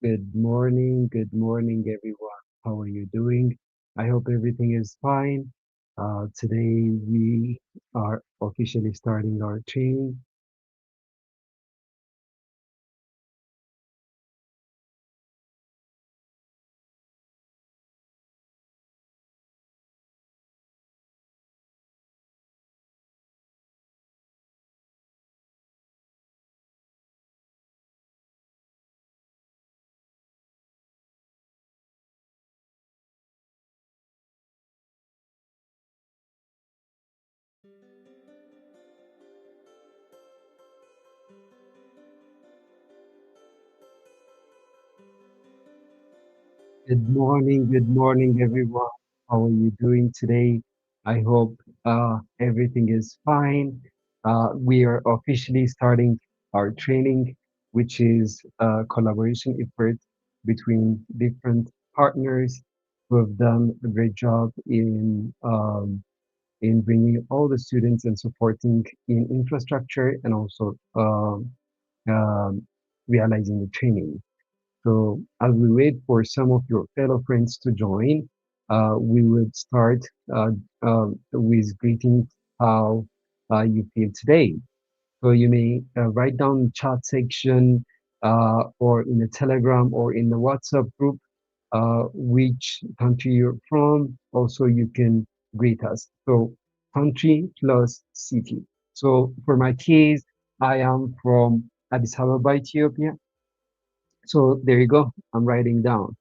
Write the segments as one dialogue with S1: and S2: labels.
S1: Good morning, everyone. How are you doing? I hope everything is fine. Today we are officially starting our training. Good morning, everyone. How are you doing today? I hope everything is fine. We are officially starting our training, which is a collaboration effort between different partners who have done a great job in bringing all the students and supporting in infrastructure and also um, realizing the training. So as we wait for some of your fellow friends to join, we would start with greetings how you feel today. So you may write down in the chat section or in the Telegram or in the WhatsApp group which country you're from. Also, you can greet us. So country plus city. So for my case, I am from Addis Ababa, Ethiopia. So there you go. I'm writing down.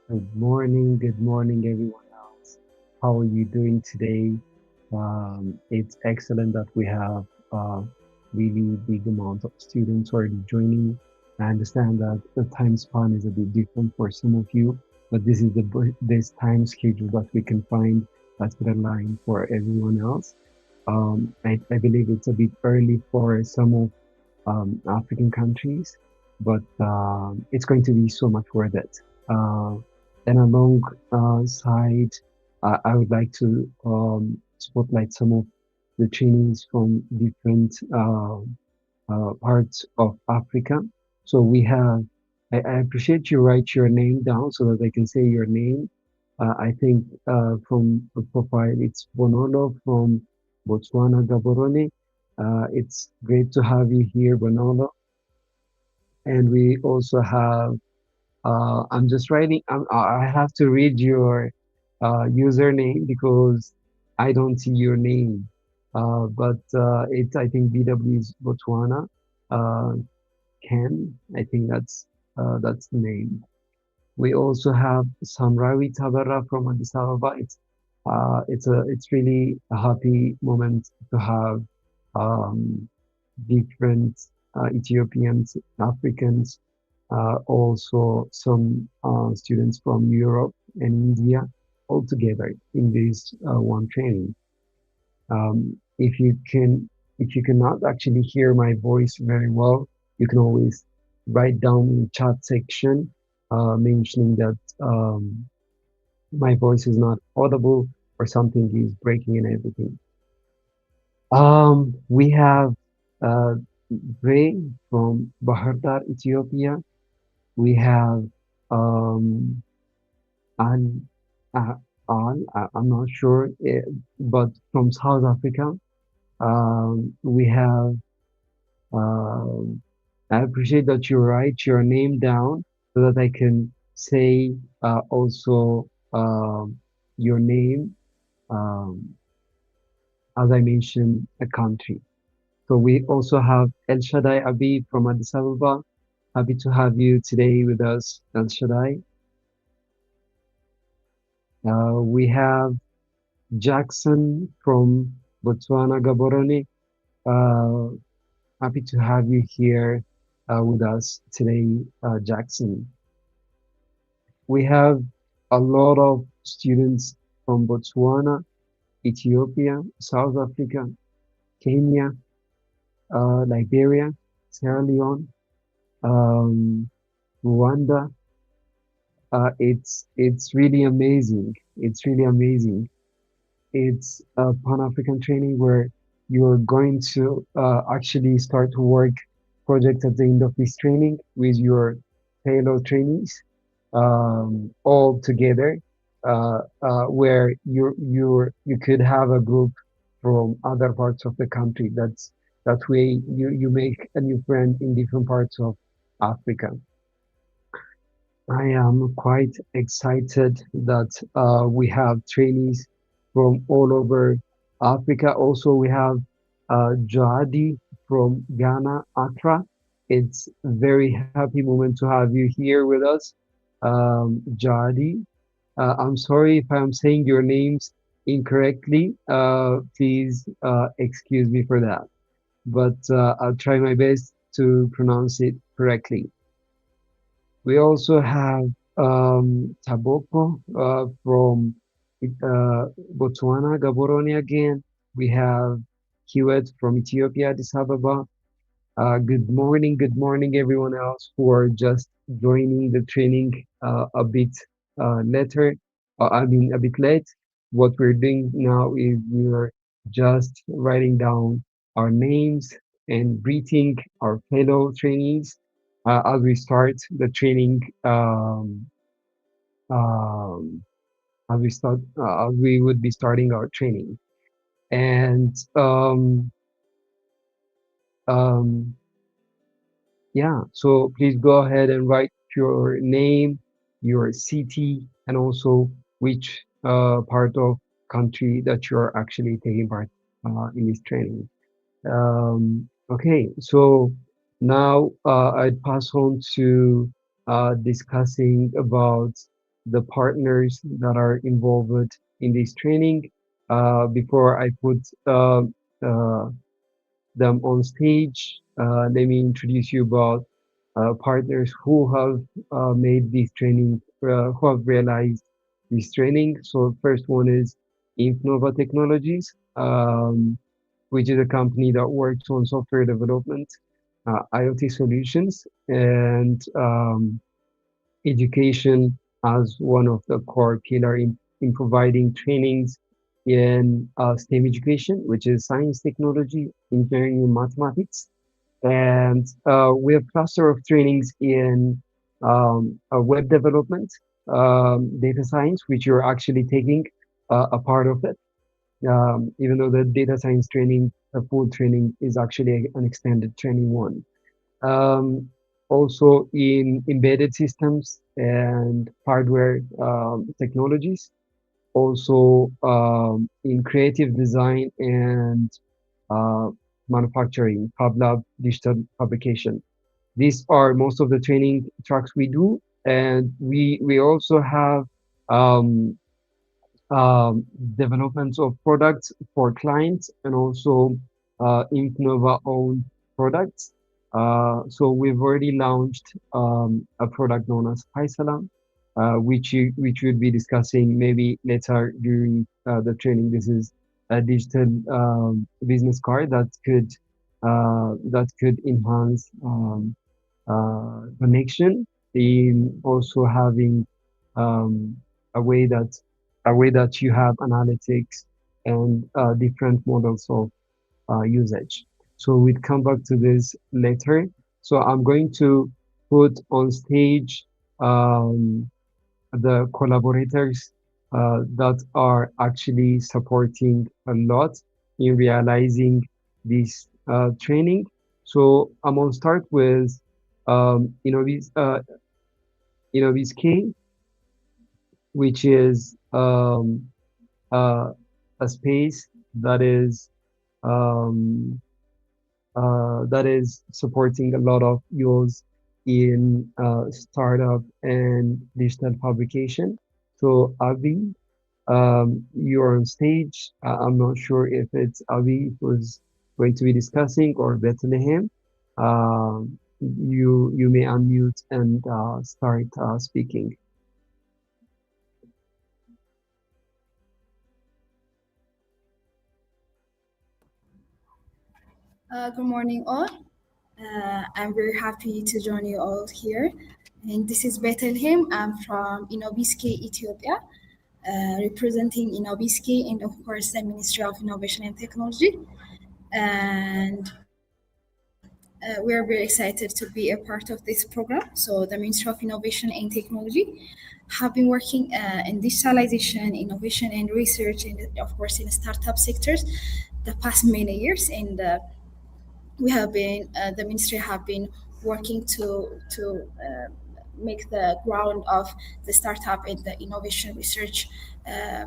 S1: Good morning, everyone else. How are you doing today? It's excellent that we have a really big amount of students already joining. I understand that the time span is a bit different for some of you, but this is this time schedule that we can find that's been aligned for everyone else. I believe it's a bit early for some of African countries, but it's going to be so much worth it. Uh, and alongside, I would like to spotlight some of the trainees from different parts of Africa. So I appreciate you write your name down so that I can say your name. I think from the profile, it's Bonolo from Botswana, Gaborone. It's great to have you here, Bonolo. And we also have, I'm just writing, I have to read your username because I don't see your name. But it's, I think, BW is Botswana. Uh, Ken, I think that's the name. We also have Samrawi Tabara from Addis Ababa. It's really a happy moment to have um, different Ethiopians, Africans, also some students from Europe and India all together in this one training. If if you cannot actually hear my voice very well, you can always write down in the chat section mentioning that my voice is not audible or something is breaking and everything. We have uh, Ray from Bahardar, Ethiopia. We have um, Al, uh, I'm not sure, but from South Africa. We have, um, I appreciate that you write your name down so that I can say also your name, um, as I mentioned, a country. So we also have El Shaddai Abi from Addis Ababa. Happy to have you today with us, El Shaddai. We have Jackson from Botswana, Gaborone. Uh, Happy to have you here with us today, Jackson. We have a lot of students from Botswana, Ethiopia, South Africa, Kenya, Liberia, Sierra Leone, um, Rwanda. It's really amazing. It's really amazing. It's a Pan-African training where you're going to actually start to work projects at the end of this training with your fellow trainees all together, where you could have a group from other parts of the country. That way you make a new friend in different parts of Africa. I am quite excited that we have trainees from all over Africa. Also, we have Joadi from Ghana, Accra. It's a very happy moment to have you here with us, Joadi. I'm sorry if I'm saying your names incorrectly. Please excuse me for that. But I'll try my best to pronounce it correctly. We also have Taboko from Botswana, Gaborone again. We have Kiwet from Ethiopia, Addis Ababa. Good morning, everyone else who are just joining the training a bit later. A bit late. What we're doing now is we're just writing down our names and greeting our fellow trainees as we start the training. Um, as we would be starting our training, and um, yeah, so please go ahead and write your name, your city, and also which part of country that you're actually taking part in this training. Okay, so now I'd pass on to discussing about the partners that are involved in this training. Before I put uh, them on stage. Let me introduce you about partners who have made this training, who have realized this training. So first one is Infnova Technologies, which is a company that works on software development, IoT solutions, and education as one of the core pillar in providing trainings in STEM education, which is science, technology, engineering, and mathematics. And we have cluster of trainings in web development, data science, which you're actually taking a part of it. Even though the data science training, the full training is actually an extended training one. Um, Also in embedded systems and hardware technologies, also in creative design and uh, manufacturing, Fab Lab, digital fabrication. These are most of the training tracks we do, and we also have um, um, developments of products for clients and also Impnova owned products. So we've already launched a product known as Paisalam, which we'll be discussing maybe later during the training. This is a digital business card that could enhance connection in also having um, a way that you have analytics and different models of usage. So we'll come back to this later. So I'm going to put on stage the collaborators that are actually supporting a lot in realizing this training. So I'm gonna start with Innovis K, which is uh, a space um, that is supporting a lot of yours in startup and digital publication. So Avi, you're on stage. I'm not sure if it's Avi who's going to be discussing or Bethlehem. You may unmute and start speaking.
S2: Good morning, all. I'm very happy to join you all here. And this is Bethlehem. I'm from Inobiske, Ethiopia, representing Inobiske and, of course, the Ministry of Innovation and Technology. And we are very excited to be a part of this program. So, the Ministry of Innovation and Technology have been working in digitalization, innovation, and research, and of course, in startup sectors the past many years. And we have been the ministry have been working to make the ground of the startup and the innovation research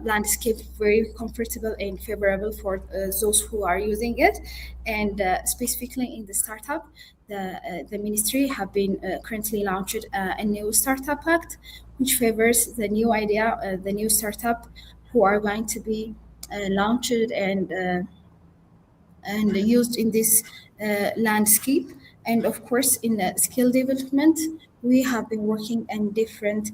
S2: landscape very comfortable and favorable for those who are using it. And specifically in the startup, the ministry have been currently launched a new startup act, which favors the new idea, the new startup who are going to be launched and used in this landscape. And of course, in skill development, we have been working in different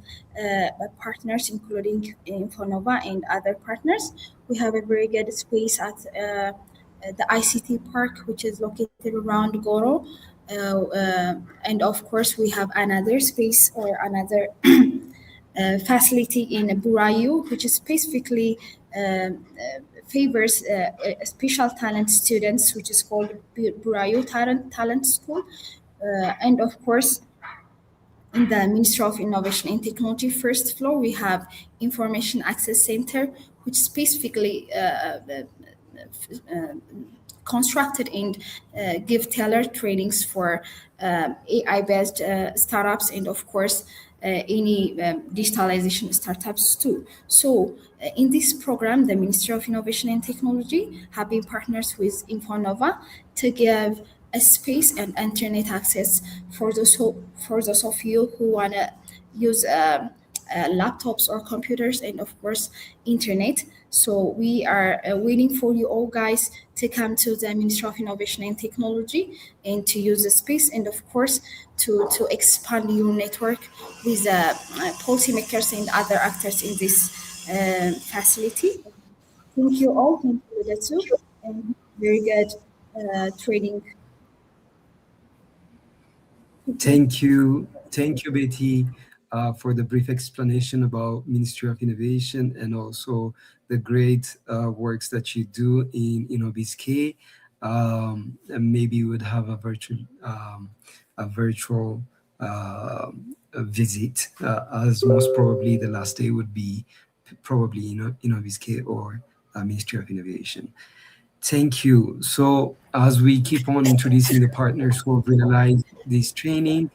S2: partners, including Infonova and other partners. We have a very good space at the ICT park, which is located around Goro. And of course, we have another space or another facility in Burayu, which is specifically favors special talent students, which is called Burayu Talent School. And of course, in the Ministry of Innovation and Technology first floor, we have Information Access Center, which specifically constructed and give tailored trainings for AI-based startups and, of course, any digitalization startups too. So, in this program, the Ministry of Innovation and Technology have been partners with Infonova to give a space and internet access for those of you who wanna use laptops or computers and of course internet. So we are waiting for you all guys to come to the Ministry of Innovation and Technology and to use the space and of course to expand your network with policymakers and other actors in this facility. Thank you all. Thank you, Letsu. And very good training.
S1: Thank you, Betty, for the brief explanation about Ministry of Innovation and also the great works that you do in InnoBizK. And maybe you would have a virtual visit, as most probably the last day would be probably InnoBizK or Ministry of Innovation. Thank you. So as we keep on introducing the partners who have realized this training,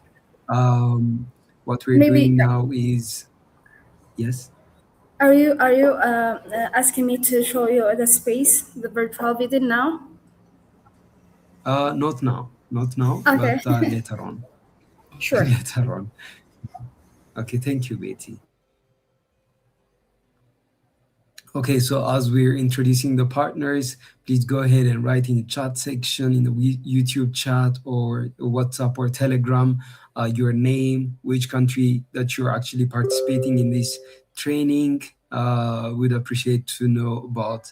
S1: what we're
S2: Maybe
S1: doing now is, yes,
S2: are you asking me to show you the space, the virtual visit now?
S1: not now,
S2: Okay,
S1: but later on,
S2: sure.
S1: later on. Okay, thank you, Betty. Okay, so as we're introducing the partners, please go ahead and write in the chat section, in the YouTube chat or WhatsApp or Telegram, your name, which country that you're actually participating in this training. We'd appreciate to know about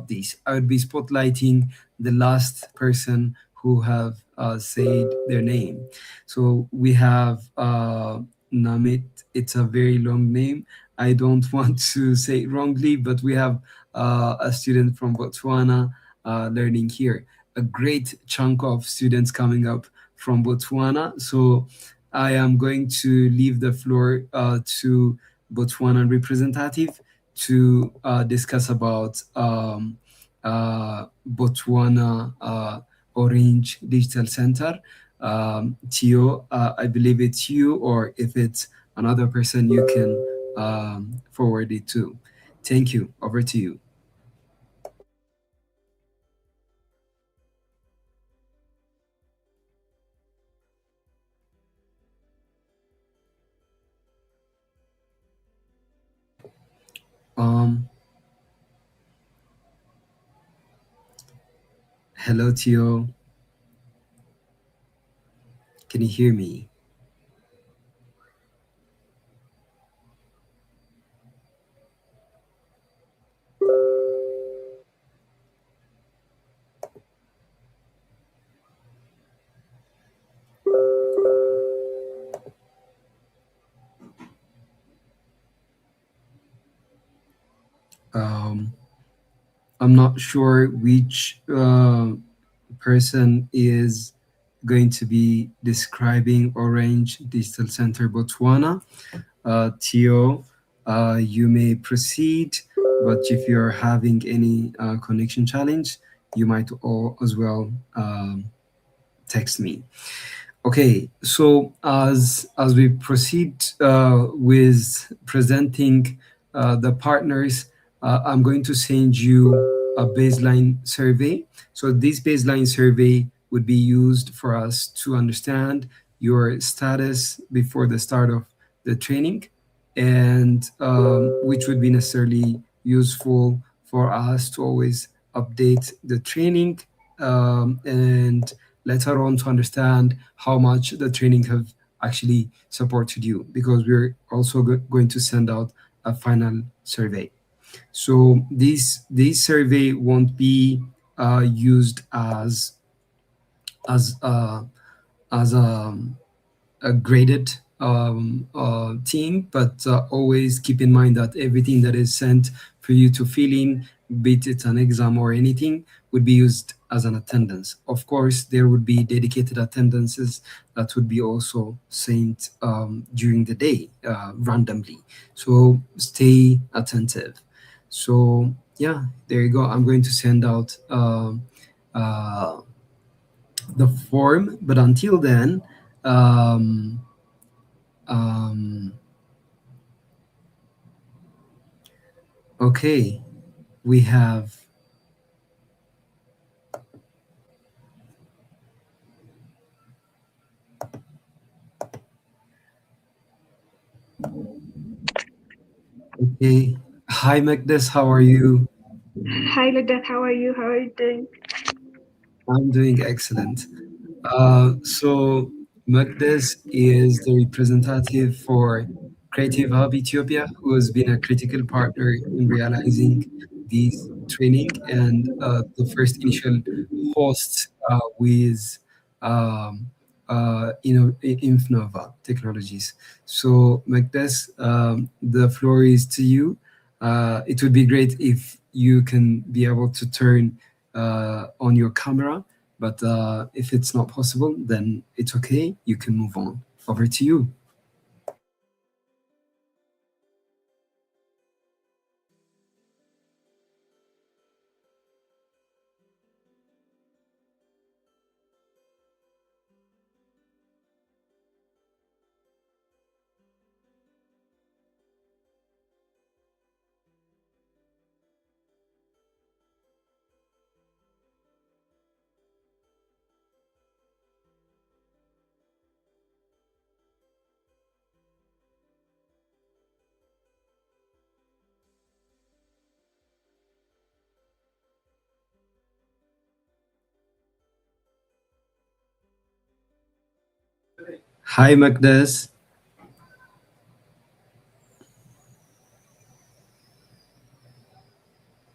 S1: this. I would be spotlighting the last person who have said their name. So we have Namit. It's a very long name. I don't want to say it wrongly, but we have a student from Botswana learning here. A great chunk of students coming up from Botswana. So I am going to leave the floor to Botswana representative to discuss about Botswana Orange Digital Center. Tio, I believe it's you, or if it's another person, you can forward it to. Thank you. Over to you. Um, Hello, Tio. Can you hear me? Um, I'm not sure which person is going to be describing Orange Digital Center Botswana. Tio, you may proceed, but if you're having any connection challenge, you might all as well text me. Okay, so as we proceed with presenting the partners, I'm going to send you a baseline survey. So this baseline survey would be used for us to understand your status before the start of the training, and which would be necessarily useful for us to always update the training and later on to understand how much the training have actually supported you, because we're also going to send out a final survey. So this survey won't be
S3: used as as a graded thing, but always keep in mind that everything that is sent for you to fill in, be it an exam or anything, would be used as an attendance. Of course, there would be dedicated attendances that would be also sent during the day randomly. So stay attentive. So yeah, there you go. I'm going to send out uh, the form, but until then, um, um, okay, we have, okay. Hi, Magdes, how are you?
S4: Hi, Lidet. How are you? How are you doing?
S3: I'm doing excellent. So Magdes is the representative for Creative Hub Ethiopia, who has been a critical partner in realizing these training and the first initial host with Infnova Technologies. So Magdes, the floor is to you. It would be great if you can be able to turn on your camera, but if it's not possible, then it's okay. You can move on. Over to you. Hi, Magdas.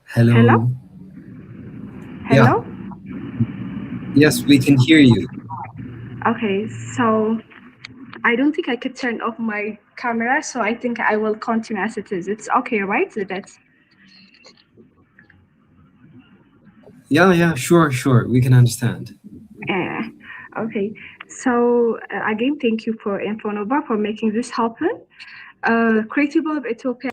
S4: Hello?
S3: Hello. Yeah.
S4: Hello?
S3: Yes, we can hear you.
S4: Okay, so I don't think I could turn off my camera, so I think I will continue as it is. It's okay, right? That's
S3: Yeah, yeah, sure, sure. We can understand.
S4: uh, okay. So again, thank you for Infonova for making this happen. Creative of Ethiopia.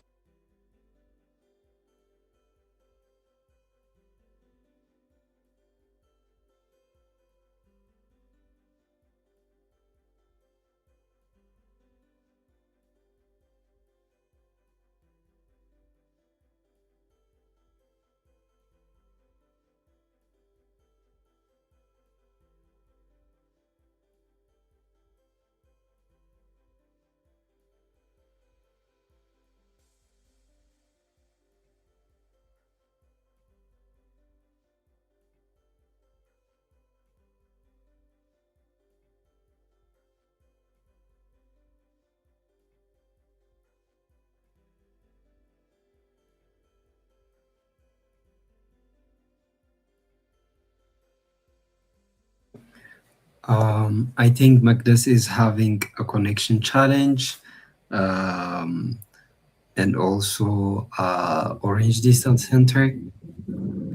S3: I think Magdas is having a connection challenge, um, and also Orange Distance Center.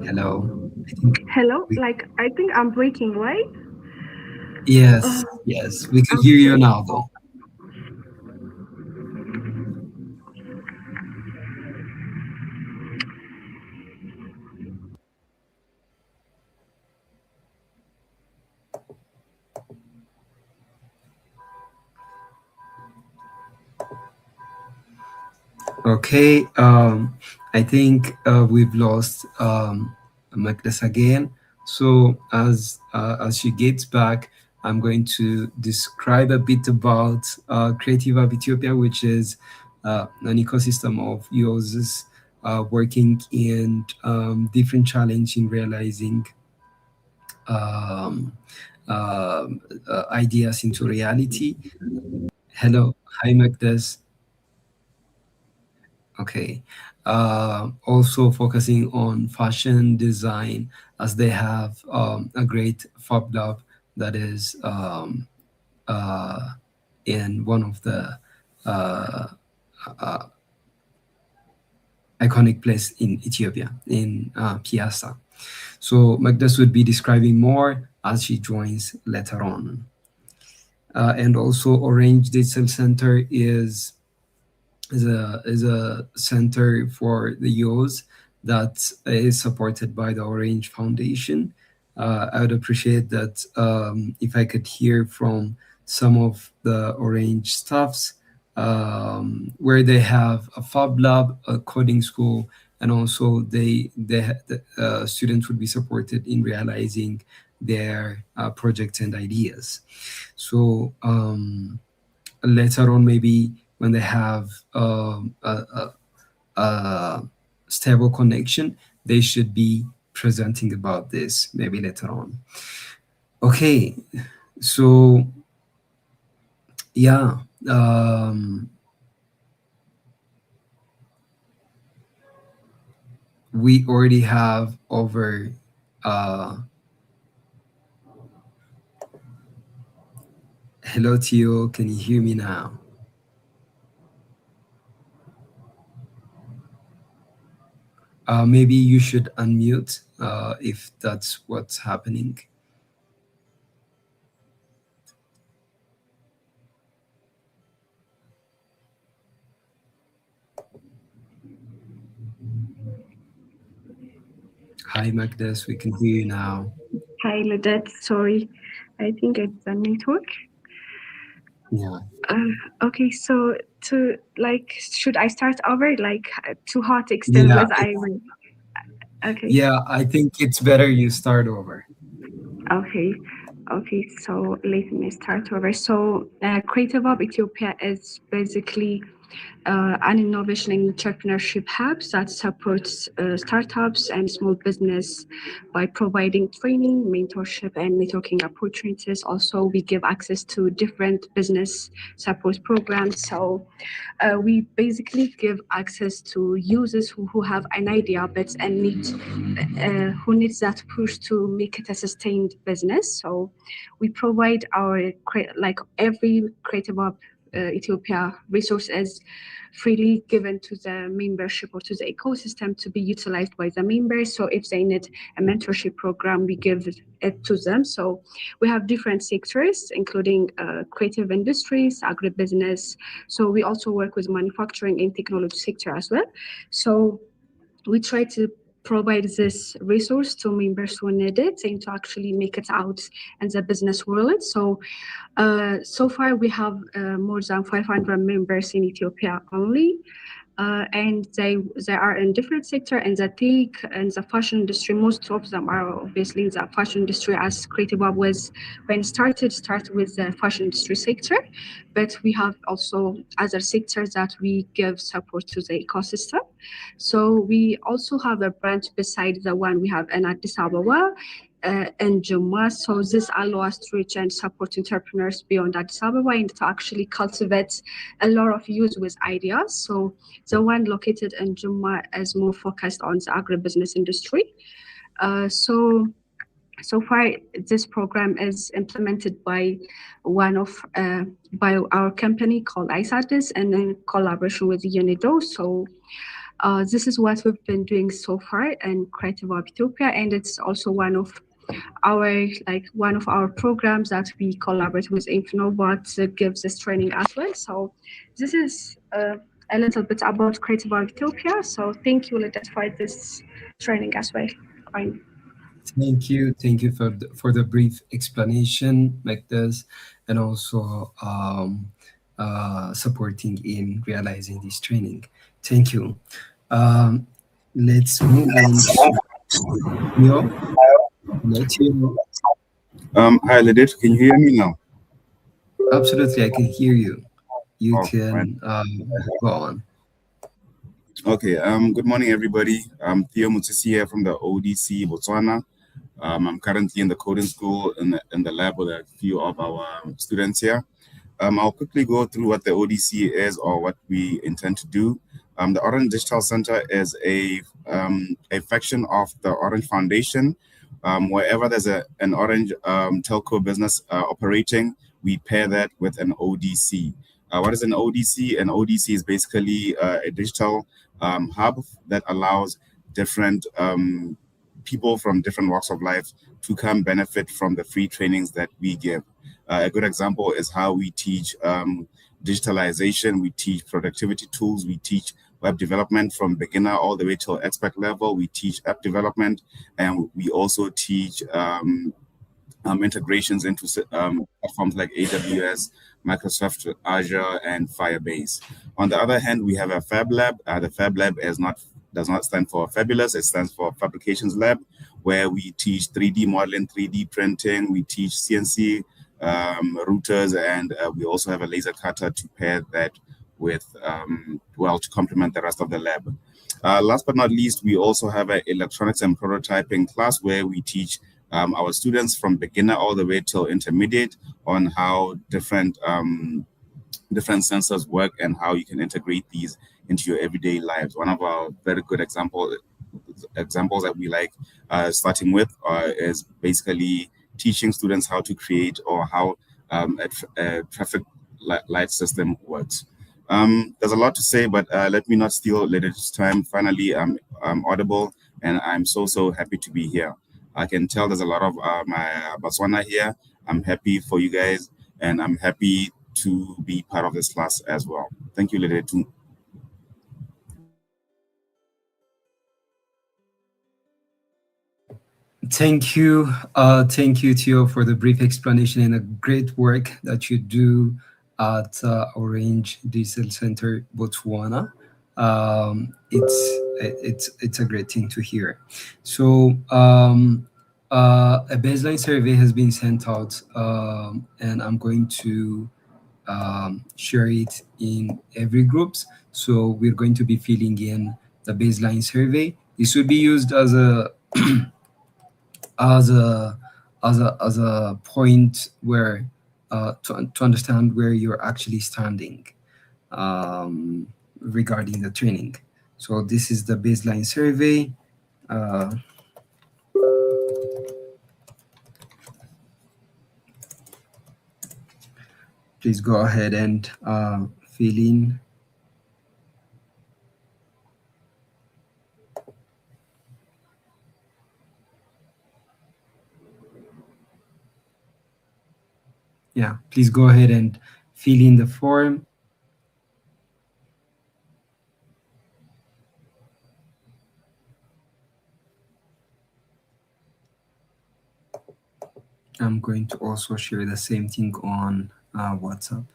S3: Hello. I think
S4: Hello?
S3: we,
S4: Like, I think I'm breaking, right?
S3: yes,
S4: Uh,
S3: yes, we can hear you
S4: okay.
S3: now, though. Okay, I think we've lost Magdas again. So as she gets back, I'm going to describe a bit about Creative Hub Ethiopia, which is an ecosystem of users working in different challenge in realizing um, ideas into reality. Hello, hi Magdas. Okay. Also focusing on fashion design, as they have a great Fab Lab that is in one of the uh, uh, iconic place in Ethiopia, in Piazza. So Magdas would be describing more as she joins later on. And also Orange Digital Center is a center for the youth that is supported by the Orange Foundation. I would appreciate that if I could hear from some of the Orange staffs where they have a Fab Lab, a coding school, and also the students would be supported in realizing their projects and ideas. So later on, maybe when they have a stable connection, they should be presenting about this maybe later on. Okay, so yeah, we already have over hello Tio, can you hear me now? Maybe you should unmute if that's what's happening. Hi Magdas, we can hear you now.
S4: Hi, Lidette. Sorry, I think it's the network.
S3: Yeah.
S4: Okay, so should I start over? To what extent
S3: Yeah.
S4: was I right? Okay.
S3: Yeah, I think it's better you start over.
S4: Okay. Okay, so let me start over. So, Creative Hub Ethiopia is basically an innovation and entrepreneurship hub that supports startups and small business by providing training, mentorship, and networking opportunities. Also, we give access to different business support programs. So, we basically give access to users who have an idea but and who needs that push to make it a sustained business. So we provide every Creative Hub Ethiopia resources freely given to the membership or to the ecosystem to be utilized by the members. So if they need a mentorship program, we give it to them. So we have different sectors, including creative industries, agribusiness. So we also work with manufacturing and technology sector as well. So we try to provide this resource to members who need it and to actually make it out in the business world. So so far we have more than 500 members in Ethiopia only. And they are in different sector, in the tech and the fashion industry. Most of them are obviously in the fashion industry, as Creative Hub was when start with the fashion industry sector, but we have also other sectors that we give support to the ecosystem. So we also have a branch beside the one we have in Addis Ababa and Jumma. So this allows us to reach and support entrepreneurs beyond Addis Ababa and to actually cultivate a lot of youth with ideas. So the one located in Jumma is more focused on the agribusiness industry. So far, this program is implemented by by our company called ISADIS and in collaboration with UNIDO. So this is what we've been doing so far in Creative Hub Ethiopia, and it's also one of our programs that we collaborate with Infinobot gives this training as well. So this is a little bit about Creative Hub Ethiopia. So thank you, Lidette, for this training as well. Fine.
S3: Thank you for the brief explanation like this, and also supporting in realizing this training. Thank you. Um, let's move on to Yo. Let you.
S5: Hi, Lidit. Can you hear me now?
S3: Absolutely, I can hear you. You
S5: Oh, fine.
S3: can go on.
S5: Okay. Good morning, everybody. I'm Theo Mutsisi here from the ODC Botswana. I'm currently in the coding school in the lab with a few of our students here. I'll quickly go through what the ODC is or what we intend to do. The Orange Digital Center is a faction of the Orange Foundation. Wherever there's an Orange telco business operating, we pair that with an ODC. What is an ODC? An ODC is basically a digital hub that allows different people from different walks of life to come benefit from the free trainings that we give. A good example is how we teach digitalization, we teach productivity tools, we teach web development from beginner all the way till expert level, we teach app development, and we also teach integrations into platforms like AWS, Microsoft Azure, and Firebase. On the other hand, we have a Fab Lab. The Fab Lab does not stand for fabulous. It stands for Fabrications Lab, where we teach 3D modeling, 3D printing. We teach CNC routers, and we also have a laser cutter to pair that with, to complement the rest of the lab. Last but not least, we also have an electronics and prototyping class where we teach our students from beginner all the way till intermediate on how different sensors work and how you can integrate these into your everyday lives. One of our very good examples that we like starting with is basically teaching students how to create or how a traffic light system works. There's a lot to say, but let me not steal Lydia's time. Finally, I'm audible, and I'm so happy to be here. I can tell there's a lot of my Botswana here. I'm happy for you guys, and I'm happy to be part of this class as well. Thank you, Lydia, too.
S3: Thank you, Theo, for the brief explanation and the great work that you do at Orange Digital Center, Botswana. It's a great thing to hear. So a baseline survey has been sent out, and I'm going to share it in every groups. So we're going to be filling in the baseline survey. This will be used as a as a point where to understand where you're actually standing regarding the training. So this is the baseline survey. Please go ahead and fill in. Yeah, please go ahead and fill in the form. I'm going to also share the same thing on WhatsApp.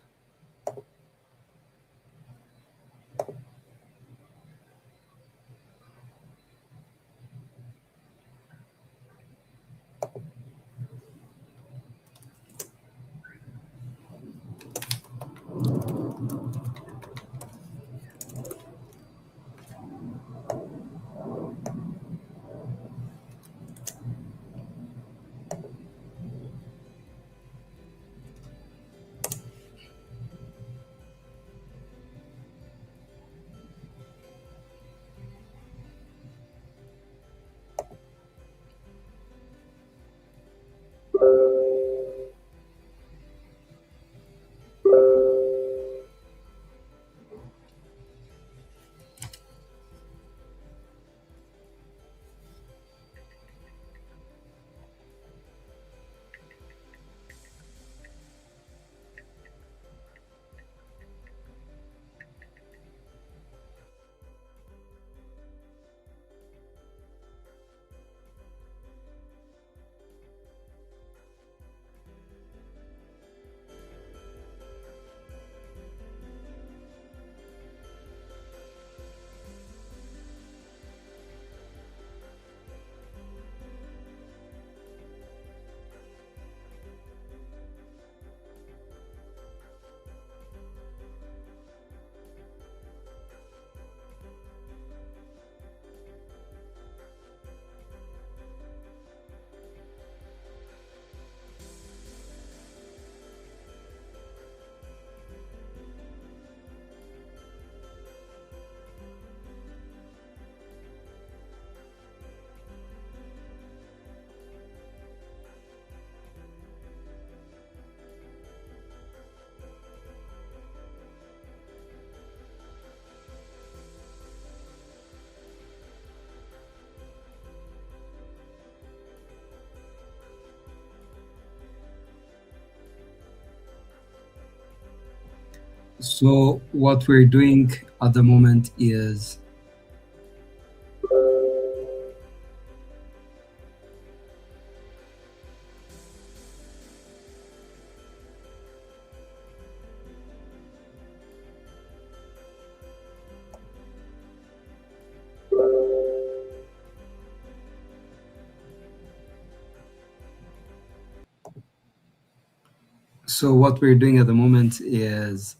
S3: So what we're doing at the moment is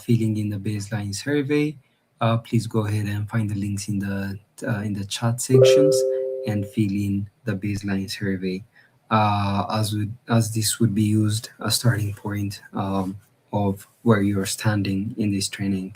S3: filling in the baseline survey. Please go ahead and find the links in the chat sections and fill in the baseline survey, as this would be used a starting point of where you're standing in this training.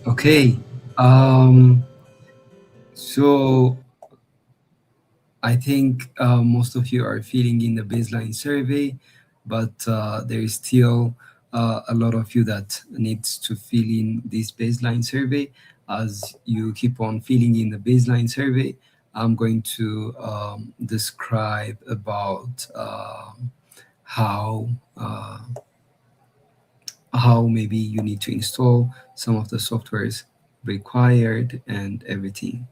S3: Okay, so I think most of you are filling in the baseline survey, but there is still a lot of you that needs to fill in this baseline survey. As you keep on filling in the baseline survey, I'm going to describe about how uh, how maybe you need to install some of the softwares required and everything.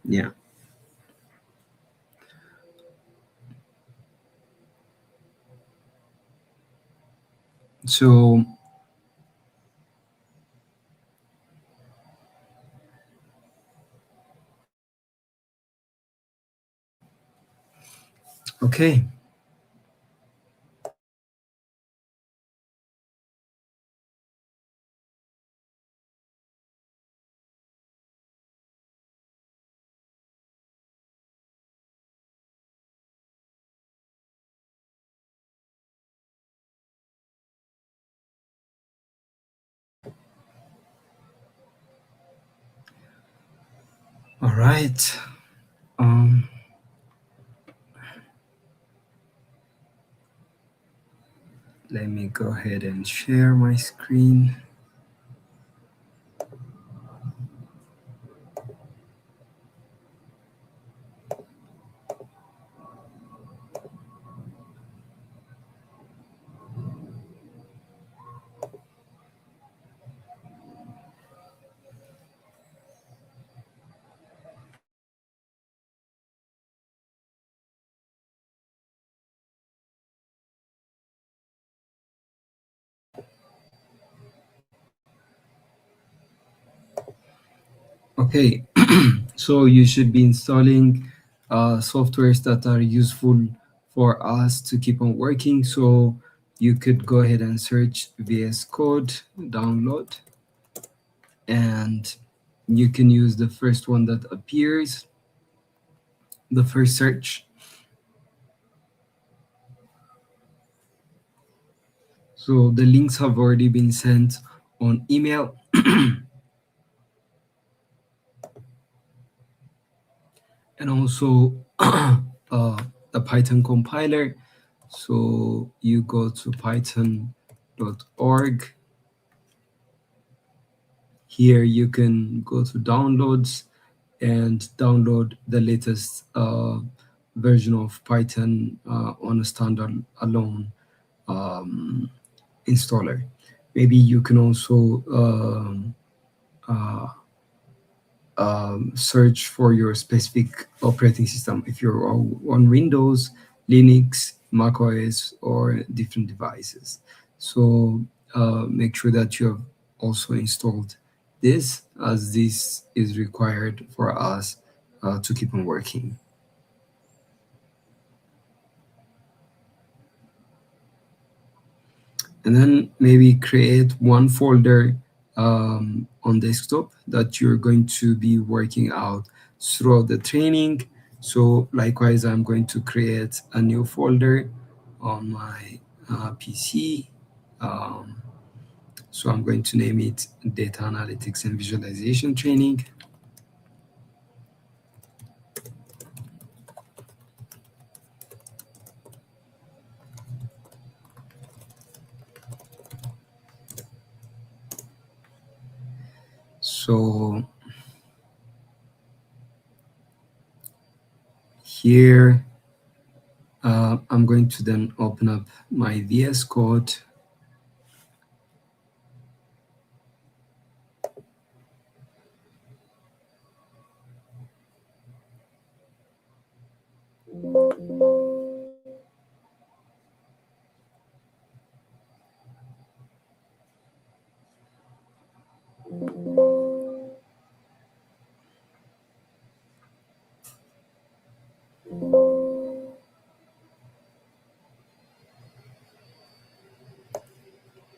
S3: Yeah. So okay. All right. Um, Let me go ahead and share my screen. Okay, so you should be installing softwares that are useful for us to keep on working. So you could go ahead and search VS Code, download, and you can use the first one that appears, the first search. So the links have already been sent on email. And also the Python compiler. So you go to python.org. Here you can go to downloads and download the latest version of Python on a standard alone installer. Maybe you can also search for your specific operating system if you're on Windows, Linux, Mac OS, or different devices. So make sure that you have also installed this, as this is required for us to keep on working. And then maybe create one folder on desktop that you're going to be working out throughout the training. So likewise, I'm going to create a new folder on my PC. So I'm going to name it Data Analytics and Visualization Training. So here, I'm going to then open up my VS Code.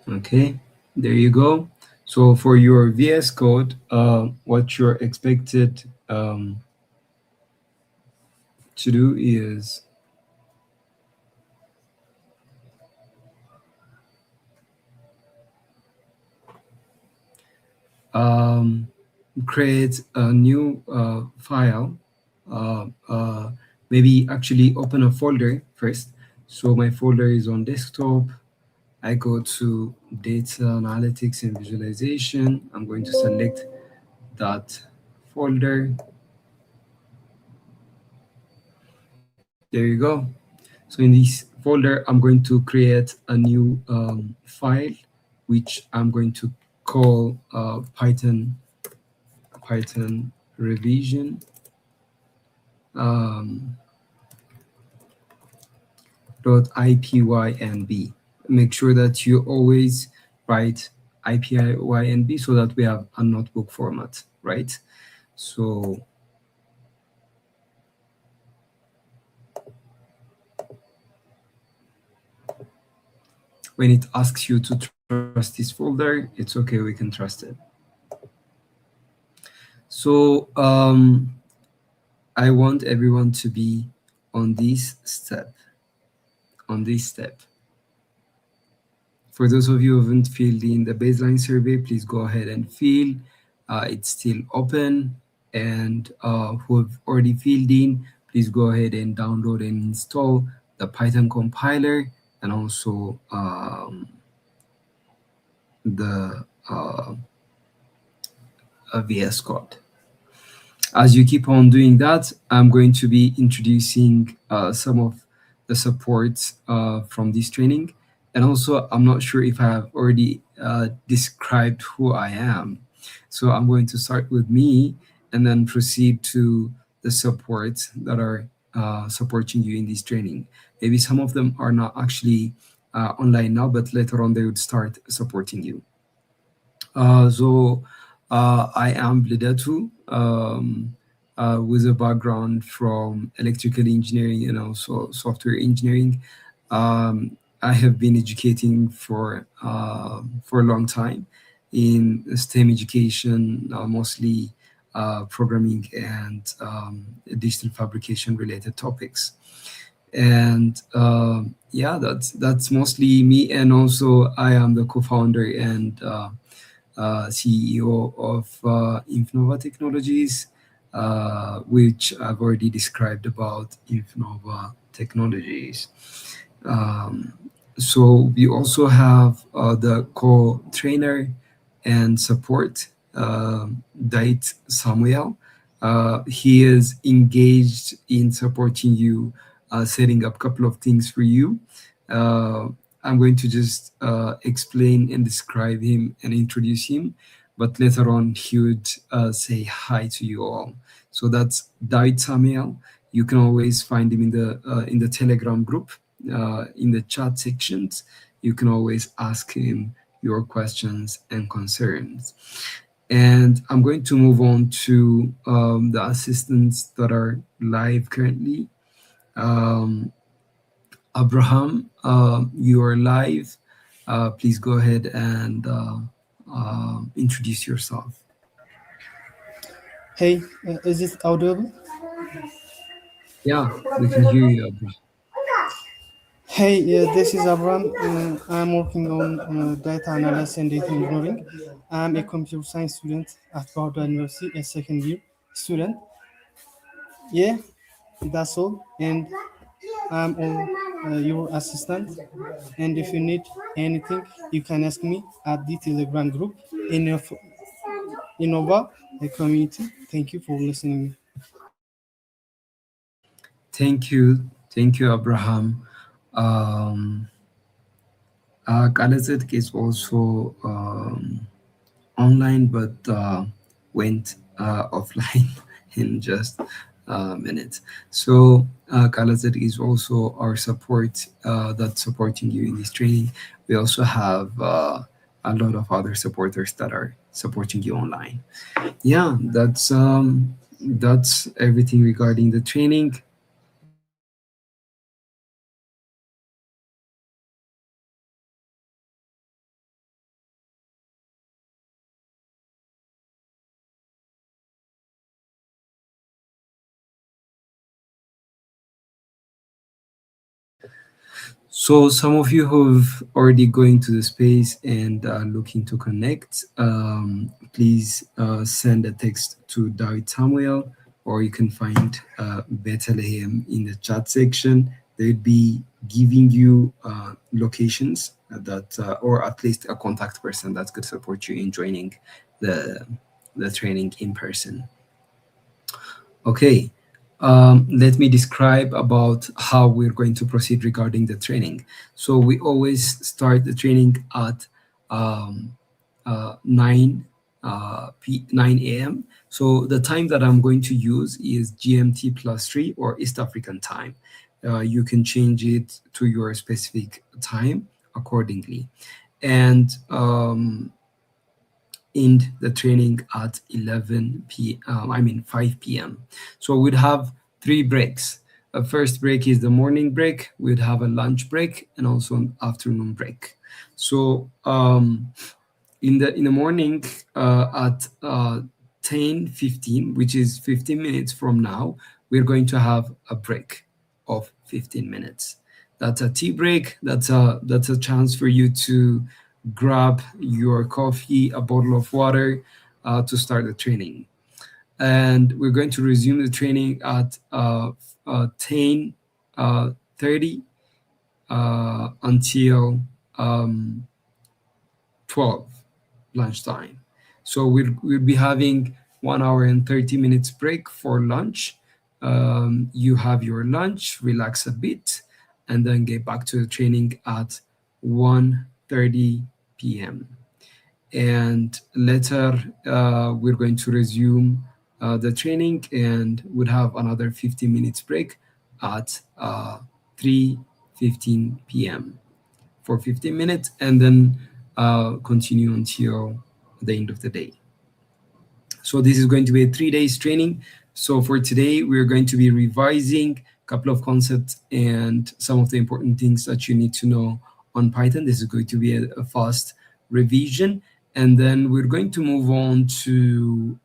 S3: Okay, there you go. So for your VS Code, what you're expected to do is create a new file. Maybe actually open a folder first. So my folder is on desktop. I go to Data Analytics and Visualization. I'm going to select that folder. There you go. So in this folder, I'm going to create a new file, which I'm going to call Python revision .ipynb. Make sure that you always write ipynb so that we have a notebook format, right? So when it asks you to trust this folder, it's okay, we can trust it. So I want everyone to be on this step. For those of you who haven't filled in the baseline survey, please go ahead and fill. It's still open. and who have already filled in, please go ahead and download and install the Python compiler and also the VS Code. As you keep on doing that, I'm going to be introducing some of the supports from this training. And also, I'm not sure if I have already described who I am. So I'm going to start with me and then proceed to the supports that are supporting you in this training. Maybe some of them are not actually online now, but later on they would start supporting you. I am Bledatu, with a background from electrical engineering and also software engineering. I have been educating for a long time in STEM education, mostly programming and digital fabrication related topics. And yeah, that's mostly me. And also, I am the co-founder and CEO of Infnova Technologies, which I've already described about Infnova Technologies. Um, so we also have the co-trainer and support, Dait Samuel. He is engaged in supporting you, setting up a couple of things for you. Uh, I'm going to just explain and describe him and introduce him, but later on he would say hi to you all. So that's David Samuel. You can always find him in the Telegram group, in the chat sections. You can always ask him your questions and concerns. And I'm going to move on to the assistants that are live currently. Um, Abraham, you are live. Please go ahead and introduce yourself.
S6: Hey, is this audible?
S3: Yeah, we can hear you, Abraham.
S6: Hey, this is Abraham. I'm working on data analysis and data engineering. I'm a computer science student at Bauda University, a second year student. Yeah, that's all. And I'm all your assistant. And if you need anything, you can ask me at the Telegram group in Innova community. Thank you for listening.
S3: Thank you, Abraham. Um, Kalazetik is also online, but went offline in just a minute. So Kalazetik is also our support that's supporting you in this training. We also have a lot of other supporters that are supporting you online. Yeah, that's everything regarding the training. So some of you who've already going to the space and are looking to connect, please send a text to David Samuel, or you can find Bethlehem in the chat section. They'd be giving you locations that, or at least a contact person that could support you in joining the training in person. Okay, let me describe about how we're going to proceed regarding the training. So we always start the training at 9 a.m. So the time that I'm going to use is GMT +3 or East African time. You can change it to your specific time accordingly. And end the training at 5 p.m. So we'd have 3 breaks. A first break is the morning break. We'd have a lunch break and also an afternoon break. So in the morning at 10:15, which is 15 minutes from now, we're going to have a break of 15 minutes. That's a tea break. That's a chance for you to grab your coffee, a bottle of water to start the training. and we're going to resume the training at 10:30 until 12 lunchtime. So we'll be having 1 hour and 30 minutes break for lunch. You have your lunch, relax a bit, and then get back to the training at 1:30 p.m. And later we're going to resume the training, and we'll have another 15 minutes break at 3:15 p.m. for 15 minutes, and then continue until the end of the day. So this is going to be a 3 days training. So for today, we're going to be revising a couple of concepts and some of the important things that you need to know on Python. This is going to be a fast revision. And then we're going to move on to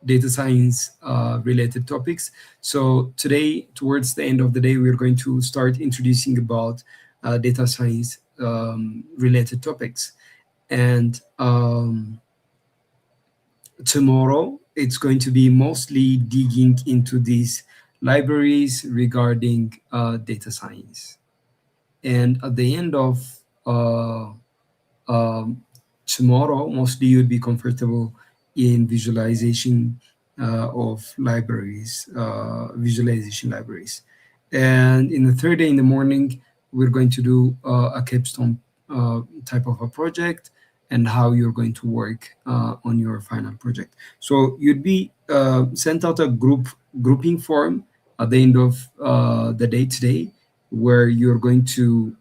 S3: data science related topics. So today, towards the end of the day, we're going to start introducing about data science related topics. And tomorrow, it's going to be mostly digging into these libraries regarding data science. And at the end of tomorrow, mostly you'd be comfortable in visualization of libraries, visualization libraries. And in the third day in the morning, we're going to do a capstone type of a project and how you're going to work on your final project. So you'd be sent out a grouping form at the end of the day today, where you're going to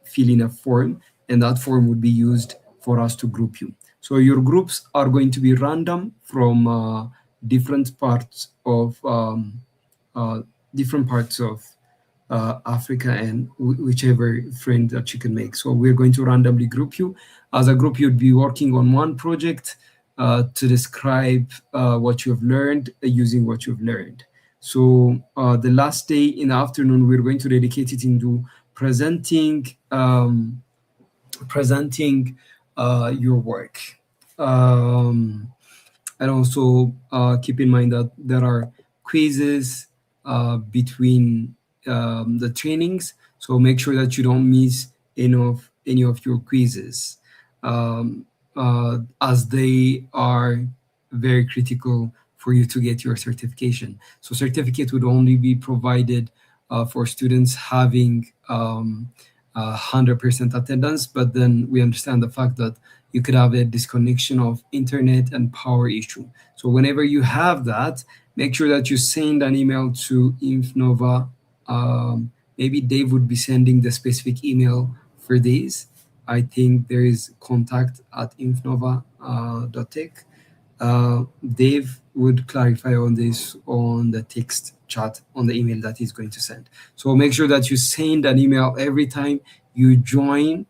S3: fill in a form, and that form would be used for us to group you. So your groups are going to be random from different parts of Africa, and whichever friend that you can make. So we're going to randomly group you. As a group, you'd be working on one project to describe what you've learned using what you've learned. So the last day in the afternoon, we're going to dedicate it into presenting your work. And also keep in mind that there are quizzes between the trainings, so make sure that you don't miss any of your quizzes, as they are very critical for you to get your certification. So certificate would only be provided for students having 100% attendance, but then we understand the fact that you could have a disconnection of internet and power issue. So whenever you have that, make sure that you send an email to Infnova. Maybe Dave would be sending the specific email for this. I think there is contact@infnova.tech. Dave would clarify on this on the text chat on the email that he's going to send. So make sure that you send an email every time you join,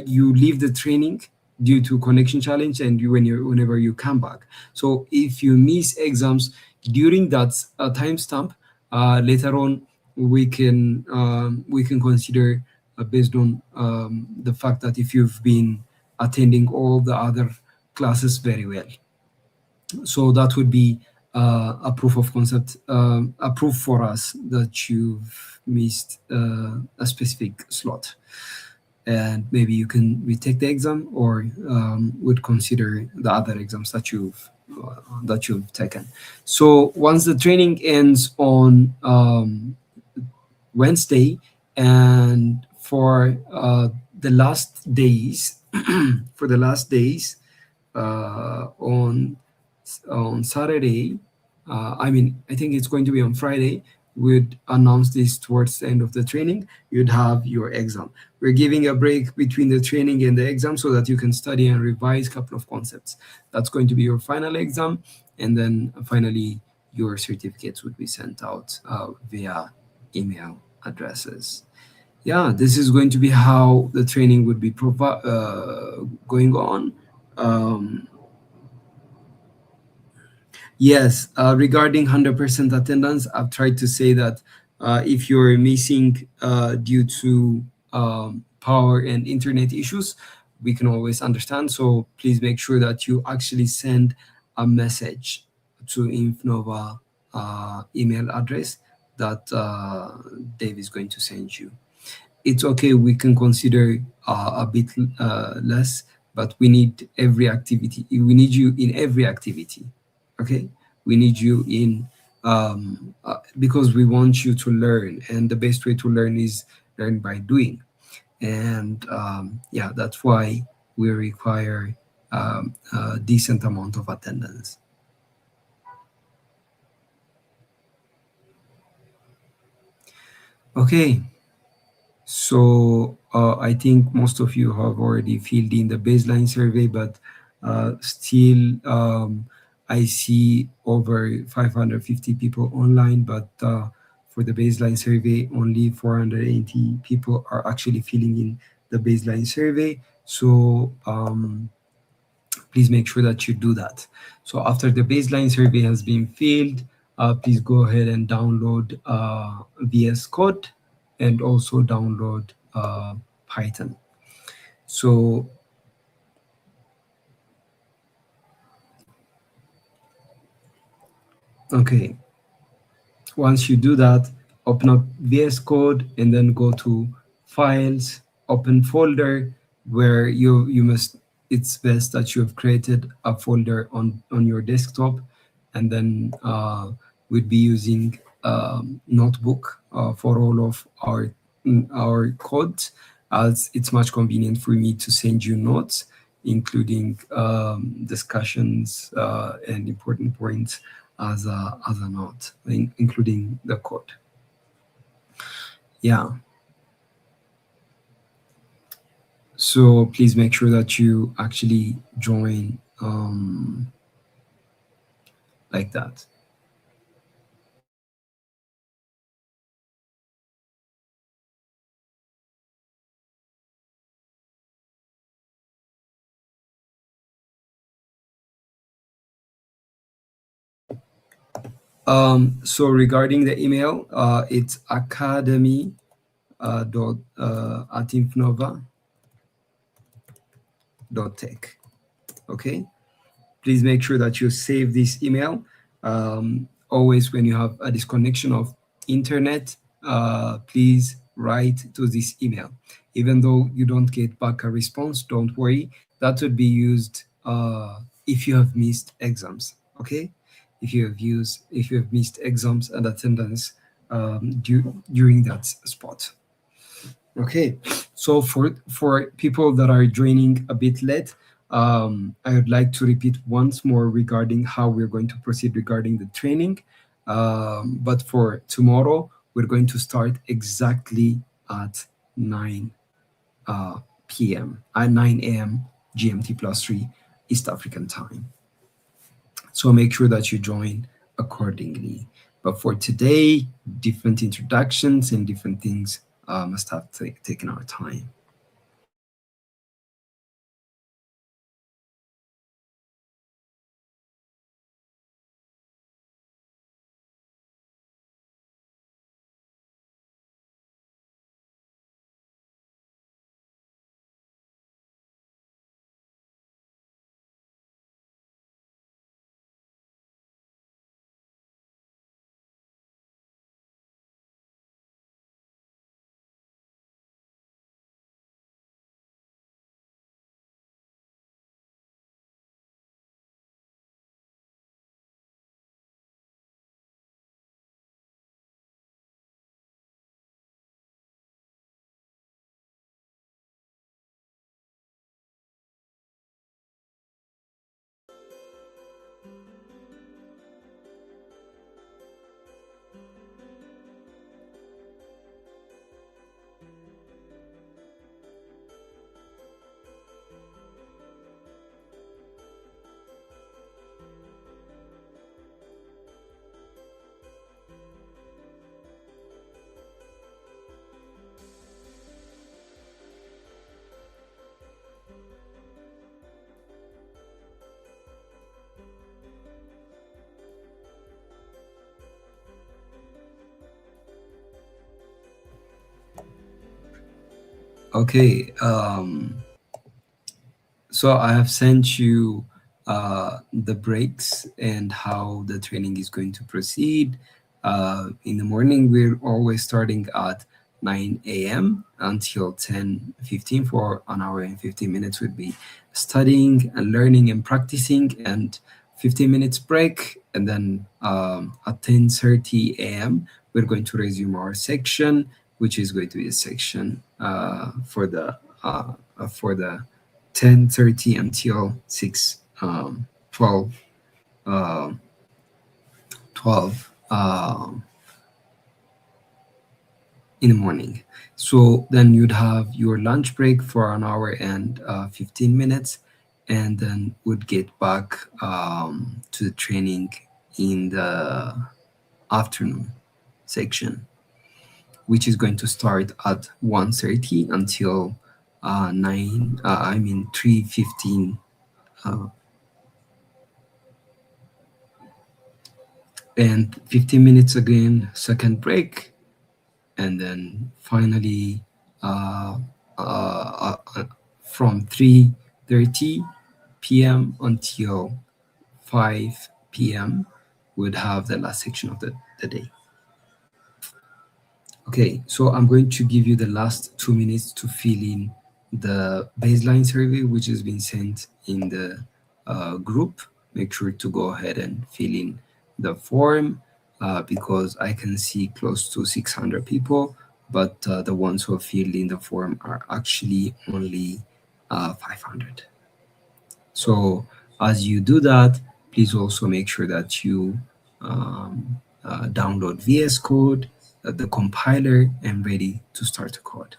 S3: you leave the training due to connection challenge, and whenever you come back. So if you miss exams during that timestamp, later on we can consider based on the fact that if you've been attending all the other classes very well. So that would be a proof of concept, a proof for us that you've missed a specific slot. And maybe you can retake the exam, or would consider the other exams that you've taken. So once the training ends on Wednesday, and for the last days, on Saturday, I think it's going to be on Friday, we'd announce this towards the end of the training, you'd have your exam. We're giving a break between the training and the exam so that you can study and revise a couple of concepts. That's going to be your final exam, and then finally your certificates would be sent out via email addresses. Yeah, this is going to be how the training would be going on. Yes, regarding 100% attendance, I've tried to say that if you're missing due to power and internet issues, we can always understand. So please make sure that you actually send a message to Infnova email address that Dave is going to send you. It's okay, we can consider a bit less, but we need every activity. We need you in every activity, okay? We need you in, because we want you to learn, and the best way to learn is learn by doing. And yeah, that's why we require a decent amount of attendance. Okay, so I think most of you have already filled in the baseline survey, but still I see over 550 people online, but for the baseline survey, only 480 people are actually filling in the baseline survey. So please make sure that you do that. So after the baseline survey has been filled, please go ahead and download VS Code and also download Python. So, okay, once you do that, open up VS Code and then go to Files, Open Folder, where you must, it's best that you have created a folder on your desktop, and then we'd be using Notebook for all of our codes, as it's much convenient for me to send you notes, including discussions and important points as a note, including the code. Yeah. So please make sure that you actually join like that. So regarding the email, it's academy at infnova.tech. Okay. Please make sure that you save this email. Always when you have a disconnection of internet, please write to this email. Even though you don't get back a response, don't worry. That would be used if you have missed exams. Okay, if you have missed exams and attendance during that spot. Okay, so for people that are joining a bit late, I would like to repeat once more regarding how we're going to proceed regarding the training. But for tomorrow, we're going to start exactly at 9 p.m. at 9 a.m. GMT +3 East African time. So make sure that you join accordingly. But for today, different introductions and different things must have taken our time. Okay, so I have sent you the breaks and how the training is going to proceed. In the morning, we're always starting at 9 a.m. until 10:15 for an hour and 15 minutes. We'll be studying and learning and practicing, and 15 minutes break. And then at 10:30 a.m., we're going to resume our section, which is going to be a section for the 10:30 until 12 in the morning. So then you'd have your lunch break for an hour and 15 minutes, and then would get back to the training in the afternoon section, which is going to start at 1:30 until 3:15, and 15 minutes again, second break, and then finally from 3:30 p.m. until 5 p.m. would have the last section of the day. Okay, so I'm going to give you the last 2 minutes to fill in the baseline survey, which has been sent in the group. Make sure to go ahead and fill in the form because I can see close to 600 people, but the ones who have filled in the form are actually only 500. So as you do that, please also make sure that you download VS Code, the compiler, and ready to start the code.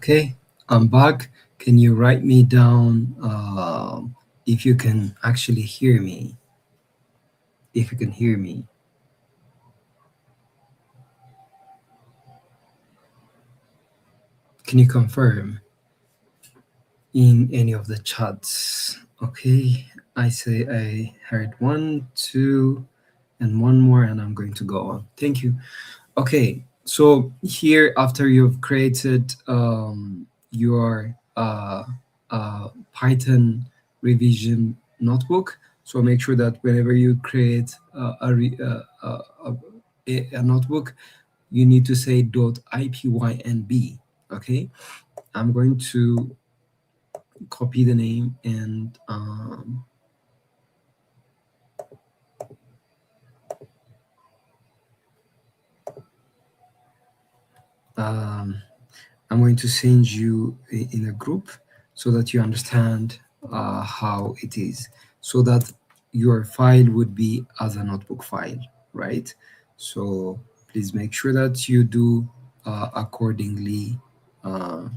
S3: Okay, I'm back. Can you write me down if you can actually hear me? If you can hear me, can you confirm in any of the chats? Okay, I say I heard one, two, and one more, and I'm going to go on. Thank you. Okay, so here after you've created your Python revision notebook, so make sure that whenever you create a notebook, you need to say .ipynb. Okay, I'm going to copy the name and um, I'm going to send you in a group so that you understand how it is, so that your file would be as a notebook file, right? So please make sure that you do accordingly. Uh,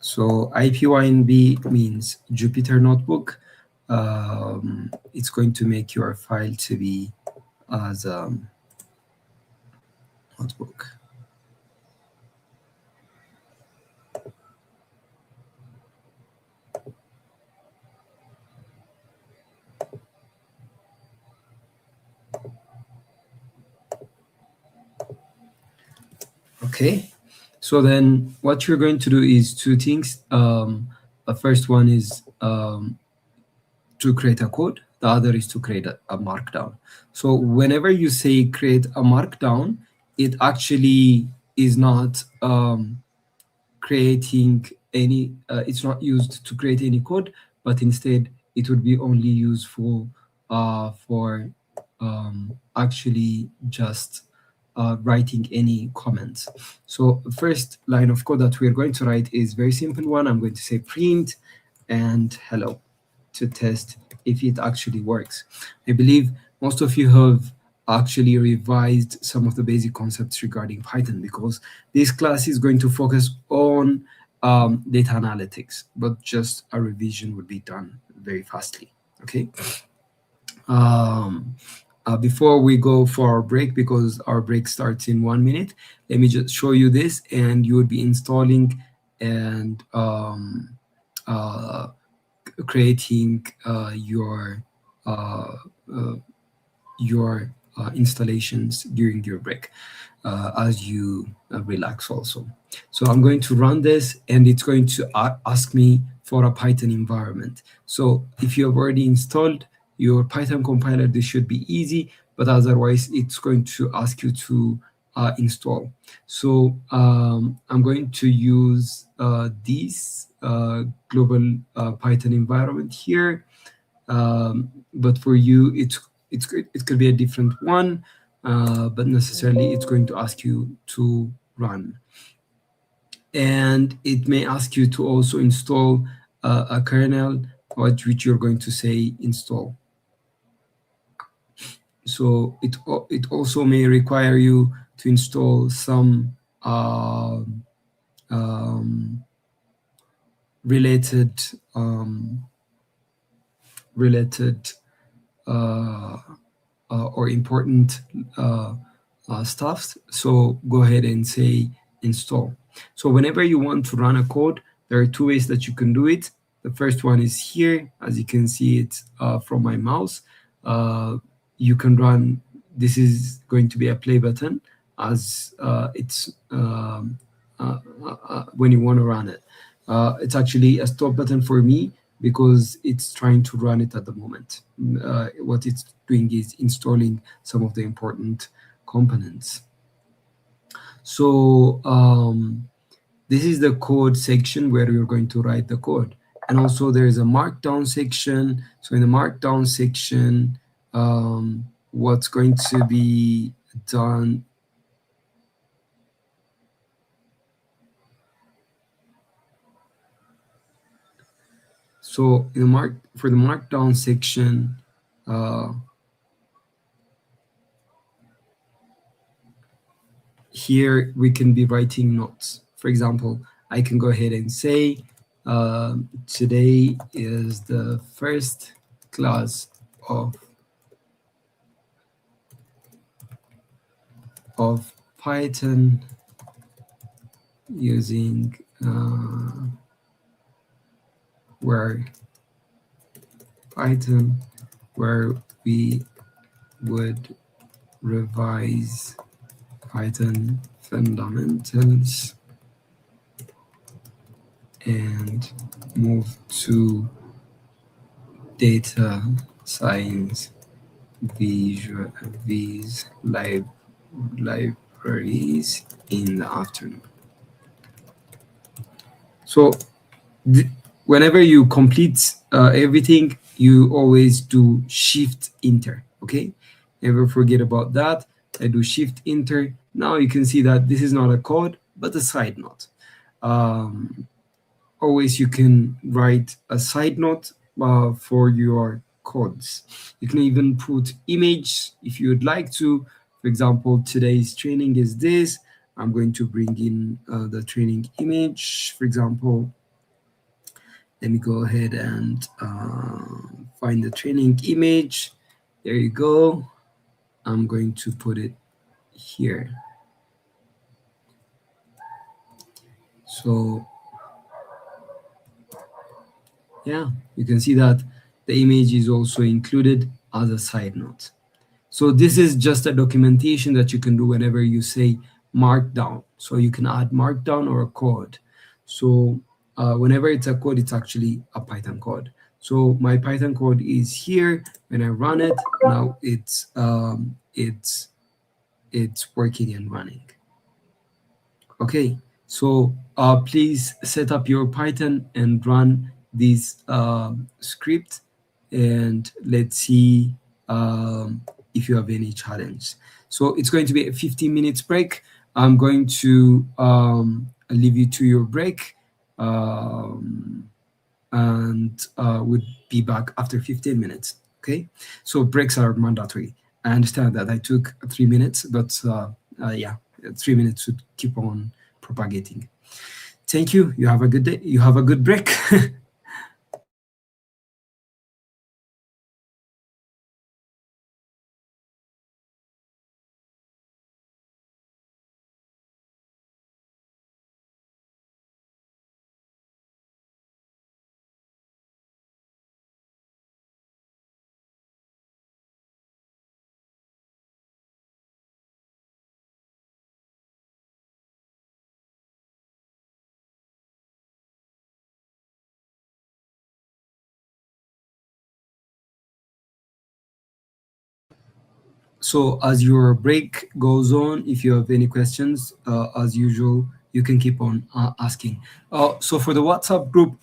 S3: so IPYNB means Jupyter Notebook. It's going to make your file to be as a notebook. Okay, so then what you're going to do is two things. The first one is to create a code. The other is to create a markdown. So whenever you say create a markdown, it actually is not creating any, it's not used to create any code, but instead it would be only useful for actually just writing any comments. So first line of code that we're going to write is very simple one. I'm going to say print and hello to test if it actually works. I believe most of you have actually revised some of the basic concepts regarding Python, because this class is going to focus on data analytics, but just a revision would be done very fastly. Okay. Before we go for our break, because our break starts in 1 minute, let me just show you this, and you would be installing and creating your installations during your break as you relax also. So I'm going to run this, and it's going to ask me for a Python environment. So if you have already installed your Python compiler, this should be easy, but otherwise it's going to ask you to install. So I'm going to use this global Python environment here, but for you it could be a different one, but necessarily it's going to ask you to run, and it may ask you to also install a kernel, which you're going to say install. So it also may require you to install some related or important stuff. So go ahead and say install. So whenever you want to run a code, there are two ways that you can do it. The first one is here, as you can see it from my mouse. You can run, this is going to be a play button, as it's when you want to run it. It's actually a stop button for me, because it's trying to run it at the moment. What it's doing is installing some of the important components. So this is the code section where you're going to write the code. And also there is a markdown section. So in the markdown section, what's going to be done so in the for the markdown section, here we can be writing notes. For example, I can go ahead and say, today is the first class of Python using where we would revise Python fundamentals and move to data science these libraries in the afternoon. So whenever you complete everything, you always do Shift Enter. Okay, never forget about that. I do Shift Enter. Now you can see that this is not a code but a side note. Always you can write a side note for your codes. You can even put image if you would like to. For example, today's training is this. I'm going to bring in the training image. For example, let me go ahead and find the training image. There you go. I'm going to put it here. So yeah, you can see that the image is also included as a side note. So this is just a documentation that you can do whenever you say markdown. So you can add markdown or a code. So whenever it's a code, it's actually a Python code. So my Python code is here. When I run it, now it's working and running. Okay, so please set up your Python and run this script, and let's see if you have any challenge. So it's going to be a 15 minutes break. I'm going to leave you to your break, and we'll be back after 15 minutes. Okay, so breaks are mandatory. I understand that I took 3 minutes, but yeah, 3 minutes should keep on propagating. Thank you. You have a good day. You have a good break. So as your break goes on, if you have any questions, as usual, you can keep on asking. So for the WhatsApp group,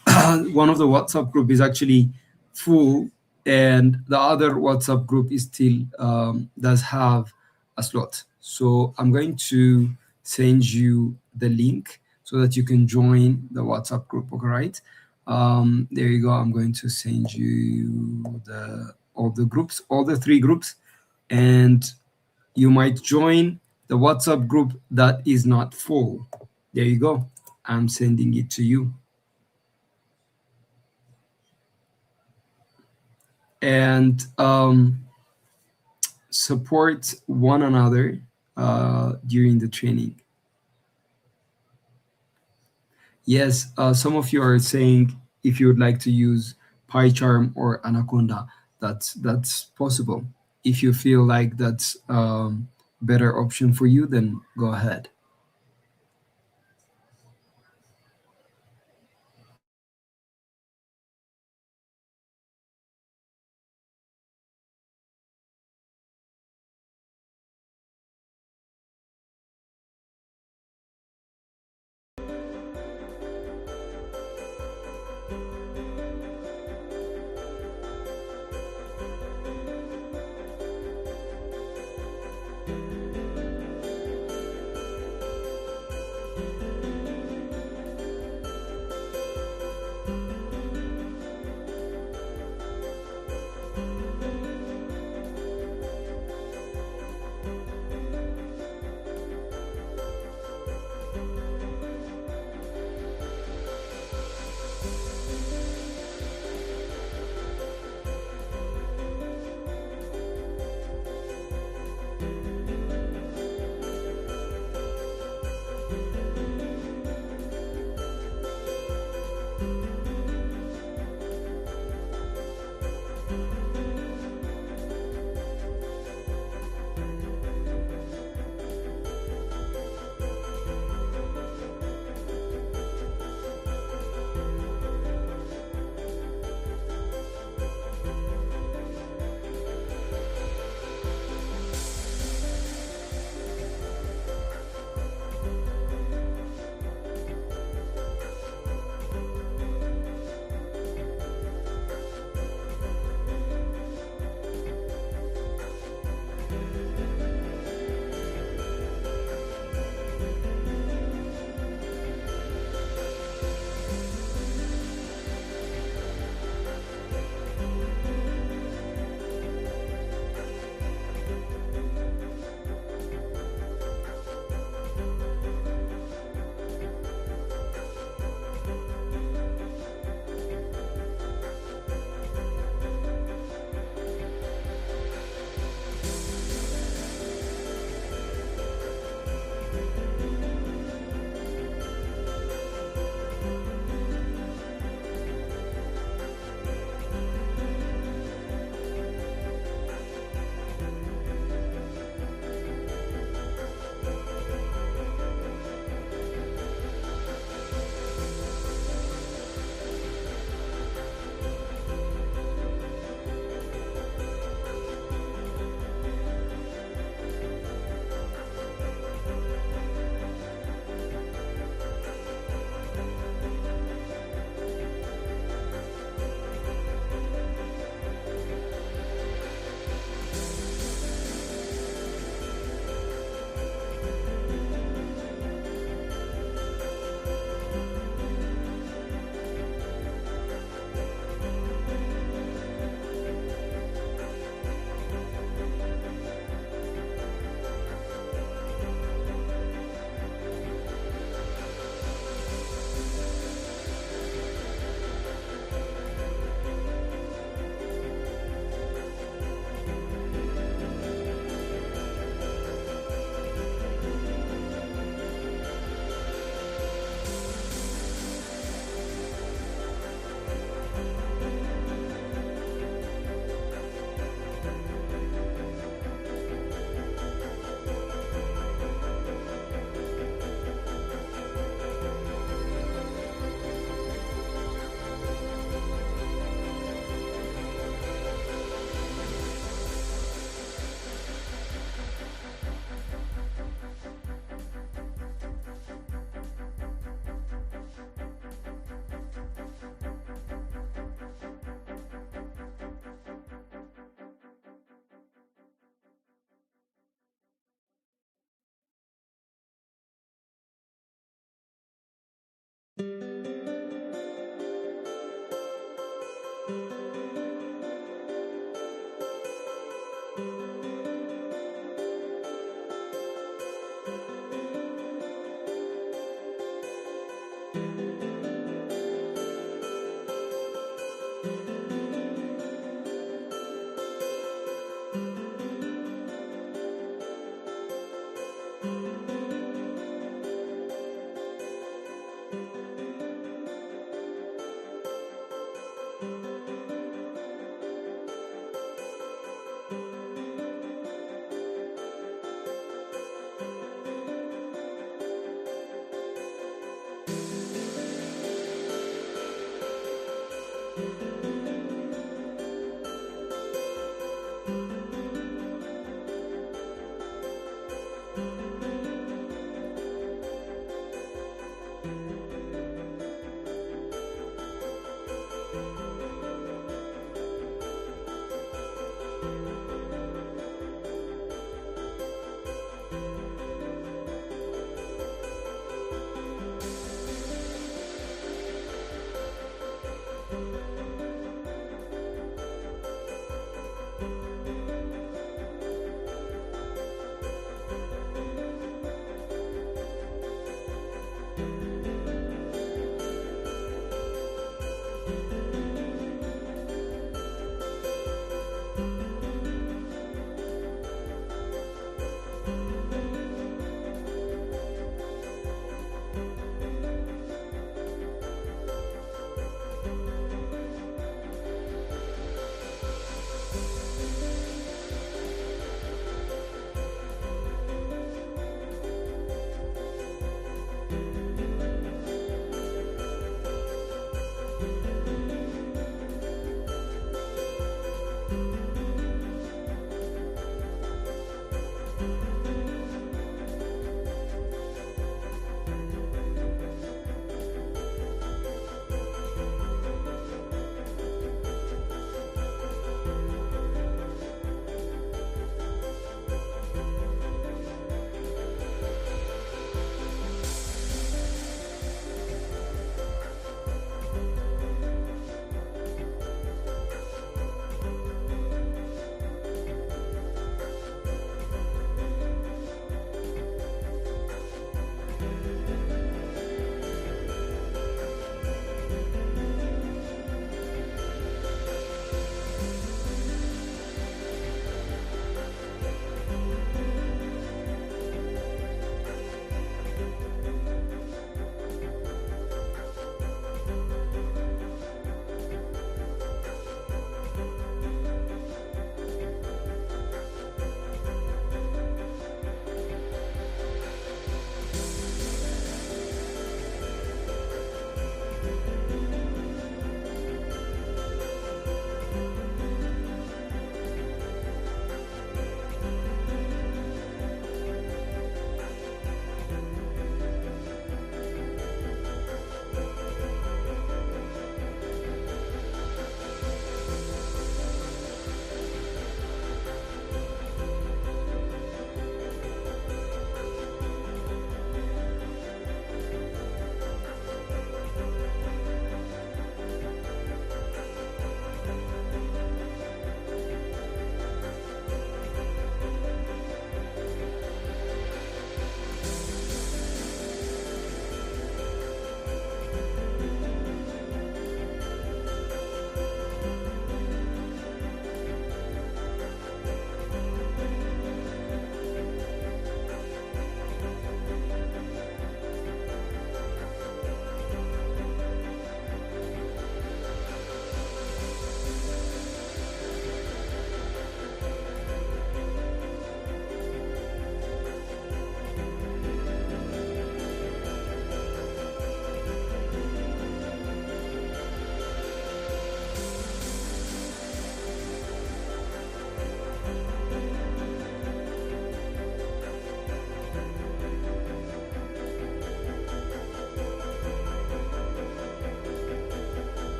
S3: one of the WhatsApp group is actually full, and the other WhatsApp group is still does have a slot. So I'm going to send you the link so that you can join the WhatsApp group. All right. There you go. I'm going to send you all the groups, all the 3 groups. And you might join the WhatsApp group that is not full. There you go. I'm sending it to you. And support one another during the training. Yes, some of you are saying if you would like to use PyCharm or Anaconda, that's possible. If you feel like that's better option for you, then go ahead.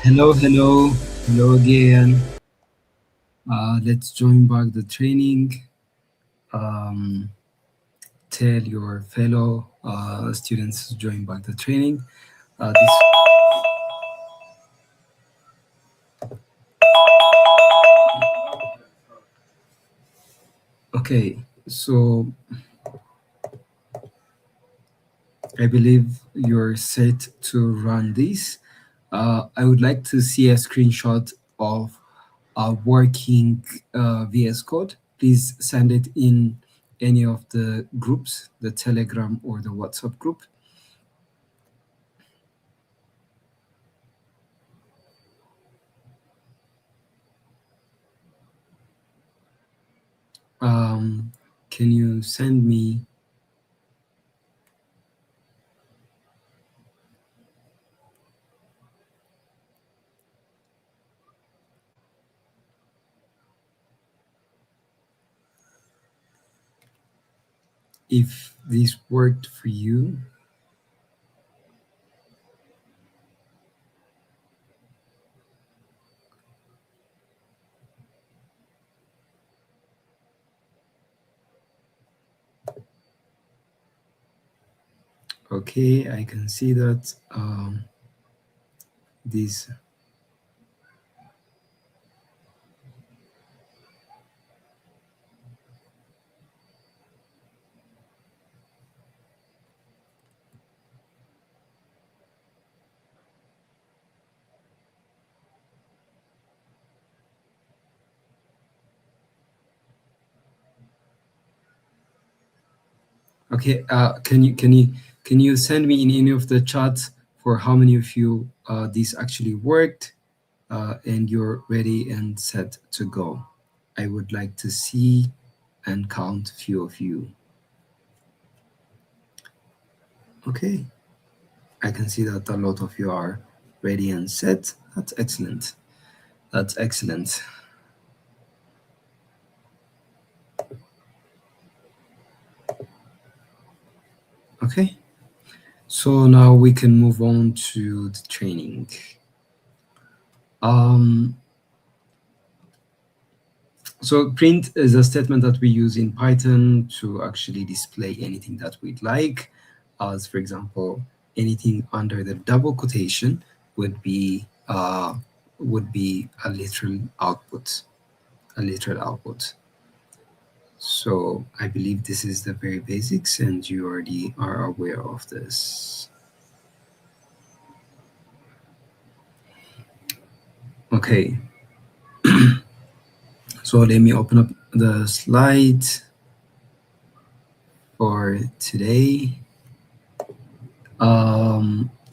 S3: Hello, hello, hello again. Let's join back the training. Um, Tell your fellow students to join back the training. This Okay, so I believe you're set to run this. I would like to see a screenshot of a working VS Code. Please send it in any of the groups, the Telegram or the WhatsApp group. Um, can you send me if this worked for you? Okay, I can see that this. Okay, can you send me in any of the chats for how many of you this actually worked and you're ready and set to go? I would like to see and count few of you. Okay, I can see that a lot of you are ready and set. That's excellent. That's excellent. Okay, so now we can move on to the training. So print is a statement that we use in Python to actually display anything that we'd like. As for example, anything under the double quotation would be a literal output, So I believe this is the very basics, and you already are aware of this. Okay. So let me open up the slides for today.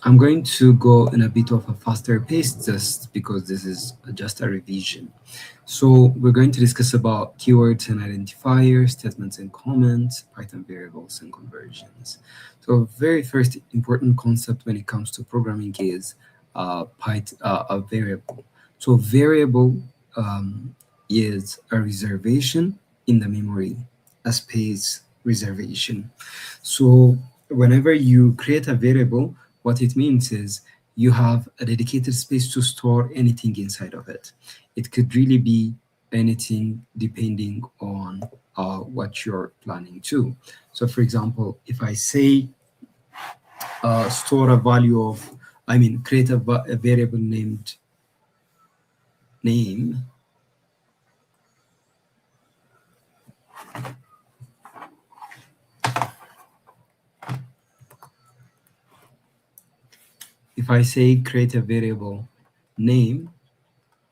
S3: I'm going to go in a bit of a faster pace just because this is just a revision. So we're going to discuss about keywords and identifiers, statements and comments, Python variables and conversions. So very first important concept when it comes to programming is a variable. So variable is a reservation in the memory, a space reservation. So whenever you create a variable, what it means is you have a dedicated space to store anything inside of it. It could really be anything depending on what you're planning to. So for example, if I say store a value of, create a variable named name, if I say create a variable name,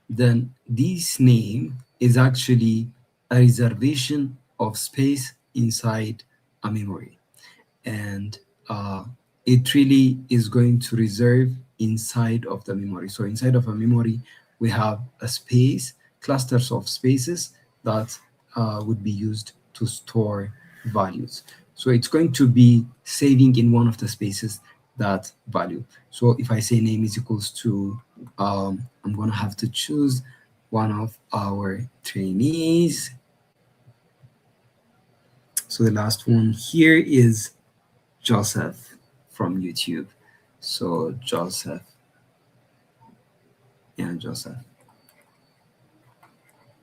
S3: then this name is actually a reservation of space inside a memory. And it really is going to reserve inside of the memory. So inside of a memory, we have a space, clusters of spaces that would be used to store values. So it's going to be saving in one of the spaces that value. So if I say name is equals to, I'm going to have to choose one of our trainees. So the last one here is Joseph from YouTube. So Joseph. and Joseph.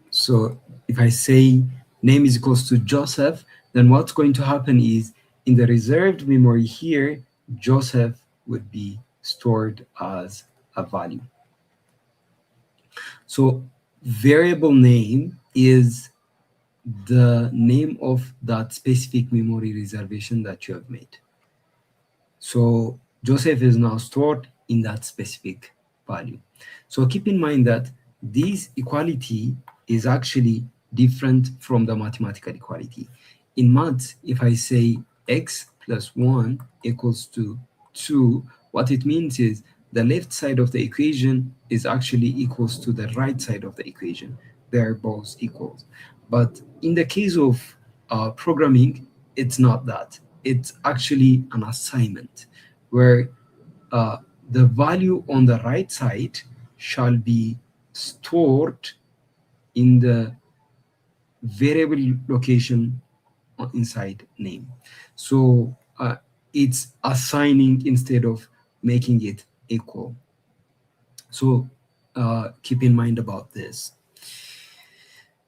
S3: So if I say name is equals to Joseph, then what's going to happen is in the reserved memory here, Joseph would be stored as a value. So variable name is the name of that specific memory reservation that you have made. So Joseph is now stored in that specific value. So keep in mind that this equality is actually different from the mathematical equality. In math, if I say x plus 1 equals to 2, what it means is the left side of the equation is actually equals to the right side of the equation. They're both equals. But in the case of programming, it's not that. It's actually an assignment where the value on the right side shall be stored in the variable location inside name. So it's assigning instead of making it equal. So keep in mind about this.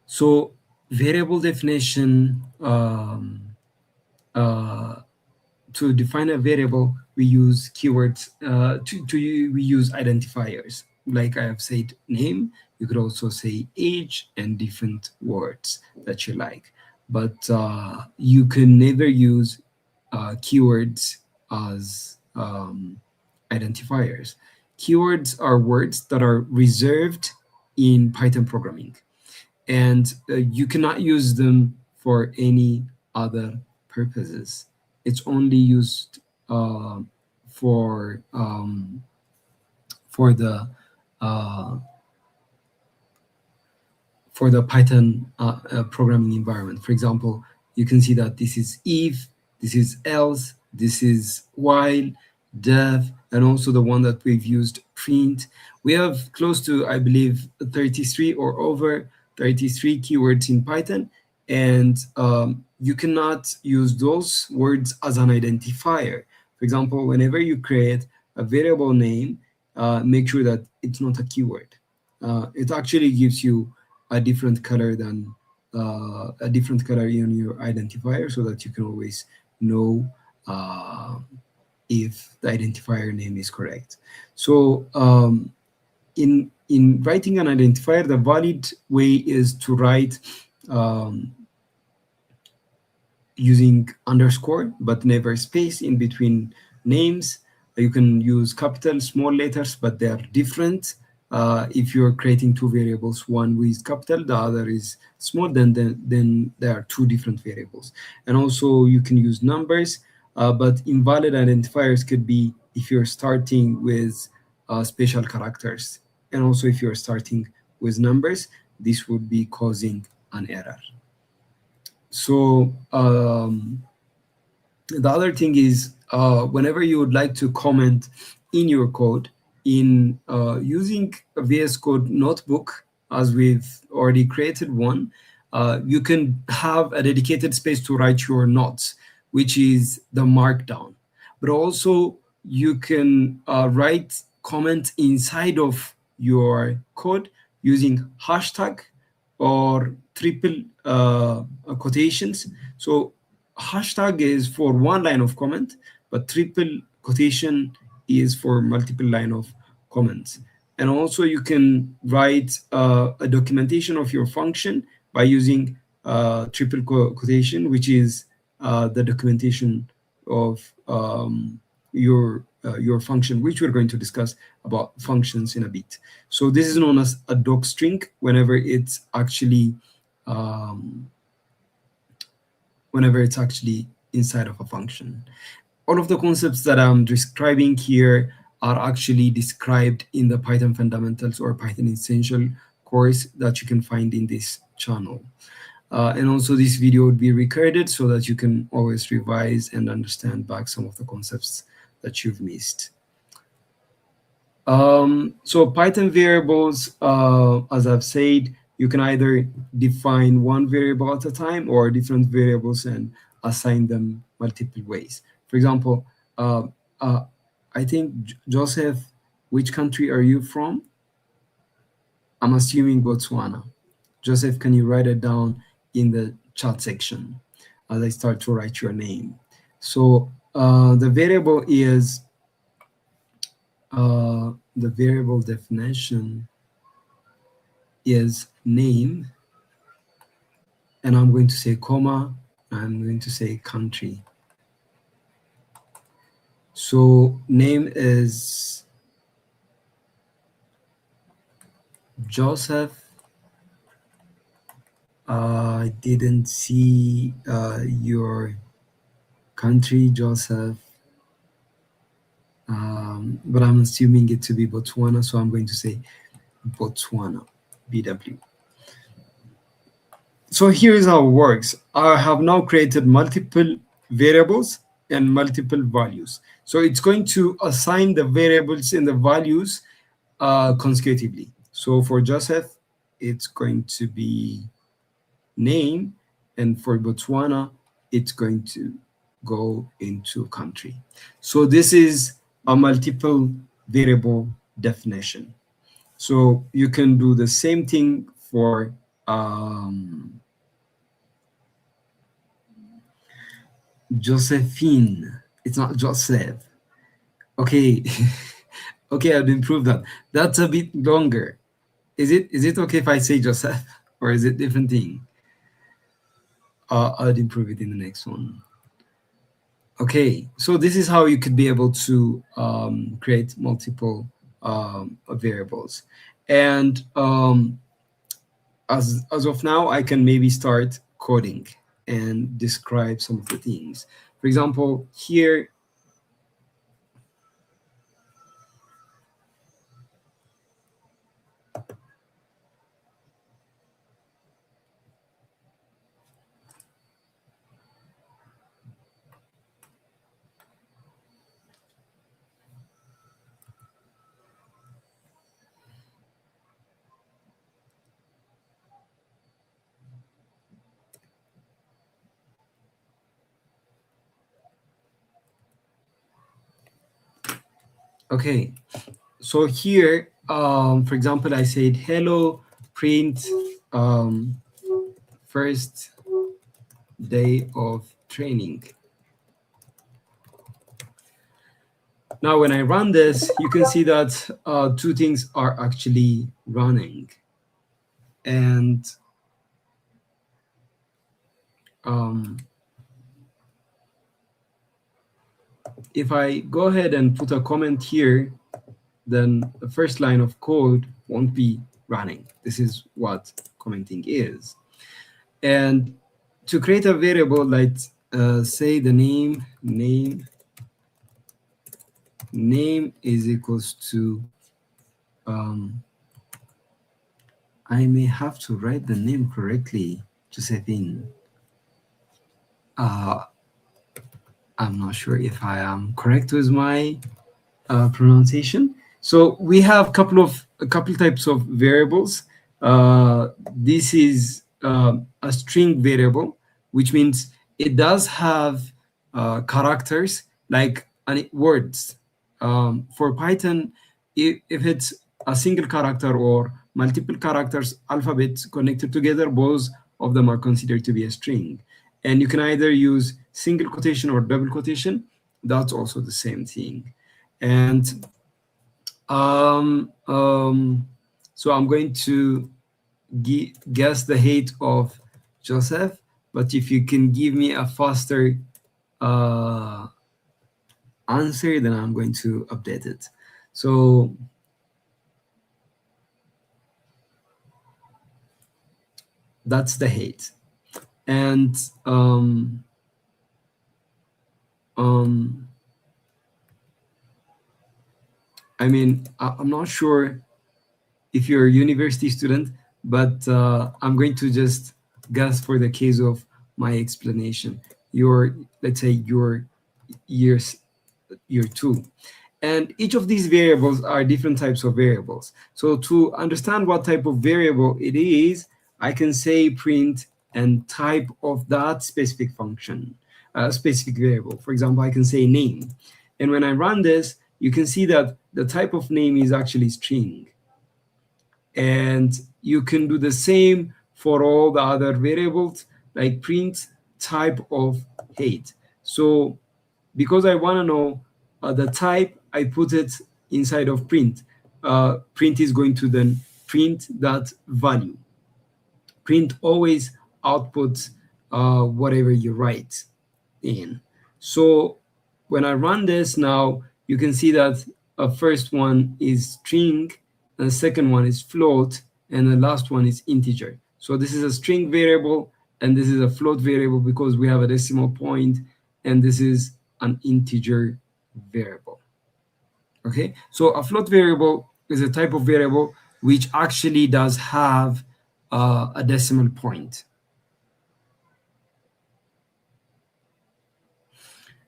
S3: So variable definition, to define a variable, we use keywords, we use identifiers. Like I have said, name, you could also say age and different words that you like. But you can never use keywords as identifiers. Keywords are words that are reserved in Python programming, and you cannot use them for any other purposes. It's only used for for the uh, for the Python programming environment. For example, you can see that this is if, this is else, this is while, def, and also the one that we've used, print. We have close to, I believe, 33 or over 33 keywords in Python, and you cannot use those words as an identifier. For example, whenever you create a variable name, make sure that it's not a keyword. It actually gives you a different color than a different color in your identifier, so that you can always know if the identifier name is correct. So in writing an identifier, the valid way is to write using underscore, but never space in between names. You can use capital, small letters, but they are different. If you're creating two variables, one with capital, the other is small, then there are two different variables. And also you can use numbers, but invalid identifiers could be if you're starting with special characters. And also if you're starting with numbers, this would be causing an error. So the other thing is, whenever you would like to comment in your code, in using a VS Code notebook, as we've already created one, you can have a dedicated space to write your notes, which is the markdown. But also you can write comment inside of your code using hashtag or triple quotations. So hashtag is for one line of comment, but triple quotation is for multiple line of comments. And also you can write a documentation of your function by using triple quotation, which is the documentation of your function, which we're going to discuss about functions in a bit. So this is known as a docstring whenever it's actually inside of a function. All of the concepts that I'm describing here are actually described in the Python Fundamentals or Python Essential course that you can find in this channel. And also this video would be recorded so that you can always revise and understand back some of the concepts that you've missed. So Python variables, as I've said, you can either define one variable at a time or different variables and assign them multiple ways. For example, I think, Joseph, which country are you from? I'm assuming Botswana. Joseph, can you write it down in the chat section as I start to write your name? So the variable is, the variable definition is name, and I'm going to say comma, I'm going to say country. So name is Joseph. I didn't see your country, Joseph, but I'm assuming it to be Botswana, so I'm going to say Botswana, BW. So here is how it works. I have now created multiple variables and multiple values. So it's going to assign the variables and the values consecutively. So for Joseph, it's going to be name, and for Botswana, it's going to go into country. So this is a multiple variable definition. So you can do the same thing for Josephine. It's not Joseph. Okay. Okay, I'd improve that. That's a bit longer. Is it okay if I say Joseph, or is it different thing? I'd improve it in the next one. Okay, so this is how you could be able to create multiple variables. And as of now, I can maybe start coding and describe some of the things. For example, here, okay, so here, for example, I said, hello, print first day of training. Now, when I run this, you can see that two things are actually running. And if I go ahead and put a comment here, then the first line of code won't be running. This is what commenting is. And to create a variable, like say the name is equals to, I may have to write the name correctly, Josephine. I'm not sure if I am correct with my pronunciation. So we have a couple types of variables. This is a string variable, which means it does have characters like words. For Python, if it's a single character or multiple characters, alphabets connected together, both of them are considered to be a string. And you can either use single quotation or double quotation. That's also the same thing. And so I'm going to guess the height of Joseph, but if you can give me a faster answer, then I'm going to update it. So that's the height. And I mean, I'm not sure if you're a university student, but I'm going to just guess for the case of my explanation. Let's say your year 2. And each of these variables are different types of variables. So to understand what type of variable it is, I can say print and type of that specific function, specific variable. For example, I can say name. And when I run this, you can see that the type of name is actually string. And you can do the same for all the other variables, like print type of height. So because I want to know the type, I put it inside of print. Print is going to then print that value. Print always outputs whatever you write in. So when I run this now, you can see that a first one is string, and the second one is float, and the last one is integer. So this is a string variable, and this is a float variable because we have a decimal point, and this is an integer variable. Okay, so a float variable is a type of variable which actually does have a decimal point.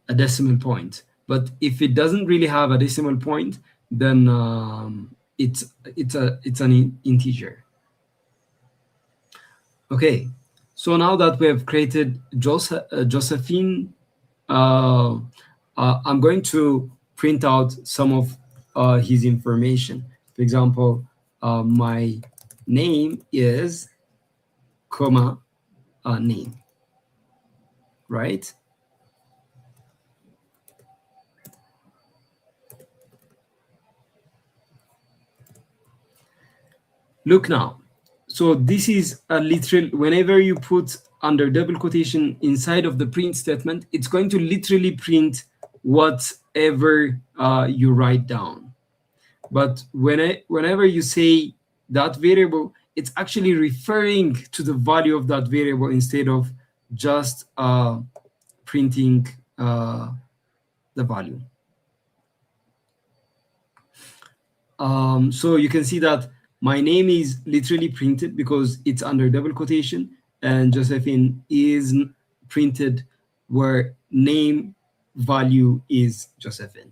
S3: A decimal point. But if it doesn't really have a decimal point, then it's an integer. Okay, so now that we have created Josephine, I'm going to print out some of his information. For example, my name is comma name, right? Look now. So this is a literal, whenever you put under double quotation inside of the print statement, it's going to literally print whatever you write down. But whenever you say that variable, it's actually referring to the value of that variable instead of just printing the value. So you can see that my name is literally printed because it's under double quotation, and Josephine is printed where name value is Josephine.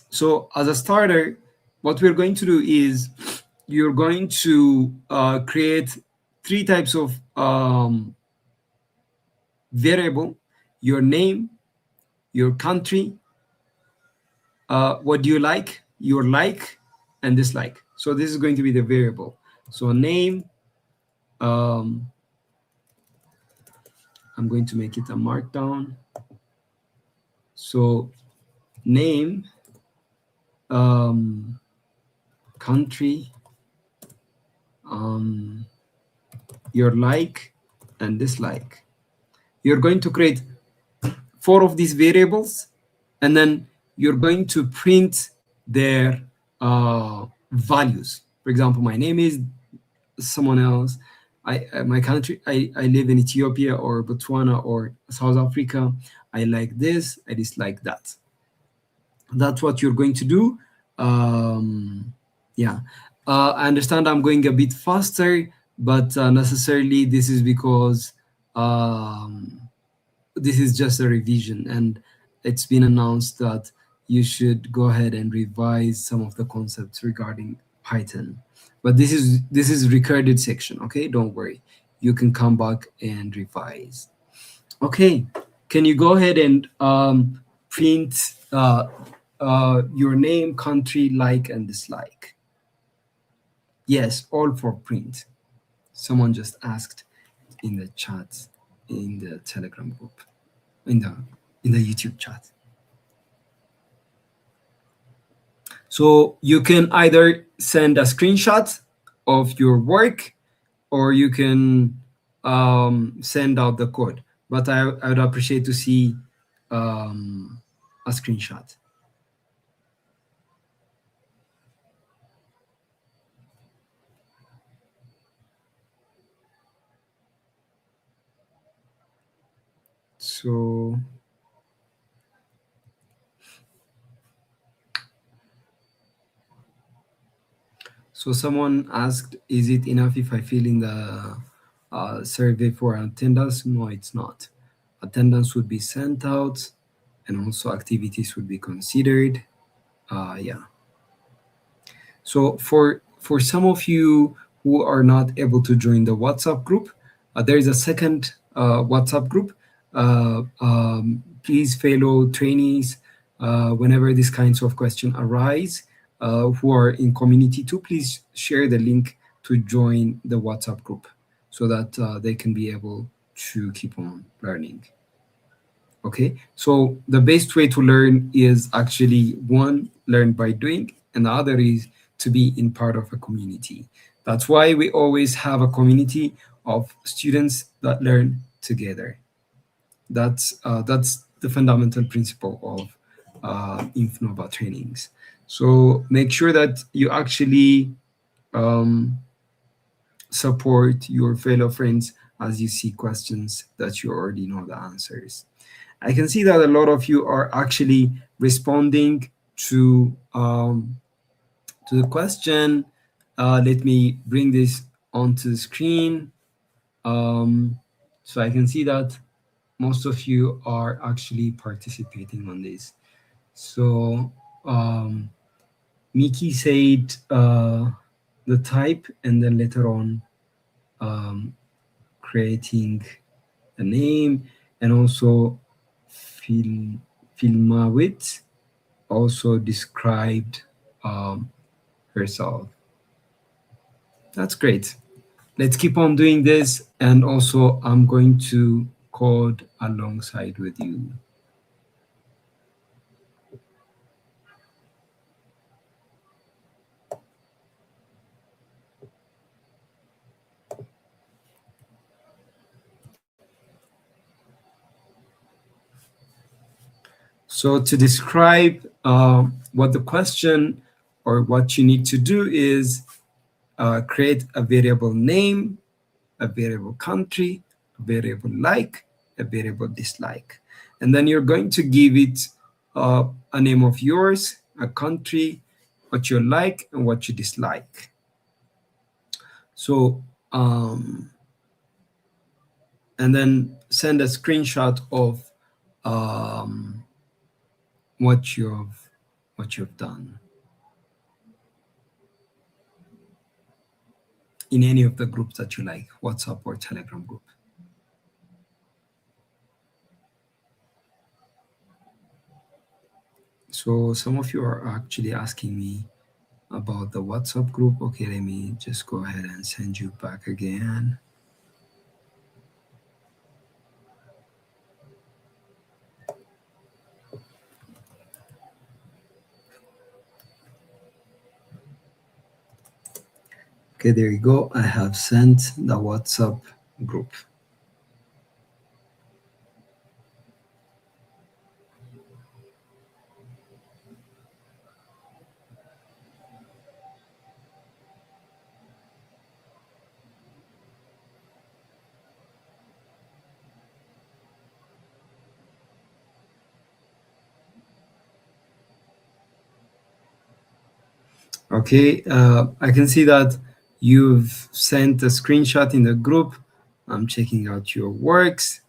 S3: So as a starter, what we're going to do is you're going to create three types of variable: your name, your country, what do you like, your like, and dislike. So this is going to be the variable. So name, I'm going to make it a markdown. So name, country, your like and dislike. You're going to create 4 of these variables, and then you're going to print their values. For example, my name is someone else. My country, I live in Ethiopia or Botswana or South Africa. I like this, I dislike that. That's what you're going to do. Yeah, I understand I'm going a bit faster, but necessarily this is because this is just a revision, and it's been announced that you should go ahead and revise some of the concepts regarding Python. But this is recorded section, okay? Don't worry. You can come back and revise. Okay, can you go ahead and print your name, country, like, and dislike? Yes, all for print. Someone just asked in the chat, in the Telegram group, in the YouTube chat. So you can either send a screenshot of your work, or you can send out the code. But I would appreciate to see a screenshot. So someone asked, is it enough if I fill in the survey for attendance? No, it's not. Attendance would be sent out, and also activities would be considered. Yeah. So for some of you who are not able to join the WhatsApp group, there is a second WhatsApp group. Please, fellow trainees, whenever these kinds of questions arise, who are in community 2, please share the link to join the WhatsApp group so that they can be able to keep on learning. Okay, so the best way to learn is actually one, learn by doing, and the other is to be in part of a community. That's why we always have a community of students that learn together. That's the fundamental principle of InfNova trainings. So make sure that you actually support your fellow friends as you see questions that you already know the answers. I can see that a lot of you are actually responding to the question. Let me bring this onto the screen. So I can see that most of you are actually participating on this. So Miki said the type, and then later on creating a name, and also Filmawit also described herself. That's great. Let's keep on doing this, and also I'm going to code alongside with you. So to describe what the question or what you need to do is create a variable name, a variable country, a variable like, a variable dislike. And then you're going to give it a name of yours, a country, what you like and what you dislike. So, and then send a screenshot of what you've done in any of the groups that you like, WhatsApp or Telegram group. So some of you are actually asking me about the WhatsApp group. Okay, let me just go ahead and send you back again. Okay, there you go. I have sent the WhatsApp group. Okay, I can see that you've sent a screenshot in the group. I'm checking out your works.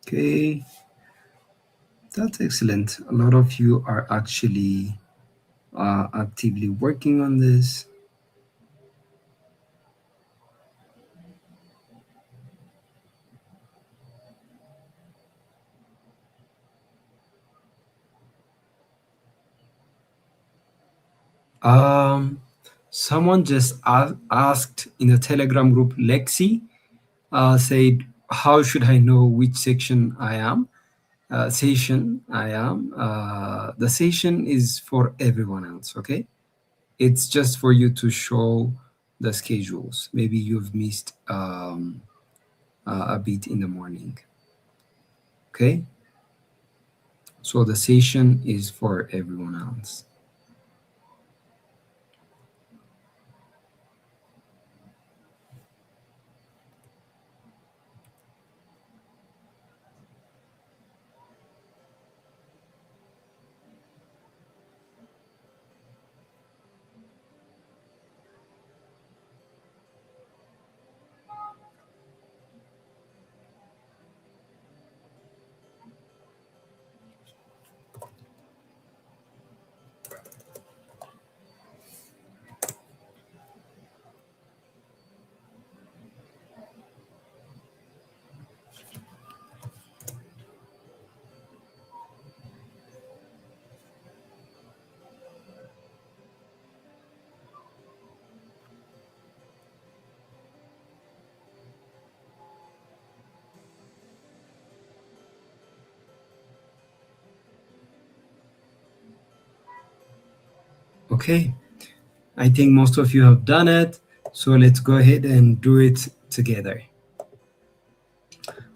S3: Okay, that's excellent. A lot of you are actually actively working on this. Someone just asked in the Telegram group, Lexi, said, how should I know which section I am? Session I am. The session is for everyone else, okay? It's just for you to show the schedules. Maybe you've missed a bit in the morning, okay? So the session is for everyone else. Okay, I think most of you have done it. So let's go ahead and do it together.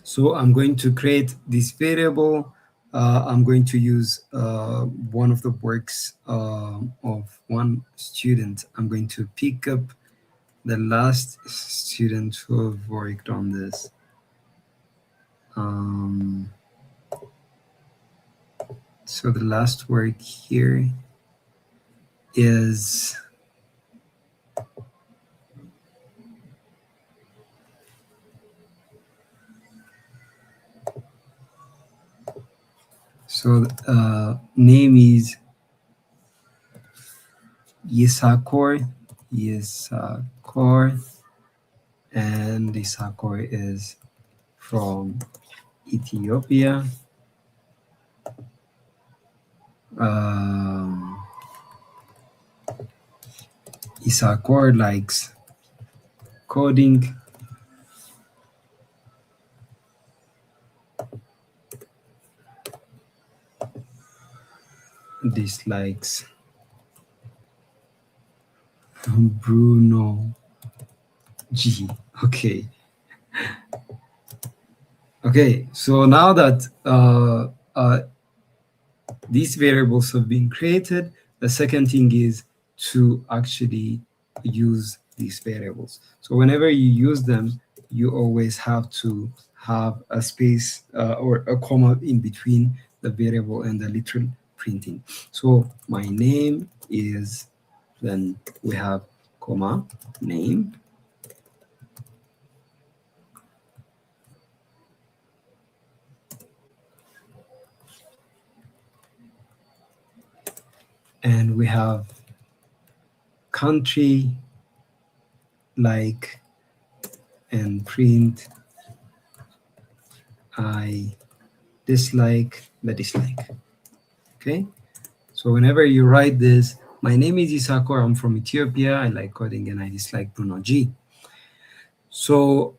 S3: So I'm going to create this variable. I'm going to use one of the works of one student. I'm going to pick up the last student who have worked on this. So the last work here is so name is Yisakor, and Yisakor is from Ethiopia. Yisakor likes coding. Dislikes Bruno G. Okay. Okay, so now that these variables have been created, the second thing is to actually use these variables. So whenever you use them, you always have to have a space or a comma in between the variable and the literal printing. So my name is, then we have comma name. And we have country, like, and print I dislike the dislike. Okay, so whenever you write this, my name is Isakor, I'm from Ethiopia, I like coding and I dislike Bruno G. So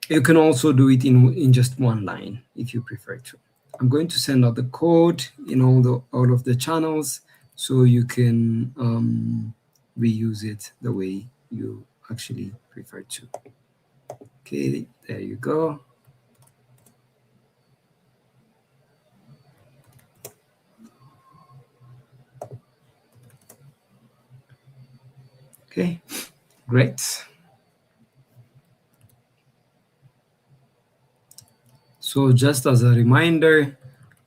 S3: you can also do it in just one line if you prefer to. I'm going to send out the code in all of the channels so you can reuse it the way you actually prefer to. Okay, there you go. Okay, great. So just as a reminder,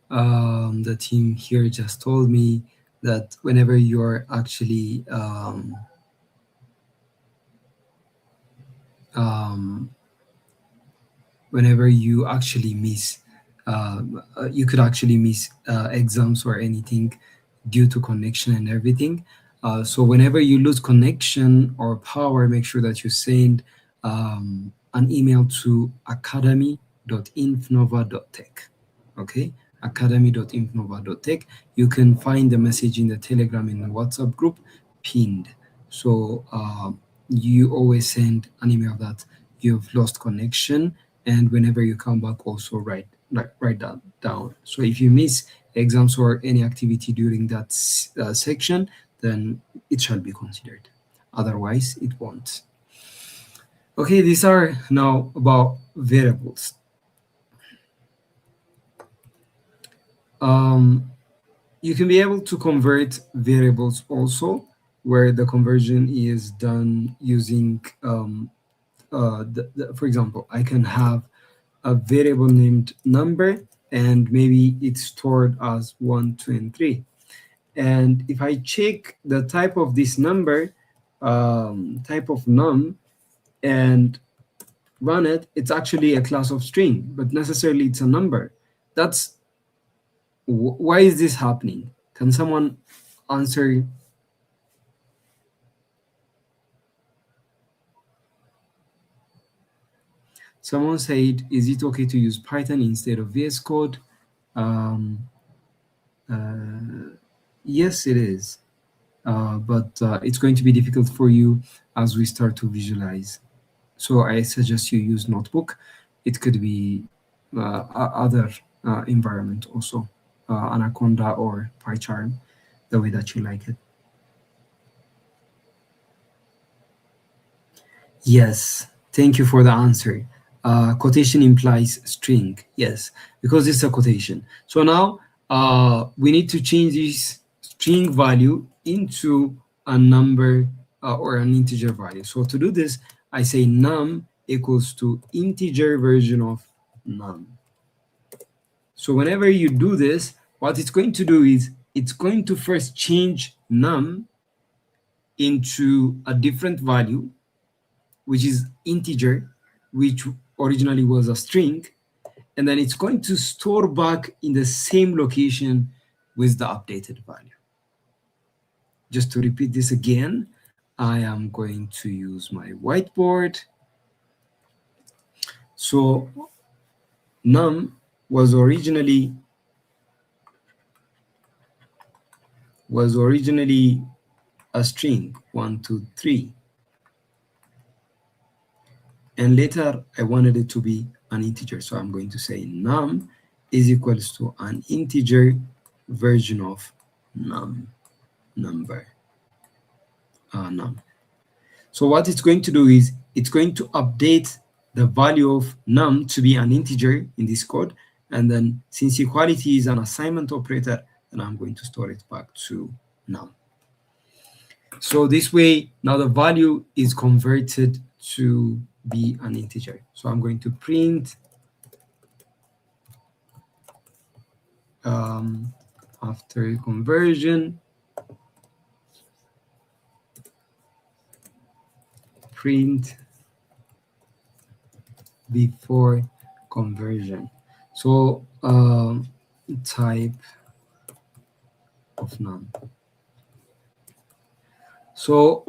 S3: the team here just told me that whenever you're actually whenever you actually miss, you could actually miss exams or anything due to connection and everything. So whenever you lose connection or power, make sure that you send an email to academy.infnova.tech. Okay, academy.infnova.tech. You can find the message in the Telegram in the WhatsApp group pinned. So you always send an email that you've lost connection, and whenever you come back, also write that down. So if you miss exams or any activity during that section, then it shall be considered. Otherwise, it won't. Okay, these are now about variables. You can be able to convert variables also, where the conversion is done using, for example, I can have a variable named number, and maybe it's stored as 1, 2, and 3. And if I check the type of this number, type of num, and run it, it's actually a class of string, but necessarily it's a number. That's why is this happening? Can someone answer? Someone said, is it okay to use Python instead of VS Code? Yes, it is. But it's going to be difficult for you as we start to visualize. So I suggest you use Notebook. It could be other environment also, Anaconda or PyCharm. the way that you like it. Yes, thank you for the answer. Quotation implies string. Yes, because it's a quotation. So now we need to change this string value into a number or an integer value. So to do this, I say num equals to integer version of num. So whenever you do this, what it's going to do is it's going to first change num into a different value, which is integer, which originally was a string, and then it's going to store back in the same location with the updated value. Just to repeat this again, I am going to use my whiteboard. So num was originally a string 1, 2, 3, and later I wanted it to be an integer, so I'm going to say num is equals to an integer version of num. So what it's going to do is it's going to update the value of num to be an integer in this code, and then since equality is an assignment operator, then I'm going to store it back to num. So this way now the value is converted to be an integer. So I'm going to print after conversion, print before conversion. So type of num. So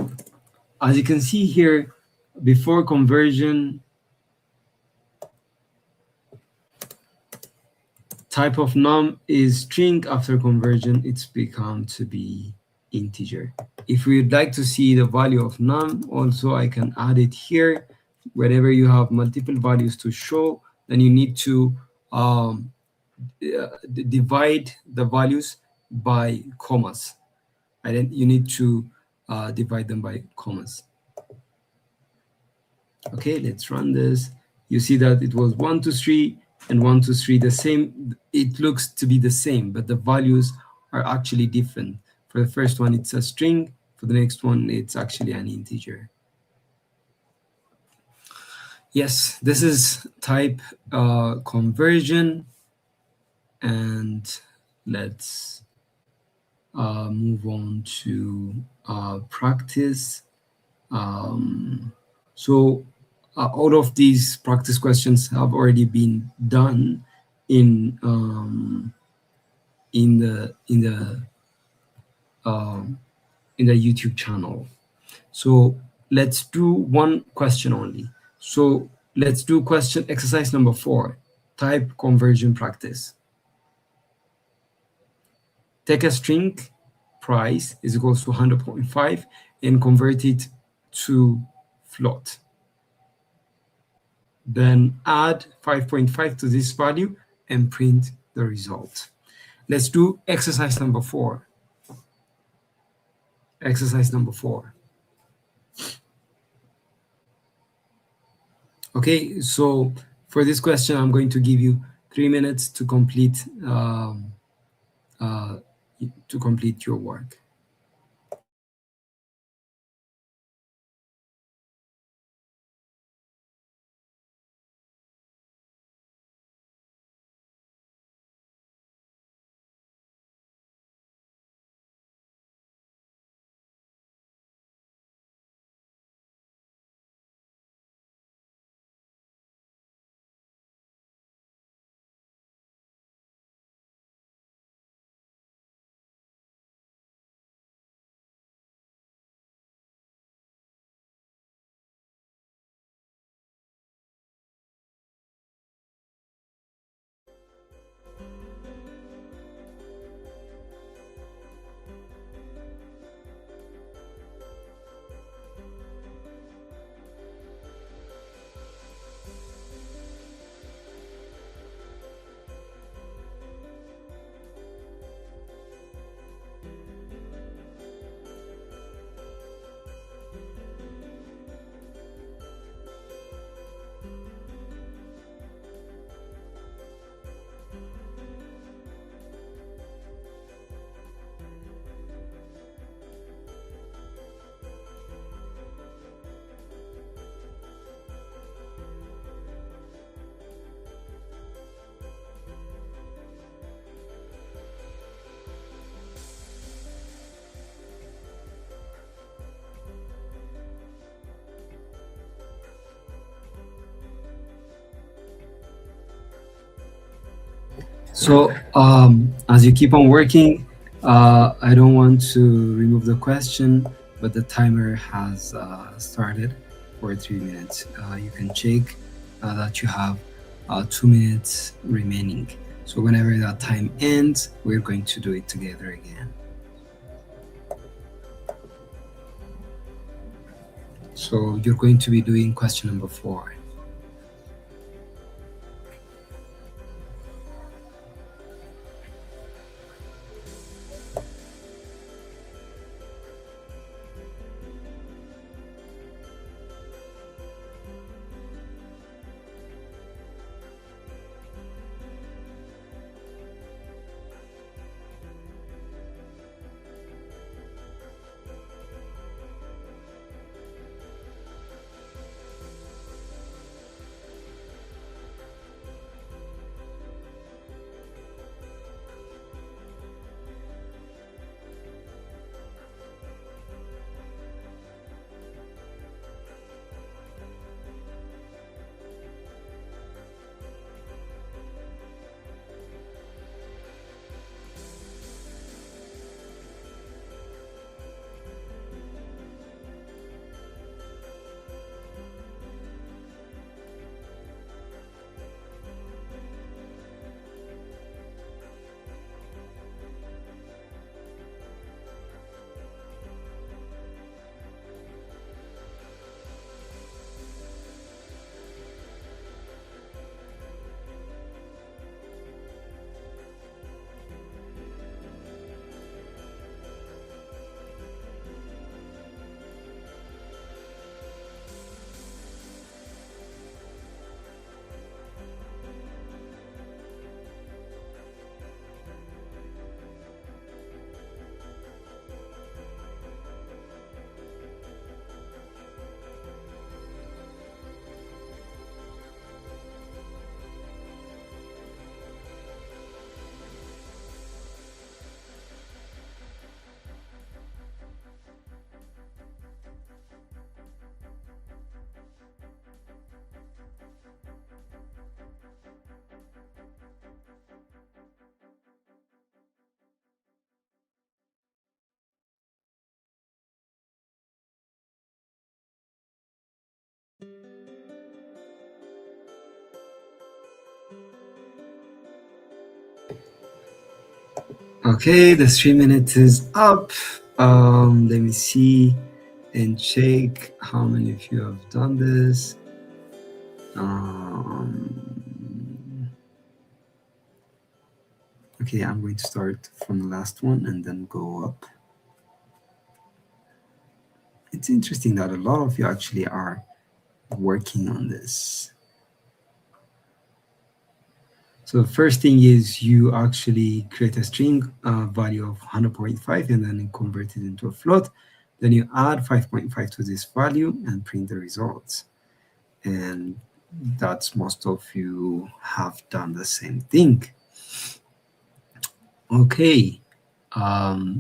S3: as you can see here, before conversion, type of num is string. After conversion, it's become to be integer. If we'd like to see the value of num, also I can add it here. Whenever you have multiple values to show, then you need to divide the values by commas. And then you need to divide them by commas. Okay, let's run this. You see that it was 1, 2, 3, and 1, 2, 3, the same. It looks to be the same, but the values are actually different. For the first one, it's a string. For the next one, it's actually an integer. Yes, this is type conversion. And let's move on to practice. So all of these practice questions have already been done in the YouTube channel. So let's do one question only. So let's do question exercise number 4, type conversion practice. Take a string price is equals to 100.5 and convert it to float. Then add 5.5 to this value and print the result. Let's do exercise number 4. Exercise number 4. Okay, so for this question, I'm going to give you 3 minutes to complete your work. So as you keep on working, I don't want to remove the question, but the timer has started for 3 minutes. You can check that you have 2 minutes remaining. So whenever that time ends, we're going to do it together again. So you're going to be doing question number 4. Okay, the 3 minutes is up. Let me see and check how many of you have done this. Okay, I'm going to start from the last one and then go up. It's interesting that a lot of you actually are working on this. So the first thing is you actually create a string value of 100.5 and then convert it into a float. Then you add 5.5 to this value and print the results. And that's most of you have done the same thing. Okay,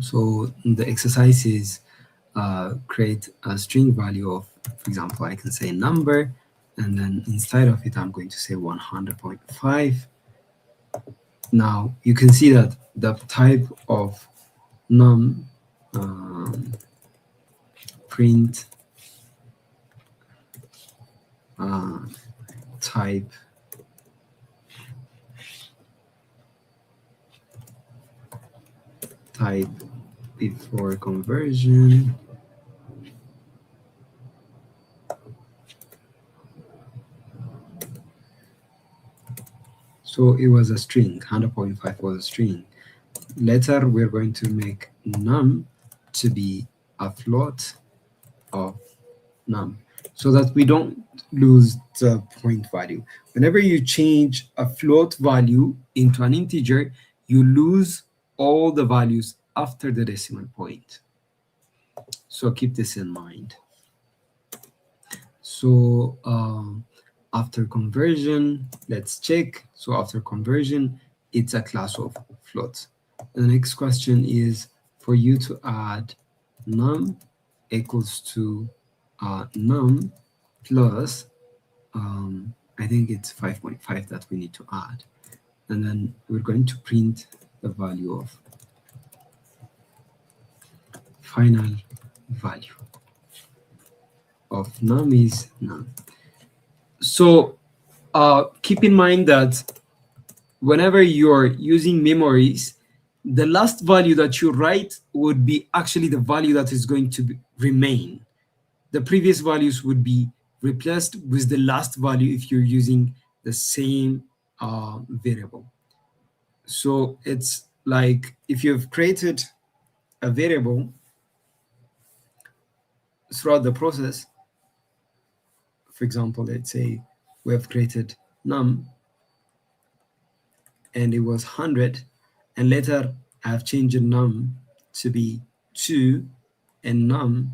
S3: so the exercise is create a string value of, for example, I can say number, and then inside of it, I'm going to say 100.5. Now you can see that the type of num print type before conversion. So it was a string, 100.5 was a string. Later, we're going to make num to be a float of num so that we don't lose the point value. Whenever you change a float value into an integer, you lose all the values after the decimal point. So keep this in mind. So after conversion, let's check. So after conversion, it's a class of float. The next question is for you to add num equals to num plus, I think it's 5.5 that we need to add. and then we're going to print the value of final value of num is none. So keep in mind that whenever you're using memories, the last value that you write would be actually the value that is going to remain. The previous values would be replaced with the last value if you're using the same variable. So it's like if you've created a variable throughout the process, for example, let's say we have created num and it was 100, and later I've changed num to be 2 and num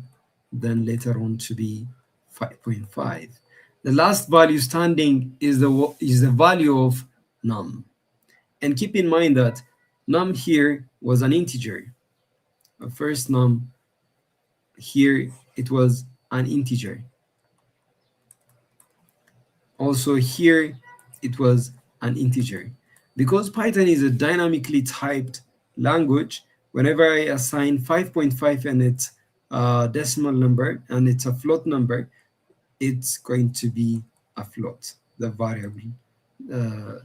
S3: then later on to be 5.5. The last value standing is the value of num. And keep in mind that num here was an integer. First num here, it was an integer. Also here, it was an integer. Because Python is a dynamically typed language, whenever I assign 5.5 and its decimal number and it's a float number, it's going to be a float. The variable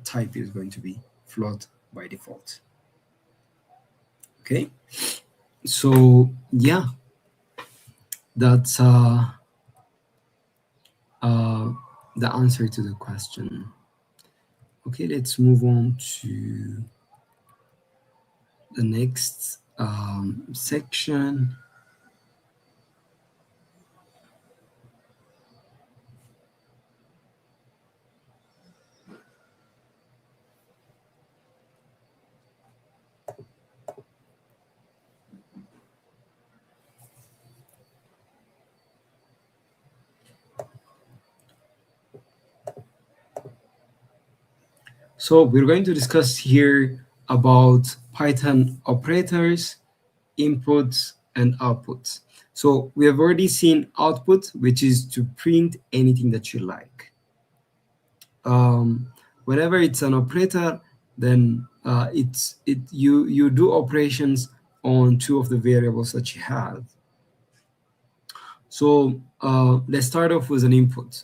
S3: type is going to be float by default. Okay, so yeah, that's the answer to the question. Okay, let's move on to the next section. So we're going to discuss here about Python operators, inputs, and outputs. So we have already seen output, which is to print anything that you like. Whenever it's an operator, then you do operations on two of the variables that you have. So let's start off with an input.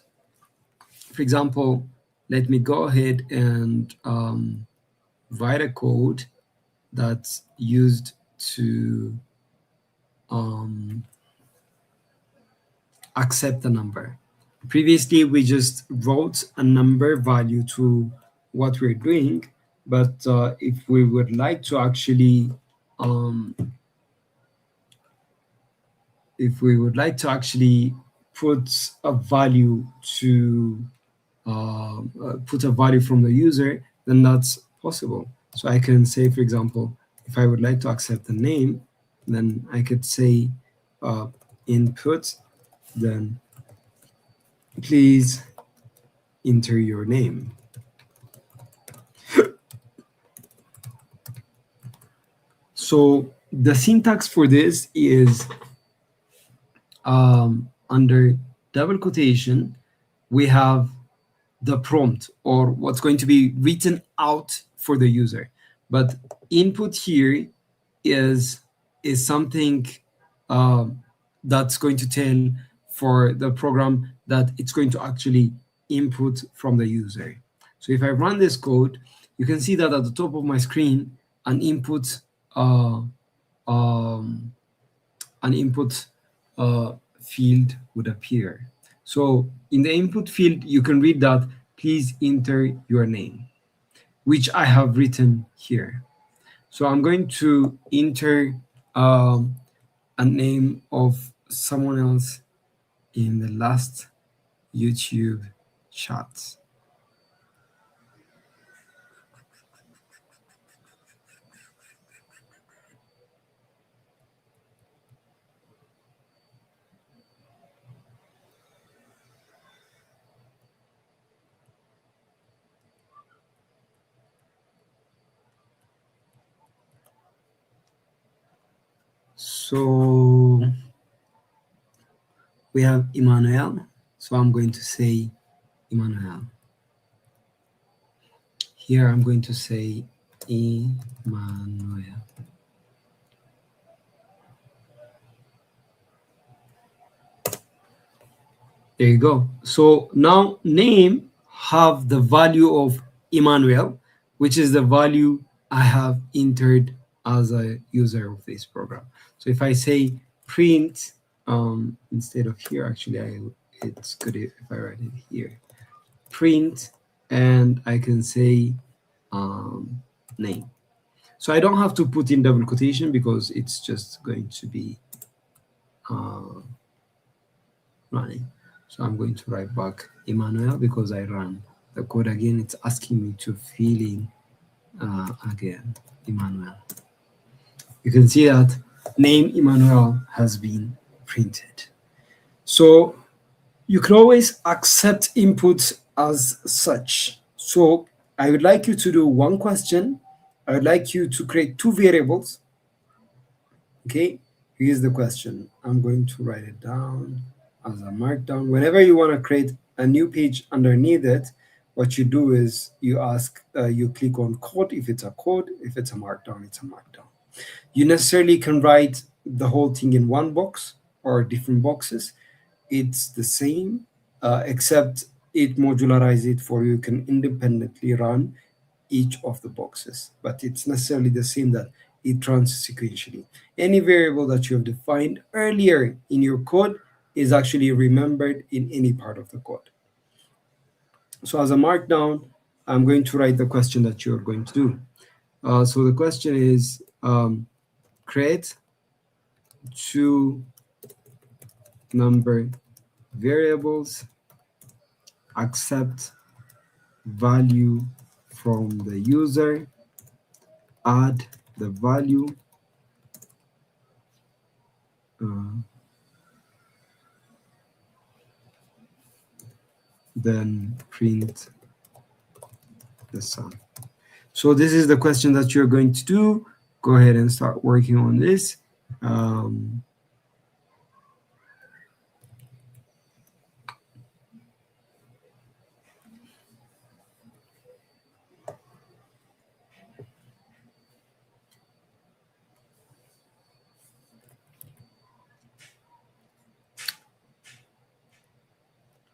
S3: For example, let me go ahead and write a code that's used to accept a number. Previously, we just wrote a number value to what we're doing, but if we would like to actually put a value to put a value from the user, then that's possible. So I can say, for example, if I would like to accept the name, then I could say input, then please enter your name. So the syntax for this is under double quotation, we have the prompt or what's going to be written out for the user. But input here is something that's going to tell for the program that it's going to actually input from the user. So if I run this code, you can see that at the top of my screen, an input field would appear. So in the input field, you can read that please enter your name, which I have written here. So I'm going to enter a name of someone else in the last YouTube chat. So we have Emmanuel. So I'm going to say Emmanuel. here I'm going to say Emmanuel. There you go. So now name have the value of Emmanuel, which is the value I have entered as a user of this program. So if I say print, instead of here, actually, it's good if I write it here. Print, and I can say name. So I don't have to put in double quotation because it's just going to be running. So I'm going to write back Emmanuel because I ran the code again. It's asking me to fill in again Emmanuel. You can see that name Emmanuel has been printed. So you can always accept inputs as such. So I would like you to do one question. I would like you to create two variables. Okay, here's the question. I'm going to write it down as a markdown. Whenever you want to create a new page underneath it, what you do is you ask, you click on code if it's a code, if it's a markdown, it's a markdown. You necessarily can write the whole thing in one box or different boxes. It's the same, except it modularizes it for you can independently run each of the boxes, but it's necessarily the same that it runs sequentially. Any variable that you have defined earlier in your code is actually remembered in any part of the code. So as a markdown, I'm going to write the question that you're going to do. So the question is create two number variables, accept value from the user, add the value, then print the sum. So this is the question that you're going to do. Go ahead and start working on this.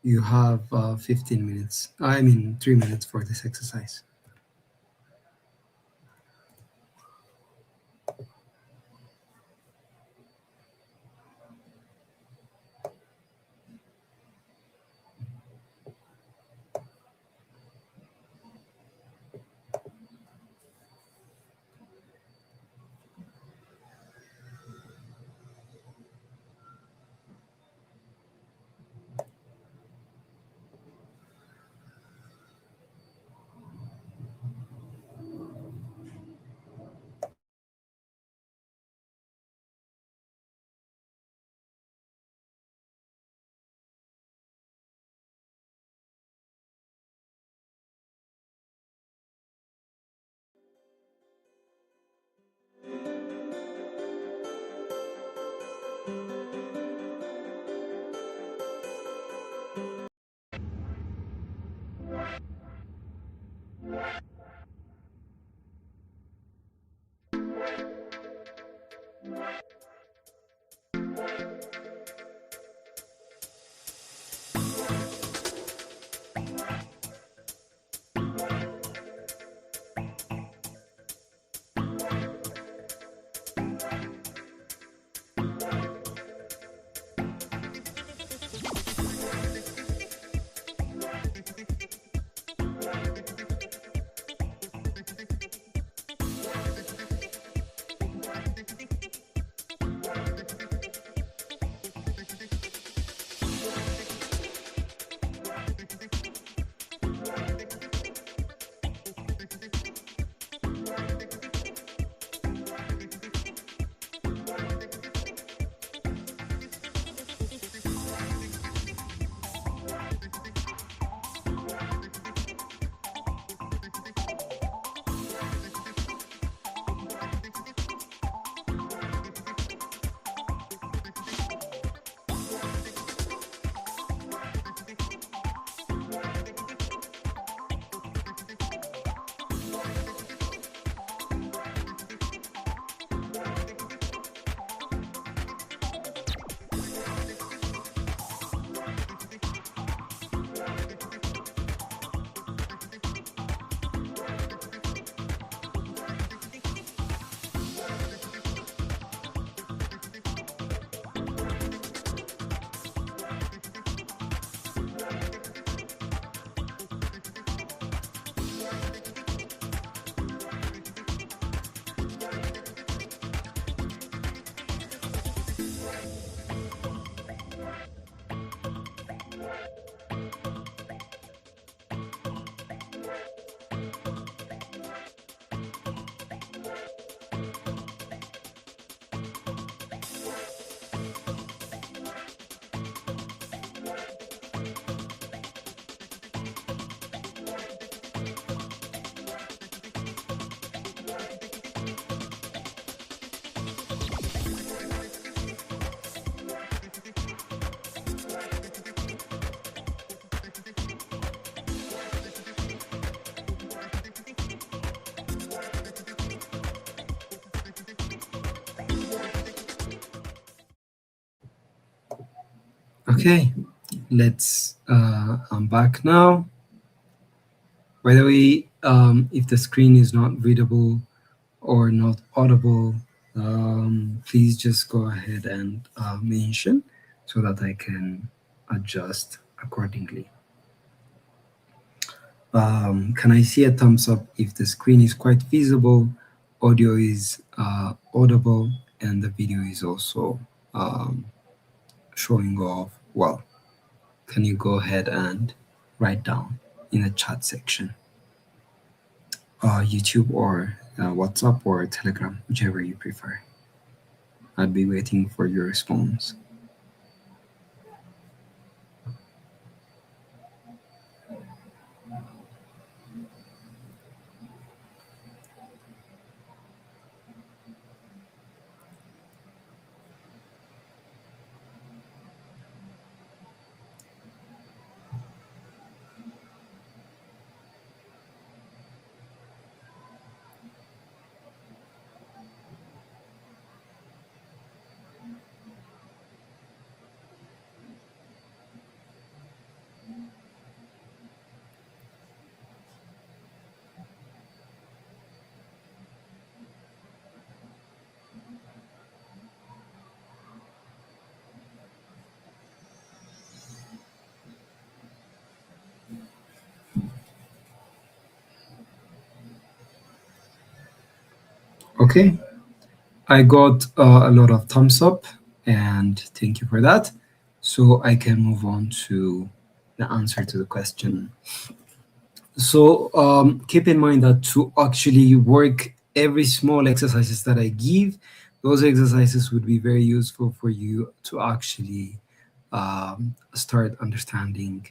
S3: You have 15 minutes, 3 minutes for this exercise. Okay, I'm back now. By the way, if the screen is not readable or not audible, please just go ahead and mention so that I can adjust accordingly. Can I see a thumbs up if the screen is quite visible, audio is audible, and the video is also showing off well? Can you go ahead and write down in the chat section? YouTube or WhatsApp or Telegram, whichever you prefer. I'll be waiting for your response. Okay, I got a lot of thumbs up, and thank you for that. So I can move on to the answer to the question. So keep in mind that to actually work every small exercises that I give, those exercises would be very useful for you to actually start understanding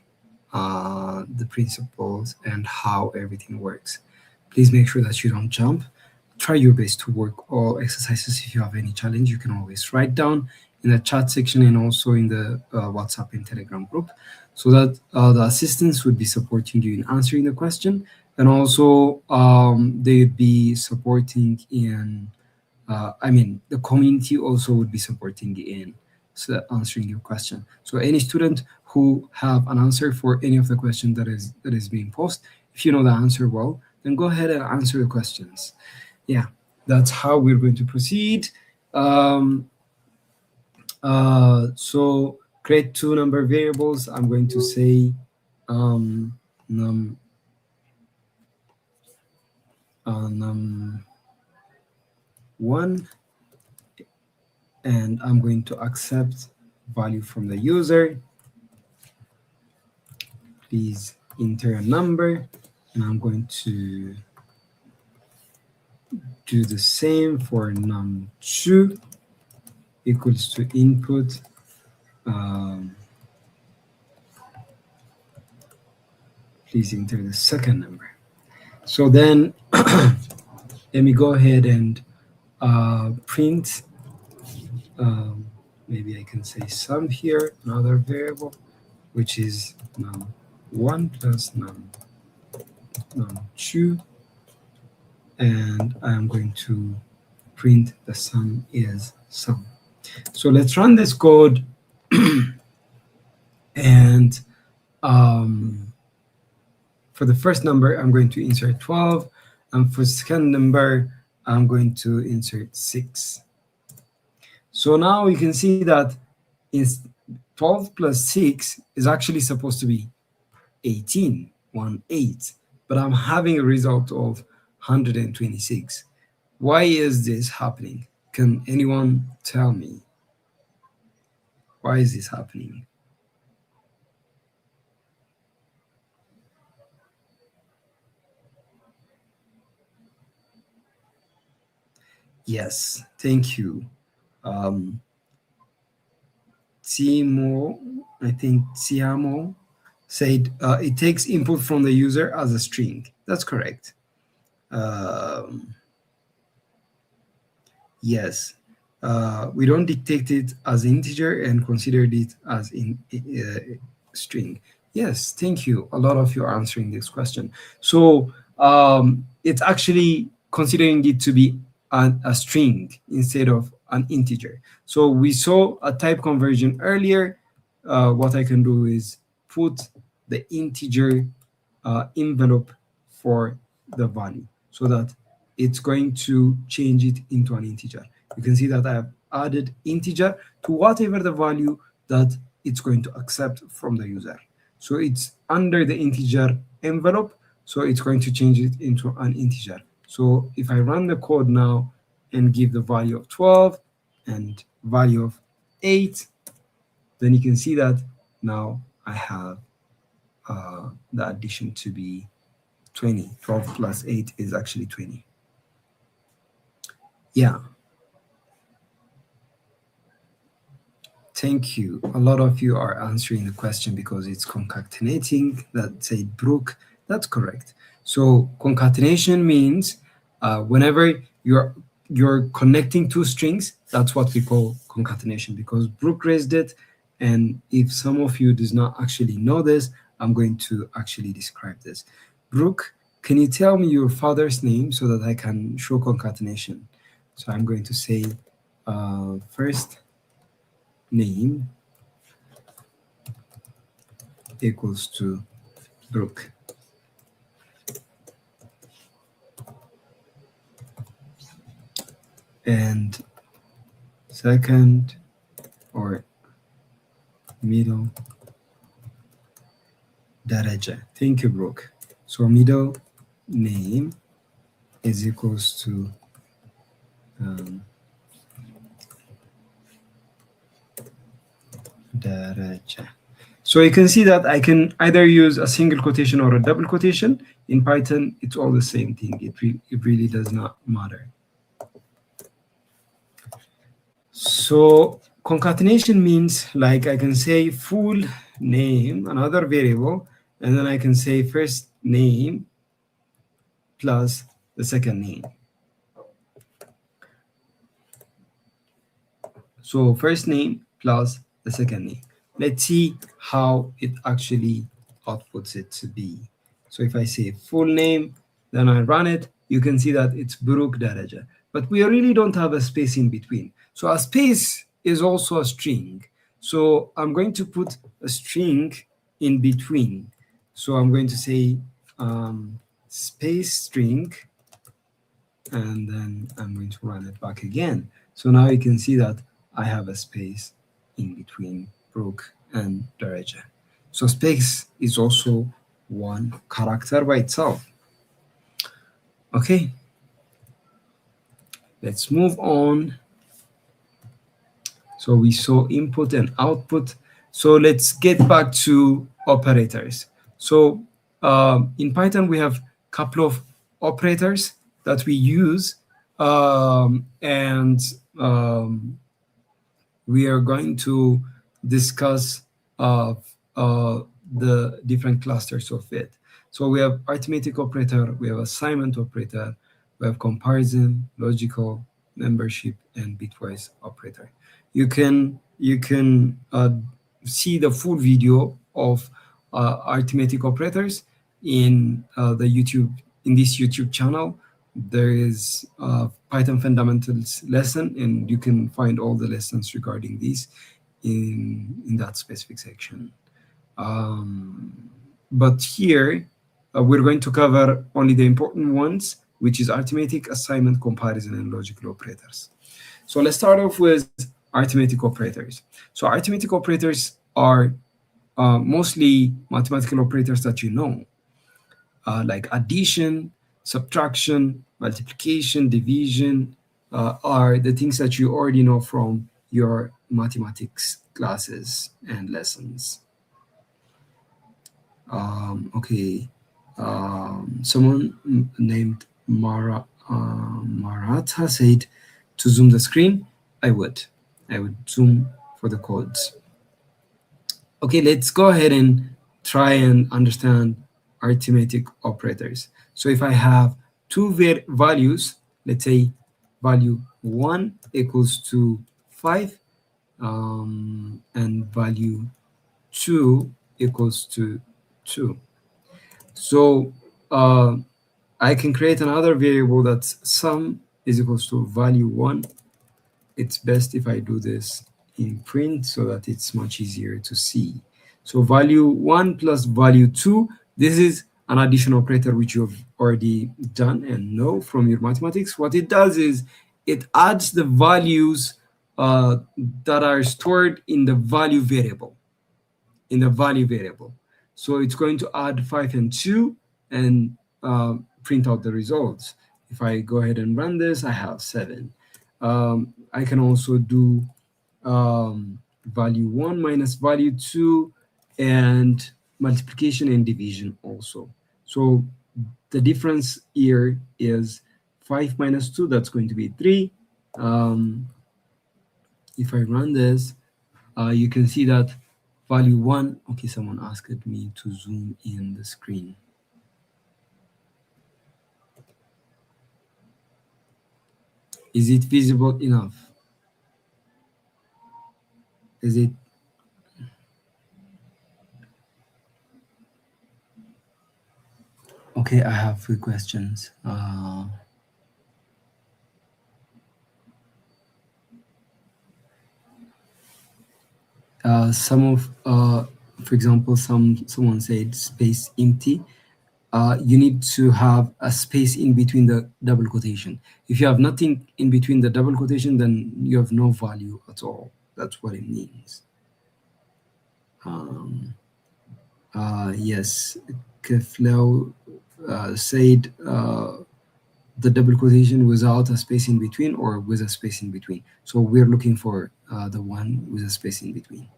S3: the principles and how everything works. Please make sure that you don't jump. Try your best to work all exercises. If you have any challenge, you can always write down in the chat section and also in the WhatsApp and Telegram group, so that the assistants would be supporting you in answering the question, and also they'd be supporting in, the community also would be supporting in answering your question. So any student who have an answer for any of the question that is being posed, if you know the answer well, then go ahead and answer the questions. Yeah, that's how we're going to proceed. So create two number variables. I'm going to say num1, and I'm going to accept value from the user. Please enter a number, and I'm going to do the same for num2 equals to input please enter the second number. So then let me go ahead and print, maybe I can say sum here, another variable, which is num1 plus num2, and I'm going to print the sum is sum. So let's run this code and for the first number, I'm going to insert 12, and for the second number, I'm going to insert 6. So now we can see that 12 plus 6 is actually supposed to be 18, 8, but I'm having a result of 126. Why is this happening? Can anyone tell me? Why is this happening? Yes, thank you. Timo, I think Tiamo said it takes input from the user as a string. That's correct. Yes, we don't dictate it as integer and considered it as in string. Yes, thank you. A lot of you are answering this question. So it's actually considering it to be a string instead of an integer. So we saw a type conversion earlier. what I can do is put the integer envelope for the value so that it's going to change it into an integer. You can see that I have added integer to whatever the value that it's going to accept from the user. So it's under the integer envelope, so it's going to change it into an integer. So if I run the code now and give the value of 12 and value of 8, then you can see that now I have the addition to be 20. 12 plus 8 is actually 20. Yeah. Thank you. A lot of you are answering the question because it's concatenating that said Brooke. That's correct. So concatenation means whenever you're connecting two strings, that's what we call concatenation, because Brooke raised it. And if some of you does not actually know this, I'm going to actually describe this. Brooke, can you tell me your father's name so that I can show concatenation? So I'm going to say first name equals to Brooke. And second or middle daraja. Thank you, Brooke. So middle name is equals to daraja. So you can see that I can either use a single quotation or a double quotation. In Python, it's all the same thing. It really does not matter. So concatenation means, like, I can say full name, another variable, and then I can say first name plus the second name. So first name plus the second name. Let's see how it actually outputs it to be. So if I say full name, then I run it, you can see that it's Brooke Daraja. But we really don't have a space in between. So a space is also a string. So I'm going to put a string in between. So I'm going to say space string, and then I'm going to run it back again. So now you can see that I have a space in between Brooke and Daraja. So space is also one character by itself. Okay, let's move on. So we saw input and output. So let's get back to operators. So in Python, we have a couple of operators that we use, and we are going to discuss the different clusters of it. So we have arithmetic operator, we have assignment operator, we have comparison, logical, membership, and bitwise operator. You can see the full video of arithmetic operators in this YouTube channel. There is a Python fundamentals lesson, and you can find all the lessons regarding these in that specific section. But here we're going to cover only the important ones, which is arithmetic, assignment, comparison, and logical operators. So let's start off with arithmetic operators. So arithmetic operators are mostly mathematical operators that you know, like addition, subtraction, multiplication, division, are the things that you already know from your mathematics classes and lessons. Okay, someone named Maratha said to zoom the screen. I would zoom for the codes. Okay, let's go ahead and try and understand arithmetic operators. So if I have two values, let's say value 1 equals to 5, and value 2 equals to 2. So I can create another variable that's sum is equals to value 1. It's best if I do this in print so that it's much easier to see. So value 1 plus value 2, this is an addition operator which you've already done and know from your mathematics. What it does is it adds the values that are stored in the value variable. So it's going to add 5 and 2 and print out the results. If I go ahead and run this, I have 7. I can also do value 1 minus value 2 and multiplication and division also. So the difference here is 5 minus 2, that's going to be 3. If I run this, you can see that value 1, okay, someone asked me to zoom in the screen. Is it visible enough? Is it? Okay, I have 3 questions. For example, someone said space empty. You need to have a space in between the double quotation. If you have nothing in between the double quotation, then you have no value at all. That's what it means. Yes, Keflau said the double quotation without a space in between or with a space in between. So we're looking for the one with a space in between.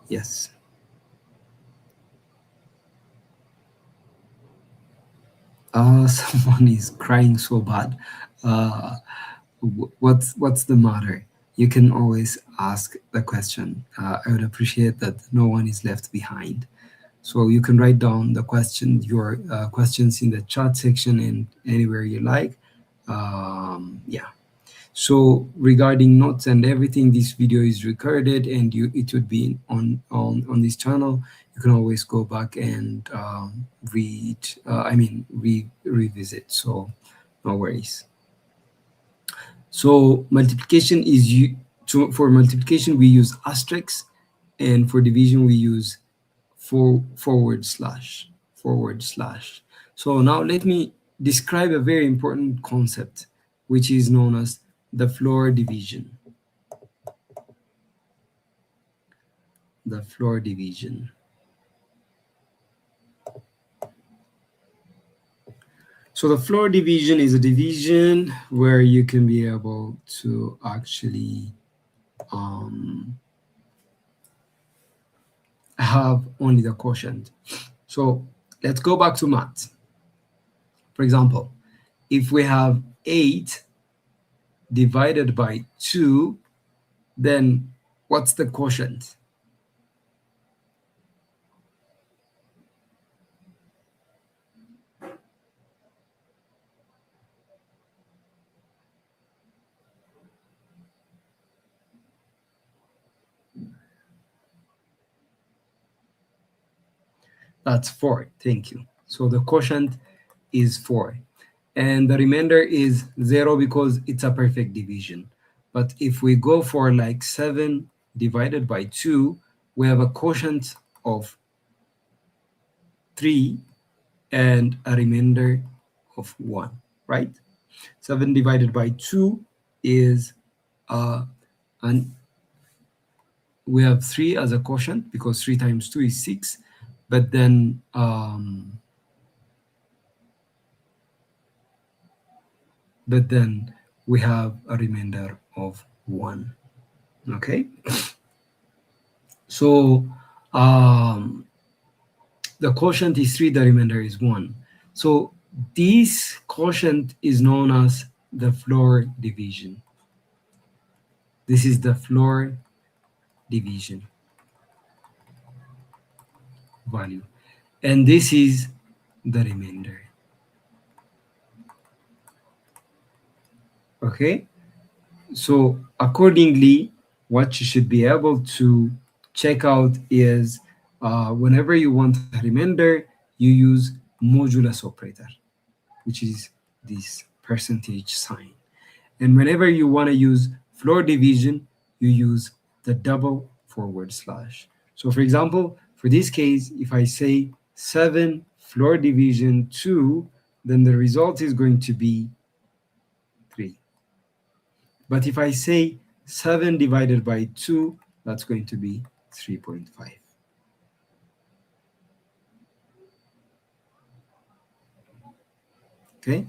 S3: Yes. Someone is crying so bad. What's the matter? You can always ask the question. I would appreciate that no one is left behind. So you can write down the question, your questions in the chat section and anywhere you like. Yeah. So regarding notes and everything, this video is recorded and it would be on this channel. You can always go back and revisit. So no worries. So multiplication is for multiplication we use asterisks, and for division we use forward slash. So now let me describe a very important concept, which is known as the floor division. The floor division. So the floor division is a division where you can be able to actually have only the quotient. So let's go back to math. For example, if we have 8 divided by 2, then what's the quotient? That's 4. Thank you. So the quotient is 4. And the remainder is 0 because it's a perfect division. But if we go for like 7 divided by 2, we have a quotient of 3 and a remainder of 1, right? 7 divided by 2 is we have 3 as a quotient because 3 times 2 is 6, but then we have a remainder of 1. Okay, so the quotient is 3, the remainder is 1. So this quotient is known as the floor division. This is the floor division value, and this is the remainder. Okay, so accordingly, what you should be able to check out is whenever you want a remainder, you use modulus operator, which is this percentage sign. And whenever you want to use floor division, you use the double forward slash. So for example, for this case, if I say 7 floor division 2, then the result is going to be 3. But if I say 7 divided by 2, that's going to be 3.5. Okay.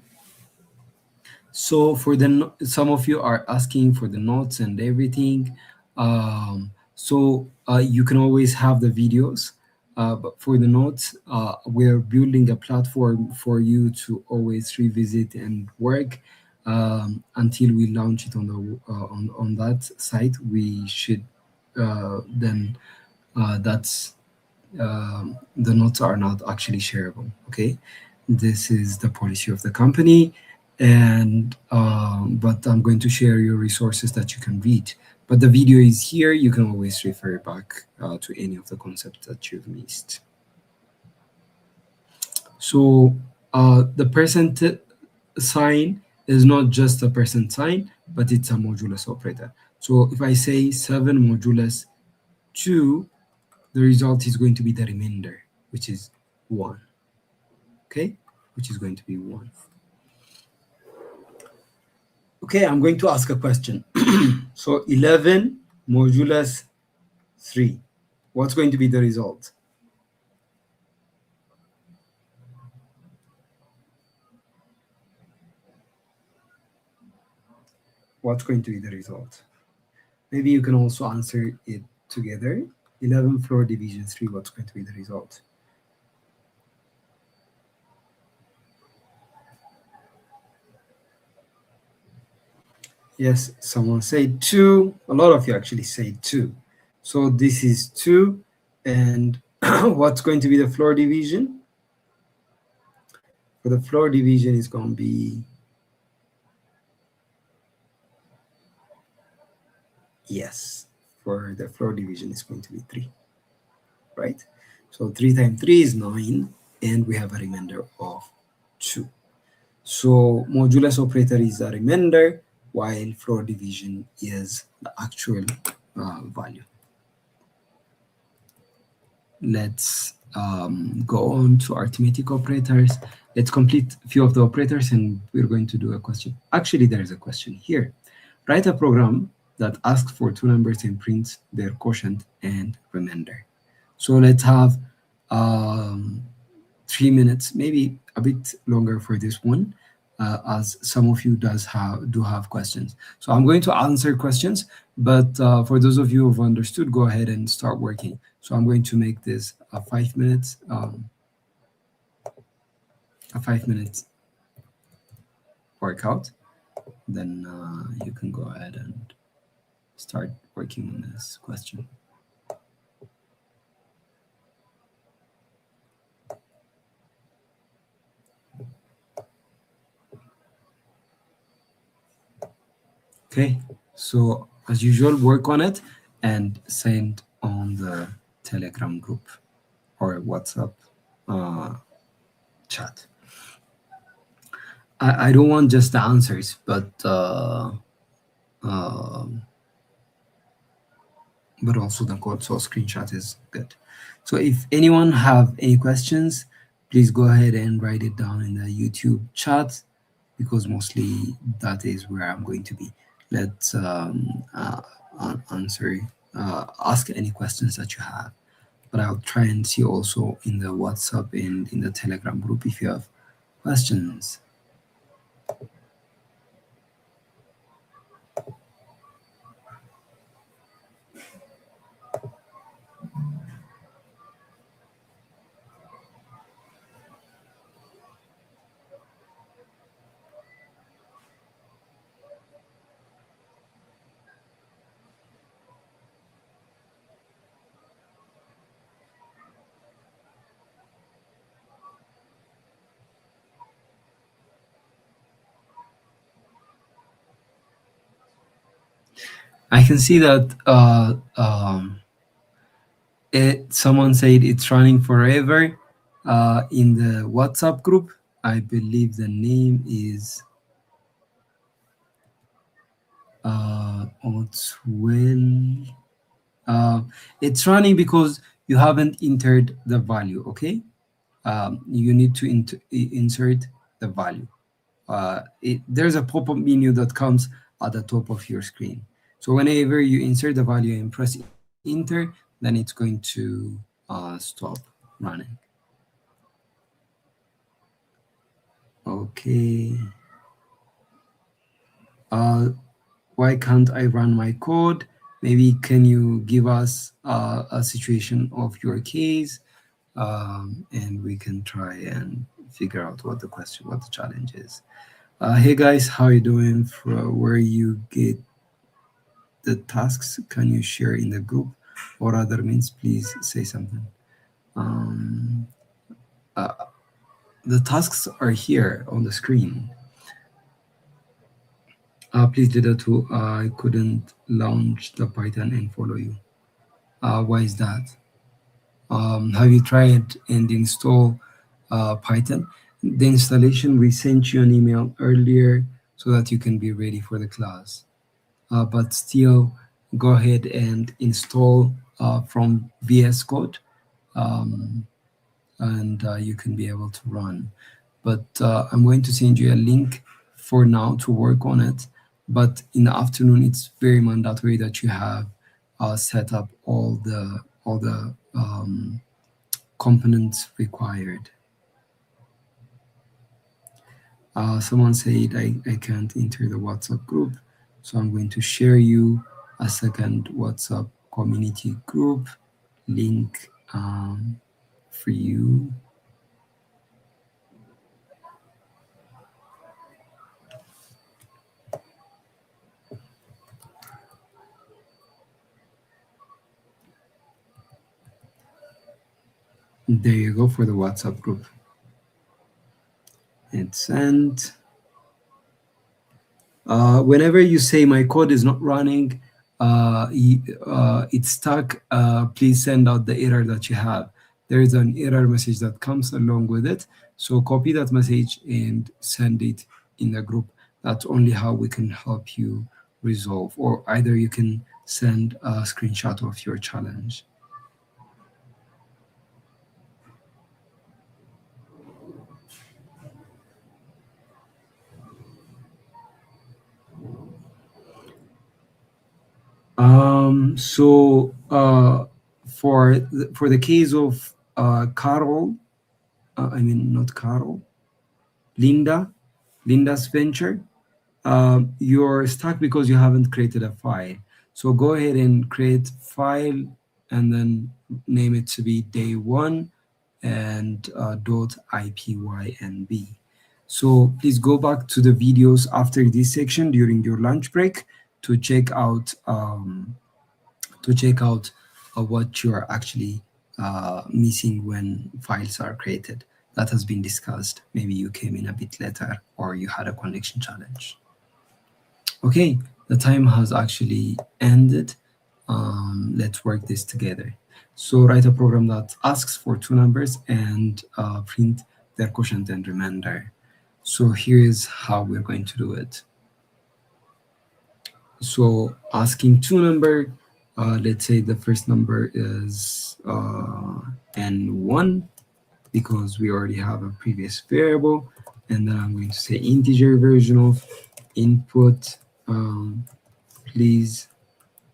S3: So for the, some of you are asking for the notes and everything. So you can always have the videos, but for the notes, we're building a platform for you to always revisit and work until we launch it on the on that site. We should then that's the notes are not actually shareable. Okay, this is the policy of the company, and but I'm going to share your resources that you can read. But the video is here. You can always refer back to any of the concepts that you've missed. So the percent sign is not just a percent sign, but it's a modulus operator. So if I say 7 modulus 2, the result is going to be the remainder, which is 1. Okay, which is going to be 1. Okay, I'm going to ask a question. So 11 modulus 3, what's going to be the result? What's going to be the result? Maybe you can also answer it together. 11 floor division 3, what's going to be the result? Yes, someone said 2. A lot of you actually say 2. So this is 2. And what's going to be the floor division? For the floor division is going to be, yes, for the floor division is going to be 3, right? So 3 times 3 is 9, and we have a remainder of 2. So modulus operator is a remainder, while floor division is the actual value. Let's go on to arithmetic operators. Let's complete a few of the operators, and we're going to do a question. Actually, there is a question here. Write a program that asks for 2 numbers and prints their quotient and remainder. So let's have 3 minutes, maybe a bit longer for this one, as some of you do have questions. So I'm going to answer questions, but for those of you who've understood, go ahead and start working. So I'm going to make this a 5 minutes, workout. Then you can go ahead and start working on this question. Okay, so as usual, work on it and send on the Telegram group or WhatsApp chat. I don't want just the answers, but also the code, so screenshot is good. So if anyone have any questions, please go ahead and write it down in the YouTube chat, because mostly that is where I'm going to be. Let's ask any questions that you have, but I'll try and see also in the WhatsApp and in the Telegram group if you have questions. I can see that someone said it's running forever in the WhatsApp group. I believe the name is It's it's running because you haven't entered the value. Okay, you need to insert the value. There's a pop-up menu that comes at the top of your screen. So whenever you insert the value and press enter, then it's going to stop running. Okay. Why can't I run my code? Maybe can you give us a situation of your case, and we can try and figure out what the question, what the challenge is. Hey guys, how are you doing? Where you get the tasks? Can you share in the group or other means? Please say something. The tasks are here on the screen. Please data too. I couldn't launch the Python and follow you. Why is that? Have you tried and install Python? The installation, we sent you an email earlier so that you can be ready for the class. But still, go ahead and install from VS Code, and you can be able to run. But I'm going to send you a link for now to work on it. But in the afternoon, it's very mandatory that you have set up all the components required. Someone said I can't enter the WhatsApp group, so I'm going to share you a second WhatsApp community group link for you. There you go for the WhatsApp group. It's sent. Whenever you say my code is not running, it's stuck, please send out the error that you have. There is an error message that comes along with it. So copy that message and send it in the group. That's only how we can help you resolve, or either you can send a screenshot of your challenge. So for the case of Carol, I mean not Carol, Linda's venture, you're stuck because you haven't created a file. So go ahead and create file and then name it to be day one and .ipynb. So please go back to the videos after this section during your lunch break to check out what you are actually missing when files are created. That has been discussed. Maybe you came in a bit later or you had a connection challenge. Okay, the time has actually ended. Let's work this together. So write a program that asks for two numbers and print their quotient and remainder. So here is how we're going to do it. So asking two number, let's say the first number is n1 because we already have a previous variable, and then I'm going to say integer version of input, please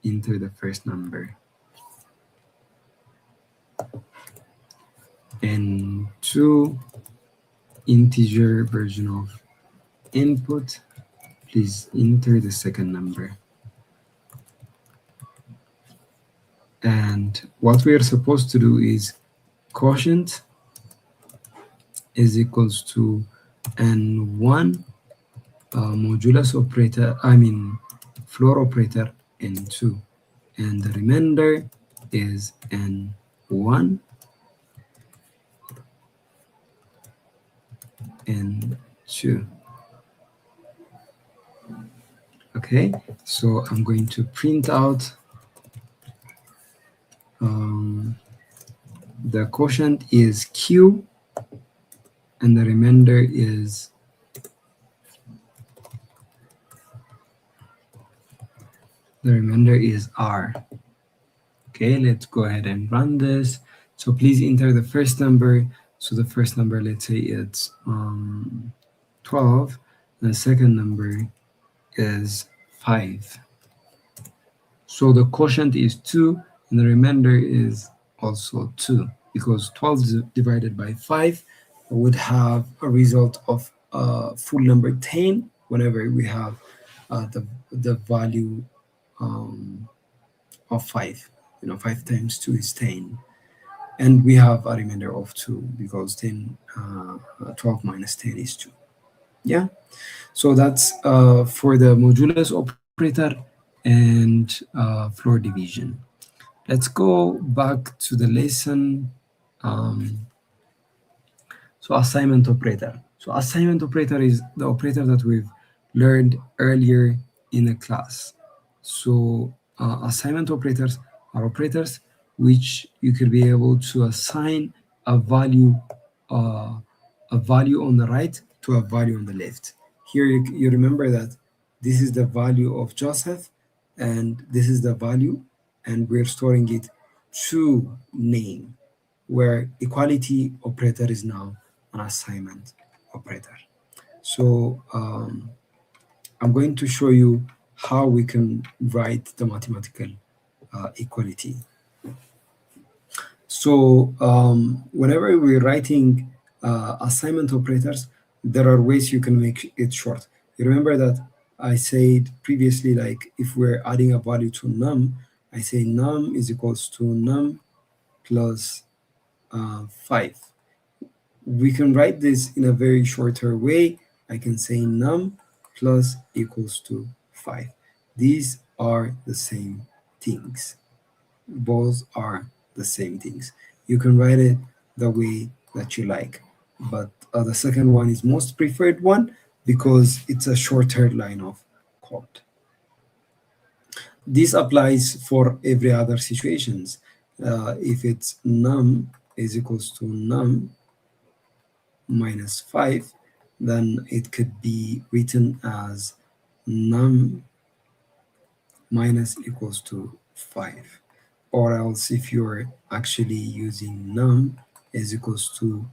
S3: enter the first number. And two, integer version of input, please enter the second number. And what we are supposed to do is quotient is equals to n1 modulus operator, floor operator n2, and the remainder is n1 n2. Okay, so I'm going to print out the quotient is q and the remainder is The remainder is r. Okay, let's go ahead and run this. So please enter the first number. So the first number, let's say it's 12. The second number is 5. So the quotient is 2 and the remainder is also 2, because 12 divided by 5 would have a result of full number 10 whenever we have the value of 5. 5 times 2 is 10. And we have a remainder of 2 because 12 minus 10 is 2. Yeah. So that's for the modulus operator and floor division. Let's go back to the lesson. So assignment operator. So assignment operator is the operator that we've learned earlier in the class. So assignment operators are operators which you could be able to assign a value on the right to a value on the left. Here you remember that this is the value of Joseph and this is the value, and we're storing it to name, where equality operator is now an assignment operator. So I'm going to show you how we can write the mathematical equality. So whenever we're writing assignment operators, there are ways you can make it short. You remember that I said previously, like if we're adding a value to num, I say num is equals to num plus 5. We can write this in a very shorter way. I can say num plus equals to 5. These are the same things. Both are the same things. You can write it the way that you like, but the second one is most preferred one because it's a shorter line of code. This applies for every other situations. If it's num is equals to num minus 5, then it could be written as num minus equals to 5. Or else if you're actually using num is equals to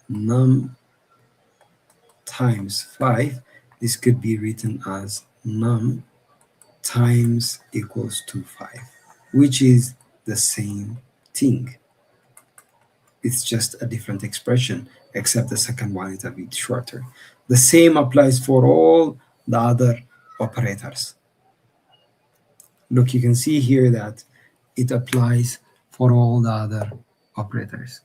S3: num times 5, this could be written as num times equals to 5, which is the same thing. It's just a different expression, except the second one is a bit shorter. The same applies for all the other operators. Look, you can see here that it applies for all the other operators.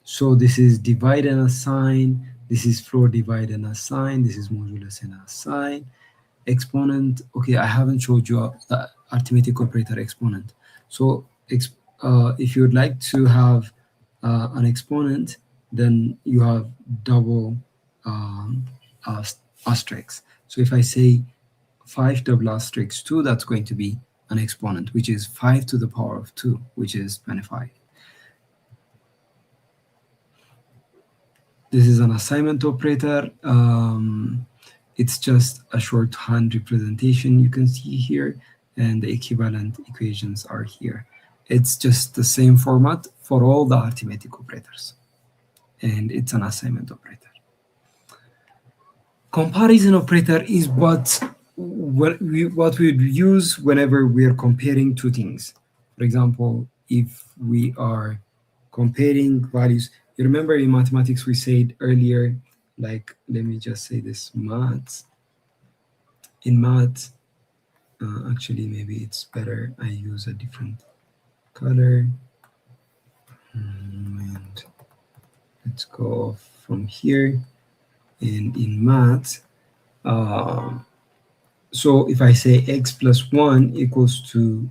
S3: So this is divide and assign, this is floor divide and assign, this is modulus and assign. Exponent, okay, I haven't showed you the arithmetic operator exponent. So if you would like to have an exponent, then you have double asterisk. So if I say 5 double asterisk 2, that's going to be an exponent, which is 5 to the power of 2, which is 25. This is an assignment operator. It's just a shorthand representation you can see here, and the equivalent equations are here. It's just the same format for all the arithmetic operators, and it's an assignment operator. Comparison operator is what we would use whenever we are comparing two things. For example, if we are comparing values, you remember in mathematics we said earlier, like, let me just say this, maths. In maths, actually maybe it's better I use a different color. And let's go from here. And in maths, so if I say x plus 1 equals to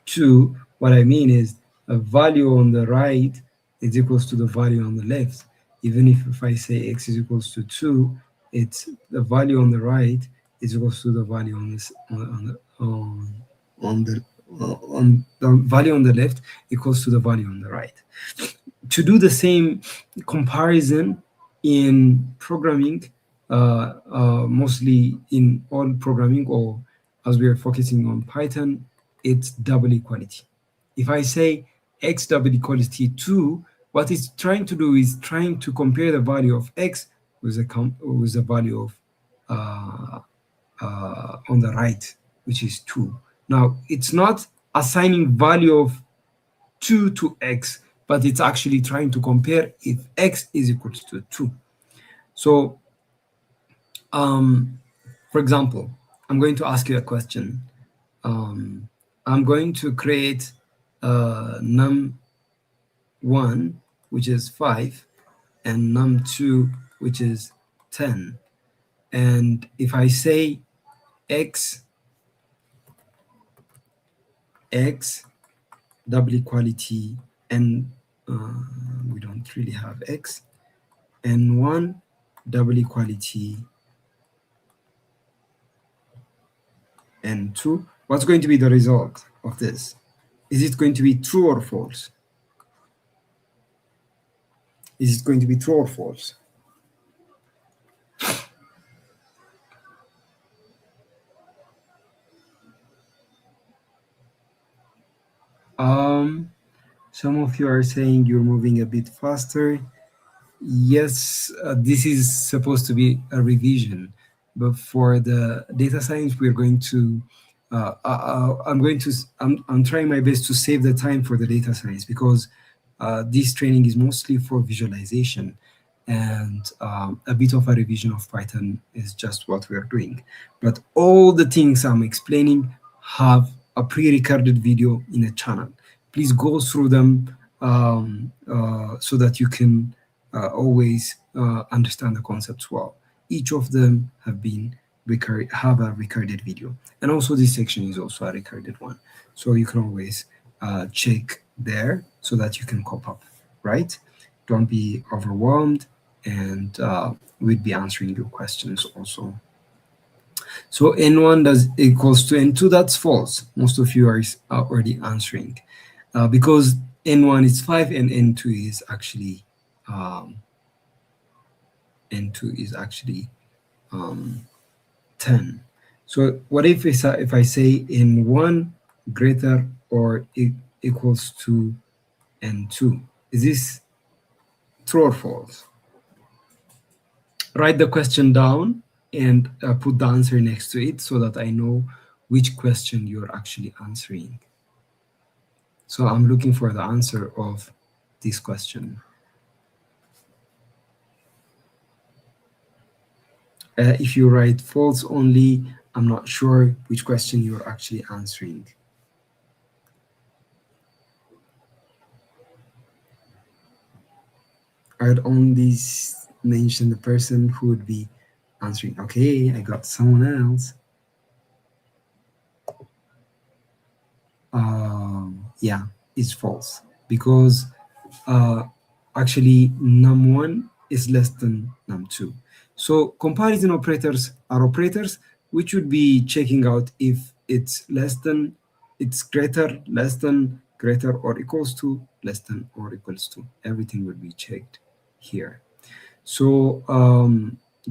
S3: 2, what I mean is a value on the right is equals to the value on the left. Even if I say x is equals to 2, it's the value on the right is equals to the value on this on on the value on the left equals to the value on the right. To do the same comparison in programming, mostly in all programming, or as we are focusing on Python, it's double equality. If I say x double equality 2, what it's trying to do is trying to compare the value of x with the value of on the right, which is 2. Now, it's not assigning value of 2 to x, but it's actually trying to compare if x is equal to 2. So, for example, I'm going to ask you a question. I'm going to create num1, which is 5, and num2, which is 10. And if I say x double equality, and we don't really have x, and 1 double equality and 2, what's going to be the result of this? Is it going to be true or false? Is it going to be true or false? Some of you are saying you're moving a bit faster. Yes, this is supposed to be a revision, but for the data science, we're going to, I'm trying my best to save the time for the data science, because this training is mostly for visualization, and a bit of a revision of Python is just what we're doing. But all the things I'm explaining have a pre-recorded video in a channel. Please go through them so that you can always understand the concepts well. Each of them have a recorded video, and also this section is also a recorded one. So you can always check there so that you can cope up, right? Don't be overwhelmed, and we'll be answering your questions also. So n1 does equals to n2, that's false. Most of you are already answering because n1 is 5 and n2 is actually 10. So what if I say n1 greater or equals to n2? Is this true or false? Write the question down and put the answer next to it so that I know which question you're actually answering. So I'm looking for the answer of this question. If you write false only, I'm not sure which question you're actually answering. I'd only mention the person who would be answering. Okay, I got someone else. Yeah, it's false, because actually num1 is less than num2. So comparison operators are operators which would be checking out if it's less than, it's greater, less than, greater or equals to, less than or equals to. Everything will be checked here. So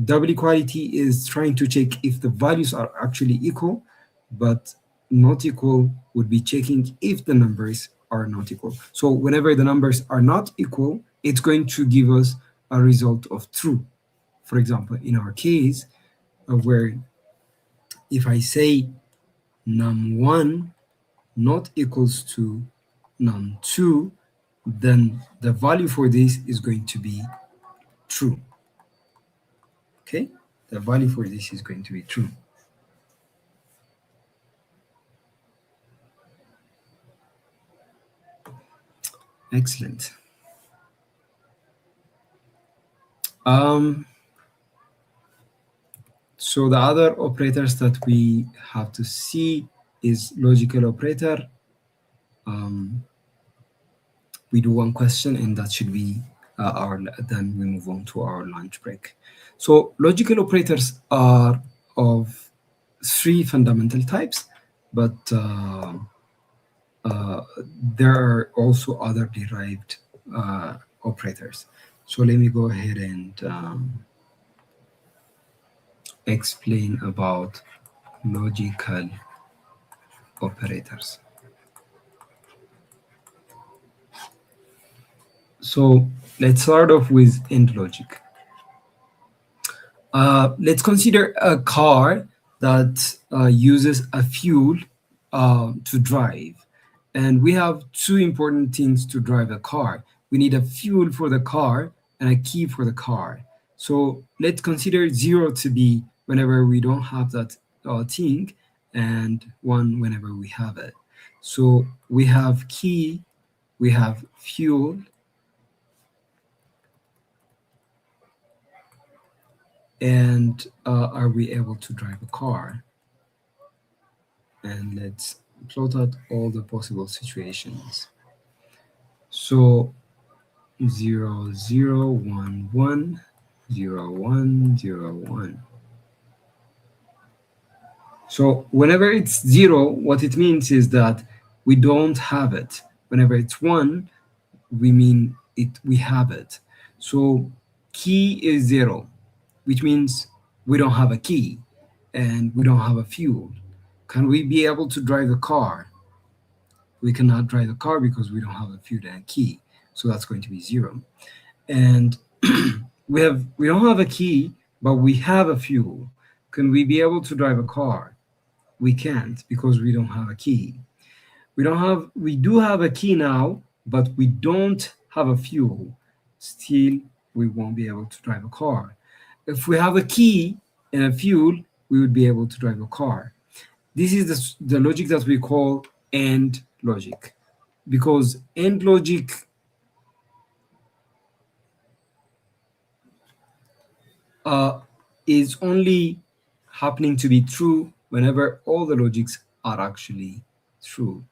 S3: double equality is trying to check if the values are actually equal, but not equal would be checking if the numbers are not equal. So whenever the numbers are not equal, it's going to give us a result of true. For example, in our case, where if I say num1 not equals to num2, then the value for this is going to be true. Okay, the value for this is going to be true. Excellent. So the other operators that we have to see is logical operator. We do one question and that should be then we move on to our lunch break. So logical operators are of 3 fundamental types, but there are also other derived operators. So let me go ahead and explain about logical operators. So let's start off with end logic. Let's consider a car that uses a fuel to drive. And we have two important things to drive a car. We need a fuel for the car and a key for the car. So let's consider 0 to be whenever we don't have that thing, and 1 whenever we have it. So we have key, we have fuel, and are we able to drive a car? And let's plot out all the possible situations. So 0, 0, 1, 1, 0, 1, 0, 1. So whenever it's 0, what it means is that we don't have it. Whenever it's 1, we mean we have it. So key is 0, which means we don't have a key and we don't have a fuel. Can we be able to drive the car? We cannot drive the car because we don't have a fuel and a key. So that's going to be 0. And we don't have a key, but we have a fuel. Can we be able to drive a car? We can't because we don't have a key. We do have a key now, but we don't have a fuel. Still, we won't be able to drive a car. If we have a key and a fuel, we would be able to drive a car. This is the logic that we call AND logic, because AND logic is only happening to be true whenever all the logics are actually true,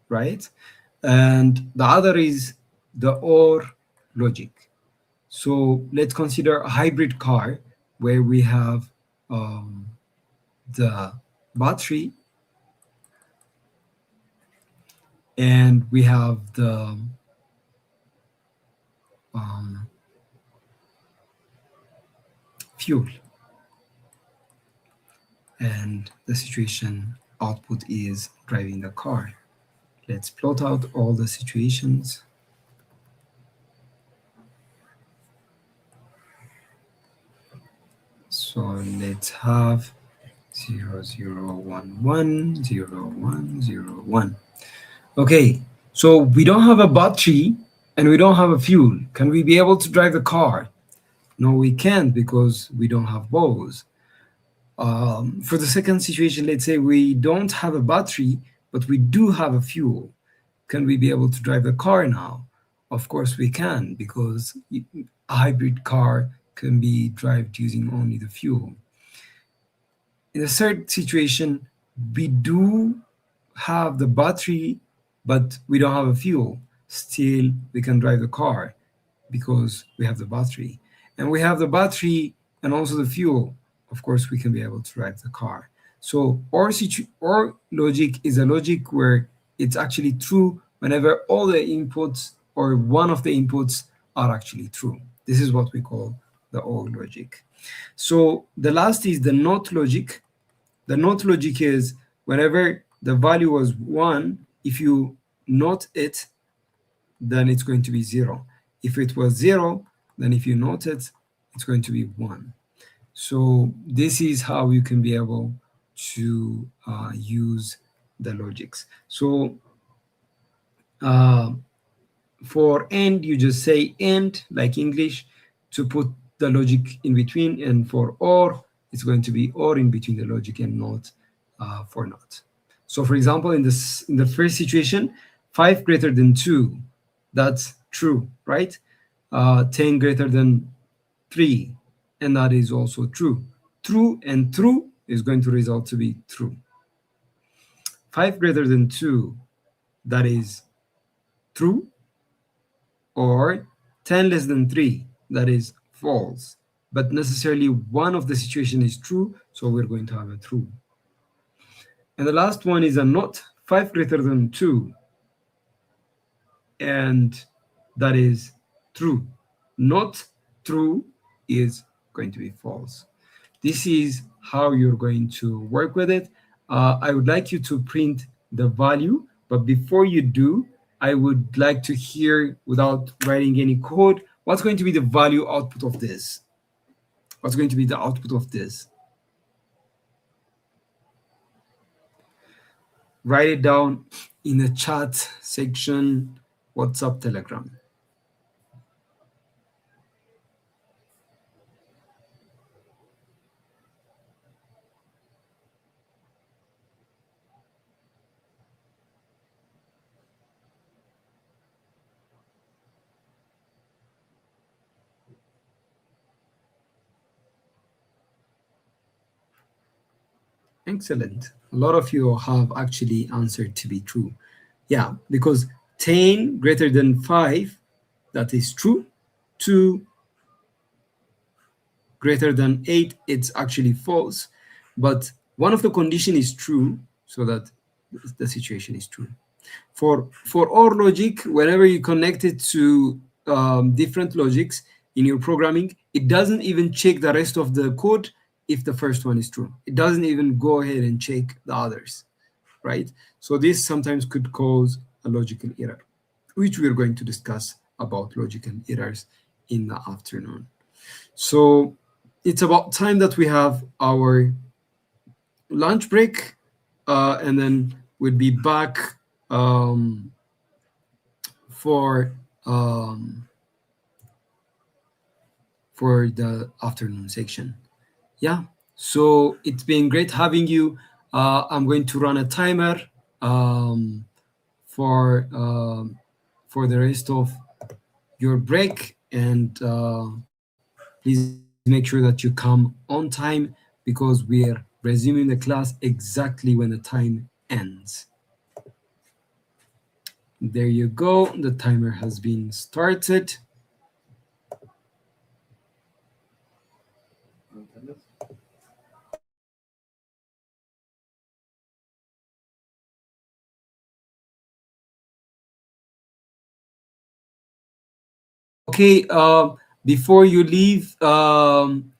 S3: right? And the other is the OR logic. So let's consider a hybrid car where we have the battery and we have the fuel, and the situation output is driving the car. Let's plot out all the situations. So let's have 0, 0, 1, 1, 0, 1, 0, 1. Okay, so we don't have a battery and we don't have a fuel. Can we be able to drive the car? No, we can't because we don't have both. For the second situation, let's say we don't have a battery, but we do have a fuel. Can we be able to drive the car now? Of course we can, because a hybrid car can be driven using only the fuel. In the third situation, we do have the battery, but we don't have a fuel. Still, we can drive the car because we have the battery. And we have the battery and also the fuel. Of course, we can be able to drive the car. So our logic is a logic where it's actually true whenever all the inputs or one of the inputs are actually true. This is what we call the OR logic. So the last is the NOT logic. The NOT logic is whenever the value was 1, if you NOT it, then it's going to be 0. If it was 0, then if you NOT it, it's going to be 1. So this is how you can be able to use the logics. So for AND, you just say AND, like English, to put the logic in between, and for OR, it's going to be OR in between the logic and NOT for NOT. So for example, in the first situation, 5 greater than 2, that's true, right? 10 greater than 3, and that is also true. True and true is going to result to be true. 5 greater than 2, that is true, or 10 less than 3, that is false. But necessarily one of the situation is true, so we're going to have a true. And the last one is a not. 5 greater than 2, and that is true. Not true is going to be false. This is how you're going to work with it. I would like you to print the value, but before you do, I would like to hear, without writing any code, what's going to be the value output of this? What's going to be the output of this? Write it down in the chat section, WhatsApp, Telegram. Excellent. A lot of you have actually answered to be true. Yeah, because 10 greater than 5, that is true. 2 greater than 8, it's actually false. But one of the condition is true, so that the situation is true. For OR logic, whenever you connect it to different logics in your programming, it doesn't even check the rest of the code if the first one is true. It doesn't even go ahead and check the others, right? So this sometimes could cause a logical error, which we're going to discuss about logical errors in the afternoon. So it's about time that we have our lunch break, and then we'll be back for the afternoon section. Yeah, so it's been great having you. I'm going to run a timer for the rest of your break, and please make sure that you come on time, because we're resuming the class exactly when the time ends. There you go, the timer has been started. Okay, before you leave, an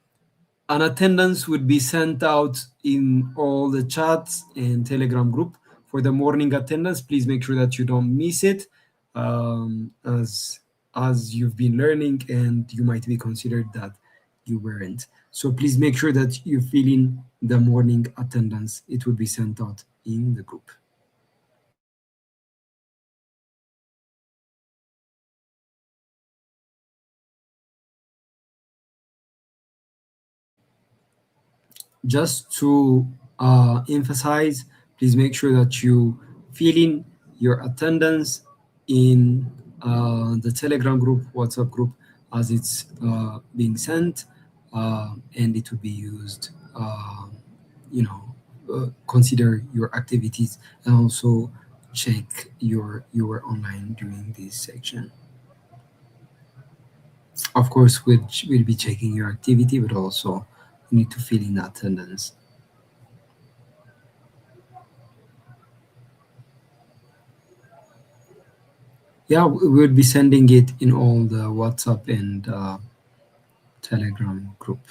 S3: attendance would be sent out in all the chats and Telegram group for the morning attendance. Please make sure that you don't miss it, as you've been learning and you might be considered that you weren't. So please make sure that you fill in the morning attendance. It will be sent out in the group. Just to emphasize, please make sure that you fill in your attendance in the Telegram group, WhatsApp group, as it's being sent, and it will be used, consider your activities and also check your online during this section. Of course, we'll be checking your activity, but also you need to fill in attendance. Yeah, we'll be sending it in all the WhatsApp and Telegram group.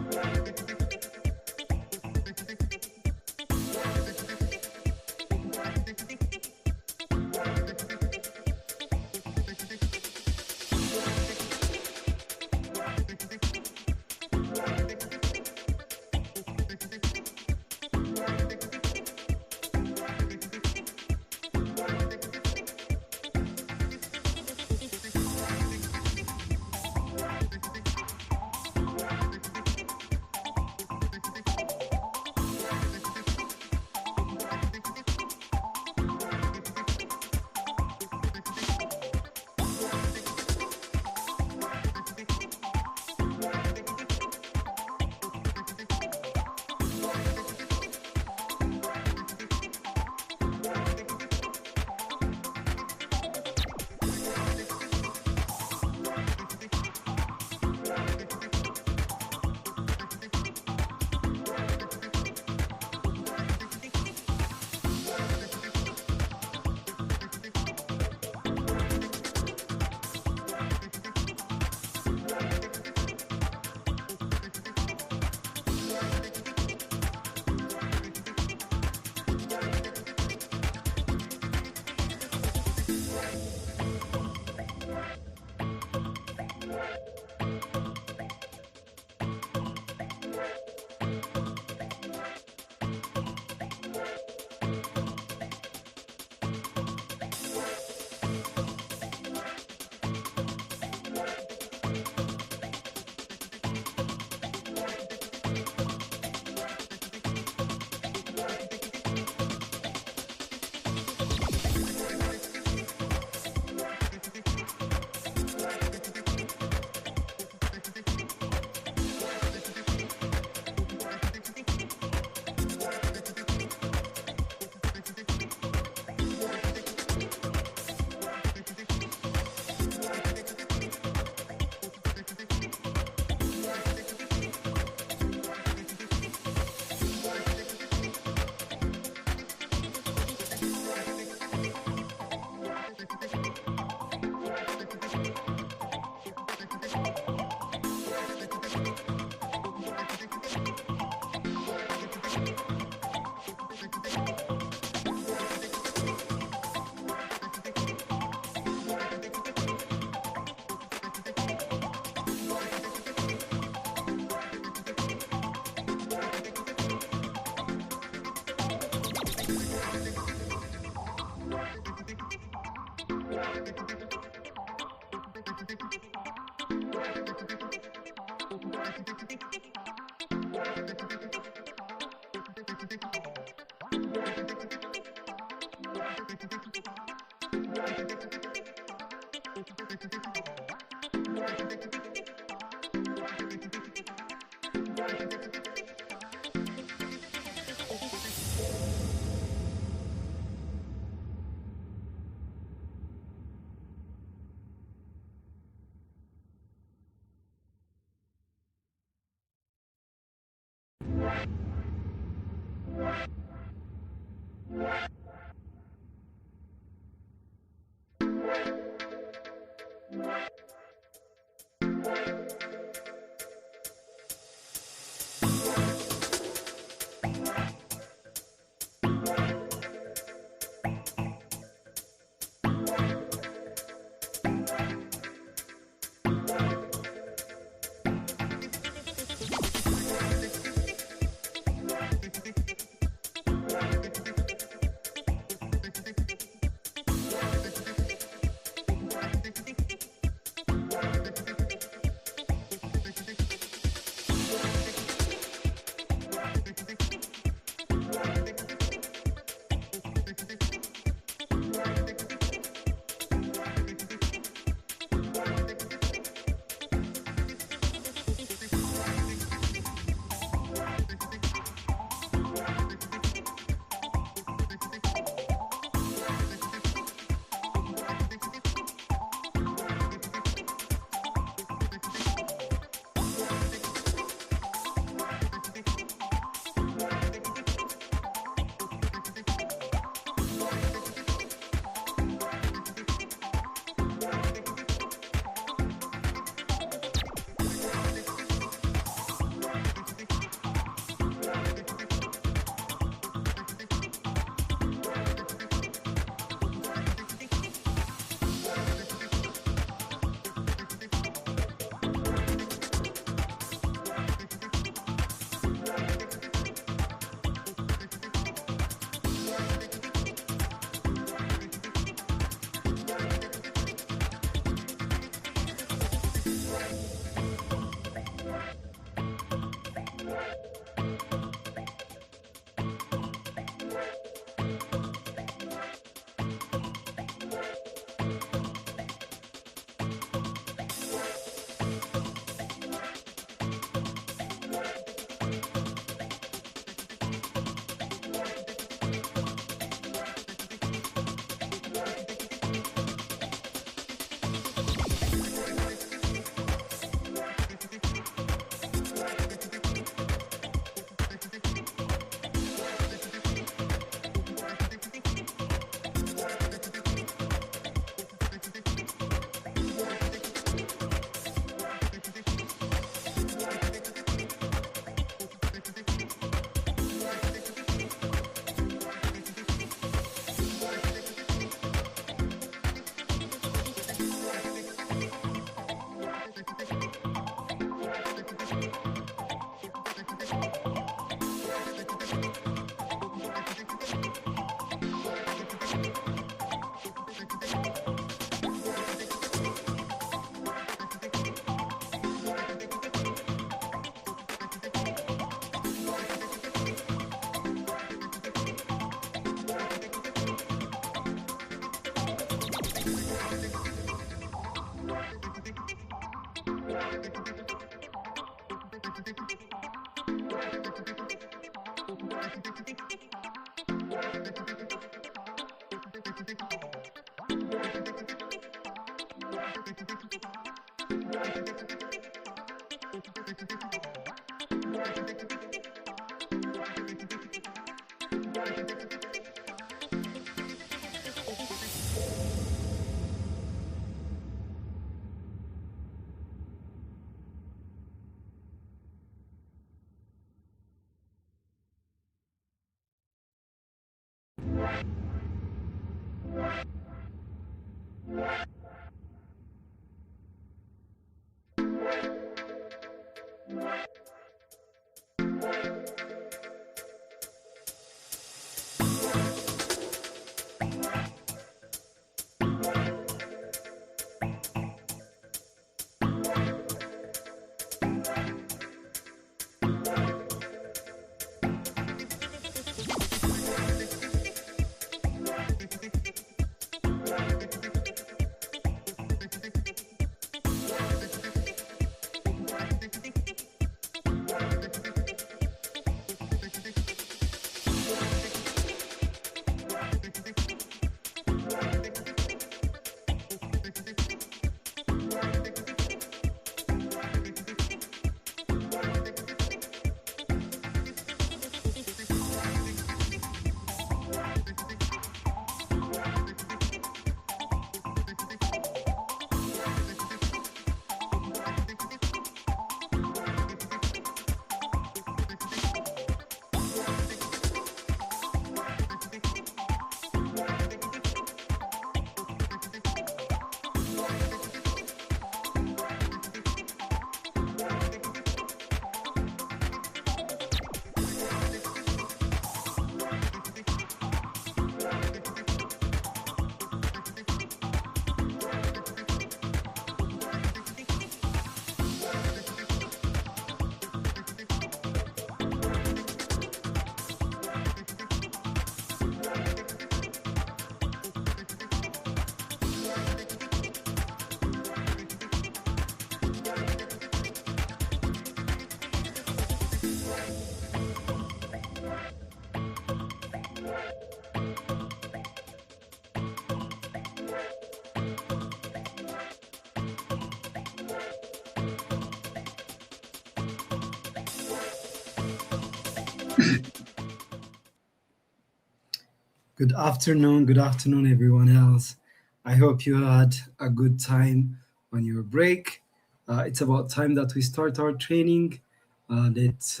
S3: Good afternoon, everyone else. I hope you had a good time on your break. It's about time that we start our training. Let's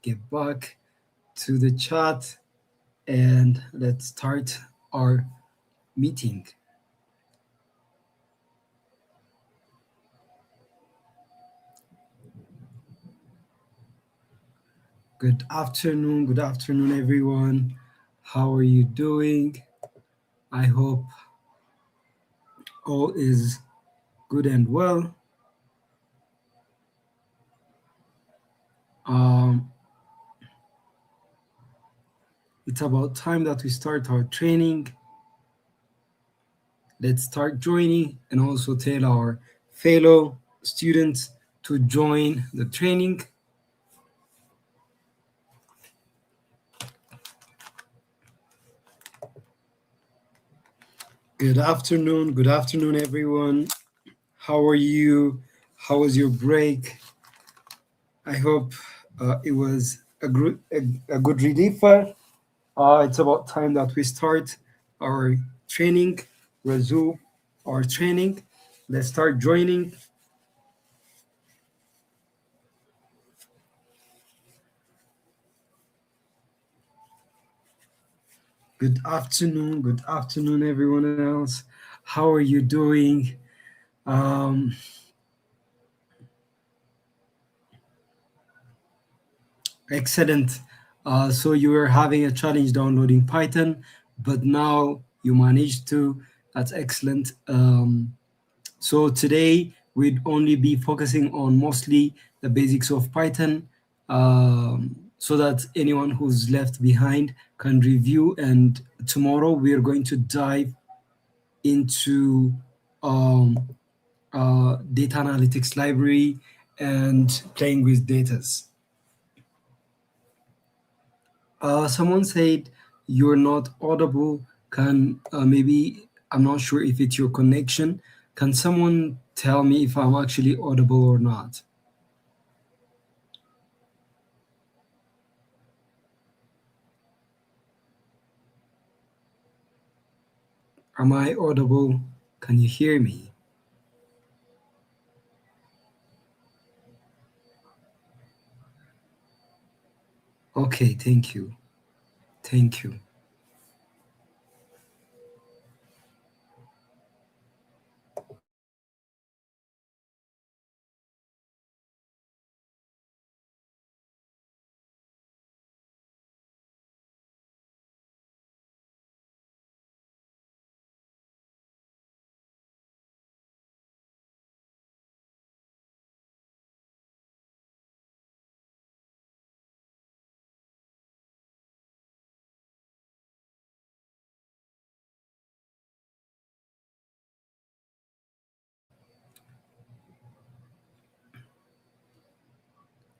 S3: get back to the chat and let's start our meeting. Good afternoon, everyone. How are you doing? I hope all is good and well. It's about time that we start our training. Let's start joining and also tell our fellow students to join the training. Good afternoon, everyone. How are you? How was your break? I hope it was a good relief. It's about time that we start our training, resume our training. Let's start joining. Good afternoon, everyone else. How are you doing? Excellent. So you were having a challenge downloading Python, but now you managed to. That's excellent. So today we'd only be focusing on mostly the basics of Python, so that anyone who's left behind can review. And tomorrow we are going to dive into data analytics library and playing with datas. Someone said you're not audible. Can maybe, I'm not sure if it's your connection. Can someone tell me if I'm actually audible or not? Am I audible? Can you hear me? Okay, thank you. Thank you.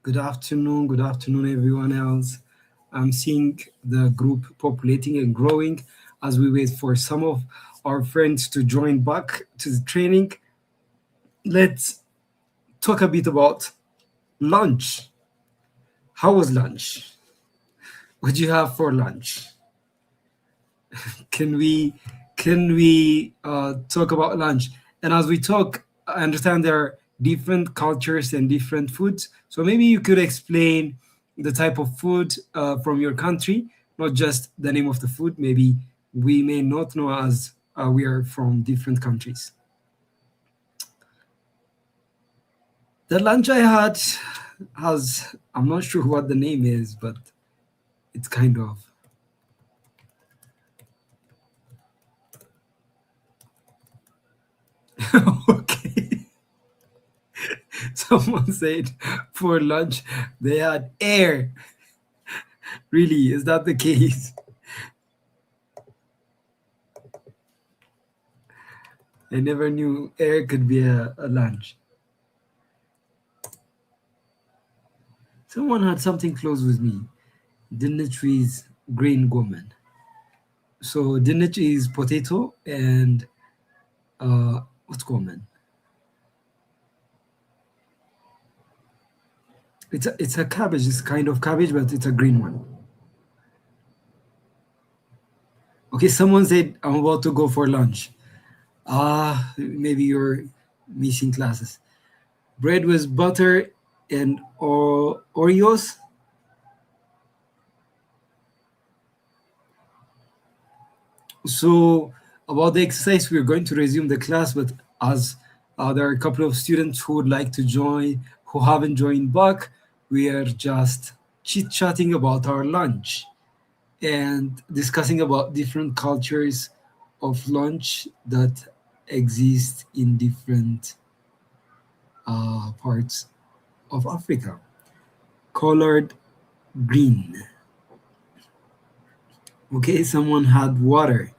S3: Good afternoon, everyone else. I'm seeing the group populating and growing as we wait for some of our friends to join back to the training. Let's talk a bit about lunch. How was lunch? What do you have for lunch? Can we talk about lunch? And as we talk, I understand there are different cultures and different foods. So maybe you could explain the type of food from your country, not just the name of the food. Maybe we may not know as we are from different countries. The lunch I had has, I'm not sure what the name is, but it's kind of okay. Someone said for lunch they had air. Really, is that the case? I never knew air could be a lunch. Someone had something close with me. Dinich is green gomen. So dinich is potato and what's gomen? It's a cabbage. It's kind of cabbage, but it's a green one. Okay, someone said I'm about to go for lunch. Maybe you're missing classes. Bread with butter and Oreos. So about the exercise, we're going to resume the class, but as there are a couple of students who would like to join, who haven't joined back, we are just chit-chatting about our lunch and discussing about different cultures of lunch that exist in different parts of Africa. Colored green. Okay, someone had water.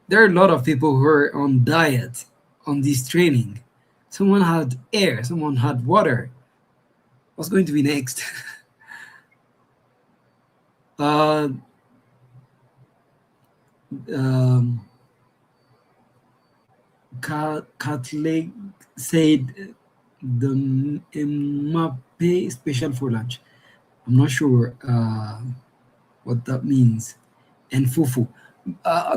S3: There are a lot of people who are on diet on this training. Someone had air, someone had water. What's going to be next? uh, um, Catholic said the Mbappe special for lunch. I'm not sure what that means. And fufu.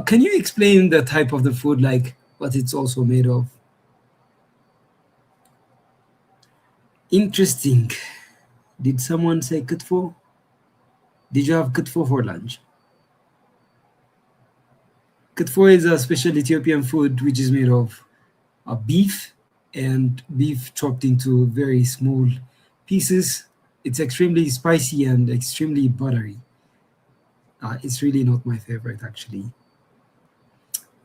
S3: Can you explain the type of the food, like what it's also made of? Interesting. Did someone say kutfo? Did you have kutfo for lunch? Kutfo is a special Ethiopian food which is made of beef and beef chopped into very small pieces. It's extremely spicy and extremely buttery. It's really not my favorite, actually.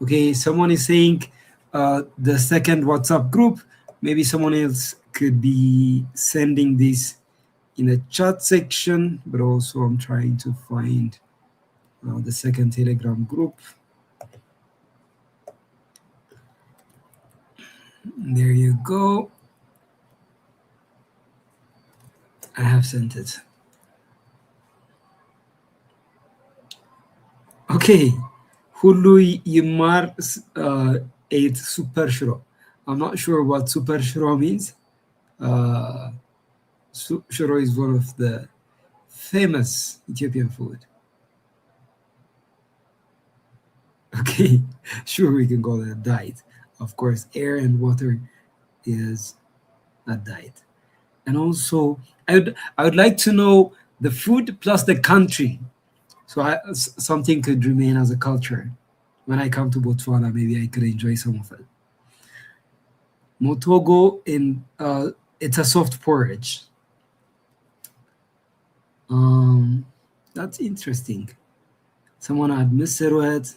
S3: Okay, someone is saying the second WhatsApp group. Maybe someone else could be sending this in the chat section, but also I'm trying to find the second Telegram group. There you go. I have sent it. Okay. Hulu Yimar ate super shiro. I'm not sure what super shiro means. Shiro is one of the famous Ethiopian food. Okay, sure, we can call it a diet. Of course, air and water is a diet. And also, I would like to know the food plus the country. So something could remain as a culture. When I come to Botswana, maybe I could enjoy some of it. Motogo, it's a soft porridge. That's interesting. Someone had miserwet.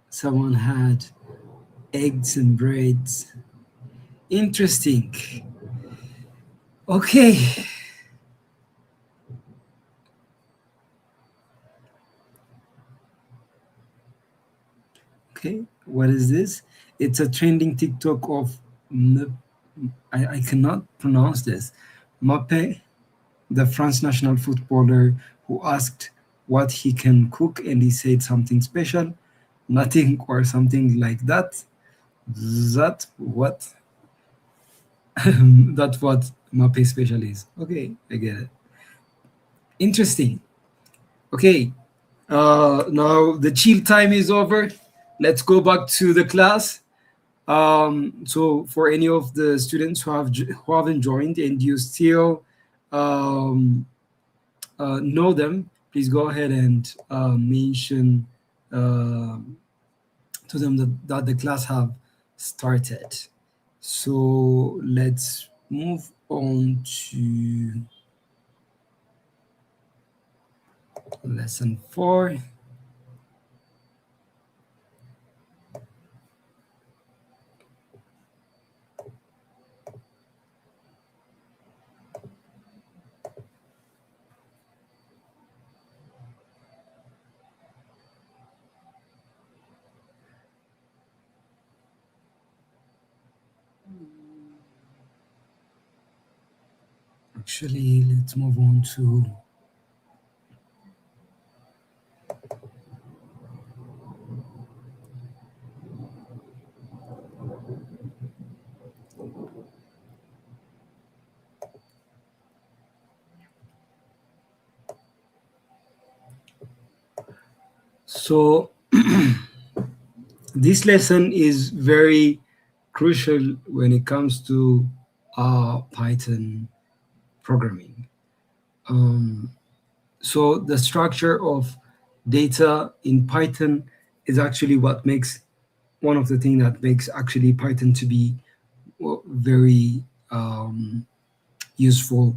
S3: Someone had eggs and breads. Interesting. Okay. Okay, what is this? It's a trending TikTok of I cannot pronounce this. Mape, the French national footballer who asked what he can cook and he said something special, nothing or something like that. That what that's what Mape special is. Okay, I get it. Interesting. Okay, now the chill time is over. Let's go back to the class. So for any of the students who haven't joined and you still um, know them, please go ahead and mention uh, to them that the class have started. So let's move on to lesson 4. Actually, let's move on to so this lesson is very crucial when it comes to Python programming. So the structure of data in Python is actually what makes one of the things that makes actually Python to be very useful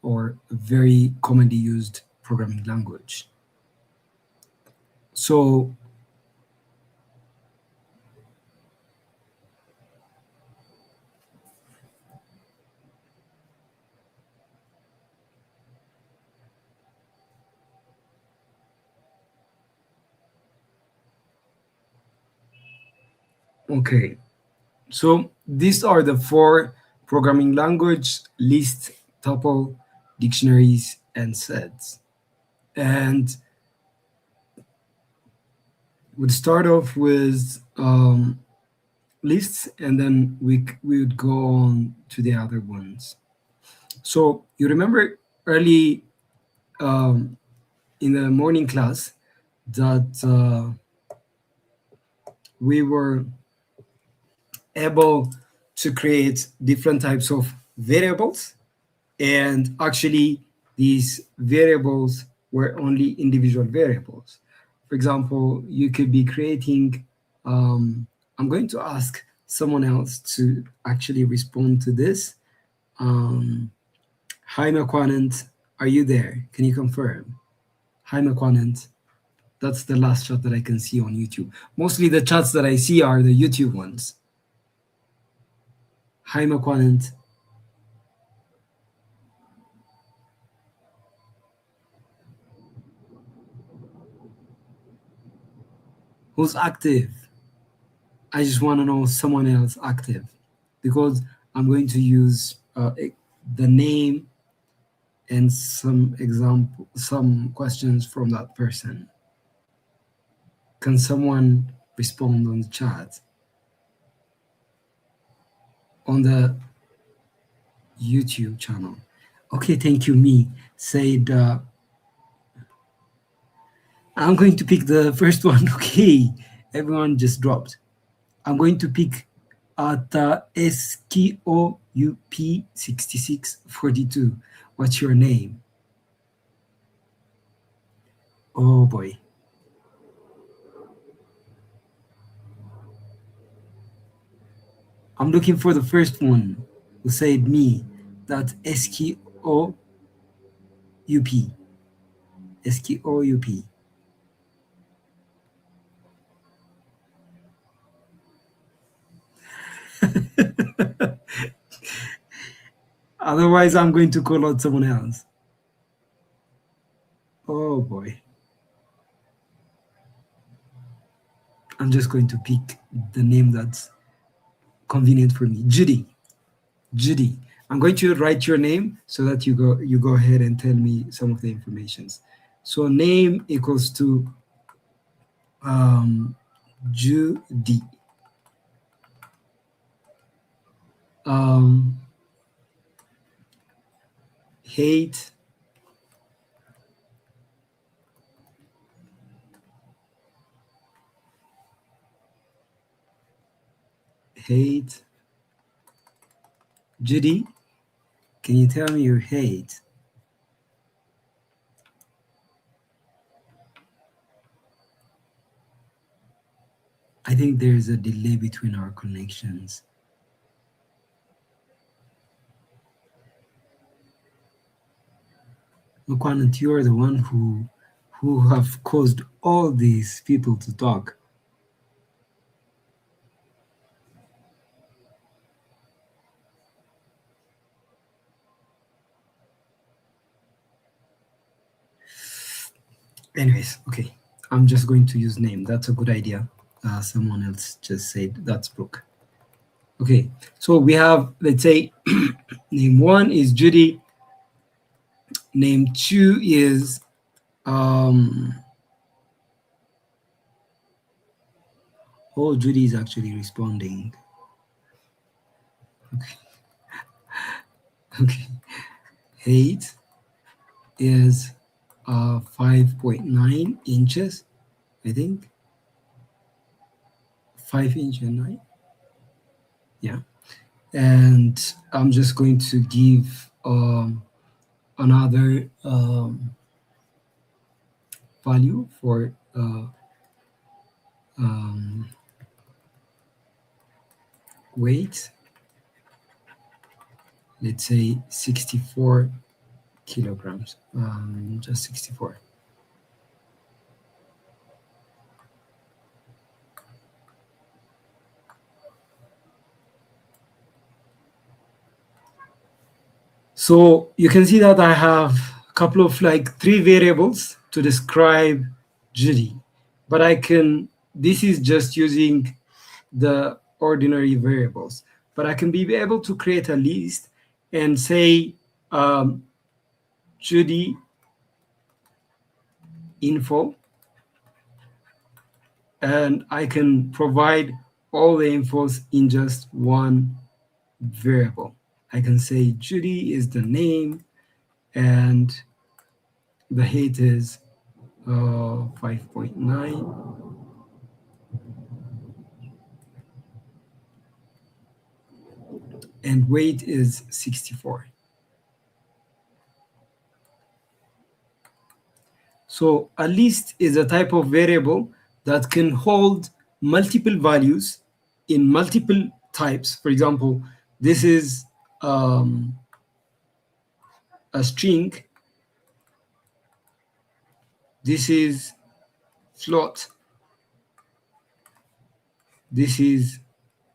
S3: or very commonly used programming language. So okay, so these are the 4 programming language: list, tuple, dictionaries, and sets. And we'd start off with lists, and then we would go on to the other ones. So you remember early in the morning class that we were able to create different types of variables, and actually these variables were only individual variables. For example, you could be creating I'm going to ask someone else to actually respond to this. Hi Makwanant, are you there? Can you confirm? Hi Makwanant. That's the last chat that I can see on YouTube. Mostly the chats that I see are the YouTube ones. Hi Makwanant. Who's active? I just want to know someone else active, because I'm going to use the name and some questions from that person. Can someone respond on the chat? On the YouTube channel. Okay, thank you. Me said I'm going to pick the first one. Okay, everyone just dropped. I'm going to pick SKOUP6642. What's your name? Oh boy. I'm looking for the first one who said me. That's SKOUP. SKOUP. Otherwise, I'm going to call out someone else. Oh boy. I'm just going to pick the name that's convenient for me. Judy. Judy. I'm going to write your name so that you go ahead and tell me some of the informations. So name equals to Judy. Hate. Hate. Judy, can you tell me your hate? I think there's a delay between our connections. Mukwanant, you are the one who have caused all these people to talk. Anyways, okay. I'm just going to use name. That's a good idea. Someone else just said that's Brooke. Okay, so we have, let's say, name 1 is Judy. Name 2 is oh, Judy is actually responding. Okay. Okay. Hate is 5.9 inches, I think. 5 inch and 9. Yeah. And I'm just going to give another value for weight. Let's say 64 kilograms, just 64. So you can see that I have a couple of 3 variables to describe Judy, but I can, this is just using the ordinary variables, but I can be able to create a list and say Judy info, and I can provide all the infos in just one variable. I can say Judy is the name and the height is 5.9. And weight is 64. So a list is a type of variable that can hold multiple values in multiple types. For example, this is a string. This is float. This is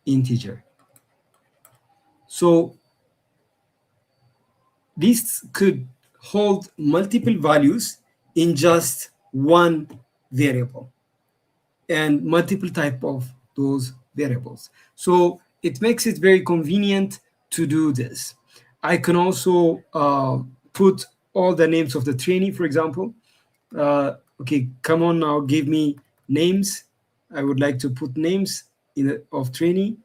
S3: integer. So this could hold multiple values in just one variable and multiple type of those variables. So it makes it very convenient to do this. I can also put all the names of the trainee, for example. Okay, come on now, give me names. I would like to put names of trainee.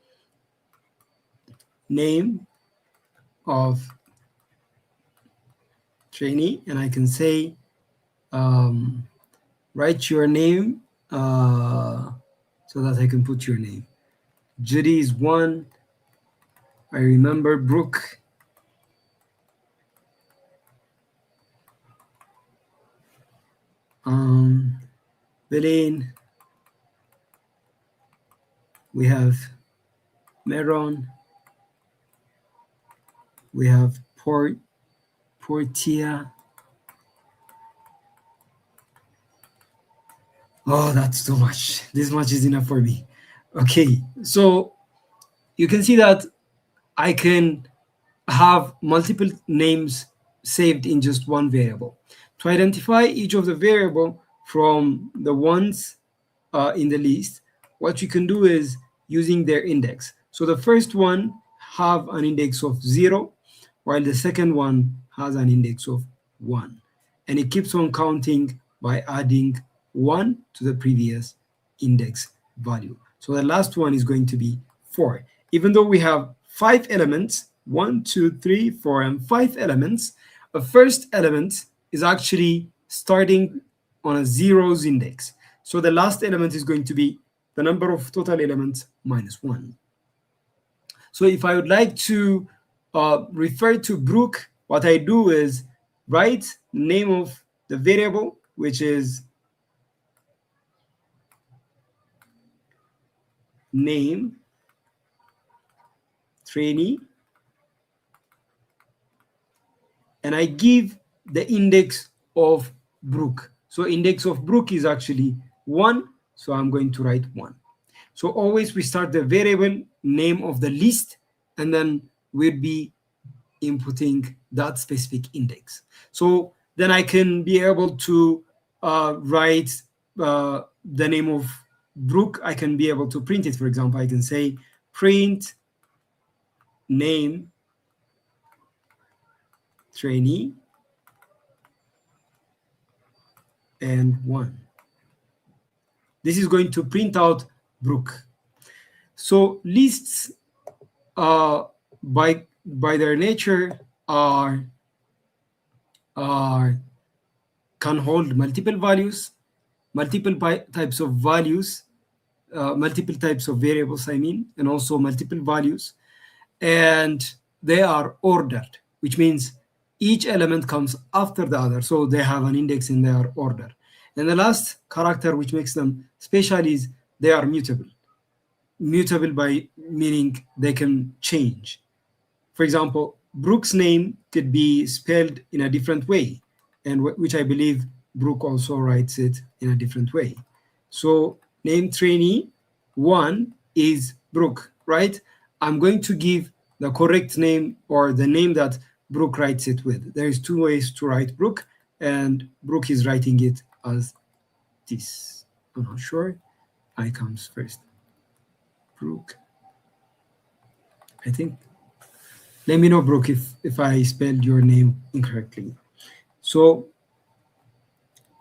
S3: Name of trainee, and I can say write your name so that I can put your name. Judy is 1. I remember Brooke. Belen. We have Meron. We have Portia. Oh, that's too much. This much is enough for me. Okay, so you can see that I can have multiple names saved in just one variable. To identify each of the variable from the ones in the list, what you can do is using their index. So the first one have an index of 0, while the second one has an index of 1. And it keeps on counting by adding 1 to the previous index value. So the last one is going to be 4. Even though we have 5 elements, 1, 2, 3, 4, and 5 elements, the first element is actually starting on a zeros index. So the last element is going to be the number of total elements minus 1. So if I would like to refer to Brooke, what I do is write the name of the variable, which is name trainee, and I give the index of Brooke. So index of Brooke is actually 1, so I'm going to write 1. So always we start the variable name of the list, and then we'll be inputting that specific index. So then I can be able to write the name of Brooke. I can be able to print it. For example, I can say print name trainee and 1. This is going to print out Brooke. So lists by their nature are can hold multiple values, multiple types of values, multiple types of variables, I mean, and also multiple values. And they are ordered, which means each element comes after the other. So they have an index in their order. And the last character which makes them special is they are mutable. Mutable by meaning they can change. For example, Brooke's name could be spelled in a different way, and which I believe Brooke also writes it in a different way. So name trainee 1 is Brooke, right? I'm going to give the correct name or the name that Brooke writes it with. There's 2 ways to write Brooke, and Brooke is writing it as this. I'm not sure. I comes first. Brooke. I think. Let me know, Brooke, if I spelled your name incorrectly. So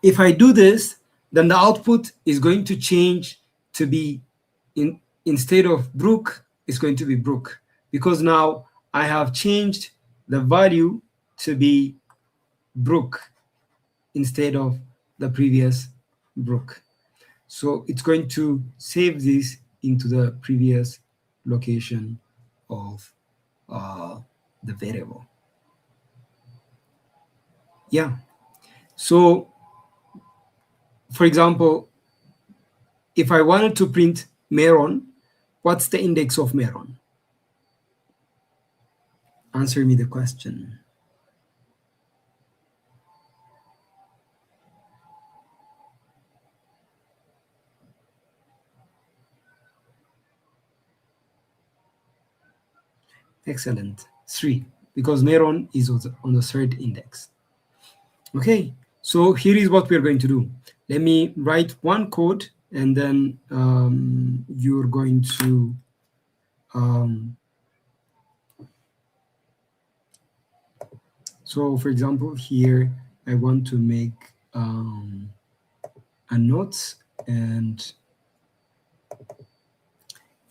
S3: if I do this, then the output is going to change to be, instead of Brooke, it's going to be Brooke, because now I have changed the value to be Brooke instead of the previous Brooke. So it's going to save this into the previous location of the variable. Yeah. So, for example, if I wanted to print Meron, what's the index of Meron? Answer me the question. Excellent. 3, because Meron is on the 3rd index. Okay, so here is what we're going to do. Let me write one code, and then you're going to so for example, here I want to make a note, and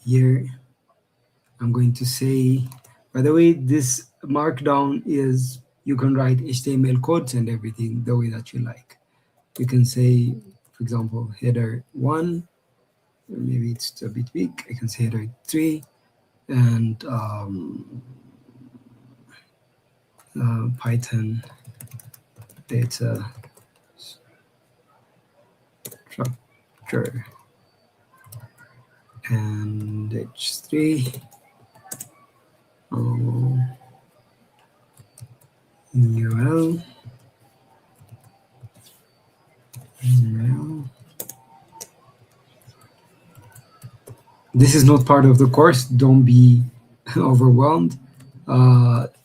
S3: here I'm going to say, by the way, this markdown is, you can write HTML codes and everything the way that you like. You can say, for example, header 1, maybe it's a bit big. I can say header 3, and Python data structure and h3 URL. This is not part of the course. Don't be overwhelmed.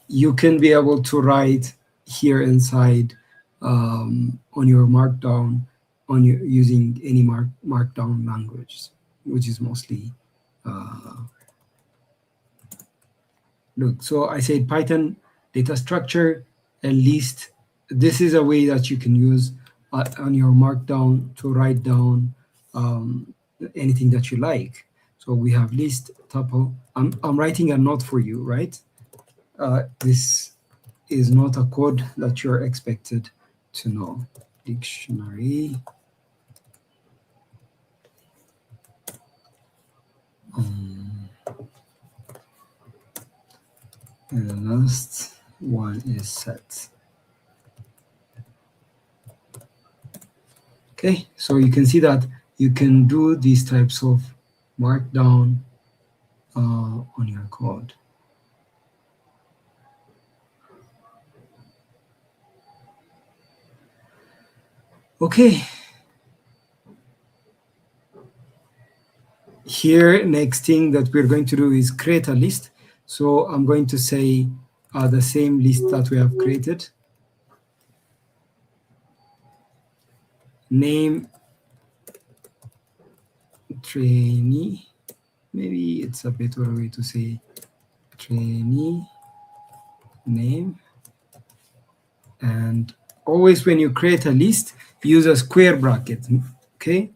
S3: You can be able to write here inside on your markdown using any markdown language, which is mostly Look, so I said Python data structure and list. This is a way that you can use on your markdown to write down anything that you like. So we have list, tuple. I'm writing a note for you, right? This is not a code that you're expected to know. Dictionary. And the last one is set. Okay, so you can see that you can do these types of markdown on your code. Okay. Here, next thing that we're going to do is create a list. So I'm going to say the same list that we have created. Name trainee. Maybe it's a better way to say trainee name. And always when you create a list, use a square bracket. Okay,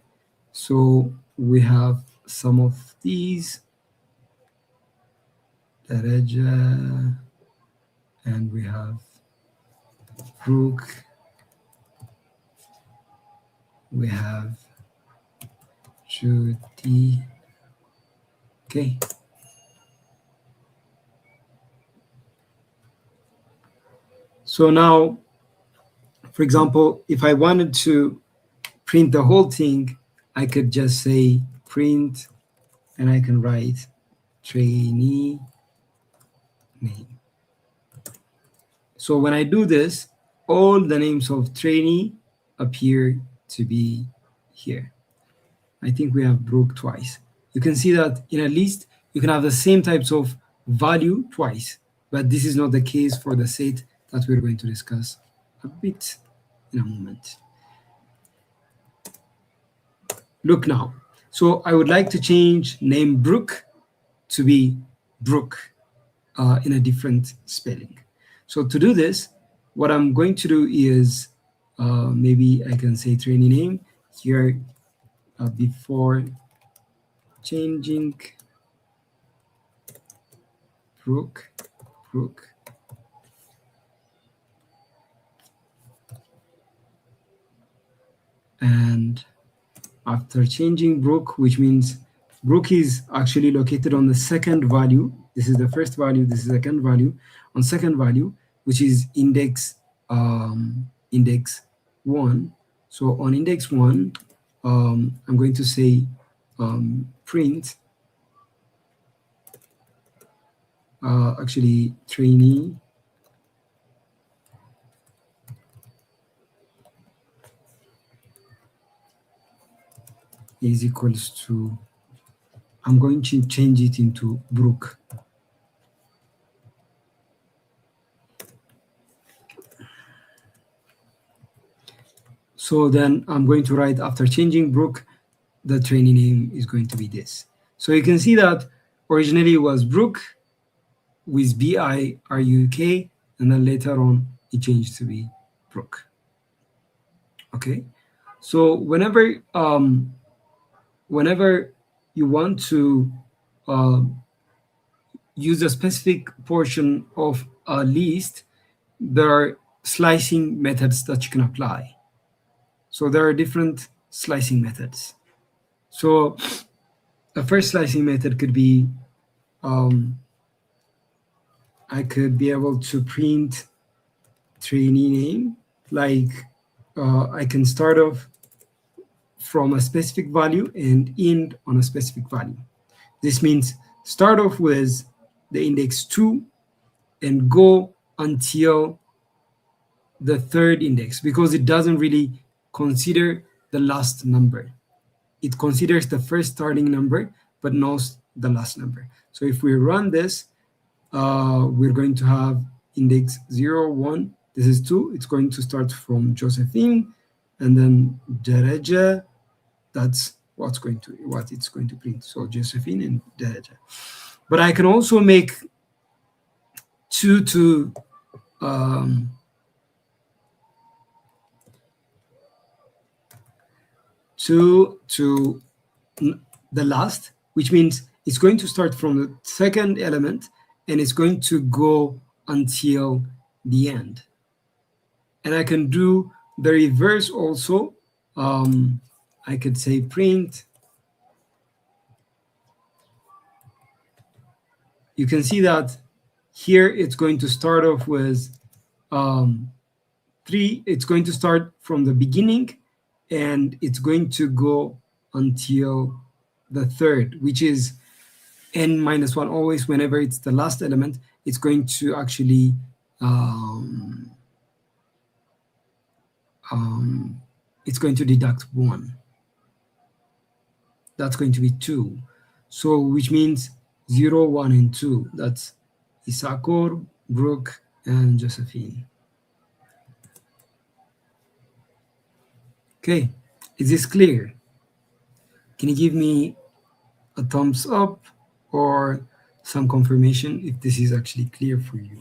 S3: so we have some of these. Daraja, and we have Brooke. We have Judy. Okay. So now, for example, if I wanted to print the whole thing, I could just say print, and I can write trainee name. So when I do this, all the names of trainee appear to be here. I think we have Brooke twice. You can see that in a list, you can have the same types of value twice, but this is not the case for the set that we're going to discuss a bit in a moment. Look now. So I would like to change name Brooke to be Brooke in a different spelling. So to do this, what I'm going to do is maybe I can say trainee name here before changing Brooke. And after changing Brooke, which means Brooke is actually located on the second value. This is the first value, this is the second value. On second value, which is index 1. So on index 1, I'm going to say print, actually trainee is equals to, I'm going to change it into Brooke. So then I'm going to write, after changing Brooke, the trainee name is going to be this. So you can see that originally it was Brooke with B-I-R-U-K, and then later on it changed to be Brooke. Okay, so whenever you want to use a specific portion of a list, there are slicing methods that you can apply. So there are different slicing methods. So a first slicing method could be, I could be able to print trainee name, like I can start off from a specific value and end on a specific value. This means start off with the index 2 and go until the third index, because it doesn't really consider the last number. It considers the first starting number, but not the last number. So if we run this, we're going to have index 0, 1. This is 2. It's going to start from Josephine, and then Dereja. That's what it's going to print. So Josephine and Dereja. But I can also make 2 to um, 2 to the last, which means it's going to start from the second element and it's going to go until the end. And I can do the reverse also. I could say print. You can see that here it's going to start off with 3. It's going to start from the beginning and it's going to go until the third, which is n minus 1. Always whenever it's the last element, it's going to actually it's going to deduct 1. That's going to be 2. So which means 0, 1, and 2. That's Isakor, Brooke, and Josephine. Okay, is this clear? Can you give me a thumbs up or some confirmation if this is actually clear for you?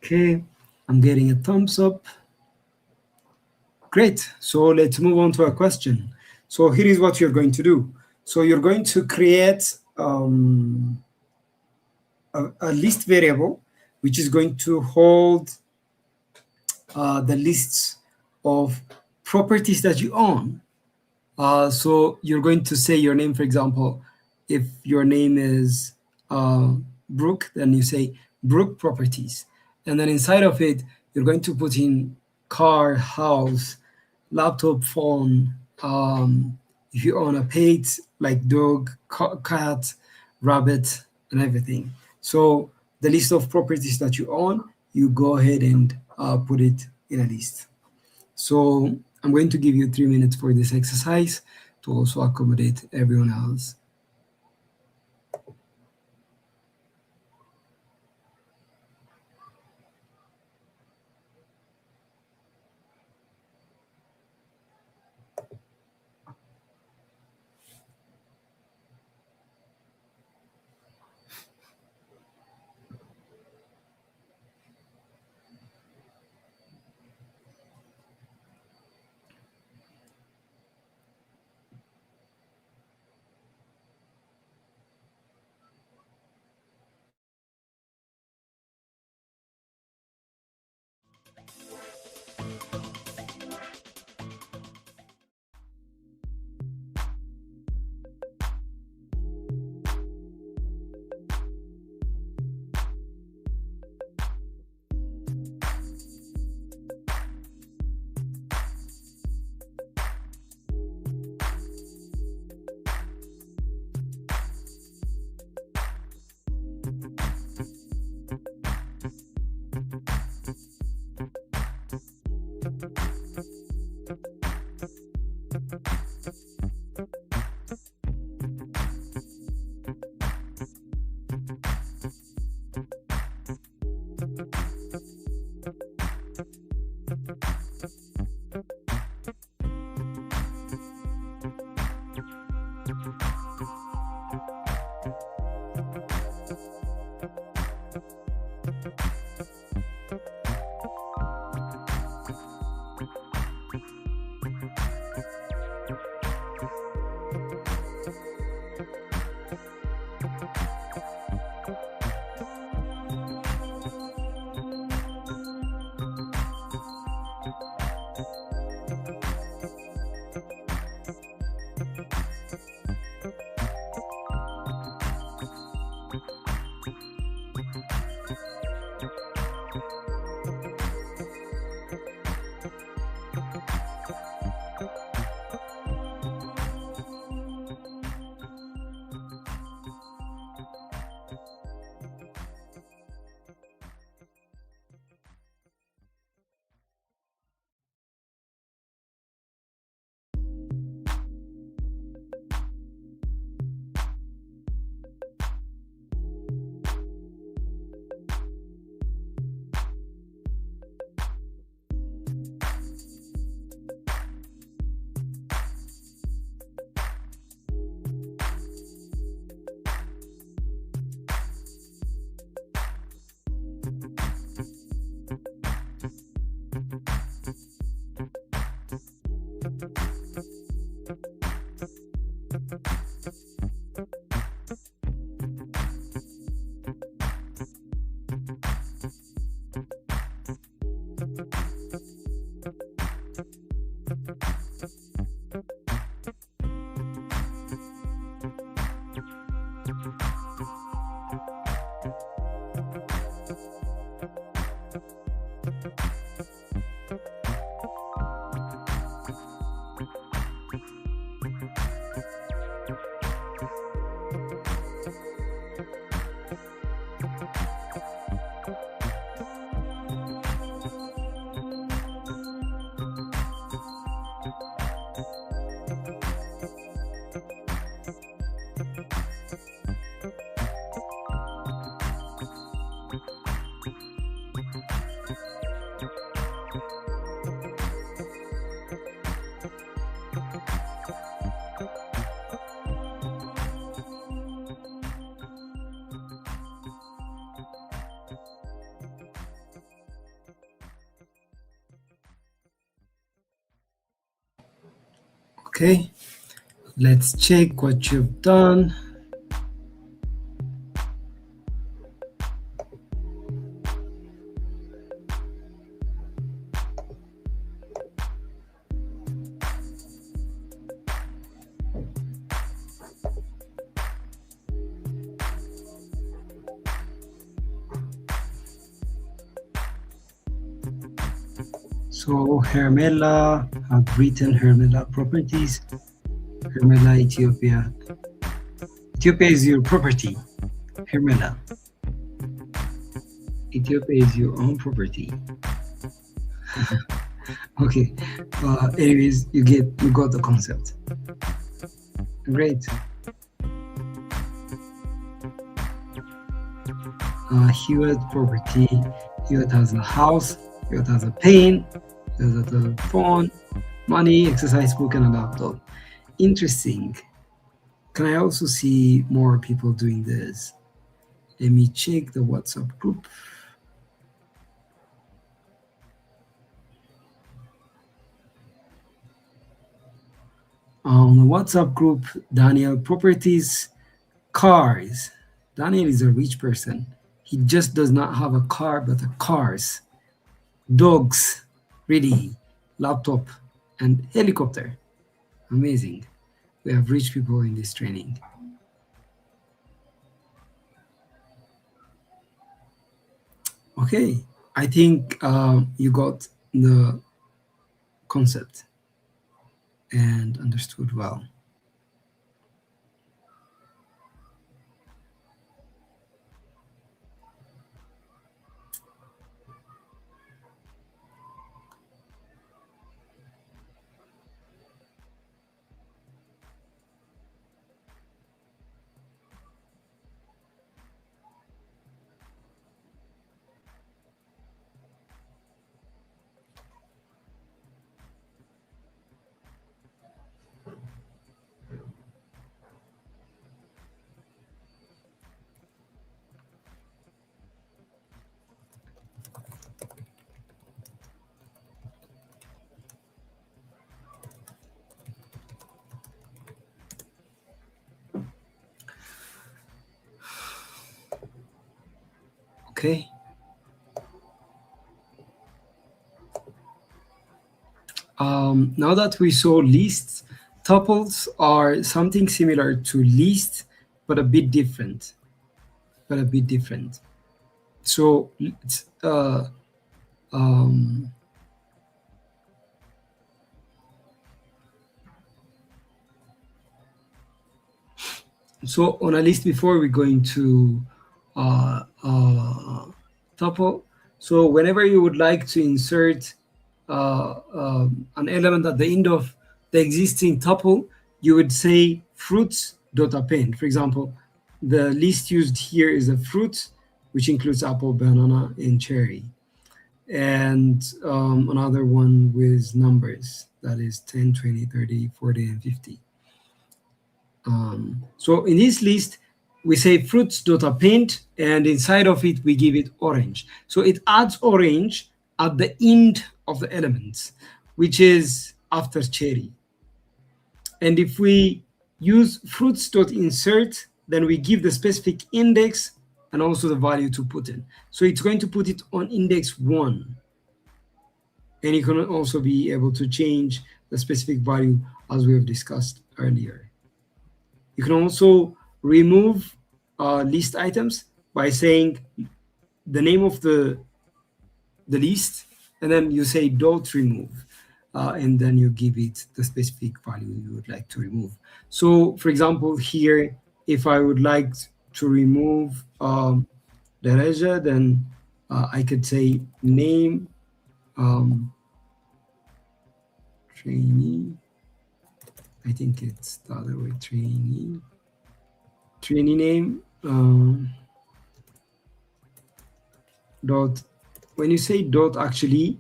S3: Okay, I'm getting a thumbs up. Great, so let's move on to a question. So here is what you're going to do. So you're going to create a list variable, which is going to hold the lists of properties that you own. So you're going to say your name, for example, if your name is Brooke, then you say Brooke properties. And then inside of it, you're going to put in car, house, laptop, phone, if you own a pet, like dog, cat, rabbit, and everything. So the list of properties that you own, you go ahead and put it in a list. So I'm going to give you 3 minutes for this exercise to also accommodate everyone else. Okay, let's check what you've done. So Hermela have written Hermela properties. Hermela, Ethiopia. Ethiopia is your property. Hermela. Ethiopia is your own property. Okay. Anyways, you got the concept. Great. Hewitt property. Hewitt has a house. Hewitt has a pen. Hewitt has a phone, money, exercise book, and a laptop. Interesting. Can I also see more people doing this? Let me check the WhatsApp group. On the WhatsApp group, Daniel properties, cars. Daniel is a rich person. He just does not have a car, but a cars. Dogs, really, laptop, and helicopter. Amazing. We have rich people in this training. Okay, I think you got the concept and understood well. Okay. Now that we saw lists, tuples are something similar to lists, but a bit different. So let's so on a list before we're going to tuple. So whenever you would like to insert an element at the end of the existing tuple, you would say fruits.append. For example, the list used here is a fruit, which includes apple, banana, and cherry. And another one with numbers, that is 10, 20, 30, 40, and 50. So in this list, we say fruits.append, and inside of it, we give it orange. So it adds orange at the end of the elements, which is after cherry. And if we use fruits.insert, then we give the specific index and also the value to put in. So it's going to put it on index 1. And you can also be able to change the specific value as we have discussed earlier. You can also remove list items by saying the name of the list, and then you say dot remove, and then you give it the specific value you would like to remove. So for example, here, if I would like to remove Daraja, then I could say name trainee. I think it's the other way, trainee name dot. When you say dot, actually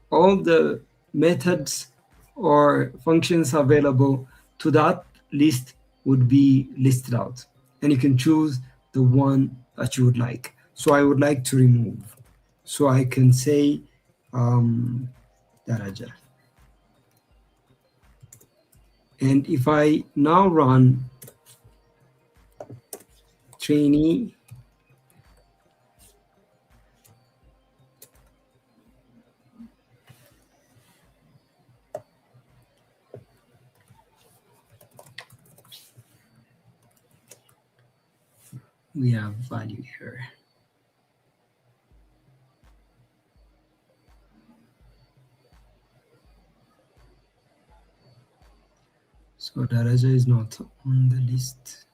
S3: all the methods or functions available to that list would be listed out, and you can choose the one that you would like. So I would like to remove, so I can say Daraja. And if I now run trainee we have value here. So Daraja is not on the list.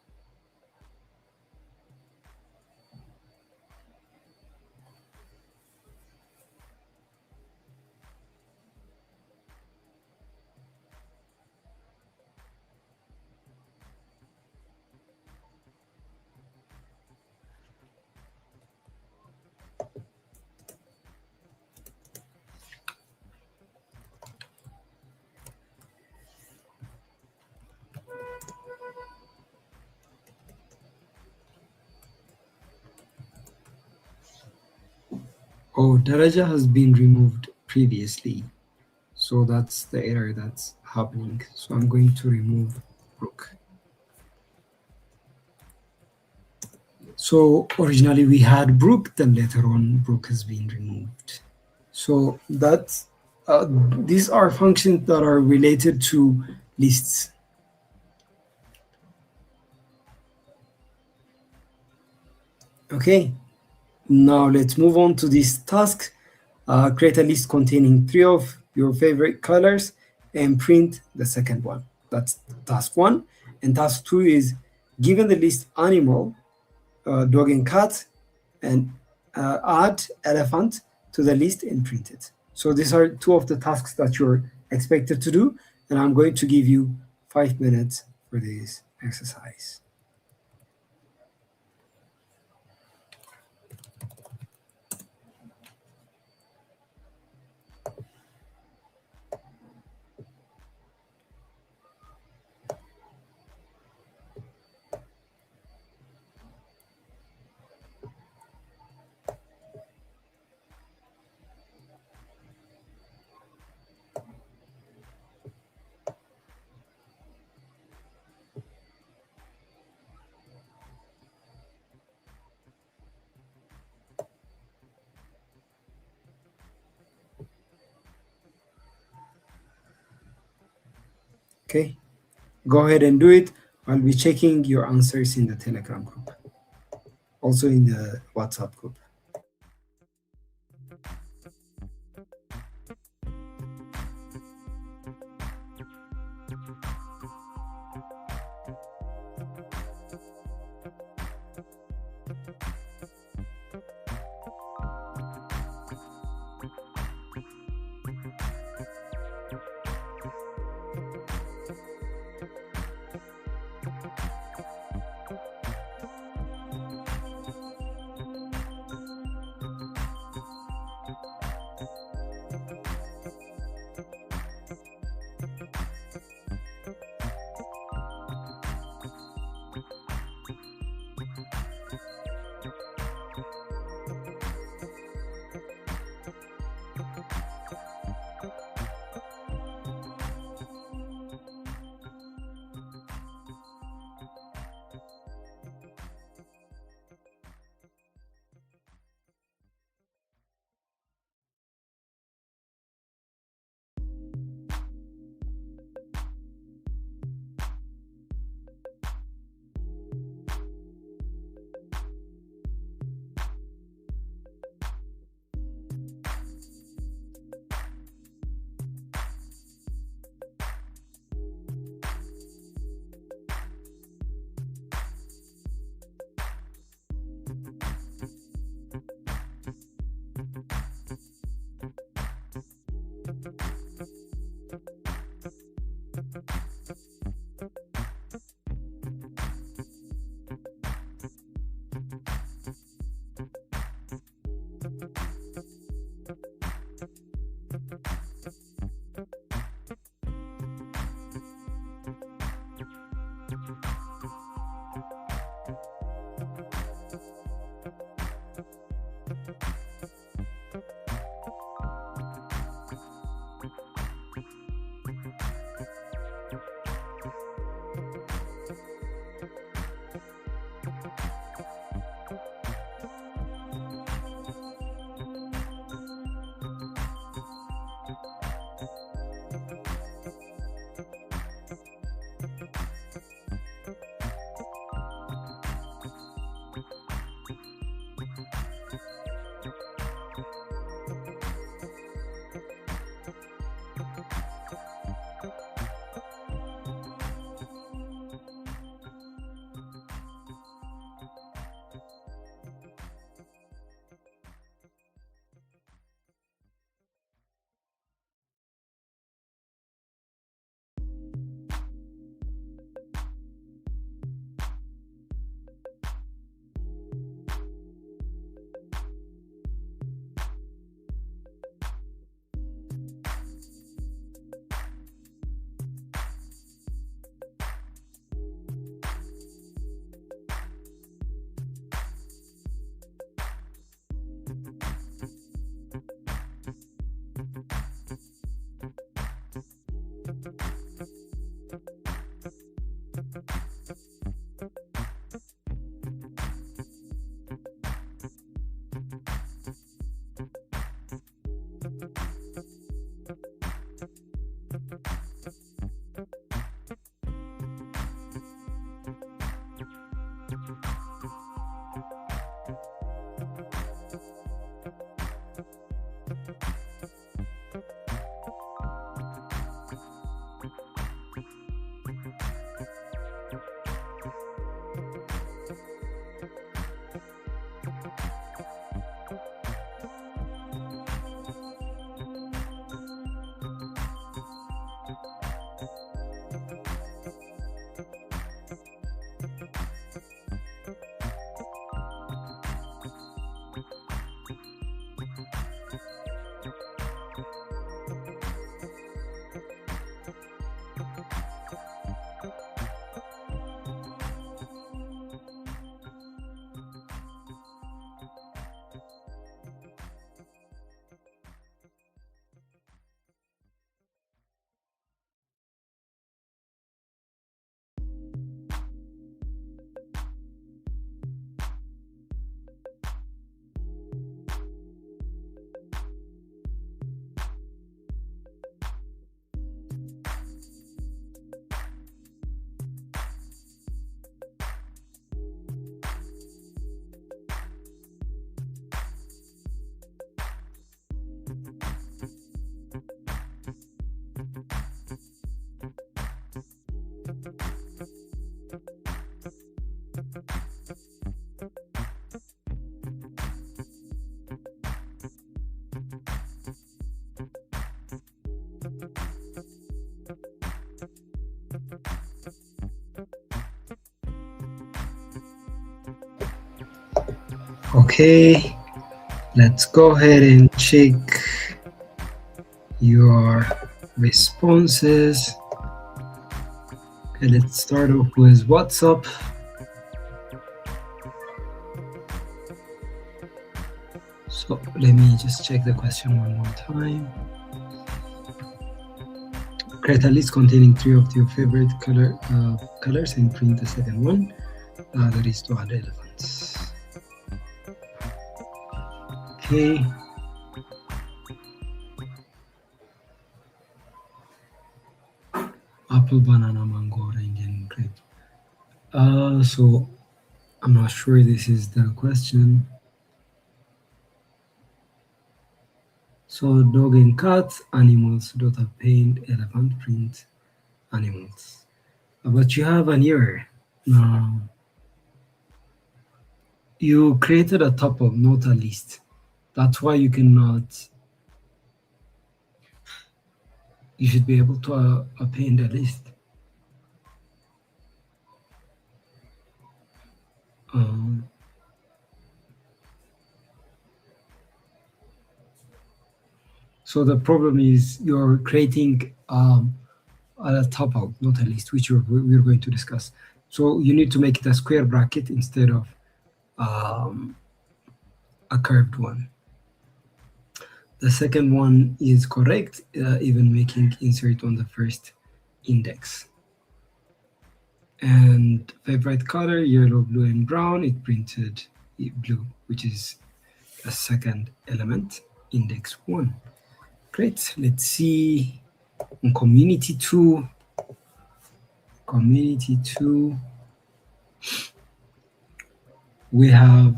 S3: Oh, Daraja has been removed previously. So that's the error that's happening. So I'm going to remove Brook. So originally we had Brook, then later on Brook has been removed. So that's these are functions that are related to lists. Okay, now let's move on to this task. Create a list containing 3 of your favorite colors and print the second one. That's task 1. And task 2 is given the list animal, dog and cat, and add elephant to the list and print it. So these are 2 of the tasks that you're expected to do, and I'm going to give you 5 minutes for this exercise. Okay, go ahead and do it. I'll be checking your answers in the Telegram group, also in the WhatsApp group. Okay, let's go ahead and check your responses. Okay, let's start off with WhatsApp. So let me just check the question one more time. Create a list containing 3 of your favorite colors and print the second one. That is to add elephants. Okay. Apple, banana, mango, orange, and grape. So I'm not sure this is the question. So dog and cat, animals, daughter, paint, elephant, print, animals. But you have an error. You created a tuple, not a list. That's why you cannot. You should be able to append a list. So the problem is you're creating a tuple, not a list, which we're going to discuss. So you need to make it a square bracket instead of a curved one. The second one is correct, even making insert on the first index. And favorite color, yellow, blue, and brown, it printed blue, which is a second element, index 1. Great, let's see on community 2. Community 2, we have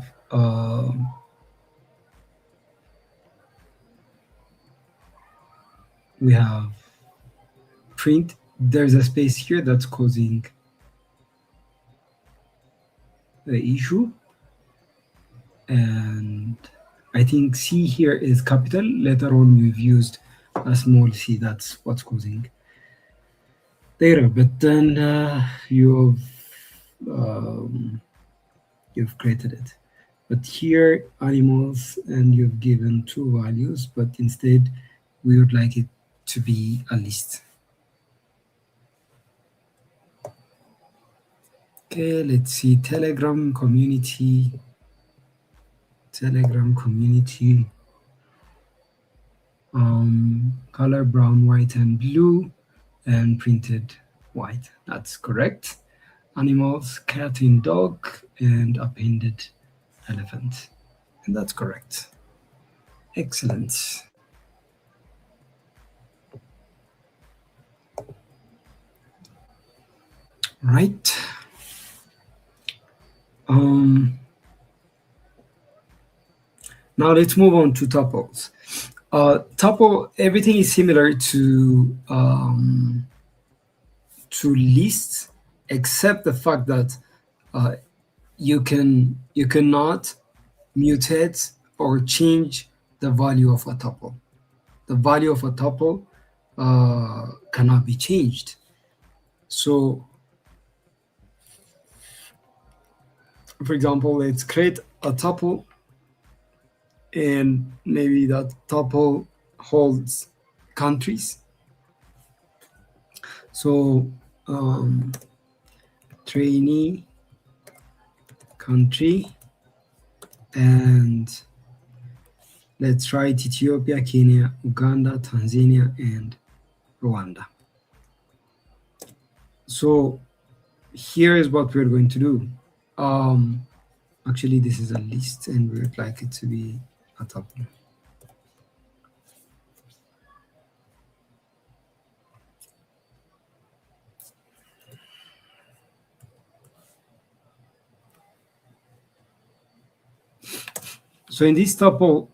S3: print. There's a space here that's causing the issue, and I think C here is capital. Later on we've used a small c, that's what's causing the error. But then you've created it. But here animals, and you've given 2 values, but instead we would like it to be a list. Okay, let's see Telegram community. Color brown, white, and blue, and printed white. That's correct. Animals, cat and dog, and appended elephant. And that's correct. Excellent. Right. Now let's move on to tuples. Tuple, everything is similar to lists, except the fact that you cannot mutate or change the value of a tuple. The value of a tuple cannot be changed. So, for example, let's create a tuple, and maybe that tuple holds countries. So trainee country, and let's write Ethiopia, Kenya, Uganda, Tanzania, and Rwanda. So here is what we're going to do. Actually, this is a list, and we would like it to be a tuple. So in this tuple,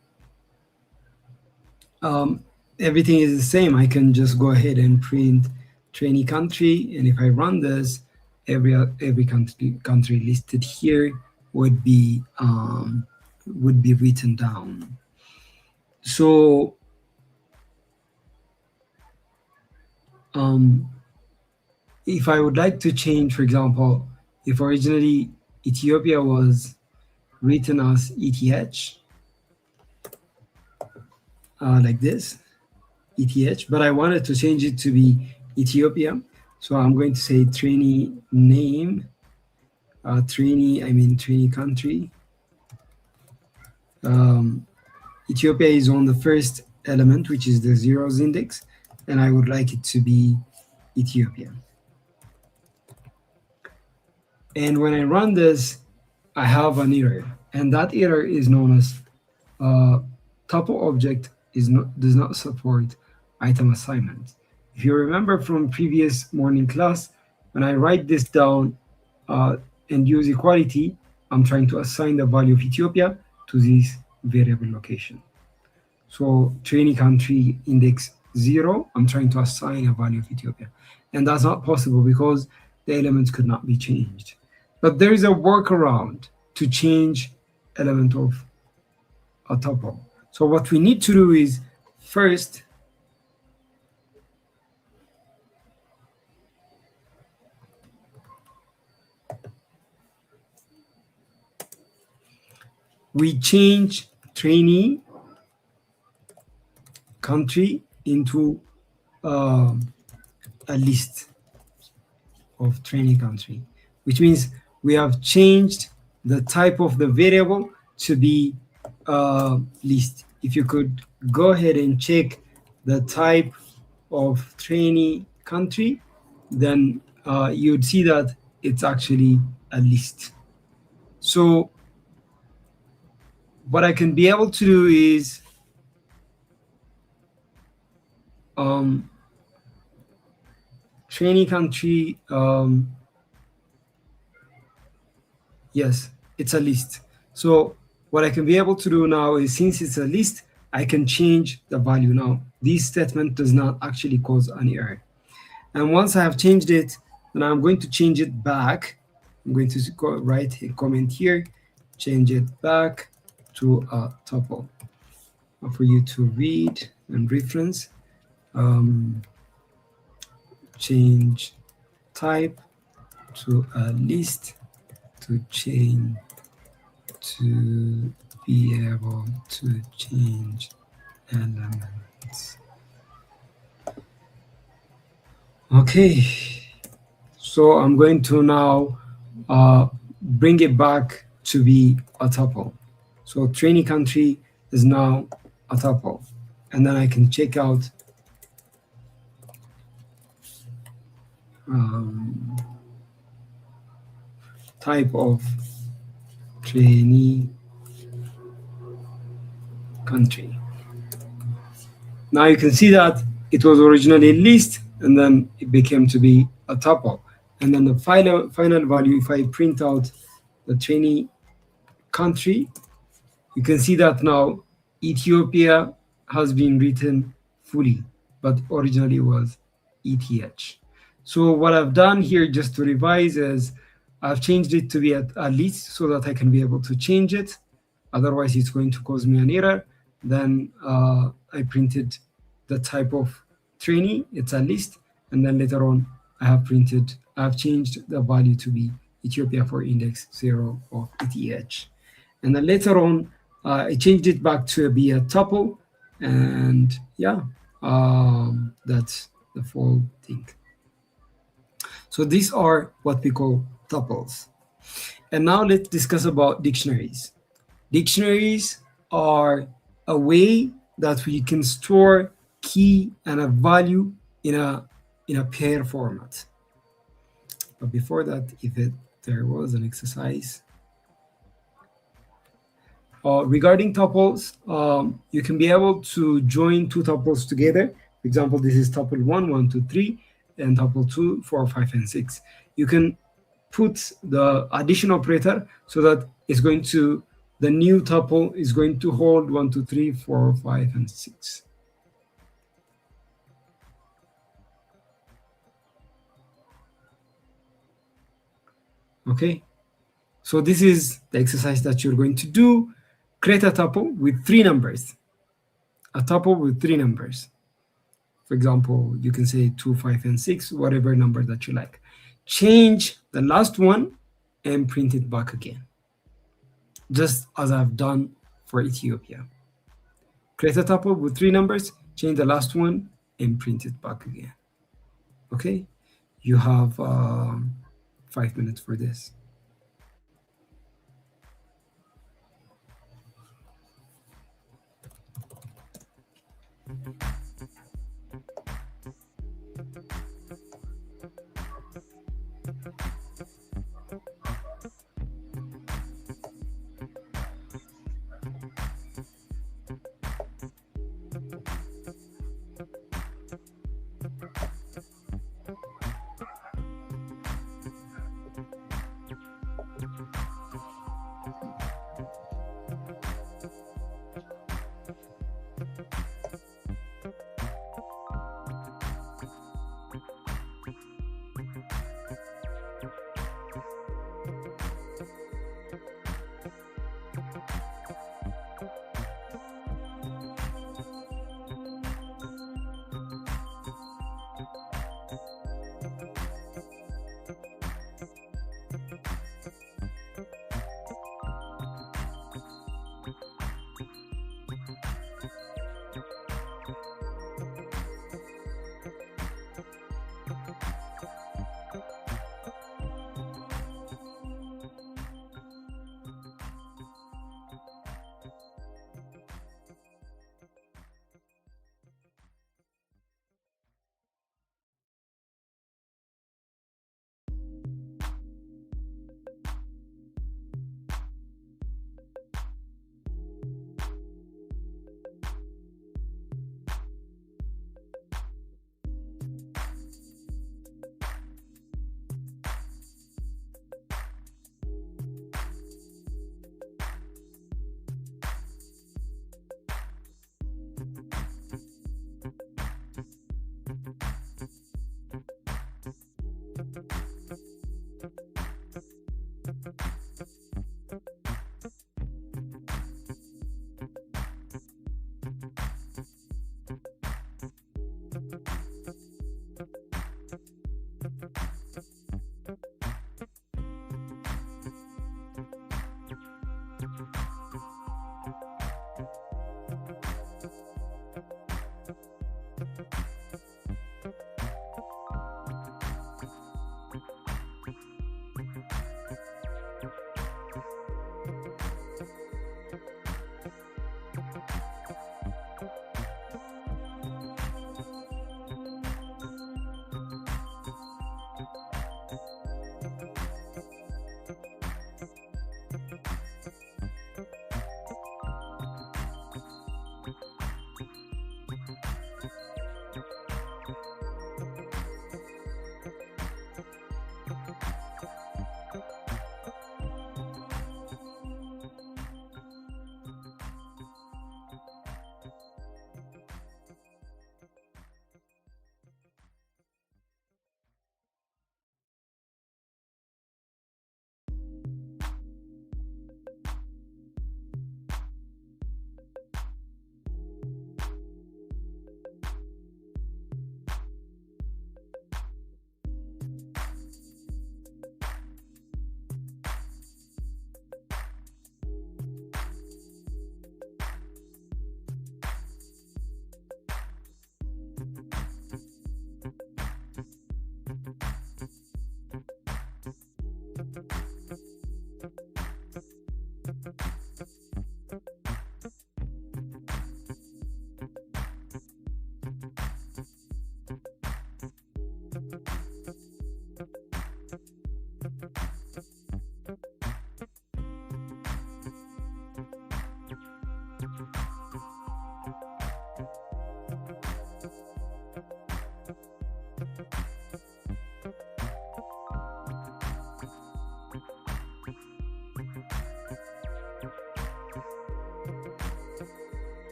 S3: everything is the same. I can just go ahead and print trainee country, and if I run this, every country listed here would be written down. So if I would like to change, for example, if originally Ethiopia was written as ETH, like this, ETH, but I wanted to change it to be Ethiopia. So I'm going to say trainee name, trainee country. Ethiopia is on the first element, which is the zeros index, and I would like it to be Ethiopia. And when I run this, I have an error, and that error is known as tuple object does not support item assignment. If you remember from previous morning class, when I write this down and use equality, I'm trying to assign the value of Ethiopia to this variable location. So trainee country index 0, I'm trying to assign a value of Ethiopia. And that's not possible because the elements could not be changed. But there is a workaround to change element of a tuple. So what we need to do is first we change trainee country into a list of trainee country, which means we have changed the type of the variable to be list. If you could go ahead and check the type of trainee country, then you'd see that it's actually a list. So what I can be able to do is trainee country, yes, it's a list. So what I can be able to do now is, since it's a list, I can change the value now. This statement does not actually cause an error. And once I have changed it, then I'm going to change it back. I'm going to write a comment here, change it back to a tuple for you to read and reference. Change type to a list to change, to be able to change elements. Okay, so I'm going to now bring it back to be a tuple. So trainee country is now a tuple, and then I can check out type of trainee country. Now you can see that it was originally a list, and then it became to be a tuple. And then the final value, if I print out the trainee country, you can see that now Ethiopia has been written fully, but originally was ETH. So what I've done here, just to revise, is I've changed it to be at least so that I can be able to change it. Otherwise, it's going to cause me an error. Then I printed the type of trainee, it's a list, and then later on I've changed the value to be Ethiopia for index 0 of ETH. And then later on, I changed it back to be a tuple, and yeah, that's the full thing. So these are what we call tuples. And now let's discuss about dictionaries. Dictionaries are a way that we can store key and a value in a pair format. But before that, there was an exercise. Regarding tuples, you can be able to join two tuples together. For example, this is tuple 1, 1, 2, 3, and tuple 2, 4, 5, and 6. You can put the addition operator so that the new tuple is going to hold 1, 2, 3, 4, 5, and 6. Okay, so this is the exercise that you're going to do. Create a tuple with 3 numbers. A tuple with 3 numbers. For example, you can say 2, 5, and 6, whatever number that you like. Change the last one and print it back again, just as I've done for Ethiopia. Create a tuple with 3 numbers, change the last one, and print it back again. Okay, you have 5 minutes for this.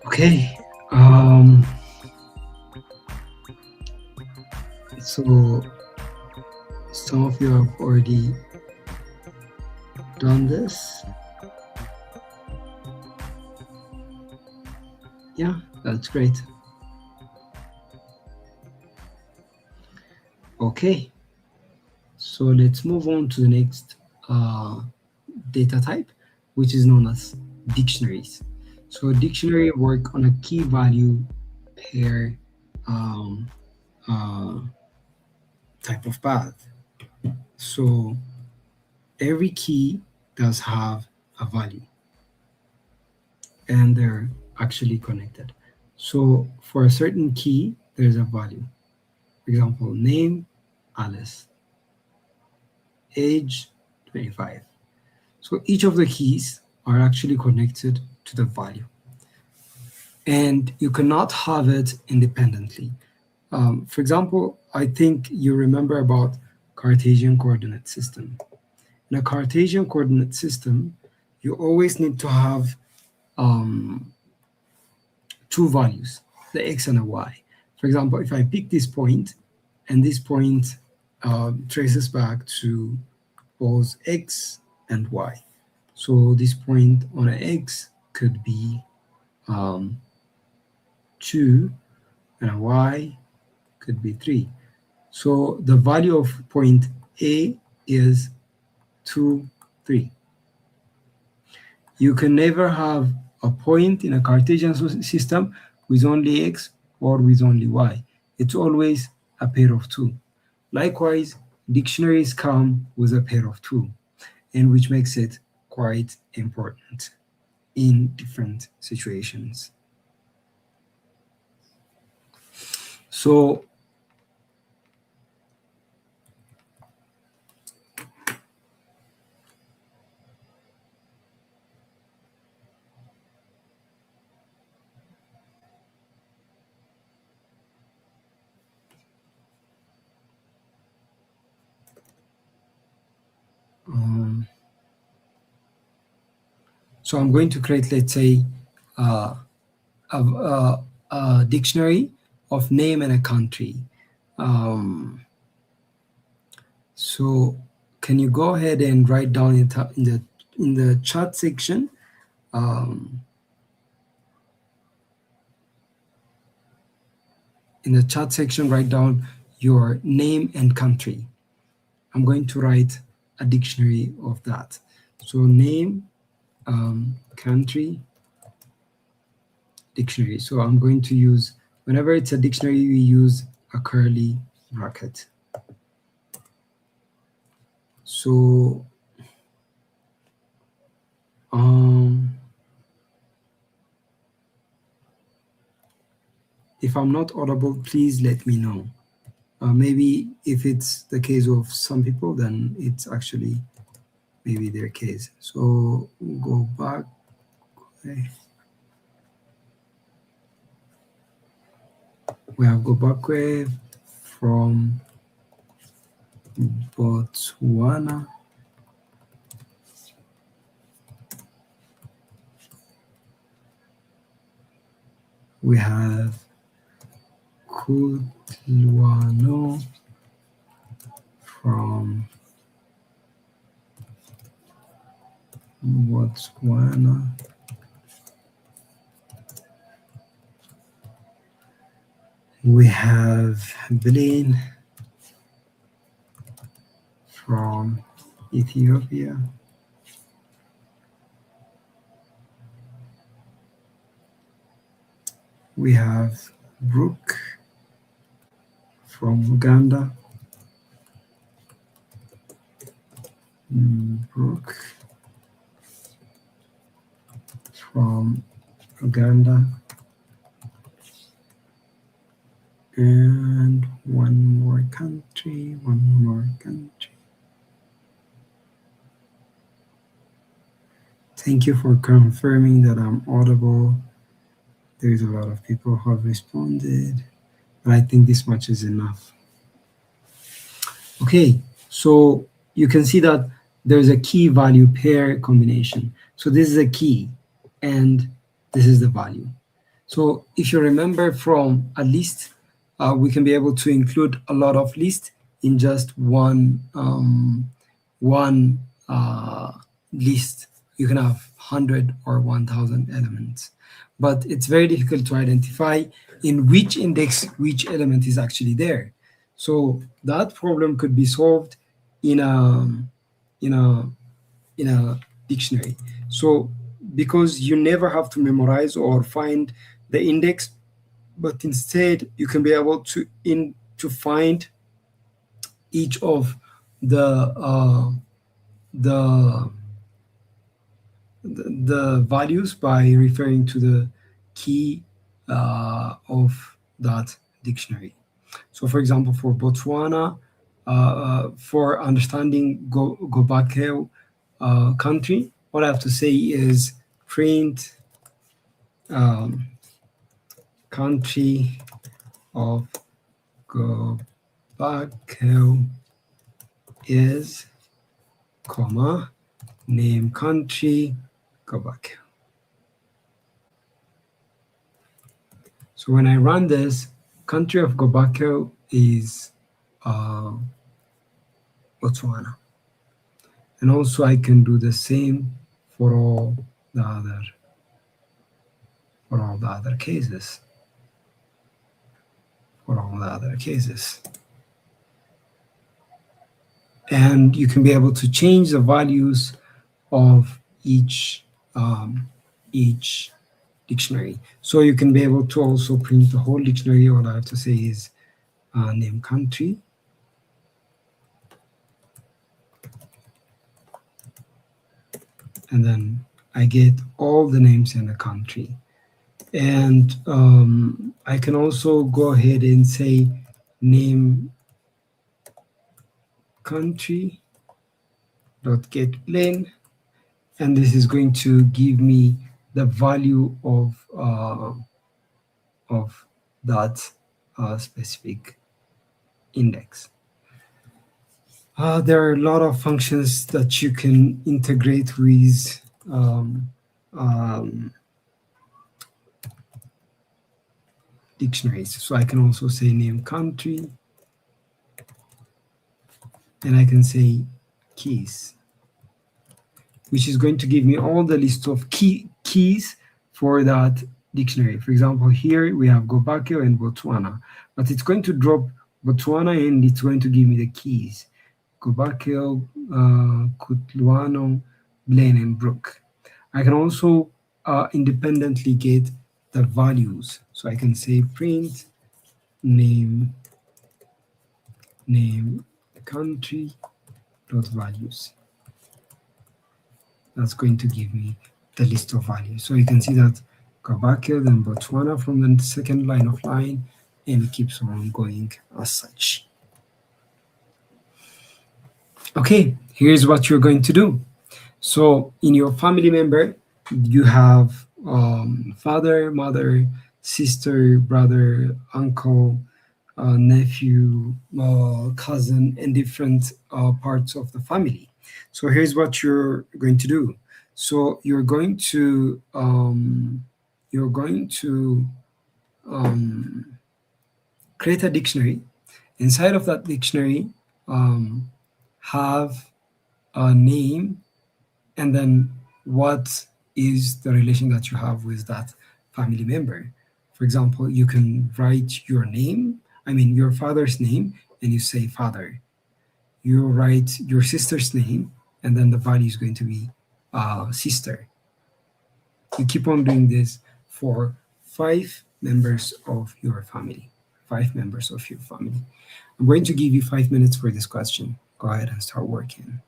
S3: Okay. So some of you have already done this. Yeah, that's great. Okay, so let's move on to the next data type, which is known as dictionaries. So dictionary work on a key value pair um, uh, type of path. So every key does have a value and they're actually connected. So for a certain key, there's a value. For example, name, Alice, age, 25. So each of the keys are actually connected to the value. And you cannot have it independently. For example, I think you remember about Cartesian coordinate system. In a Cartesian coordinate system, you always need to have two values, the x and a y. For example, if I pick this point, and this point traces back to both x and y. So this point on an x could be 2, and a y could be 3. So the value of point A is 2, 3. You can never have a point in a Cartesian system with only x or with only y. It's always a pair of 2. Likewise, dictionaries come with a pair of 2, and which makes it quite important in different situations. So so I'm going to create, let's say, a dictionary of name and a country. So can you go ahead and write down in the chat section write down your name and country. I'm going to write a dictionary of that. So name, country, dictionary. So I'm going to use, whenever it's a dictionary, we use a curly bracket. So if I'm not audible, please let me know. Maybe if it's the case of some people, then it's actually maybe their case. So go back. Okay. We have Gobakwe from Botswana. We have Kutlwano from Botswana. We have Blaine from Ethiopia. We have Brooke from Uganda. Brooke from Uganda. And one more country. Thank you for confirming that I'm audible. There's a lot of people who have responded, but I think this much is enough. Okay, so you can see that there's a key value pair combination. So this is a key and this is the value. So if you remember from a list, we can be able to include a lot of lists in just one list. You can have 100 or 1,000 elements, but it's very difficult to identify in which index which element is actually there. So that problem could be solved in a in a in a dictionary. So because you never have to memorize or find the index, but instead you can be able to find each of the the the values by referring to the key of that dictionary. So for example, for Botswana, for understanding Gobakeo country, what I have to say is print country of Gobakeo is, comma, name country, Gobakeo. So when I run this, country of Gobakeo is Botswana. And also I can do the same for all the other cases. And you can be able to change the values of each dictionary. So you can be able to also print the whole dictionary. All I have to say is name country, and then I get all the names in the country. And I can also go ahead and say name country dot get plain, and this is going to give me the value of that specific index. There are a lot of functions that you can integrate with dictionaries. So I can also say name country, and I can say keys, which is going to give me all the list of keys for that dictionary. For example, here we have Gobakeo and Botswana, but it's going to drop Botswana and it's going to give me the keys. Gobakeo, Kutluano, Blaine, and Brook. I can also independently get the values. So I can say print name country dot values. That's going to give me the list of values. So you can see that Gobakeo, then Botswana from the second line of line, and it keeps on going as such. Okay, here's what you're going to do. So in your family member, you have father, mother, sister, brother, uncle, nephew, cousin, and different parts of the family. So here's what you're going to do. So you're going to create a dictionary. Inside of that dictionary, have a name, and then what is the relation that you have with that family member. For example, you can write your name, your father's name, and you say father. You write your sister's name, and then the value is going to be sister. You keep on doing this for 5 members of your family. 5 members of your family. I'm going to give you 5 minutes for this question. Go ahead and start working.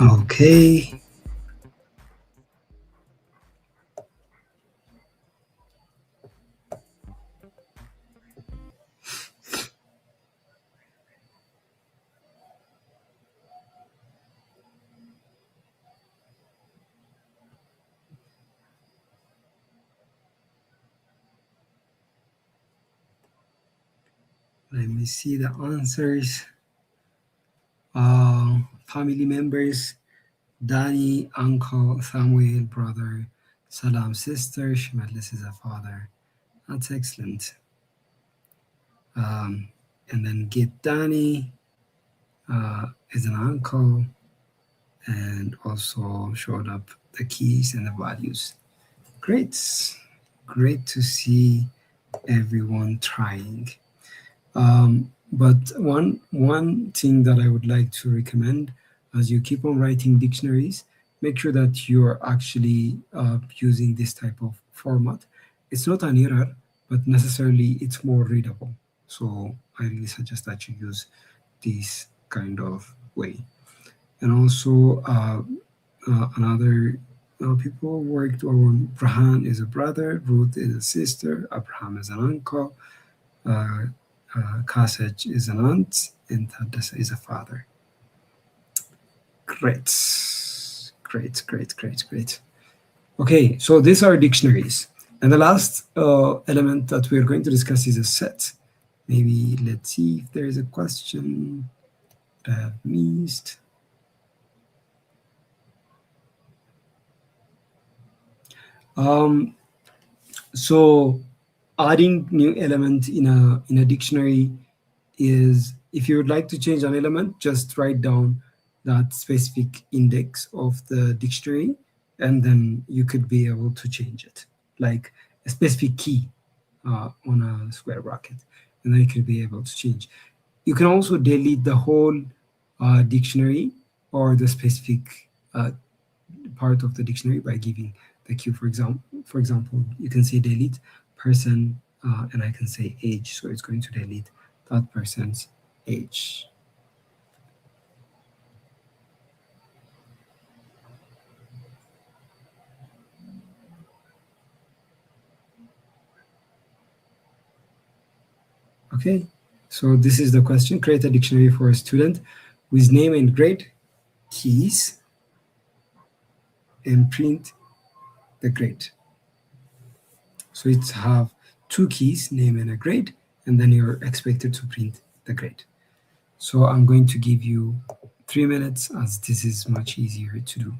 S3: Okay. Let me see the answers. Family members: Danny, uncle; Samuel, brother; Salam, sister; Shimadlis is a father. That's excellent. And then Get Danny is an uncle, and also showed up the keys and the values. Great. Great to see everyone trying. But one thing that I would like to recommend, as you keep on writing dictionaries, make sure that you're actually using this type of format. It's not an error, but necessarily it's more readable. So I really suggest that you use this kind of way. And also another people worked on Brahan is a brother, Ruth is a sister, Abraham is an uncle, uh, Kasech is an aunt, and Tadasa is a father. Great. Great, great, great, great. Okay, so these are dictionaries. And the last element that we're going to discuss is a set. Maybe let's see if there is a question that I have missed. So adding new element in a dictionary is, if you would like to change an element, just write down that specific index of the dictionary, and then you could be able to change it, like a specific key on a square bracket, and then you could be able to change. You can also delete the whole dictionary or the specific part of the dictionary by giving the key. For example, you can say delete person, and I can say age, so it's going to delete that person's age. Okay, so this is the question: create a dictionary for a student with name and grade, keys, and print the grade. So it's have two keys, name and a grade, and then you're expected to print the grade. So I'm going to give you 3 minutes, as this is much easier to do.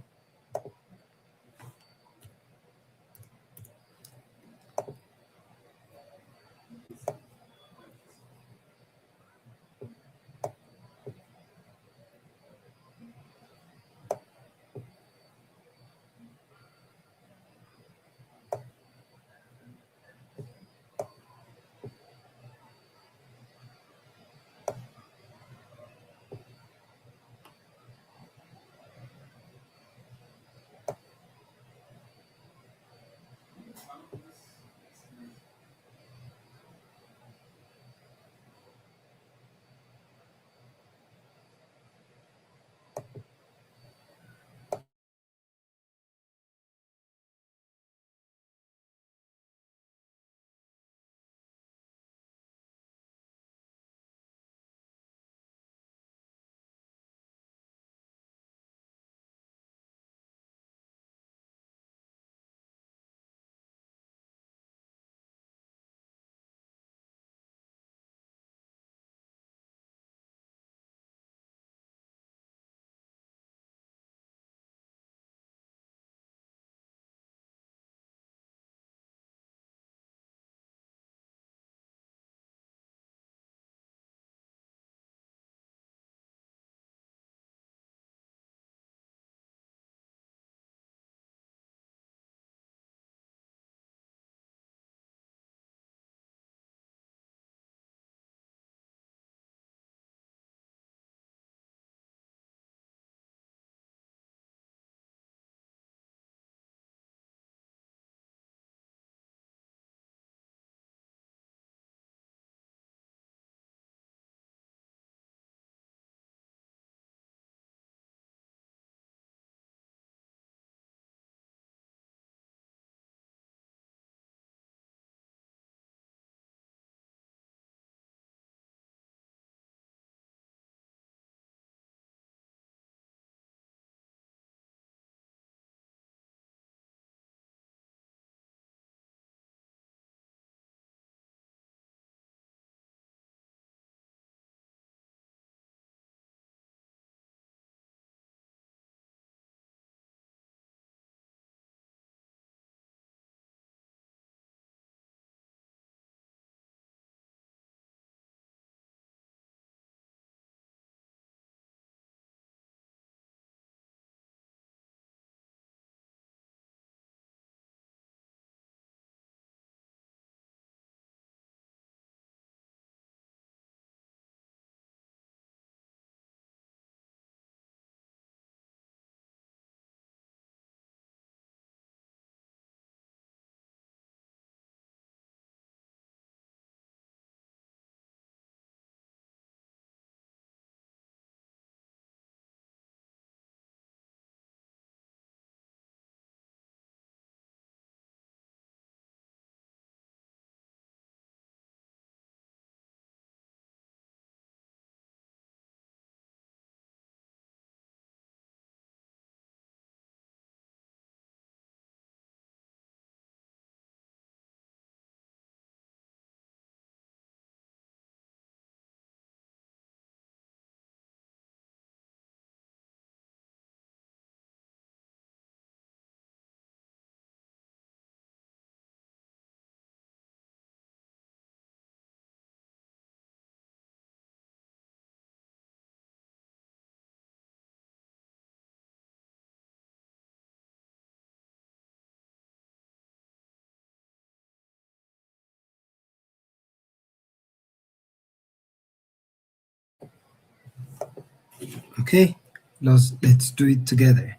S3: Okay, let's do it together.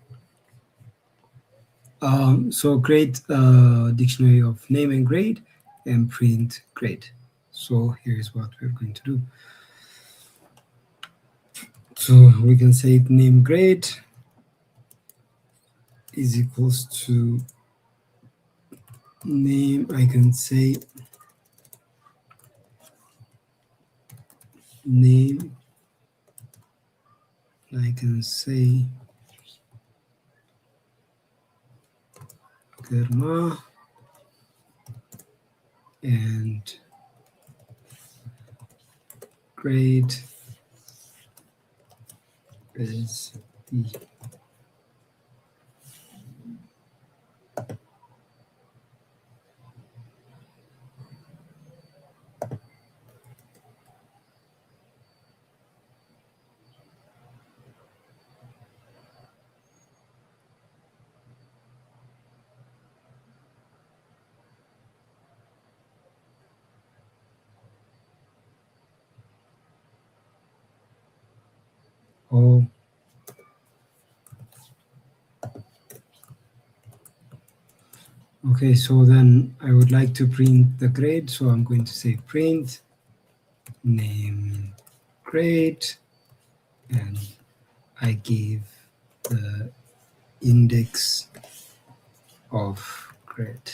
S3: So create a dictionary of name and grade and print grade. So here's what we're going to do. So we can say name grade is equals to name, I can say name, I can say Germa, and grade is B. Oh, okay, so then I would like to print the grade, so I'm going to say print name grade, and I give the index of grade.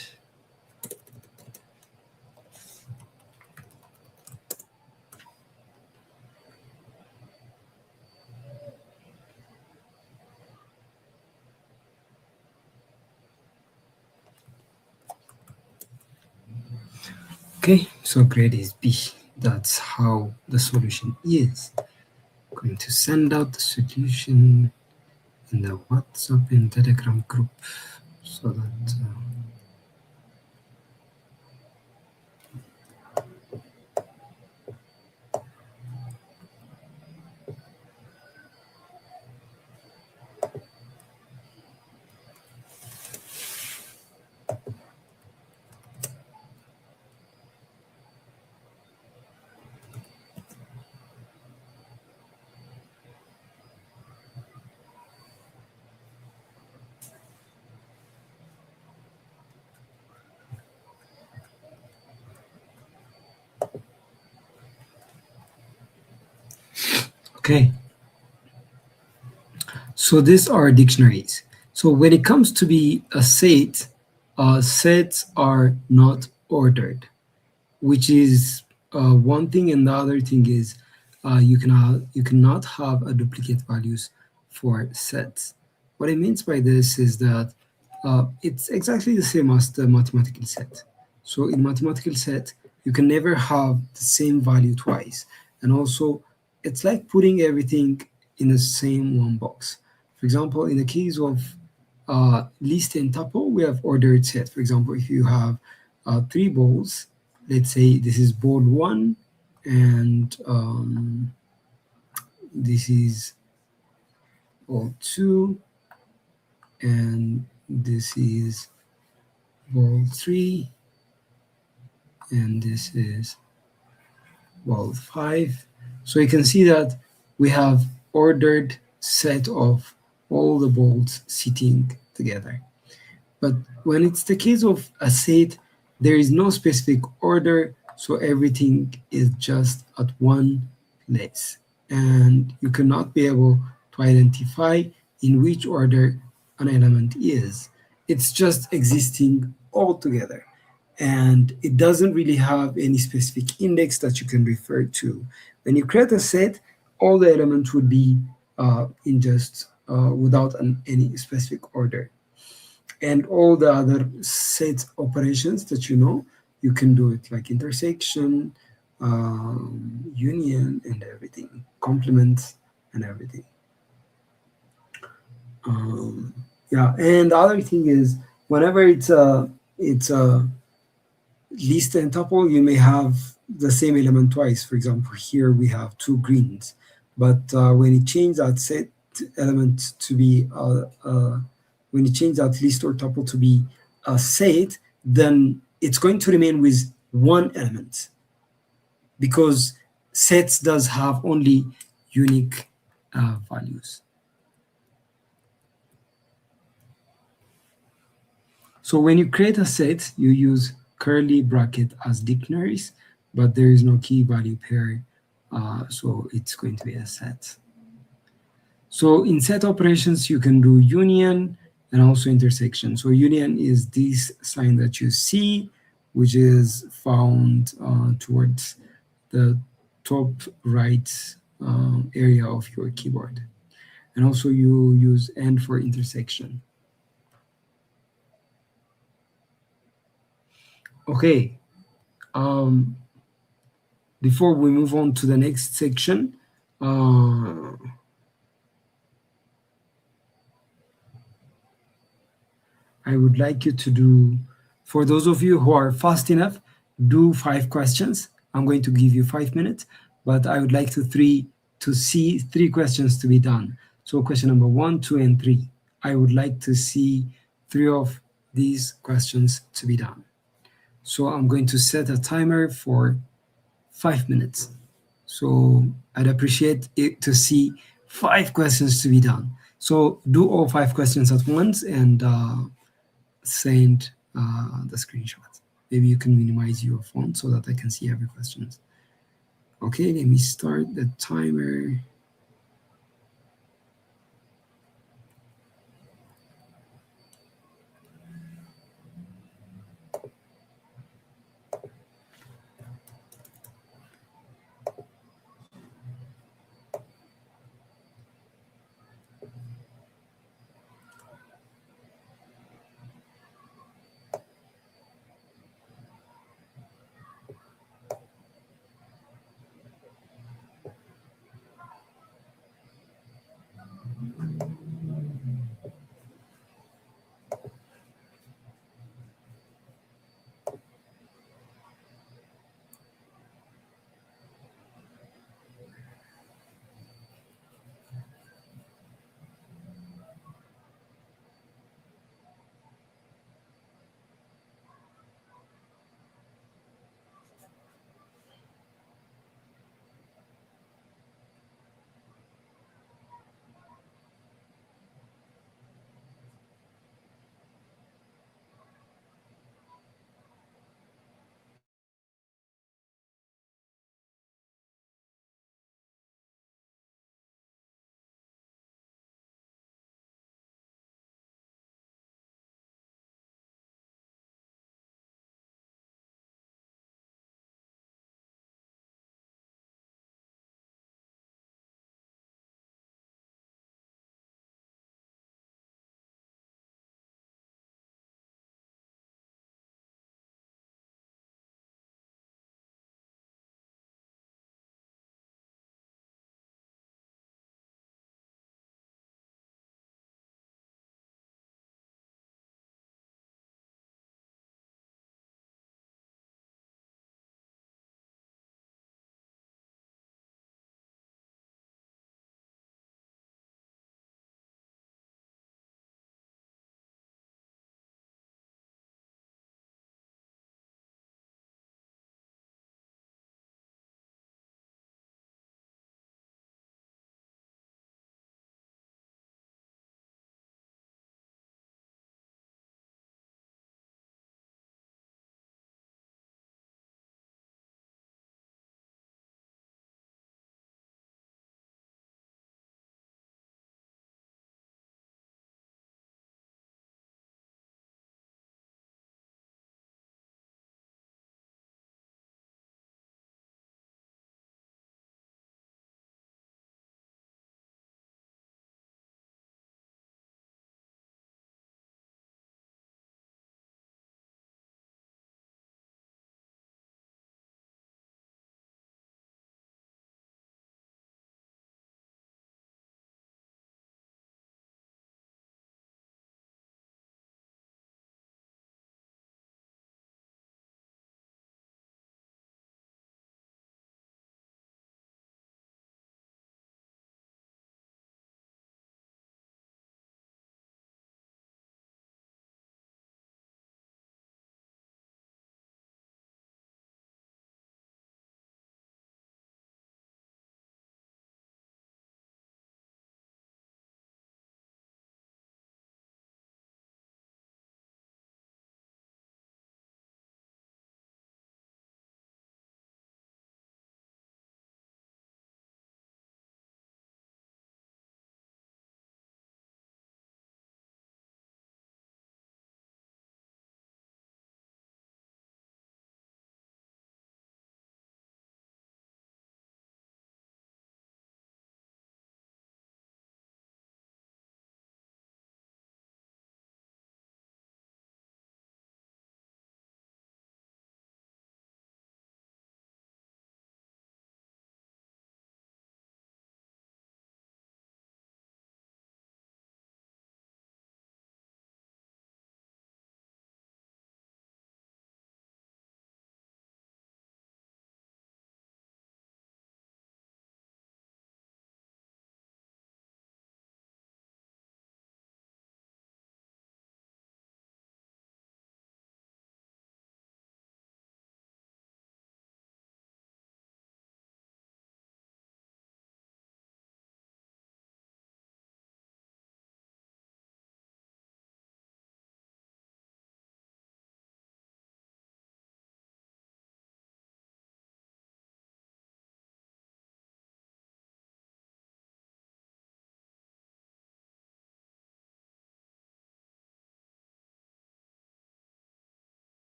S3: Okay, so grade is B. That's how the solution is. I'm going to send out the solution in the WhatsApp and Telegram group so that okay. So these are dictionaries. So when it comes to be a set, sets are not ordered, which is one thing, and the other thing is you cannot have a duplicate values for sets. What it means by this is that it's exactly the same as the mathematical set. So in mathematical set, you can never have the same value twice, and also it's like putting everything in the same one box. For example, in the case of list and tuple, we have ordered set. For example, if you have 3 balls, let's say this is ball 1 and this is ball 2 and this is ball 3 and this is ball 5. So you can see that we have ordered set of all the balls sitting together. But when it's the case of a set, there is no specific order, so everything is just at one place. And you cannot be able to identify in which order an element is. It's just existing all together. And it doesn't really have any specific index that you can refer to. When you create a set, all the elements would be in just without any specific order. And all the other set operations that you know, you can do it like intersection, union, and everything, complement, and everything. Yeah, and the other thing is whenever it's a list and tuple, you may have the same element twice. For example, here we have 2 greens, but when you change that set element to be when you change that list or tuple to be a set, then it's going to remain with one element, because sets does have only unique values. So when you create a set, you use curly bracket as dictionaries, but there is no key value pair, so it's going to be a set. So in set operations, you can do union and also intersection. So union is this sign that you see, which is found towards the top right area of your keyboard. And also you use and for intersection. Okay. Before we move on to the next section, I would like you to do, for those of you who are fast enough, do 5 questions. I'm going to give you 5 minutes, but I would like to see 3 questions to be done. So question number 1, 2, and 3. I would like to see 3 of these questions to be done. So I'm going to set a timer for 5 minutes. So I'd appreciate it to see 5 questions to be done. So do all 5 questions at once and send the screenshot. Maybe you can minimize your font so that I can see every question. Okay, let me start the timer.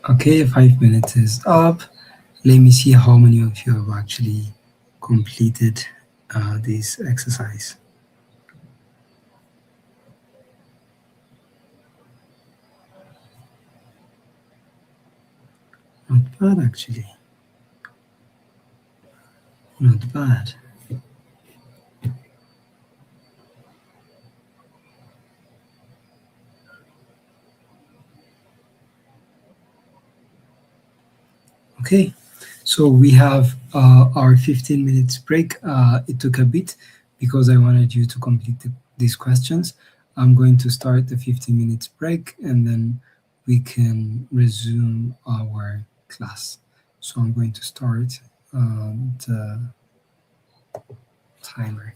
S3: Okay, 5 minutes is up. Let me see how many of you have actually completed this exercise. Not bad, actually. Not bad. Okay, so we have our 15 minutes break. It took a bit because I wanted you to complete these questions. I'm going to start the 15 minutes break and then we can resume our class. So I'm going to start the timer.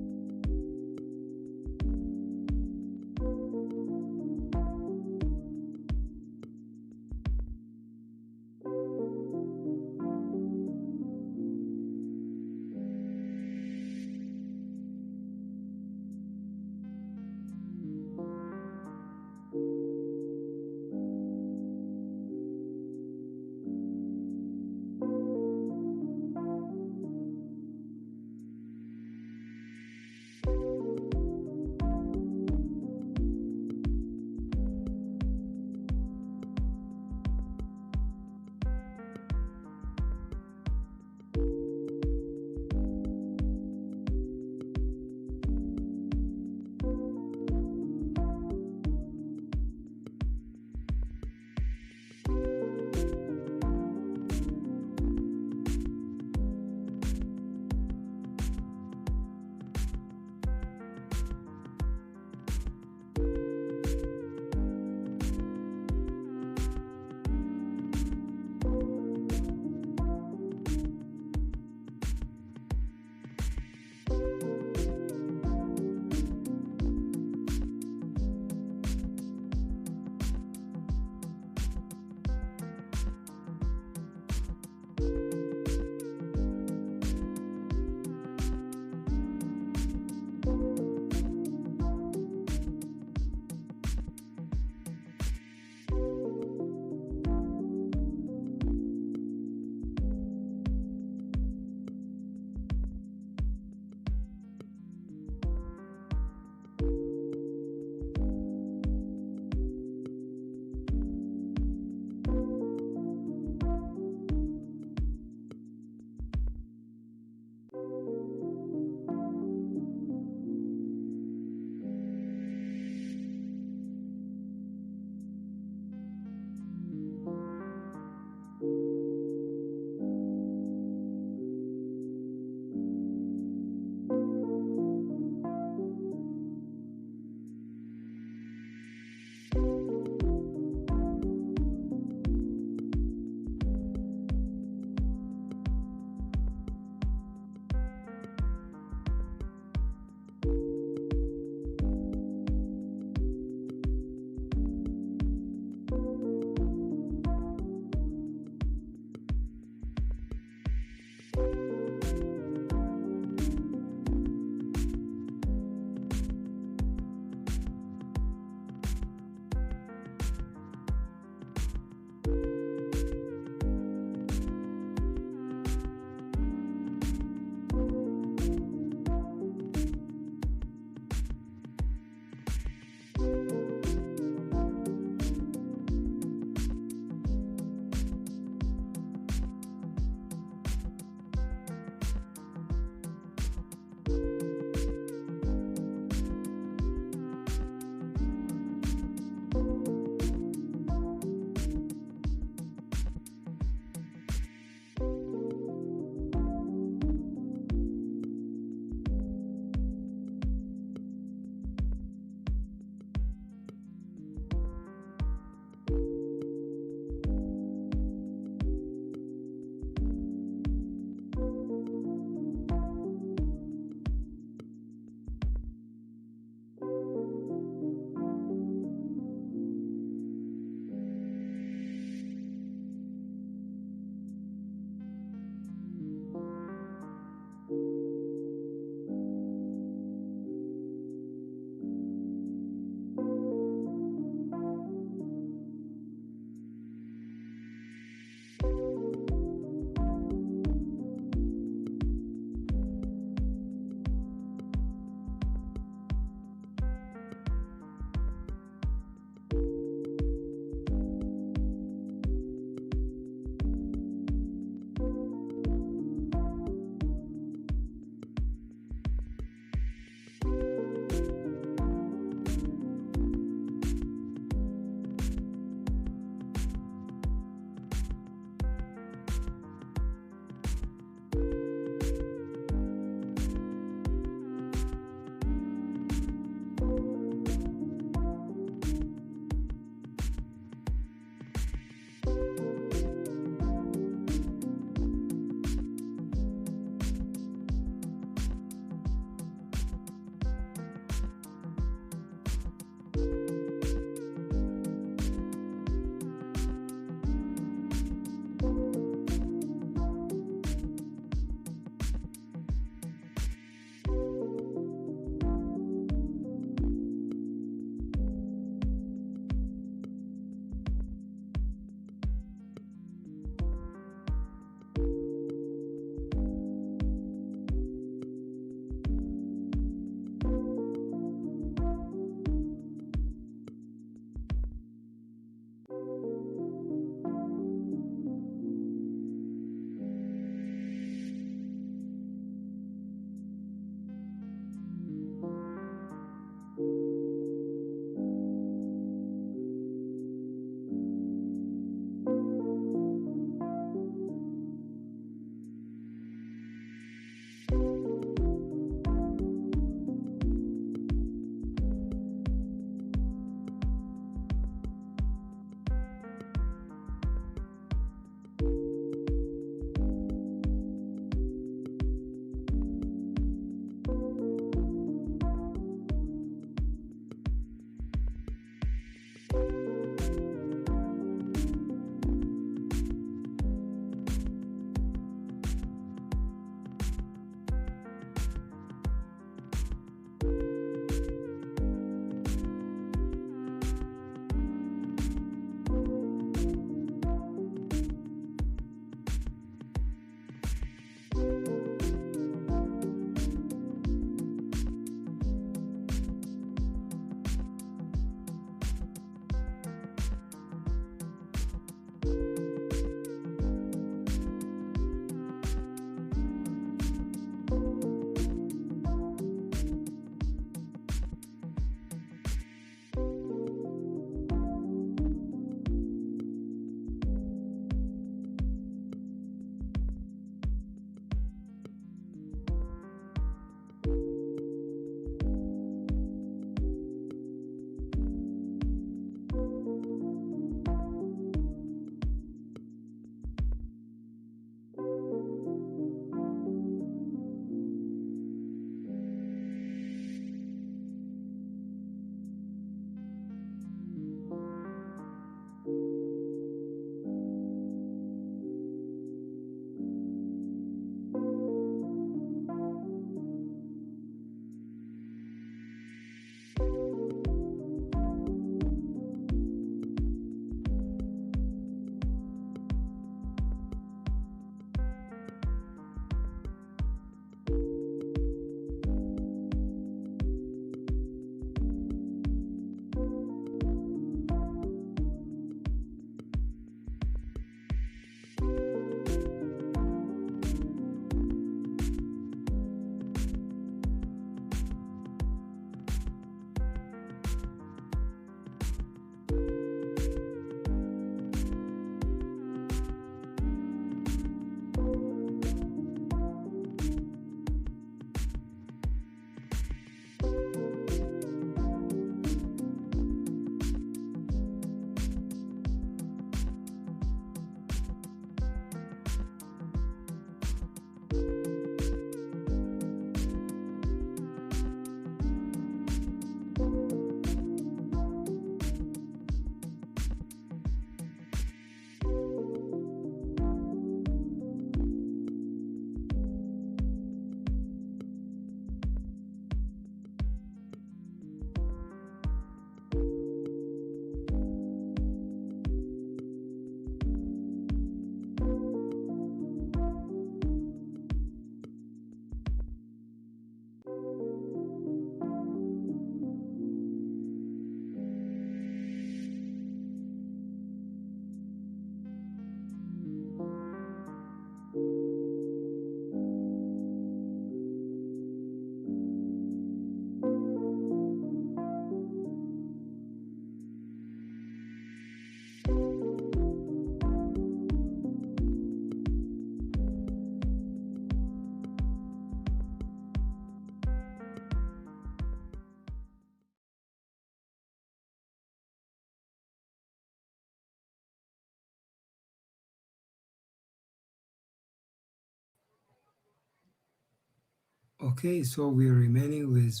S3: Okay, so we are remaining with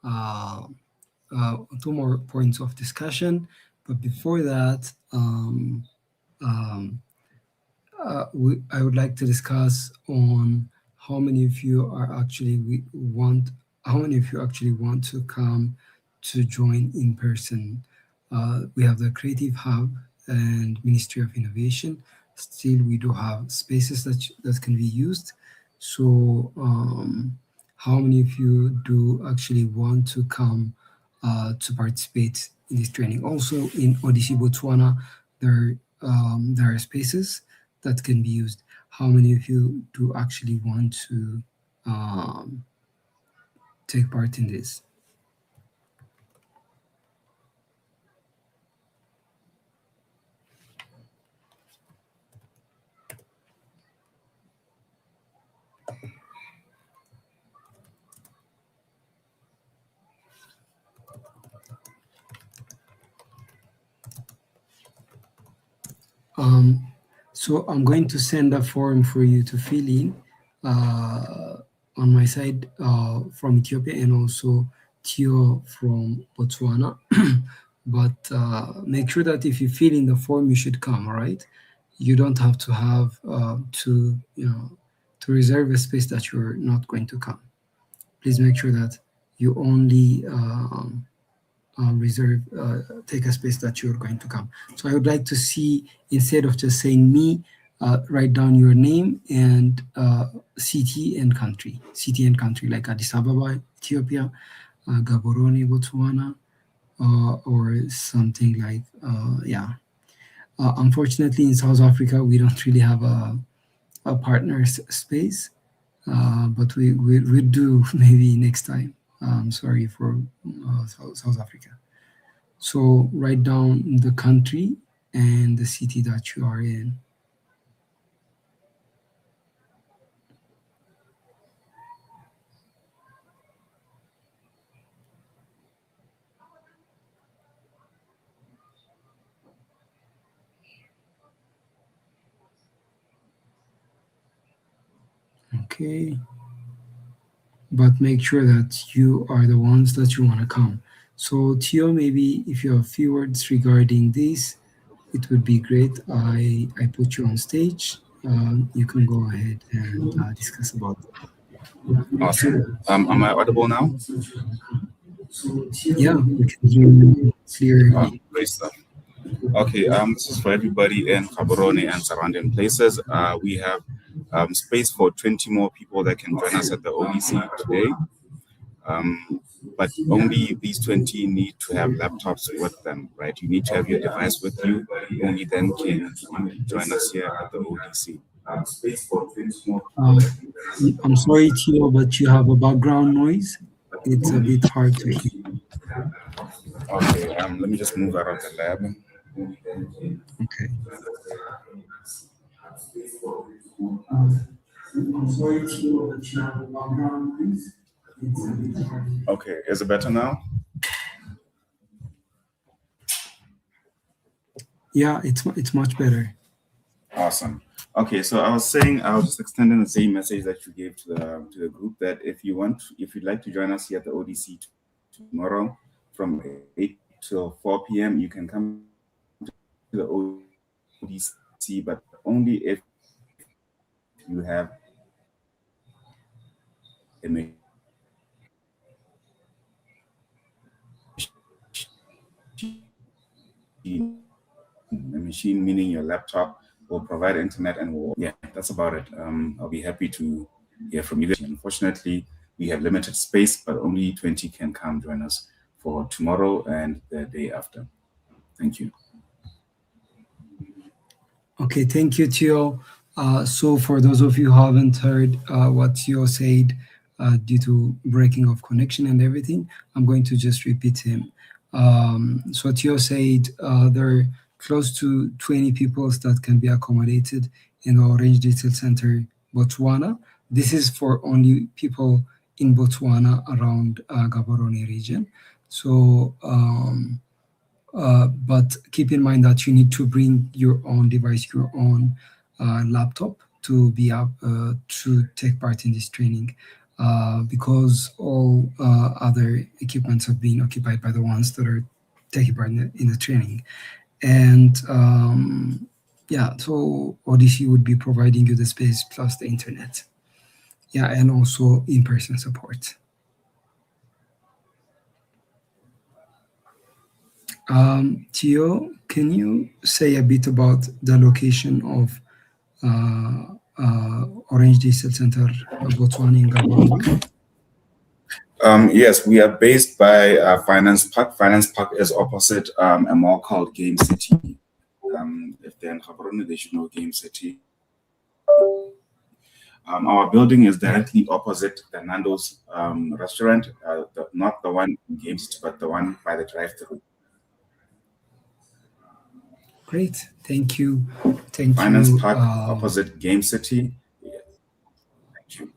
S3: uh, two more points of discussion. But before that, um, I would like to discuss on how many of you are actually how many of you actually want to come to join in person. We have the Creative Hub and Ministry of Innovation. Still, we do have spaces that can be used. So, how many of you do actually want to come to participate in this training? Also, in Odyssey, Botswana, there are spaces that can be used. How many of you do actually want to um, take part in this? Um, so I'm going to send a form for you to fill in on my side from Ethiopia, and also Tio from Botswana. But make sure that if you fill in the form, you should come. All right. You don't have to have to reserve a space that you're not going to come. Please make sure that you only take a space that you're going to come. So I would like to see, instead of just saying me, write down your name and city and country. City and country, like Addis Ababa, Ethiopia, Gaborone, Botswana, or something like, yeah. Unfortunately, in South Africa, we don't really have a partner space, but we do maybe next time. Sorry for South Africa. So write down the country and the city that you are in. Okay. But make sure that you are the ones that you want to come. So Tio, maybe if you have a few words regarding this, it would be great. I put you on stage. You can go ahead and discuss about it.
S5: Awesome. Am I audible now?
S3: Yeah, we can hear you clearly.
S5: Great stuff. Okay, this is for everybody in Gaborone and surrounding places. We have space for 20 more people that can join us at the ODC today. But only these 20 need to have laptops with them, right? You need to have your device with you. Only then can you join us here at the ODC.
S3: I'm sorry, Tio, but you have a background noise. It's a bit hard to hear.
S5: Okay, let me just move out of the lab.
S3: Okay. I'm sorry, Tio, but you have a background noise. It's a bit hard.
S5: Okay, is it better now?
S3: Yeah, it's much better.
S5: Awesome. Okay, so I was saying, I was just extending the same message that you gave to the group, that if you'd like to join us here at the ODC tomorrow from 8 till 4 p.m., you can come to the ODC, but only if you have a machine, meaning your laptop, will provide internet, and yeah, that's about it. I'll be happy to hear from you. Unfortunately, we have limited space, but only 20 can come join us for tomorrow and the day after. Thank you.
S3: Okay, thank you, Tio. So for those of you who haven't heard what Tio said due to breaking of connection and everything, I'm going to just repeat him. So Tio said there are close to 20 people that can be accommodated in the Orange Digital Center, Botswana. This is for only people in Botswana around Gaborone region. So, but keep in mind that you need to bring your own device, your own laptop to be up to take part in this training, because all other equipments have been occupied by the ones that are taking part in the training. And yeah, so Odyssey would be providing you the space plus the internet. Yeah, and also in-person support. Theo, can you say a bit about the location of Orange Digital Center, Botswana in Gabon?
S5: Yes, we are based by Finance Park. Finance Park is opposite a mall called Game City. If they're in Gaborone, they should know Game City. Our building is directly opposite the Nando's restaurant, not the one in Game City, but the one by the drive-thru.
S3: Great, thank you. Thank
S5: Finance
S3: you.
S5: Park opposite Game City. Yeah. Thank you.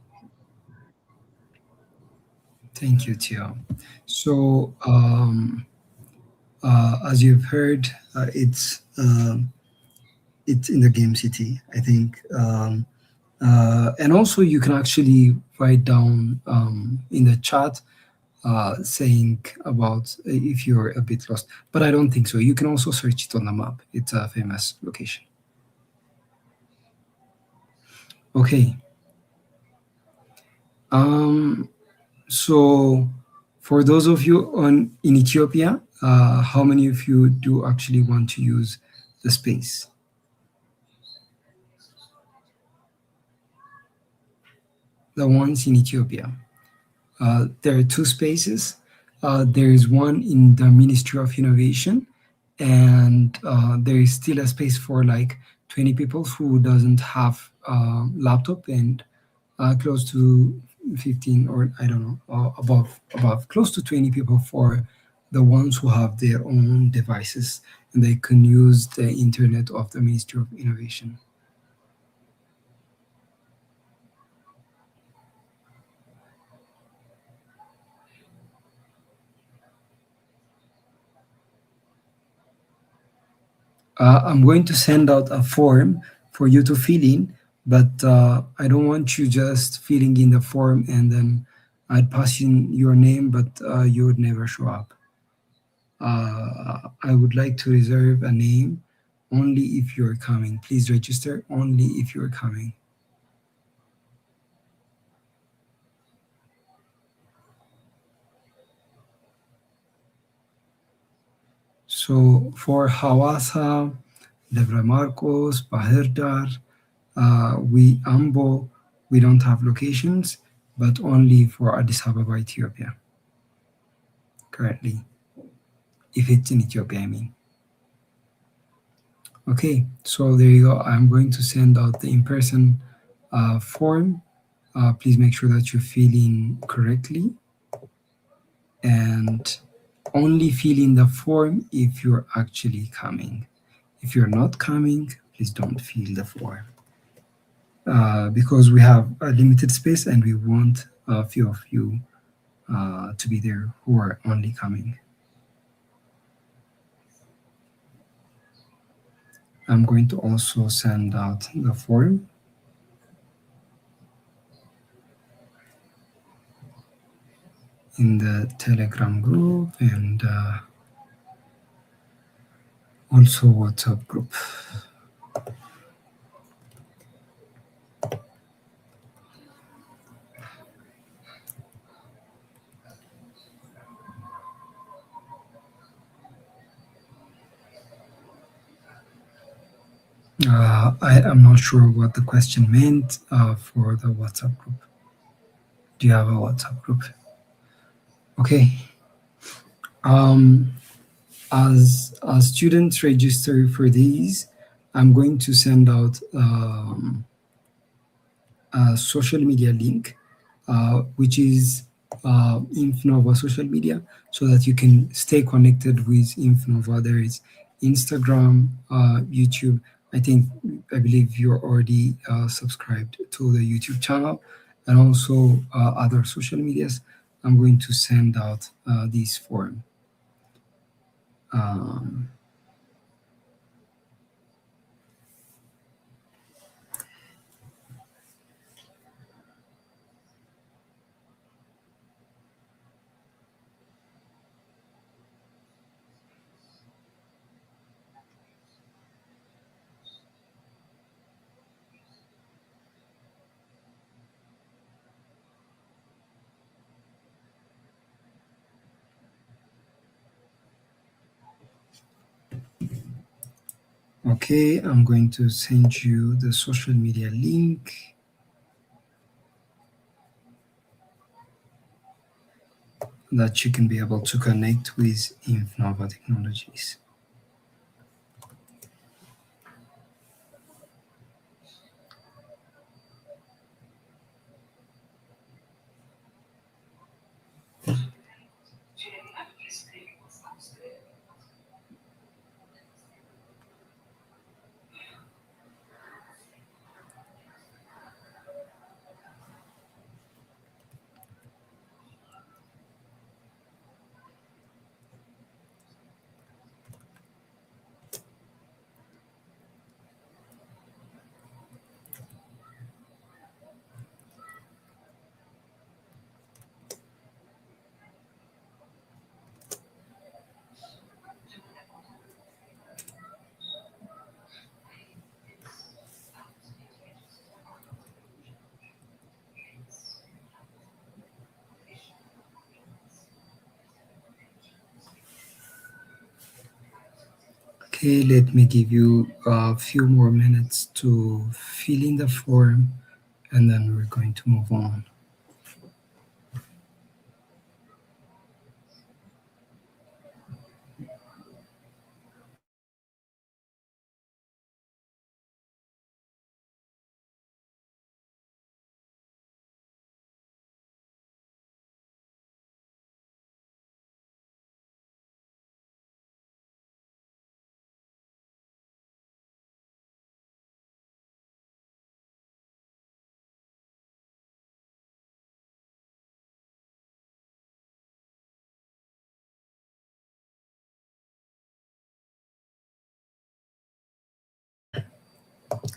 S3: Thank you, Theo. So, as you've heard, it's in the Game City, I think. And also, you can actually write down in the chat saying about if you're a bit lost, but I don't think so. You can also search it on the map. It's a famous location. Okay. So for those of you in Ethiopia, how many of you do actually want to use the space? The ones in Ethiopia. There are two spaces. There is one in the Ministry of Innovation, and there is still a space for like 20 people who doesn't have a laptop, and close to 15, or I don't know, above close to 20 people for the ones who have their own devices and they can use the internet of the Ministry of Innovation. I'm going to send out a form for you to fill in, but I don't want you just filling in the form and then I'd pass in your name, but you would never show up. I would like to reserve a name only if you're coming. Please register only if you're coming. So for Hawassa, Devra Marcos, Bahir Dar, Ambo, we don't have locations, but only for Addis Ababa, Ethiopia, currently, if it's in Ethiopia, I mean. Okay, so there you go. I'm going to send out the in-person form. Please make sure that you fill in correctly, and only fill in the form if you're actually coming. If you're not coming, please don't fill the form. Because we have a limited space and we want a few of you to be there who are only coming. I'm going to also send out the form. In the Telegram group and also WhatsApp group. I am not sure what the question meant for the WhatsApp group. Do you have a WhatsApp group? Okay. As students register for these, I'm going to send out a social media link, which is Infnova social media, so that you can stay connected with Infnova. There is Instagram, YouTube. I believe you're already subscribed to the YouTube channel, and also other social medias. I'm going to send out this form. Okay, I'm going to send you the social media link that you can be able to connect with Infnova Technologies. Okay, let me give you a few more minutes to fill in the form and then we're going to move on.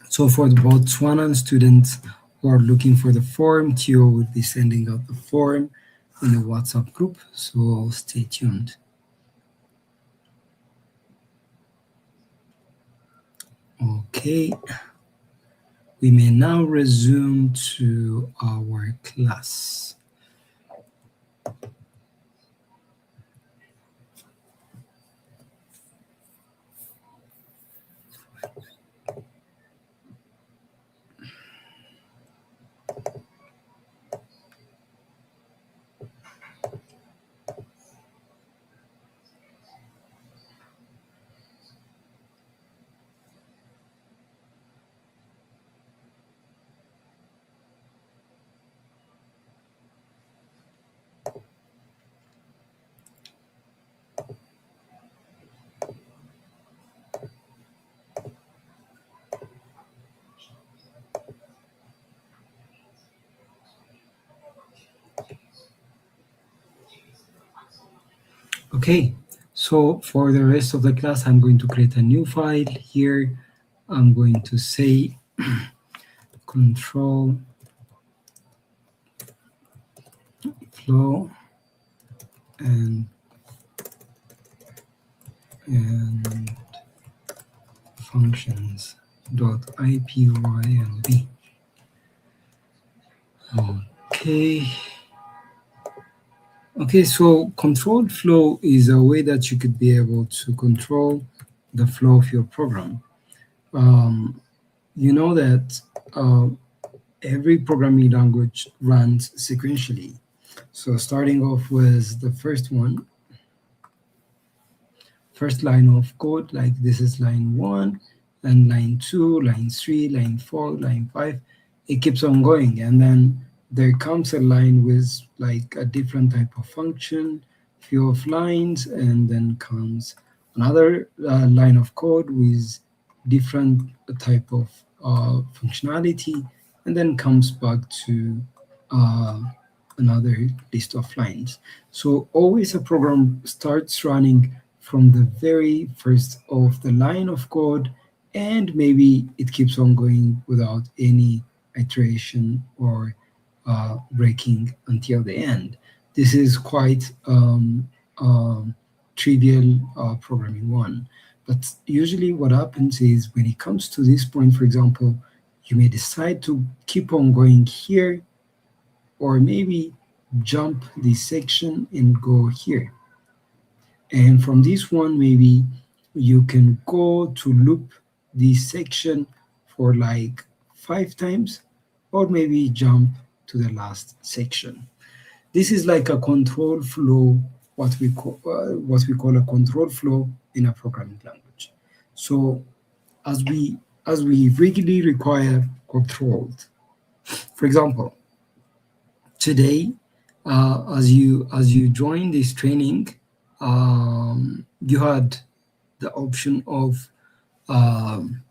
S3: So for the Botswanan students who are looking for the form, Theo will be sending out the form in the WhatsApp group, so stay tuned. Okay, we may now resume to our class. Okay, so for the rest of the class, I'm going to create a new file here. I'm going to say control flow and functions dot ipynb. Okay. Okay, so controlled flow is a way that you could be able to control the flow of your program. You know that every programming language runs sequentially. So starting off with the first one, first line of code, like this is line 1, and line 2, line 3, line 4, line 5, it keeps on going. And then there comes a line with like a different type of function, few of lines, and then comes another line of code with different type of functionality, and then comes back to uh, another list of lines. So always a program starts running from the very first of the line of code, and maybe it keeps on going without any iteration or breaking until the end. This is quite trivial programming one. But usually what happens is when it comes to this point, for example, you may decide to keep on going here, or maybe jump this section and go here. And from this one, maybe you can go to loop this section for like 5 times, or maybe jump to the last section. This is like a control flow, what we call a control flow in a programming language. So as we regularly require controls. For example, today, as you join this training, you had the option of um,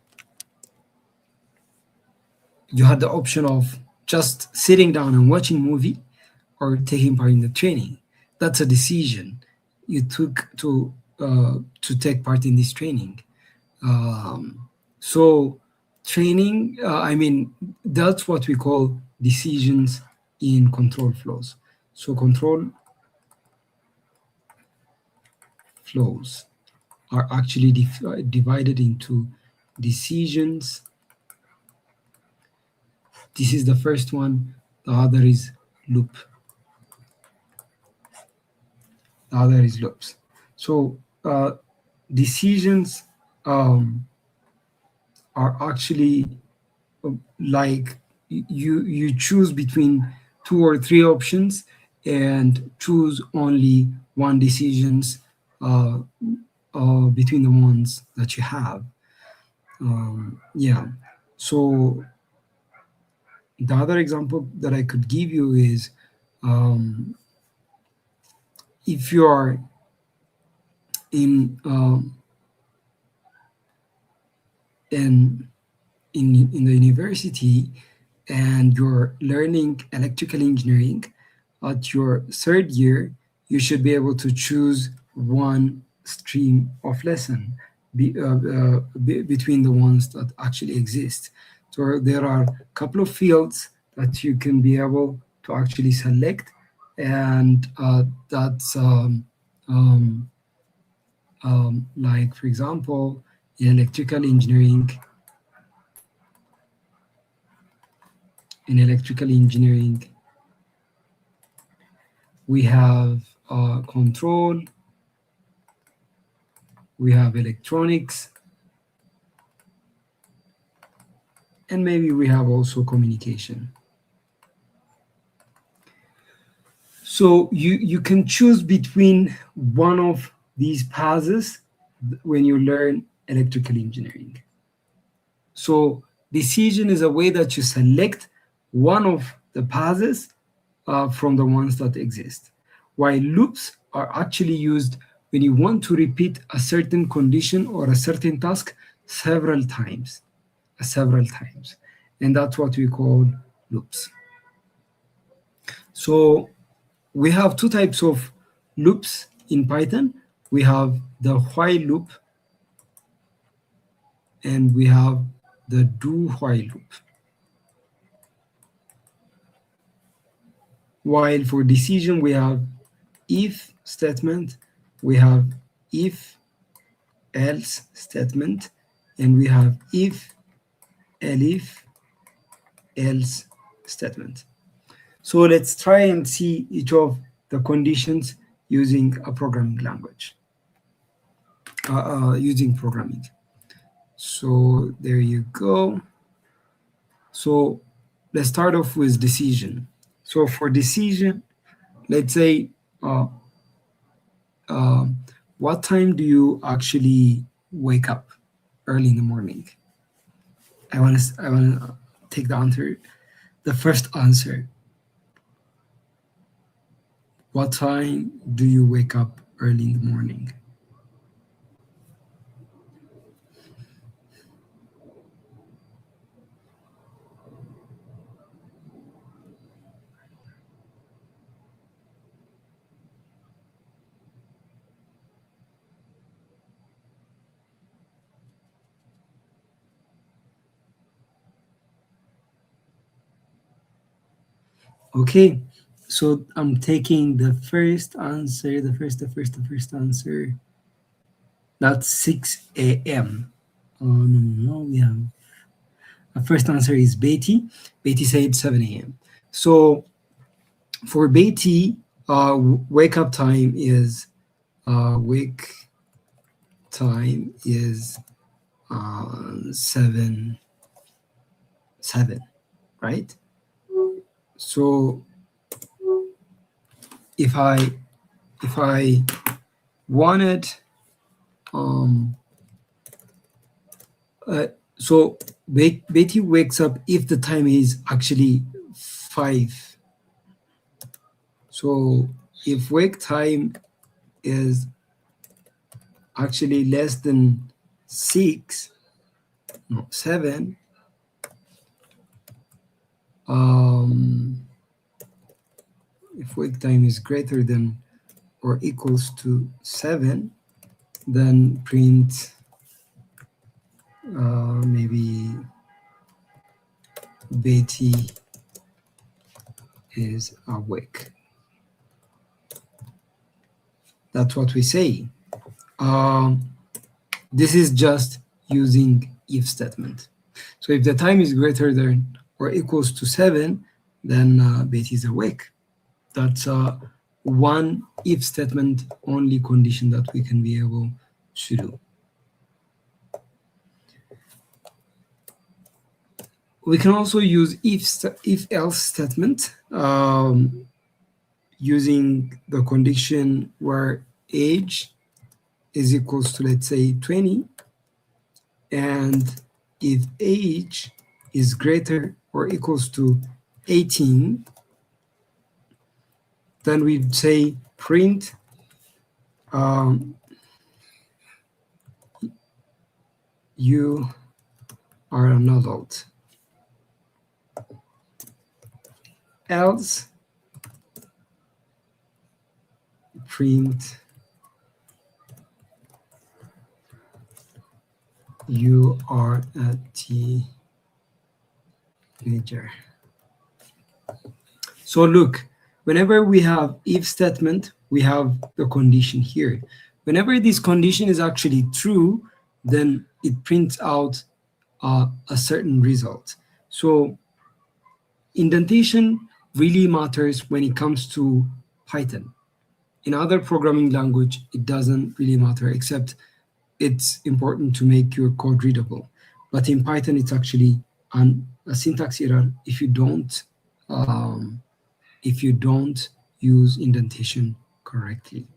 S3: just sitting down and watching movie or taking part in the training. That's a decision you took to take part in this training. So training, that's what we call decisions in control flows. So control flows are actually divided into decisions. This is the first one. The other is loop. The other is loops. So decisions are actually like you choose between 2 or 3 options and choose only one decisions between the ones that you have. Yeah. So the other example that I could give you is if you are in the university and you're learning electrical engineering, at your 3rd year, you should be able to choose one stream of lesson between the ones that actually exist. So there are a couple of fields that you can be able to actually select, and that's like, for example, in electrical engineering, we have control, we have electronics, and maybe we have also communication. So you can choose between one of these paths when you learn electrical engineering. So decision is a way that you select one of the paths from the ones that exist, while loops are actually used when you want to repeat a certain condition or a certain task several times, and that's what we call loops. So we have 2 types of loops in Python. We have the while loop and we have the do while loop. While for decision, we have if statement, we have if else statement, and we have if elif else statement. So let's try and see each of the conditions using a programming language, using programming. So there you go. So let's start off with decision. So for decision, let's say, what time do you actually wake up early in the morning? I want to take the first answer. What time do you wake up early in the morning? Okay, so I'm taking the first answer, the first answer. That's 6 a.m. Oh, no, we have the first answer is Beatty. Beatty said 7 a.m. So for Beatty, wake time is 7, right? So if I wanted so Betty wakes up if the time is actually 5. So if wake time is actually less than 6, no, 7, if wake time is greater than or equals to 7, then print maybe Betty is awake. That's what we say. This is just using if statement. So if the time is greater than or equals to 7, then Betty is awake. That's one if statement only condition that we can be able to do. We can also use if else statement using the condition where age is equals to, let's say, 20, and if age is greater or equals to 18, then we'd say print you are an adult. Else print you are a teenager. So look, whenever we have if statement, we have the condition here. Whenever this condition is actually true, then it prints out a certain result. So indentation really matters when it comes to Python. In other programming language, it doesn't really matter, except it's important to make your code readable. But in Python, it's actually a syntax error if you don't use indentation correctly.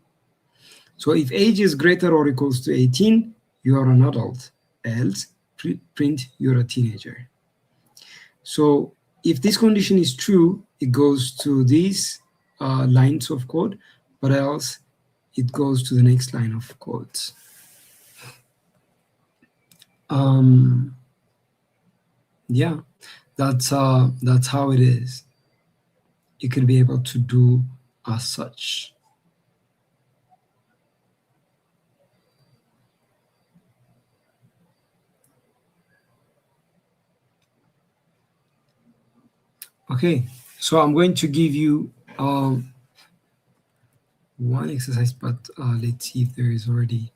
S3: So if age is greater or equals to 18, you are an adult. Else, print you're a teenager. So if this condition is true, it goes to these lines of code, but else it goes to the next line of codes. Yeah, that's how it is. You could be able to do as such. Okay, so I'm going to give you one exercise, but let's see if there is already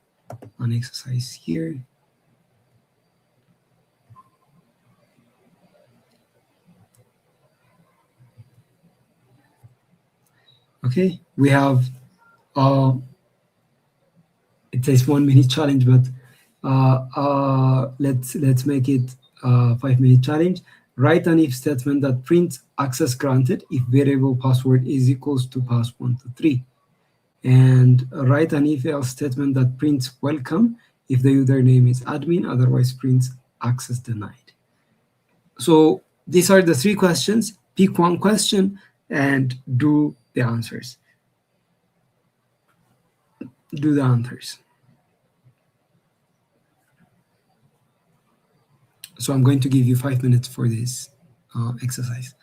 S3: an exercise here. Okay, we have it says 1 minute challenge, but let's make it 5-minute challenge. Write an if statement that prints access granted if variable password is equals to pass1 to 3. And write an if else statement that prints welcome if the username is admin, otherwise prints access denied. So these are the 3 questions. Pick one question and do the answers. Do the answers. So I'm going to give you 5 minutes for this exercise.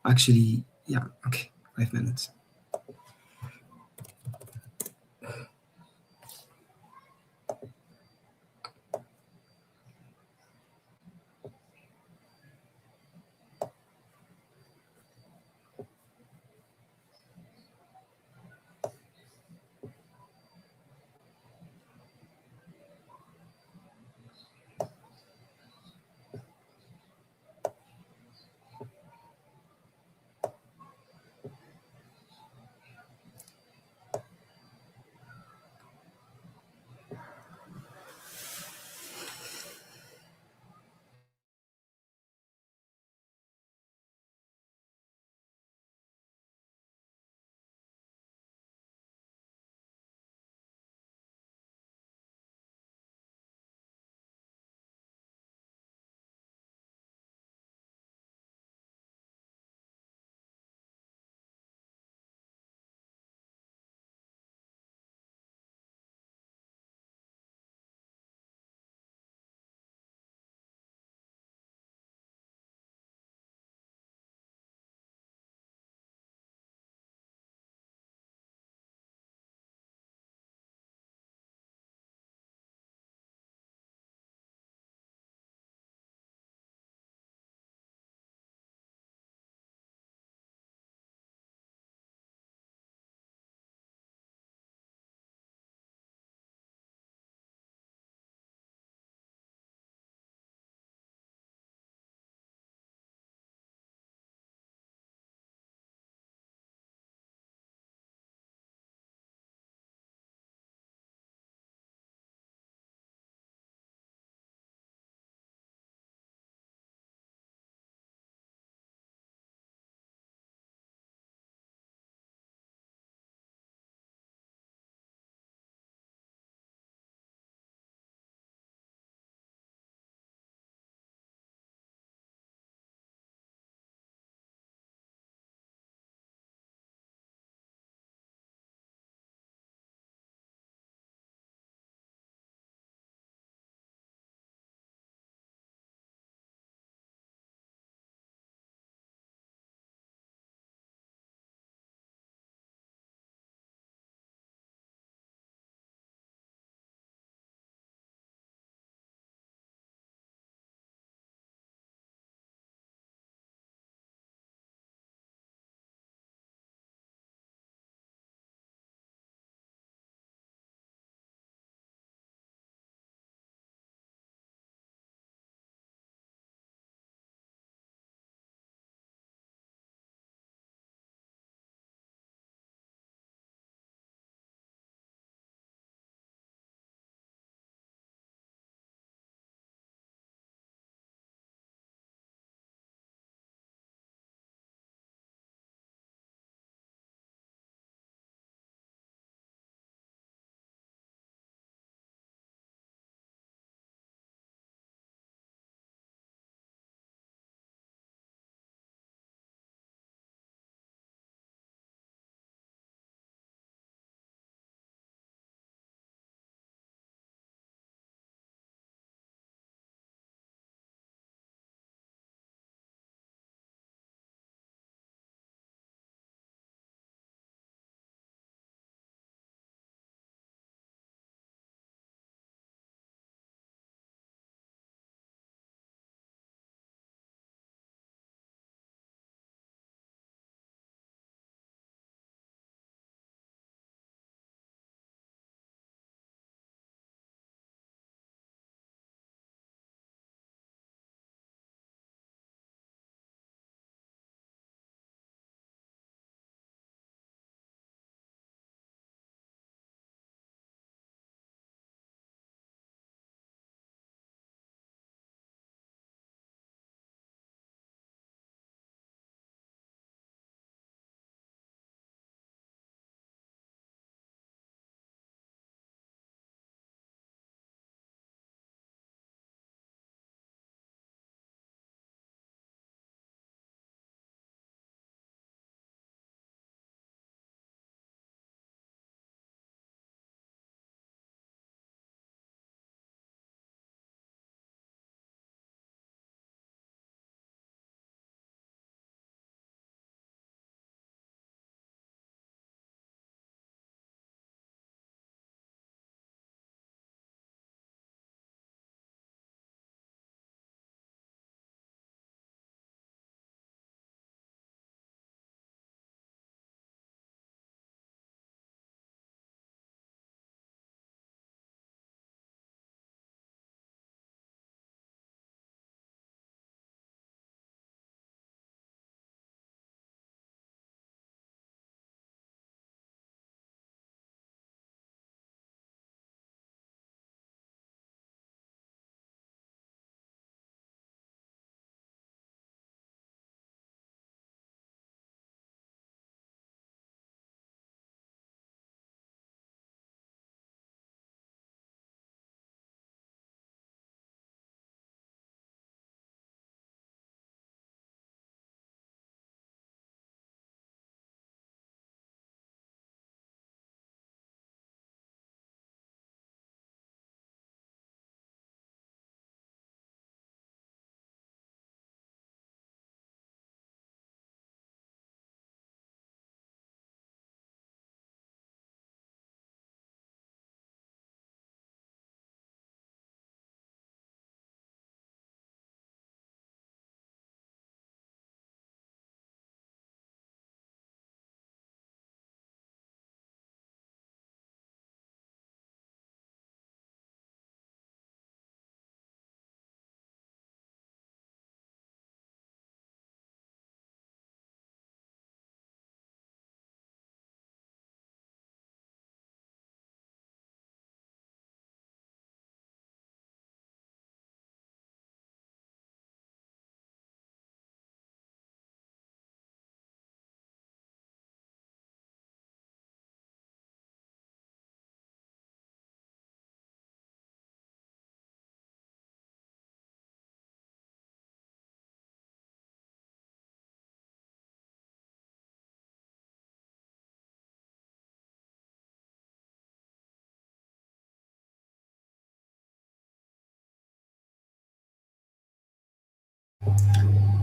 S3: Actually, yeah, okay, 5 minutes.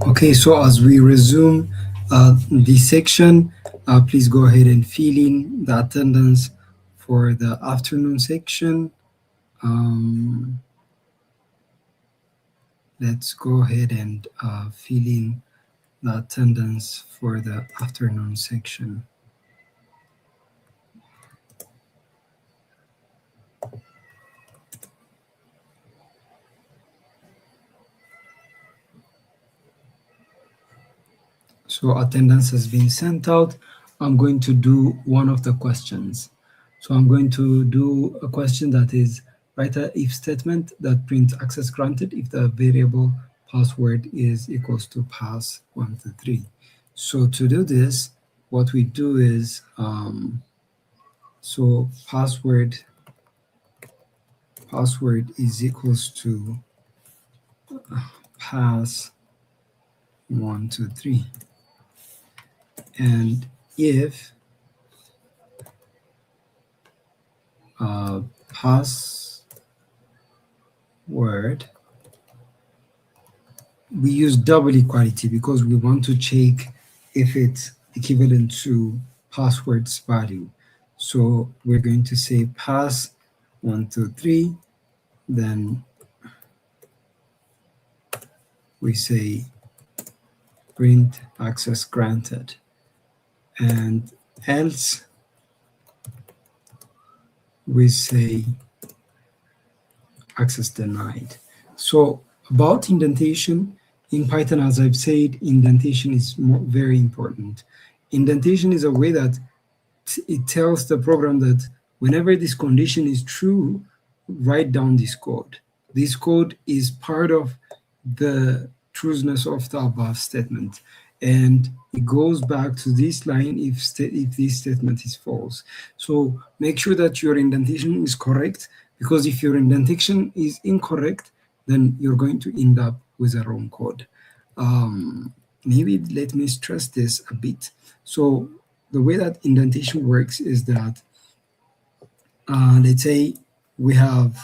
S3: Okay, so as we resume this section, please go ahead and fill in the attendance for the afternoon section. Let's go ahead and fill in the attendance for the afternoon section. So attendance has been sent out. I'm going to do one of the questions. So I'm going to do a question that is write a if statement that prints access granted if the variable password is equals to pass123. So to do this, what we do is, so password is equals to pass123. And if password, we use double equality because we want to check if it's equivalent to password's value. So we're going to say pass123, then we say print access granted, and else we say access denied. So about indentation in Python, as I've said, indentation is very important. Indentation is a way that it tells the program that whenever this condition is true, write down this code. This code is part of the trueness of the above statement, and it goes back to this line if this statement is false. So make sure that your indentation is correct, because if your indentation is incorrect, then you're going to end up with a wrong code. Maybe let me stress this a bit. So the way that indentation works is that, let's say we have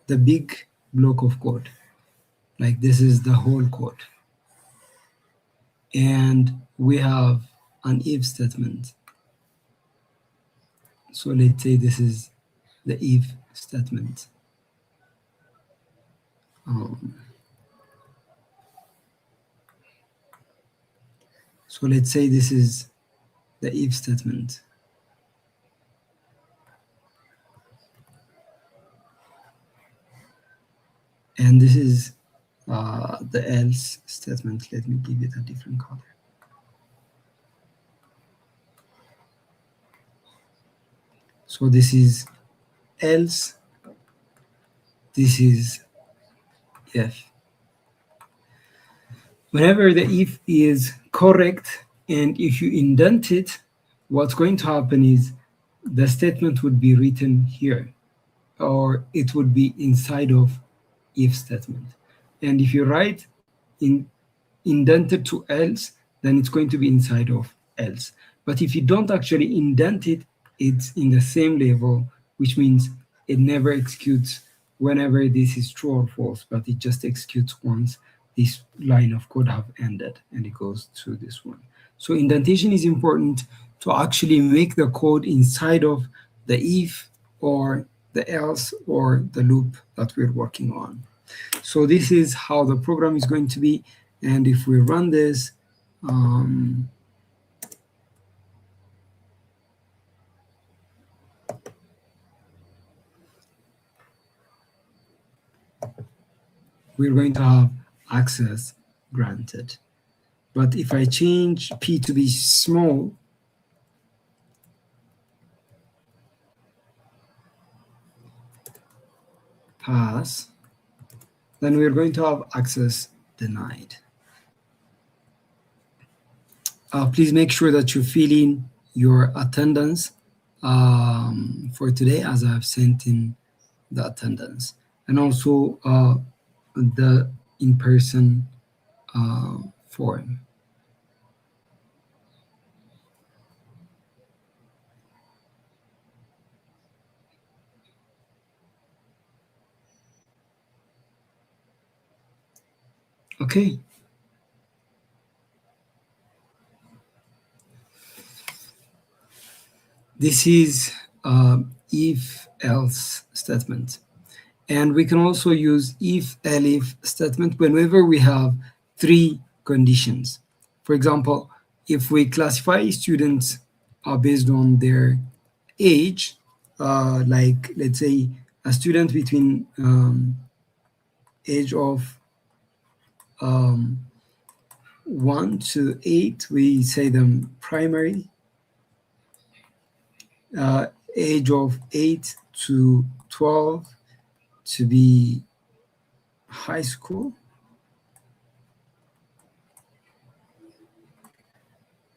S3: the big block of code, like this is the whole code, and we have an if statement. So let's say this is the if statement. So let's say this is the if statement. And this is the else statement. Let me give it a different color. So this is else, this is if. Whenever the if is correct and if you indent it, what's going to happen is the statement would be written here, or it would be inside of if statement. And if you write indented to else, then it's going to be inside of else. But if you don't actually indent it, it's in the same level, which means it never executes whenever this is true or false, but it just executes once this line of code have ended, and it goes to this one. So indentation is important to actually make the code inside of the if or the else or the loop that we're working on. So this is how the program is going to be. And if we run this, we're going to have access granted. But if I change p to be small, pass, then we're going to have access denied. Please make sure that you fill in your attendance for today, as I've sent in the attendance, and also the in-person form. Okay. This is if else statement. And we can also use if elif statement whenever we have three conditions. For example, if we classify students based on their age, like let's say a student between age of 1 to 8, we say them primary. Age of 8 to 12 to be high school.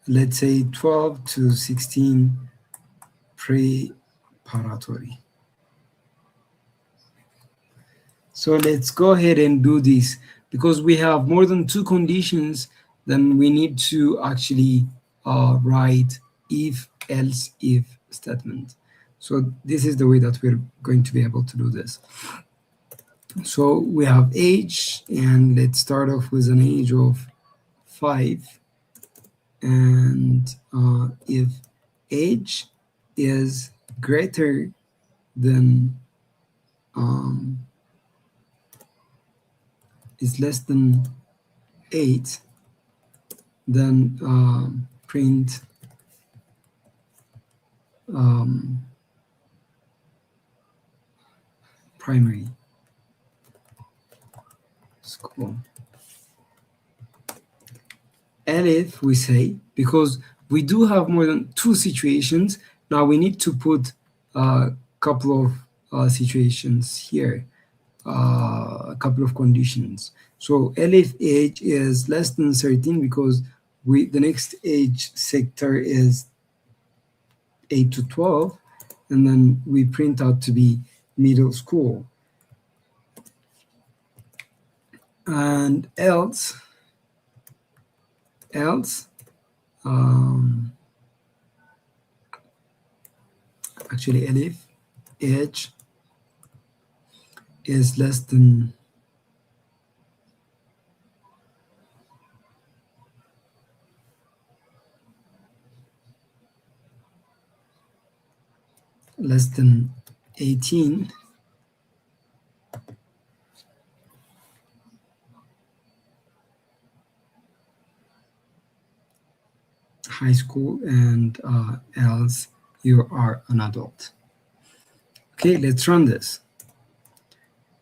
S3: Let's say 12 to 16 preparatory. So let's go ahead and do this. Because we have more than two conditions, then we need to actually write if else if statement. So this is the way that we're going to be able to do this. So we have age, and let's start off with an age of 5. And if age is greater than is less than 8, then print primary school. Elif, we say, because we do have more than two situations. Now we need to put a couple of situations here, a couple of conditions. So Elif age is less than 13 because the next age sector is 8 to 12, and then we print out to be middle school. And else actually Elif age is less than 18, high school, and else you are an adult. Okay, let's run this.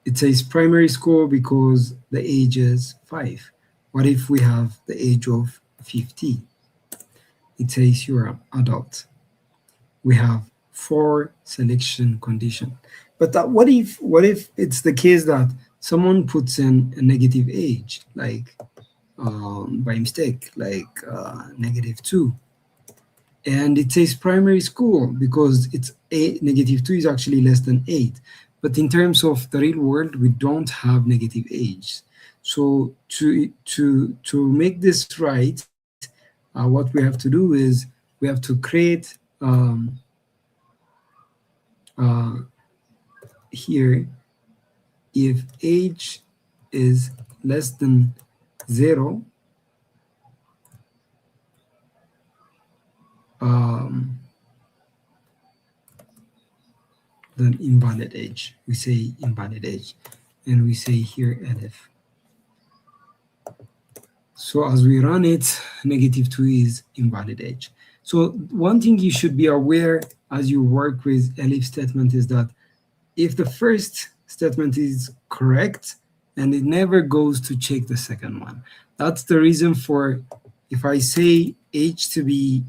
S3: It says primary school because the age is 5. What if we have the age of 50? It says you're an adult. We have 4 selection condition. But what if it's the case that someone puts in a negative age, like by mistake, like -2, and it says primary school because it's -2 is actually less than 8. But in terms of the real world, we don't have negative age. So to make this right, what we have to do is we have to create here, if age is less than 0, then invalid age. We say invalid age, and we say here elif. So as we run it, -2 is invalid age. So one thing you should be aware as you work with elif statement is that if the first statement is correct, and it never goes to check the second one. That's the reason for, if I say age to be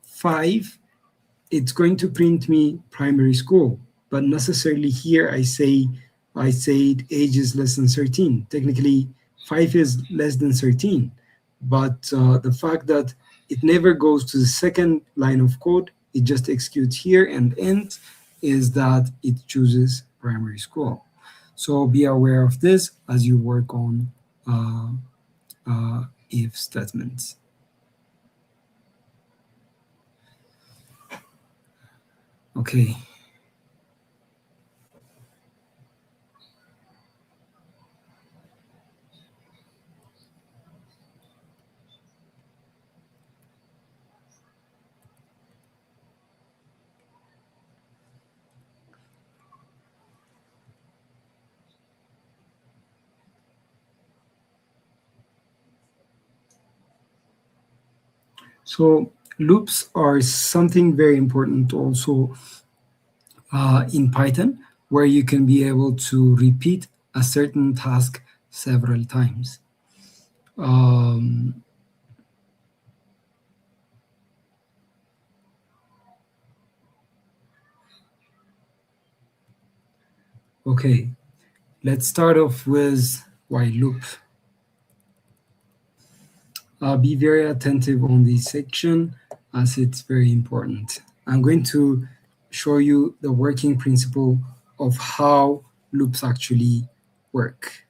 S3: 5, it's going to print me primary school. But necessarily here I said age is less than 13. Technically 5 is less than 13. But the fact that it never goes to the second line of code, it just executes here and ends, is that it chooses primary school. So be aware of this as you work on if statements. Okay. So loops are something very important also in Python, where you can be able to repeat a certain task several times. Okay, let's start off with while loop. Be very attentive on this section as it's very important. I'm going to show you the working principle of how loops actually work.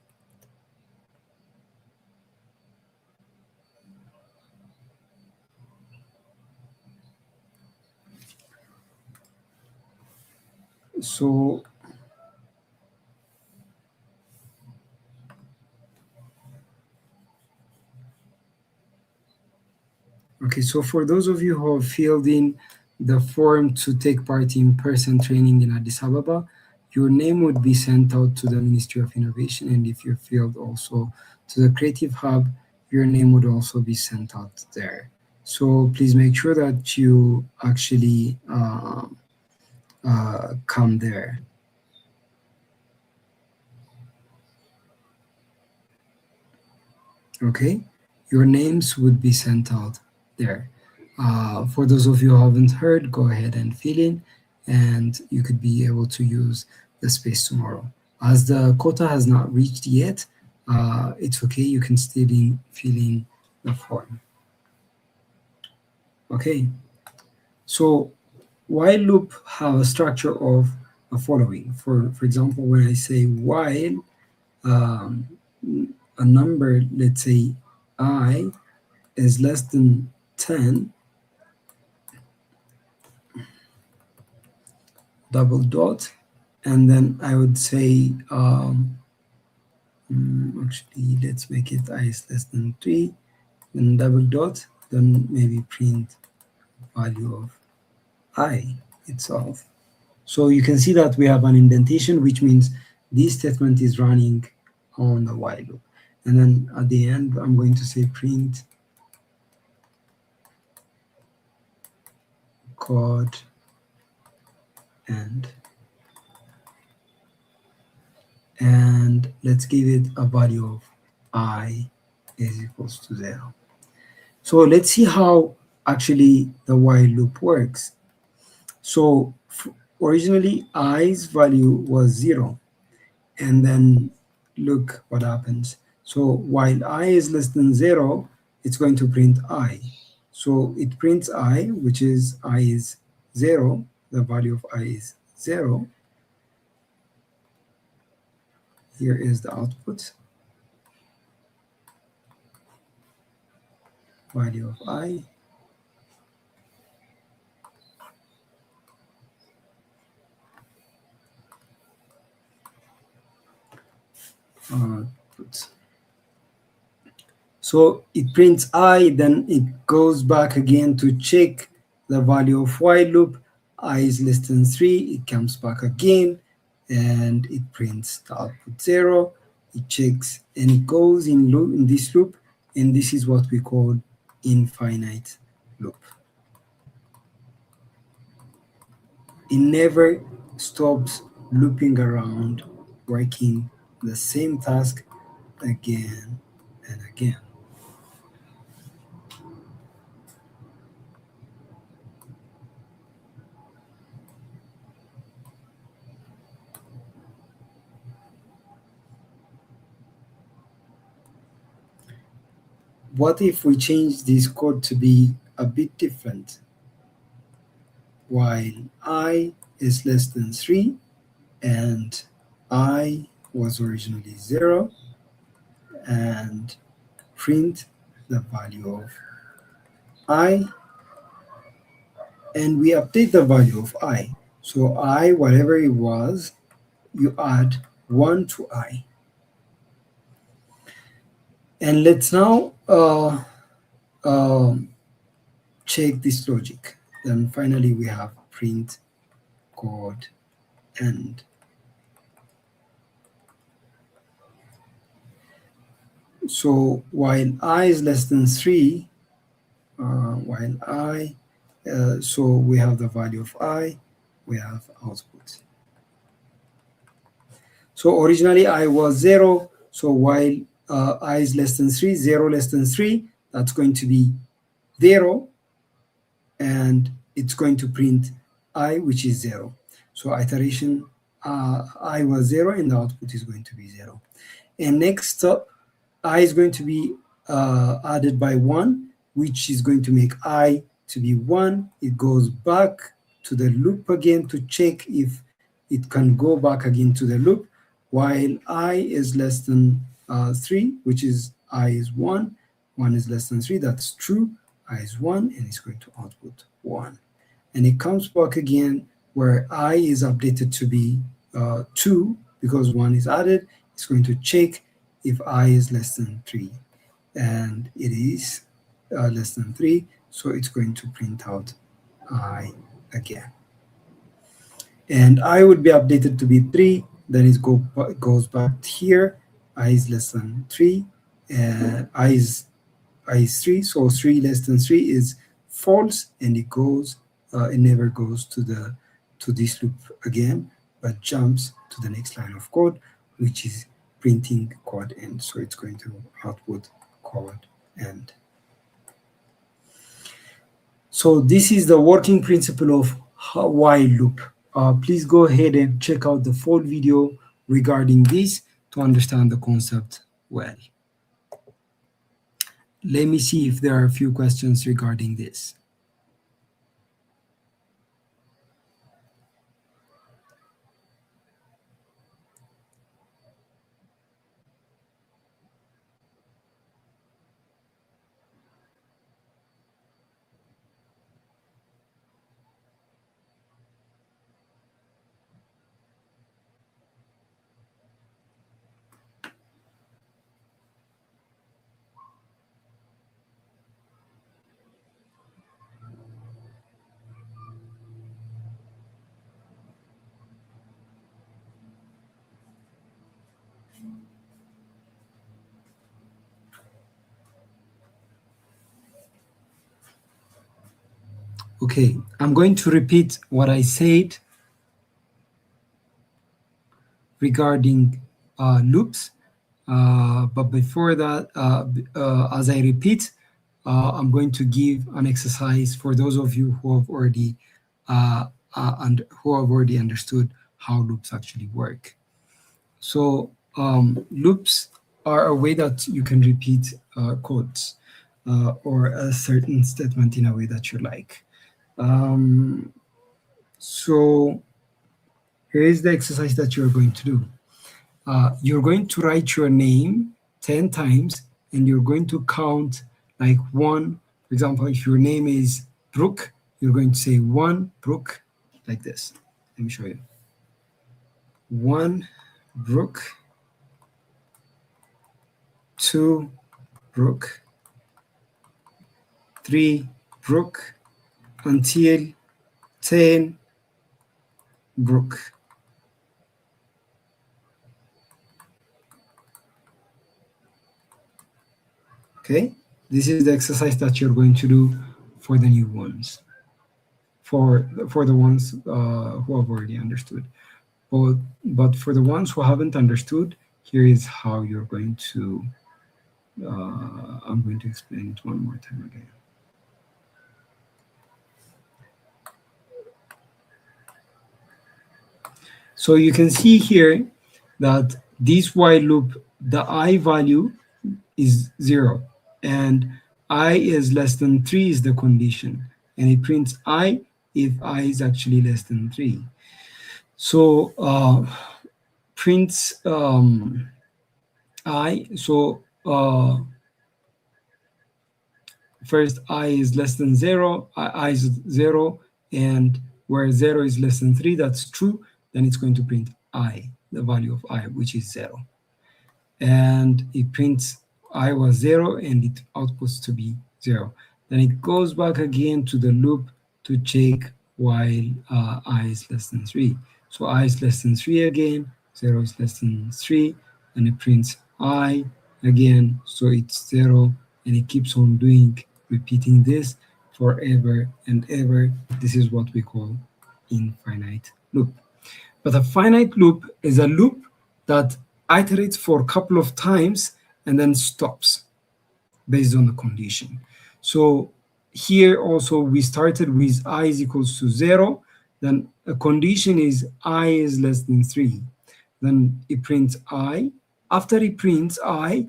S3: So okay, so for those of you who have filled in the form to take part in person training in Addis Ababa, your name would be sent out to the Ministry of Innovation, and if you're filled also to the Creative Hub, your name would also be sent out there. So please make sure that you actually come there. Okay, your names would be sent out there. For those of you who haven't heard, go ahead and fill in, and you could be able to use the space tomorrow. As the quota has not reached yet, it's okay, you can still fill in the form. Okay, so while loop have a structure of a following. For example, when I say while a number, let's say I, is less than 10, double dot, and then I would say, actually, let's make it I is less than 3, then double dot, then maybe print value of I itself. So you can see that we have an indentation, which means this statement is running on the while loop. And then at the end, I'm going to say print code end. And let's give it a value of I is equals to 0. So let's see how actually the while loop works. So originally I's value was 0, and then look what happens. So while I is less than 0, it's going to print I. So it prints I, which is I is 0, the value of I is 0. Here is the output. Value of I. Output. So it prints I, then it goes back again to check the value of while loop. I is less than 3, it comes back again, and it prints the output 0. It checks, and it goes in this loop, and this is what we call infinite loop. It never stops looping around, working the same task again and again. What if we change this code to be a bit different? While I is less than 3 and I was originally 0, and print the value of I, and we update the value of I. So I, whatever it was, you add 1 to I. And let's now check this logic. Then finally we have print code end. So while I is less than 3, while I, so we have the value of I, we have output. So originally I was 0, so while I is less than 3, 0 less than 3, that's going to be 0, and it's going to print I, which is 0. So iteration I was 0, and the output is going to be 0. And next I is going to be added by 1, which is going to make I to be 1. It goes back to the loop again to check if it can go back again to the loop, while I is less than 3, which is I is 1. 1 is less than 3, that's true. I is 1, and it's going to output 1. And it comes back again where I is updated to be 2, because 1 is added. It's going to check if I is less than 3, and it is less than 3, so it's going to print out I again. And I would be updated to be 3, then it goes back here. I is less than 3, and I is 3, so 3 less than 3 is false, and it never goes to this loop again, but jumps to the next line of code, which is printing quad end. So it's going to output quad end. So this is the working principle of while loop. Please go ahead and check out the full video regarding this to understand the concept well. Let me see if there are a few questions regarding this. Okay, I'm going to repeat what I said regarding loops. But before that, as I repeat, I'm going to give an exercise for those of you who have already understood how loops actually work. So loops are a way that you can repeat codes or a certain statement in a way that you like. So here is the exercise that you're going to do. You're going to write your name 10 times, and you're going to count like 1. For example, if your name is Brooke, you're going to say 1 Brooke, like this. Let me show you. 1 Brooke, 2 Brooke, 3 Brooke, until 10 Brooke. Okay, this is the exercise that you're going to do for the new ones, for the ones who have already understood. But for the ones who haven't understood, here is how you're going to, I'm going to explain it one more time again. So you can see here that this while loop, the I value is 0, and I is less than 3 is the condition, and it prints I if I is actually less than 3. So prints I, so first I is less than 0, I is 0, and where 0 is less than 3, that's true, then it's going to print I, the value of I, which is 0. And it prints I was 0, and it outputs to be 0. Then it goes back again to the loop to check while I is less than 3. So I is less than 3 again, 0 is less than 3, and it prints I again, so it's 0, and it keeps on doing repeating this forever and ever. This is what we call infinite loop. But a finite loop is a loop that iterates for a couple of times and then stops based on the condition. So here also we started with I is equals to 0, then a condition is I is less than 3. Then it prints I. After it prints I,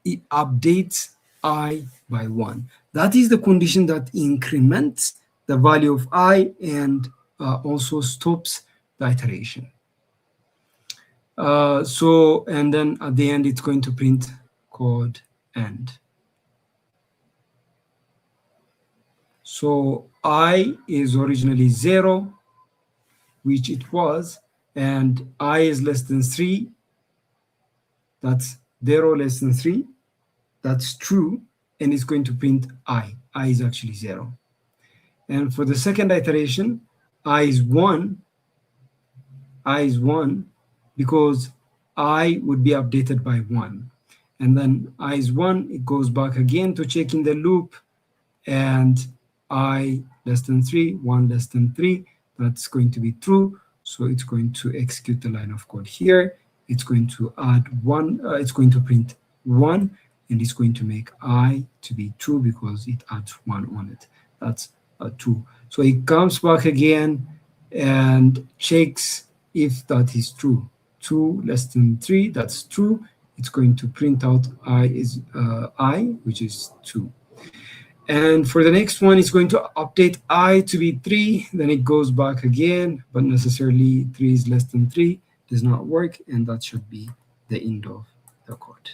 S3: it updates I by 1. That is the condition that increments the value of I and also stops the iteration. And then at the end, it's going to print code end. So I is originally 0, which it was, and I is less than 3. That's 0 less than 3. That's true, and it's going to print I. I is actually 0. And for the second iteration, I is 1. I is 1 because I would be updated by 1. And then I is 1, it goes back again to checking the loop, and I less than 3, 1 less than 3, that's going to be true. So it's going to execute the line of code here. It's going to add 1, it's going to print 1, and it's going to make I to be 2 because it adds 1 on it. That's 2. So it comes back again and checks if that is true. 2 less than 3, that's true. It's going to print out I is I, which is 2. And for the next one, it's going to update I to be 3. Then it goes back again, but necessarily 3 is less than 3 does not work, and that should be the end of the code.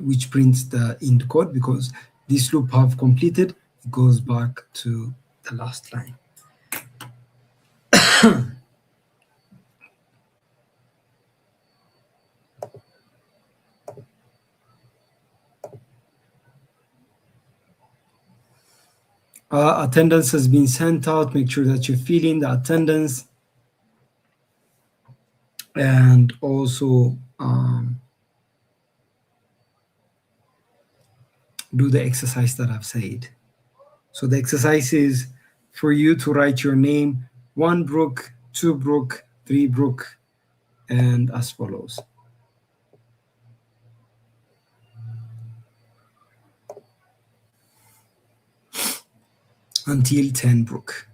S3: Which prints the end code because this loop have completed, it goes back to the last line. Attendance has been sent out. Make sure that you fill in the attendance, and also do the exercise that I've said. So the exercise is for you to write your name, 1 Brook, 2 Brook, 3 Brook, and as follows. Until 10 Brook.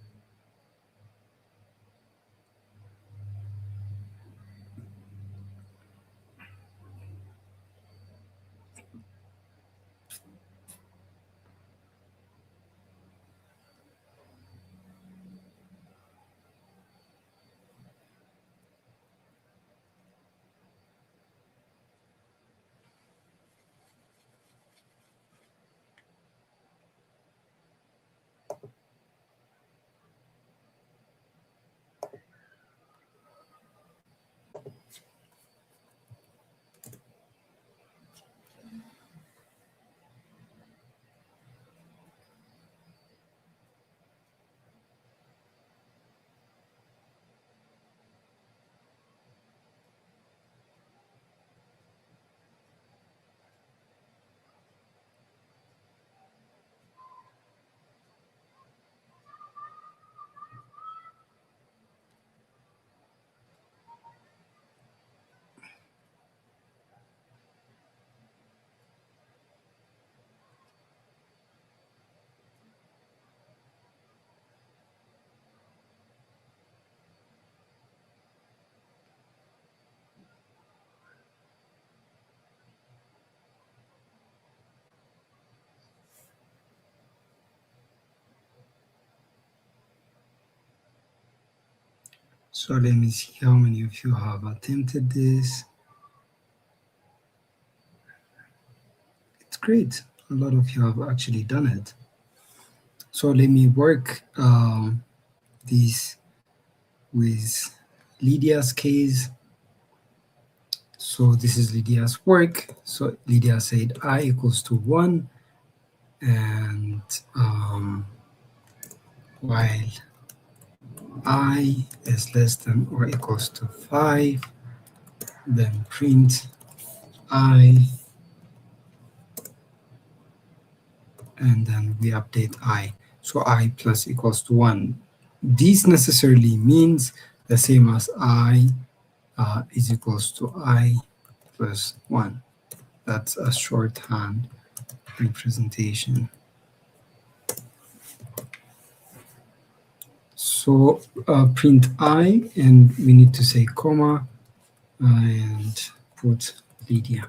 S3: So let me see how many of you have attempted this. It's great. A lot of you have actually done it. So let me work this with Lydia's case. So this is Lydia's work. So Lydia said I equals to 1, and while I is less than or equals to 5, then print I and then we update I. So I plus equals to 1. This necessarily means the same as I is equals to I plus 1. That's a shorthand representation. So print I, and we need to say comma and put Lydia.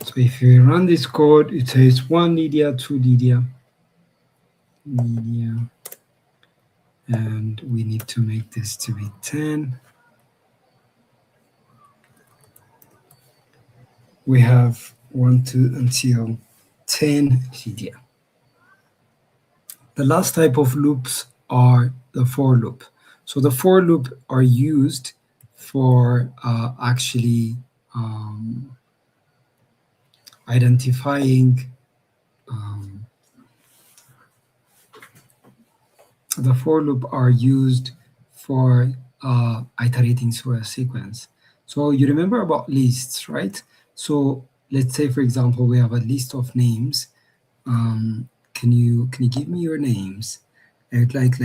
S3: So if you run this code, it says 1 Lydia, 2 Lydia, and we need to make this to be 10. We have 1, 2 until 10 Lydia. The last type of loops are the for loop. So the for loop are used for actually identifying the for loop are used for iterating through a sequence. So you remember about lists, right? So let's say, for example, we have a list of names. Can you give me your names? I would like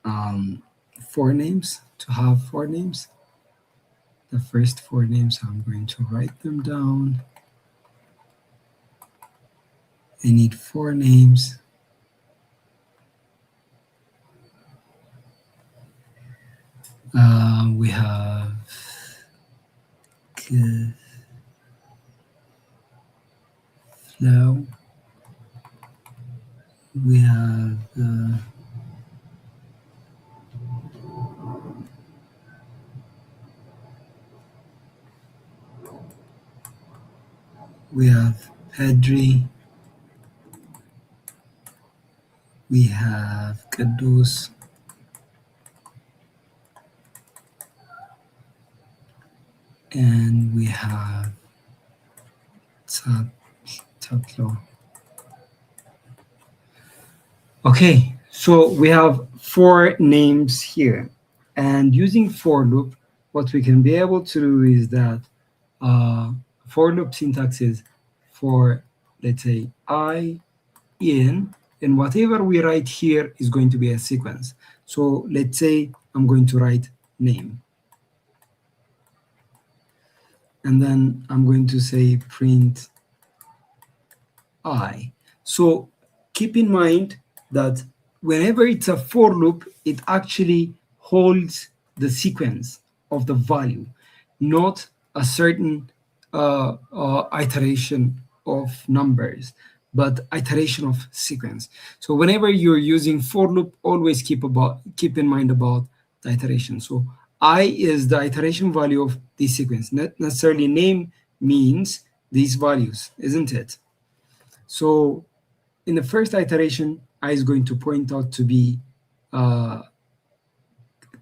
S3: 4 names, to have 4 names. The first 4 names, I'm going to write them down. I need 4 names. We have flow. We have Pedri. We have Kadus. And we have Tatlo. Okay, so we have 4 names here. And using for loop, what we can be able to do is that for loop syntax is for, let's say, I in, and whatever we write here is going to be a sequence. So let's say I'm going to write name. And then I'm going to say print I. So keep in mind that whenever it's a for loop, it actually holds the sequence of the value, not a certain iteration of numbers, but iteration of sequence. So whenever you're using for loop, always keep in mind about the iteration. So I is the iteration value of this sequence. Not necessarily name means these values, isn't it? So in the first iteration, I is going to point out to be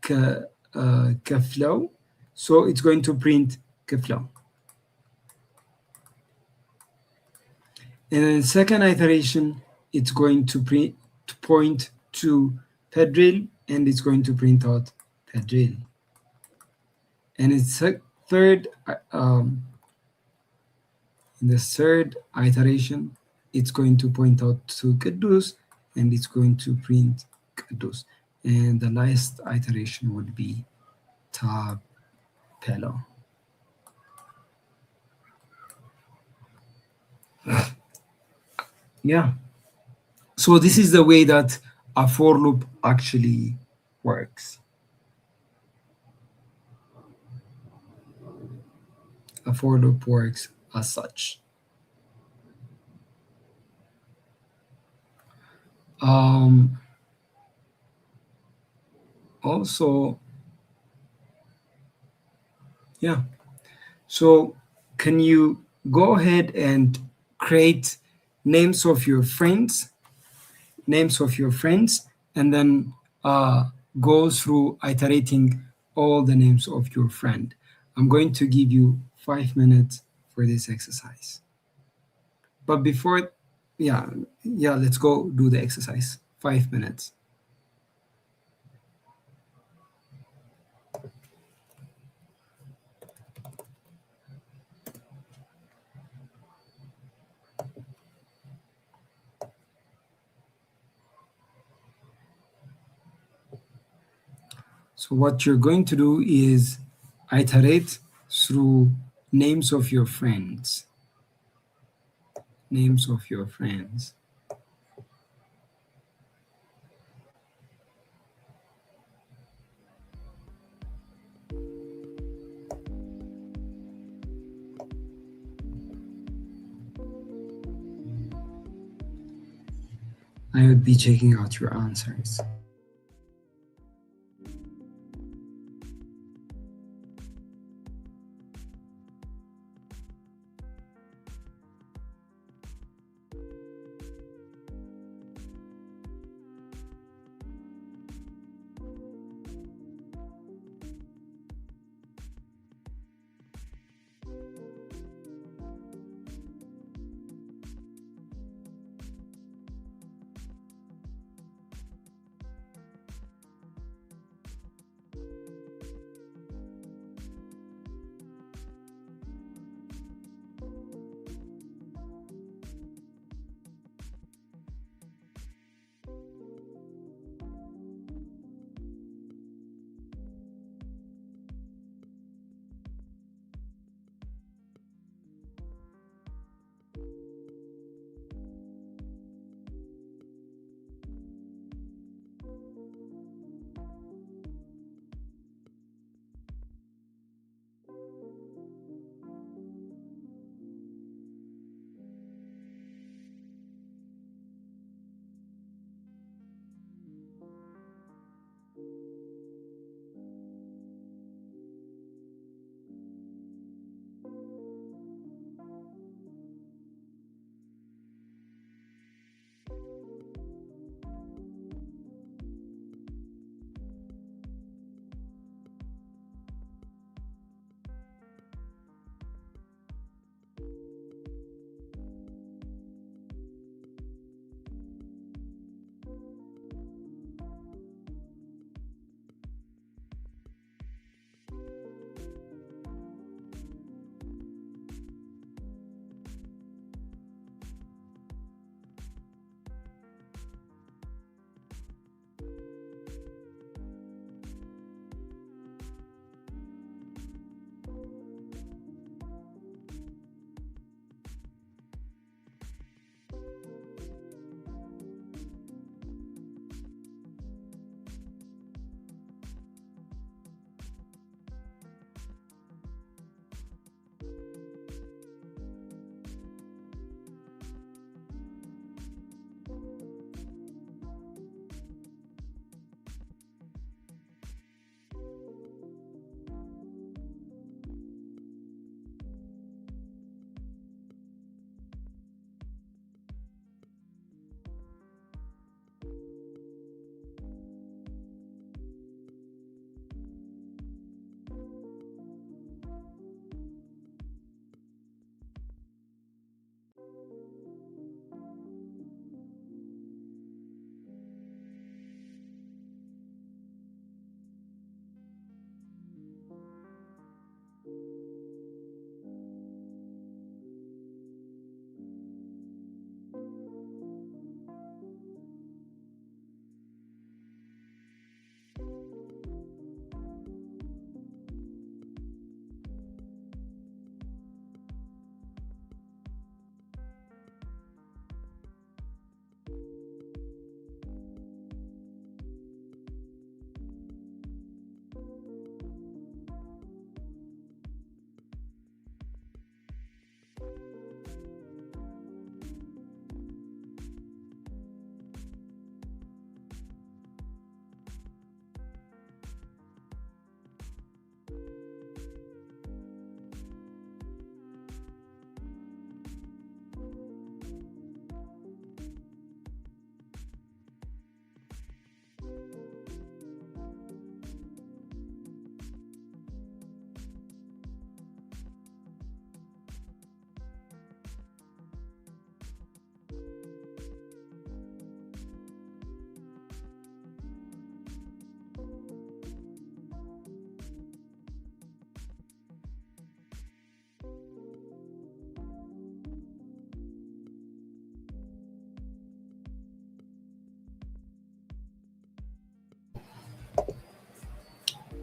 S3: kaflow. So it's going to print kaflow. And in the second iteration, it's going to point to Pedril, and it's going to print out Pedril. And its third, in the third iteration, it's going to point out to Kadus, and it's going to print Kadus. And the last iteration would be Tapelo. Yeah. So this is the way that a for loop actually works. A for loop works as such. Also, yeah. So can you go ahead and create names of your friends, and then go through iterating all the names of your friend. I'm going to give you 5 minutes for this exercise. But before, yeah, let's go do the exercise. 5 minutes. So what you're going to do is iterate through names of your friends. Names of your friends. I would be checking out your answers.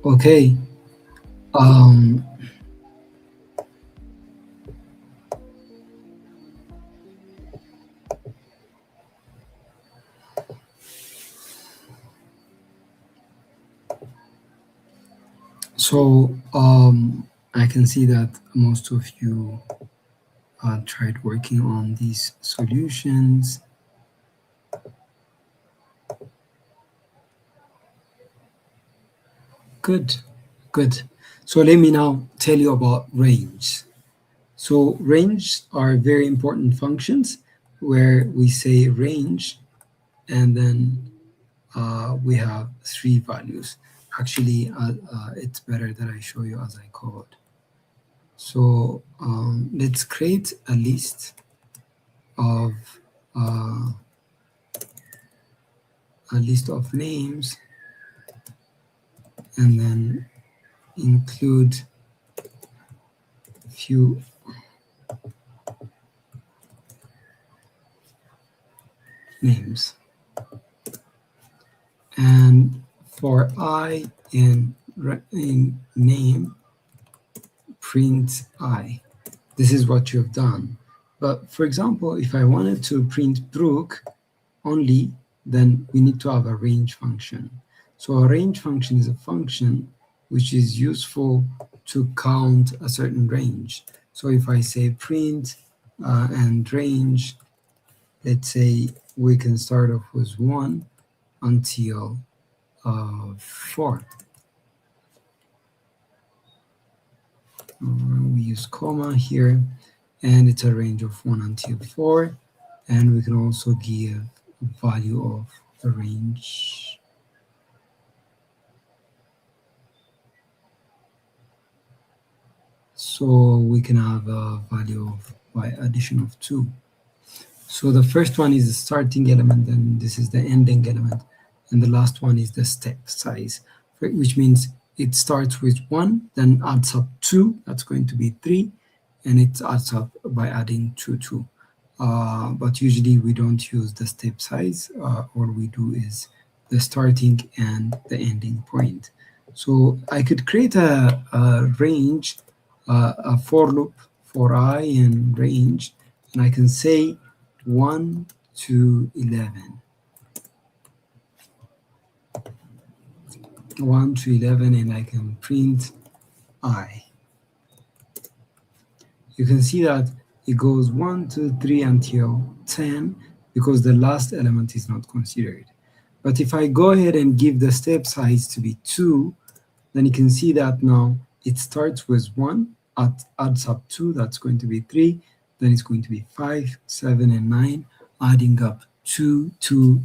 S3: Okay. So I can see that most of you tried working on these solutions. Good, good. So let me now tell you about range. So range are very important functions where we say range and then we have 3 values. Actually, it's better that I show you as I code. So let's create a list of names and then include few names. And for I in name, print I. This is what you've done. But for example, if I wanted to print Brooke only, then we need to have a range function. So a range function is a function which is useful to count a certain range. So if I say print and range, let's say we can start off with 1 until 4. We use comma here, and it's a range of 1 until 4, and we can also give a value of the range. So we can have a value of by addition of 2. So the first one is the starting element, and this is the ending element, and the last one is the step size, which means it starts with 1, then adds up 2, that's going to be 3, and it adds up by adding 2. But usually we don't use the step size. All we do is the starting and the ending point. So I could create a range, a for loop for I in range, and I can say 1 to 11. 1 to 11, and I can print I. You can see that it goes 1, 2, 3 until 10 because the last element is not considered. But if I go ahead and give the step size to be 2, then you can see that now it starts with 1, adds up 2, that's going to be 3, then it's going to be 5, 7, and 9, adding up 2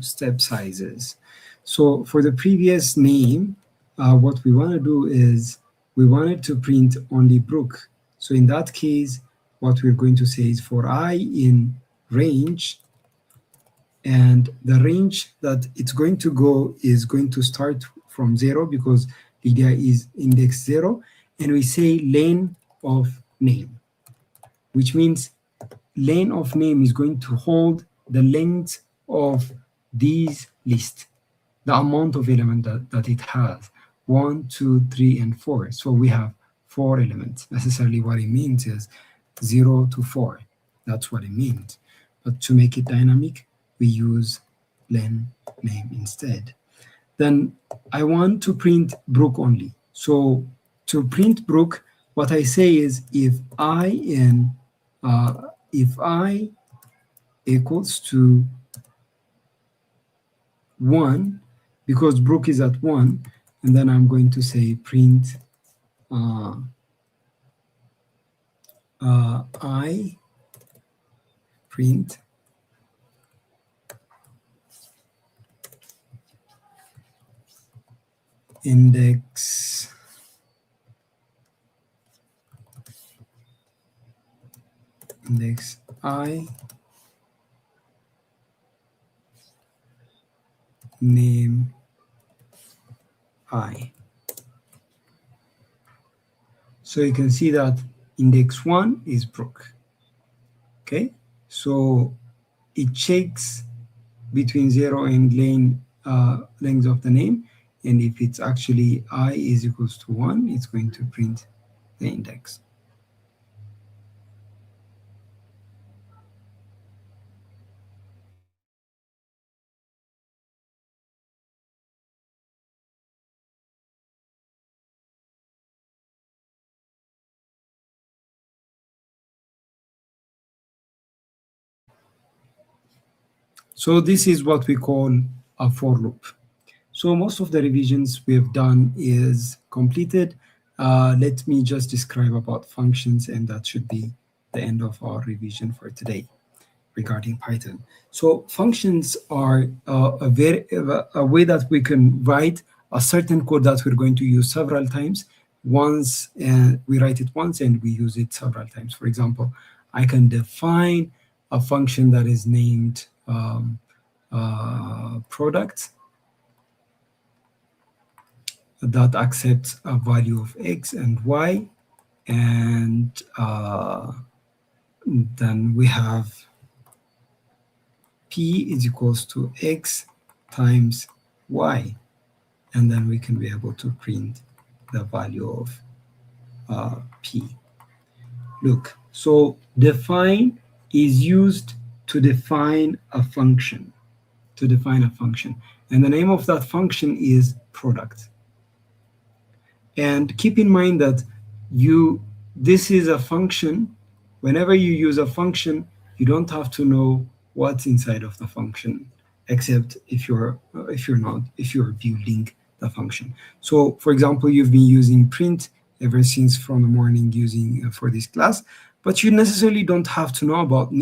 S3: step sizes. So for the previous name, what we want to do is we wanted to print only Brooke. So in that case, what we're going to say is for I in range, and the range that it's going to go is going to start from 0 because Lydia is index 0, and we say len of name, which means len of name is going to hold the length of these list, the amount of element that it has, 1, 2, 3, and 4. So we have 4 elements. Necessarily what it means is 0 to 4. That's what it means. But to make it dynamic, we use len name instead. Then I want to print Brooke only. So to print Brooke, what I say is if I equals to 1, because Brooke is at 1, and then I'm going to say print I print index I name I. So you can see that index 1 is Brooke. Okay, so it checks between 0 and length of the name. and if it's actually I is equals to 1, it's going to print the index. So this is what we call a for loop. So most of the revisions we have done is completed. Let me just describe about functions, and that should be the end of our revision for today regarding Python. So functions are a way that we can write a certain code that we're going to use several times. Once we write it once and we use it several times. For example, I can define a function that is named product that accepts a value of x and y, and then we have p is equals to x times y, and then we can be able to print the value of p. Look, so define is used to define a function, and the name of that function is product. And keep in mind that this is a function. Whenever you use a function, you don't have to know what's inside of the function, except if you're building the function. So for example, you've been using print ever since from the morning using for this class, but you necessarily don't have to know about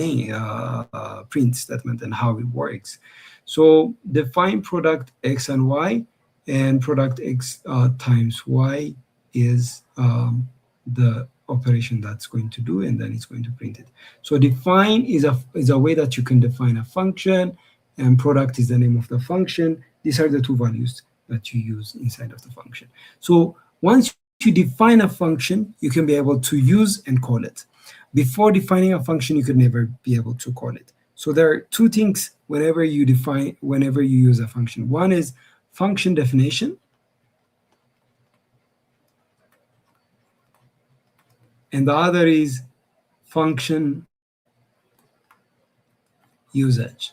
S3: print statement and how it works. So define product x and y, and product x times y is the operation that's going to do, and then it's going to print it. So define is a way that you can define a function, and product is the name of the function. These are the two values that you use inside of the function. So once you define a function, you can be able to use and call it. Before defining a function, you could never be able to call it. So there are two things whenever you use a function. One is function definition, and the other is function usage.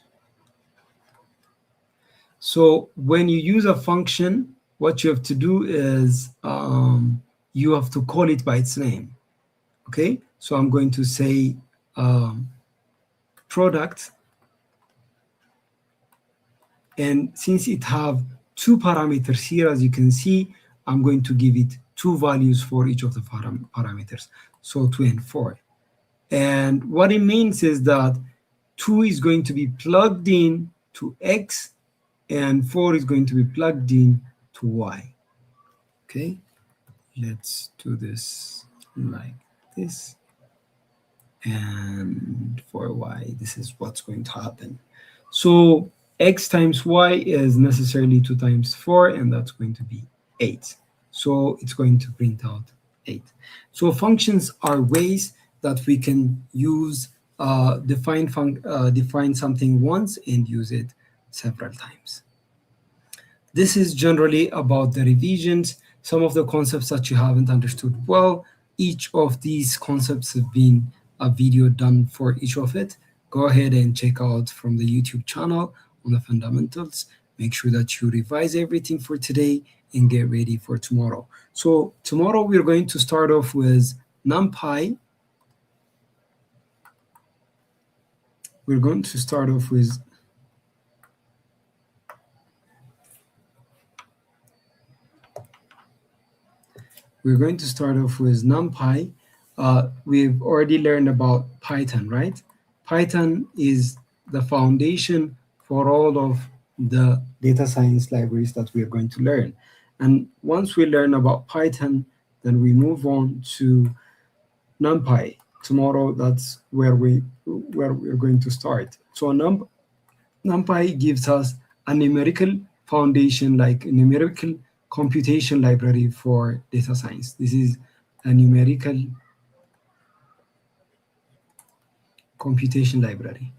S3: So when you use a function, what you have to do is you have to call it by its name. Okay, so I'm going to say product, and since it have two parameters here, as you can see, I'm going to give it two values for each of the parameters, so 2 and 4. And what it means is that 2 is going to be plugged in to x, and 4 is going to be plugged in to y. Okay, let's do this like this. And for y, this is what's going to happen. So x times y is necessarily 2 times 4, and that's going to be 8. So it's going to print out 8. So functions are ways that we can use define something once and use it several times. This is generally about the revisions, some of the concepts that you haven't understood well. Each of these concepts have been a video done for each of it. Go ahead and check out from the YouTube channel on the fundamentals. Make sure that you revise everything for today and get ready for tomorrow. So tomorrow we're going to start off with NumPy. We're going to start off with NumPy. We've already learned about Python, right? Python is the foundation for all of the data science libraries that we are going to learn. And once we learn about Python, then we move on to NumPy. Tomorrow, that's where we're going to start. So NumPy gives us a numerical foundation, like a numerical computation library for data science. This is a numerical computation library.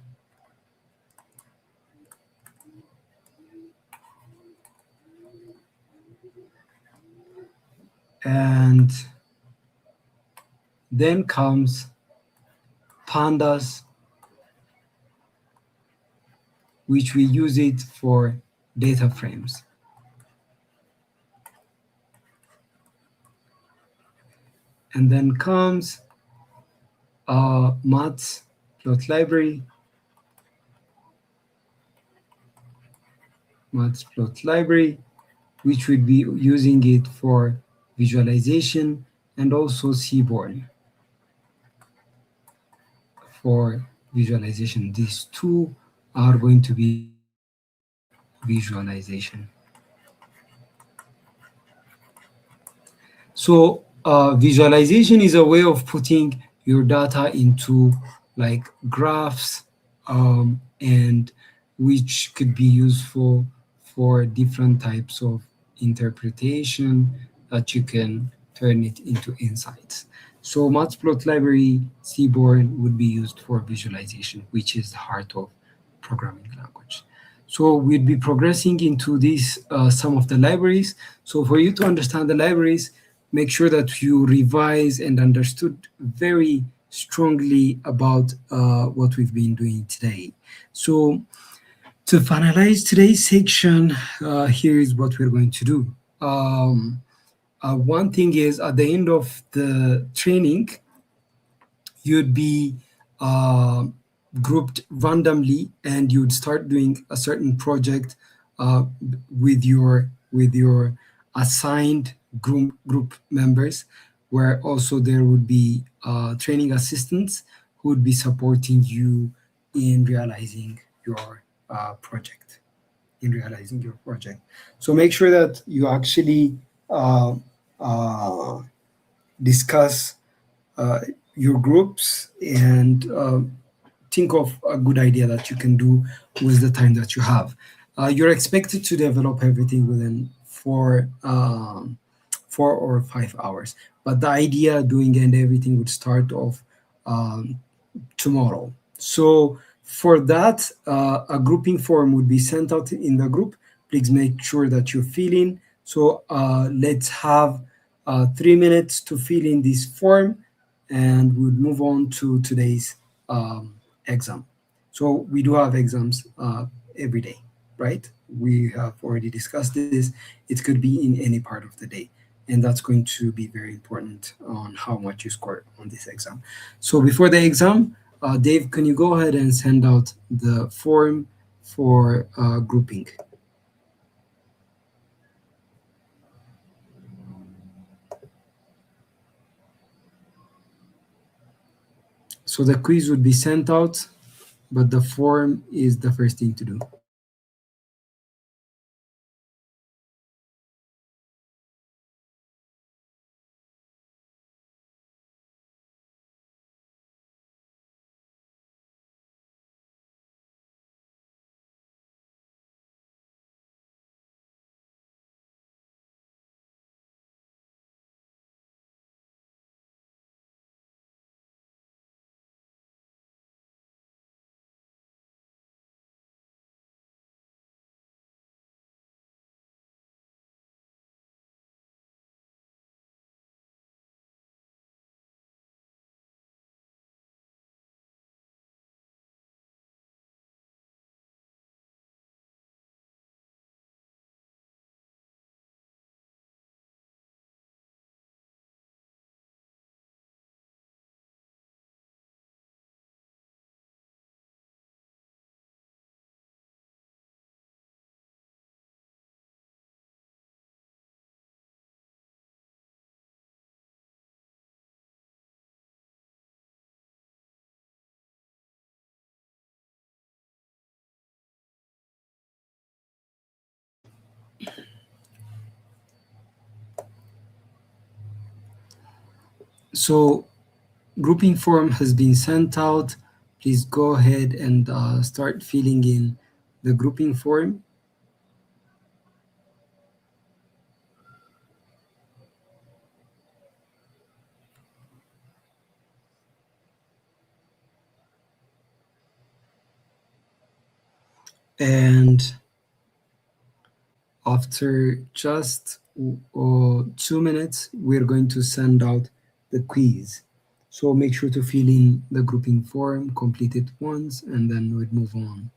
S3: And then comes pandas, which we use it for data frames. And then comes Matplotlib, which would be using it for visualization, and also Seaborn for visualization. These two are going to be used for visualization. So visualization is a way of putting your data into like graphs, and which could be useful for different types of interpretation that you can turn it into insights. So Matplotlib Seaborn would be used for visualization, which is the heart of programming language. So we'd be progressing into these some of the libraries. So for you to understand the libraries, make sure that you revise and understood very strongly about what we've been doing today. So to finalize today's section, here is what we're going to do. One thing is, at the end of the training, you'd be uh, grouped randomly, and you'd start doing a certain project uh, with your assigned group members, where also there would be training assistants who would be supporting you in realizing your project so make sure that you actually uh, uh, discuss uh, your groups, and think of a good idea that you can do with the time that you have. You're expected to develop everything within 4 or 5 hours, but the idea doing and everything would start off um, tomorrow. So for that, a grouping form would be sent out in the group. Please make sure that you fill in. So let's have 3 minutes to fill in this form, and we'll move on to today's exam. So we do have exams every day, right? We have already discussed this. It could be in any part of the day, and that's going to be very important on how much you score on this exam. So before the exam, Dave, can you go ahead and send out the form for grouping? So the quiz would be sent out, but the form is the first thing to do. So grouping form has been sent out. Please go ahead and start filling in the grouping form. And after just 2 minutes, we're going to send out the quiz. So make sure to fill in the grouping form, complete it once, and then we'll move on.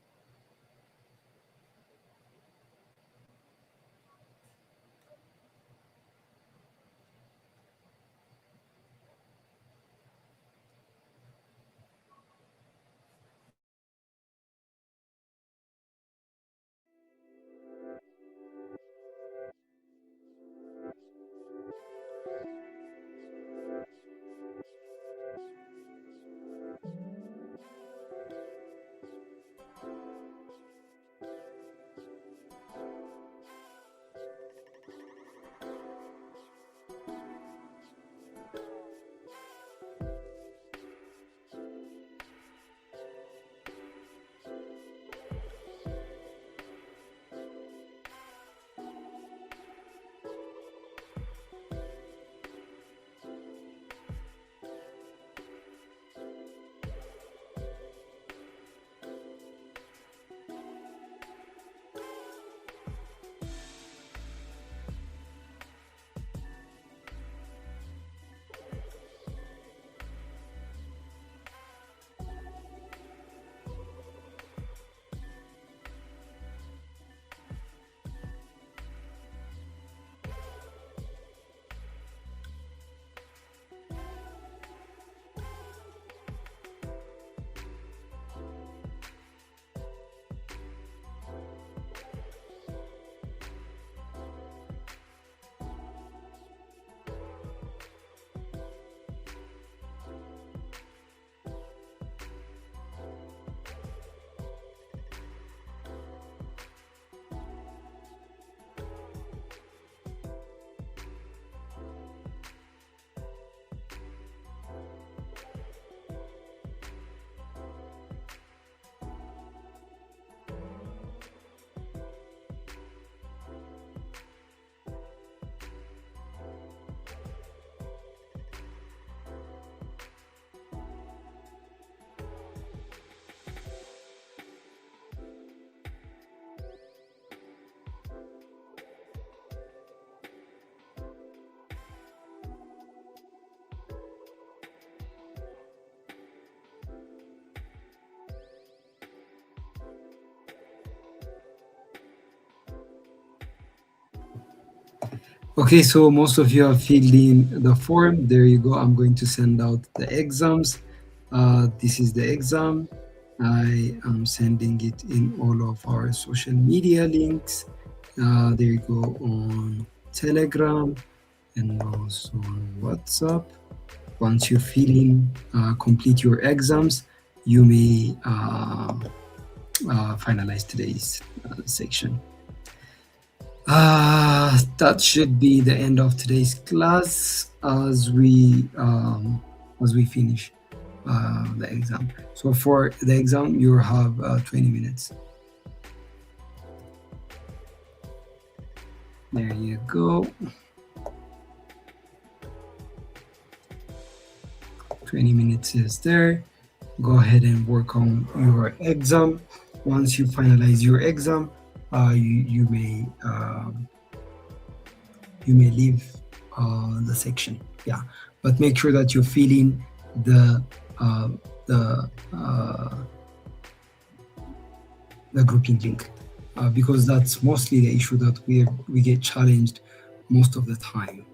S3: Okay, so most of you have filled in the form. There you go. I'm going to send out the exams. This is the exam. I am sending it in all of our social media links. There you go, on Telegram and also on WhatsApp. Once you fill in, complete your exams, you may finalize today's section. That should be the end of today's class as we finish the exam. So for the exam, you have 20 minutes. There you go. 20 minutes is there. Go ahead and work on your exam. Once you finalize your exam, you may leave the section. Yeah, but make sure that you fill in the grouping link, because that's mostly the issue that we get challenged most of the time.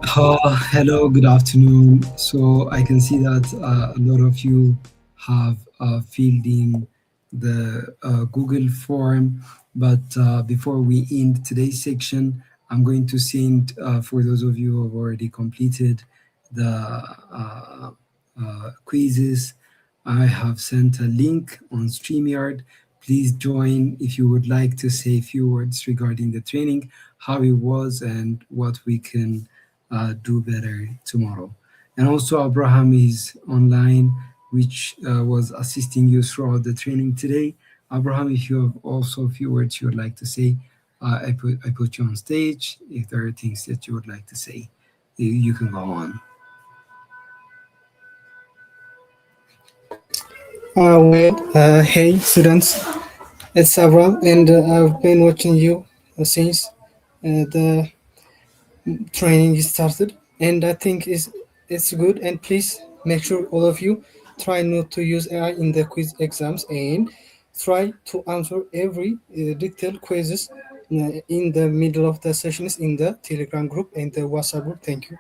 S3: Hello, good afternoon. So I can see that a lot of you have filled in the Google form. But before we end today's section, I'm going to send, for those of you who have already completed the quizzes, I have sent a link on StreamYard. Please join if you would like to say a few words regarding the training, how it was, and what we can do better tomorrow. And also, Abraham is online, which was assisting you throughout the training today. Abraham, if you have also a few words you would like to say, I put you on stage. If there are things that you would like to say, you can go on.
S6: Hey students, it's Abraham, and I've been watching you since the training started, and I think it's good. And please make sure all of you try not to use AI in the quiz exams and try to answer every detailed quizzes in the middle of the sessions in the Telegram group and the WhatsApp group. Thank you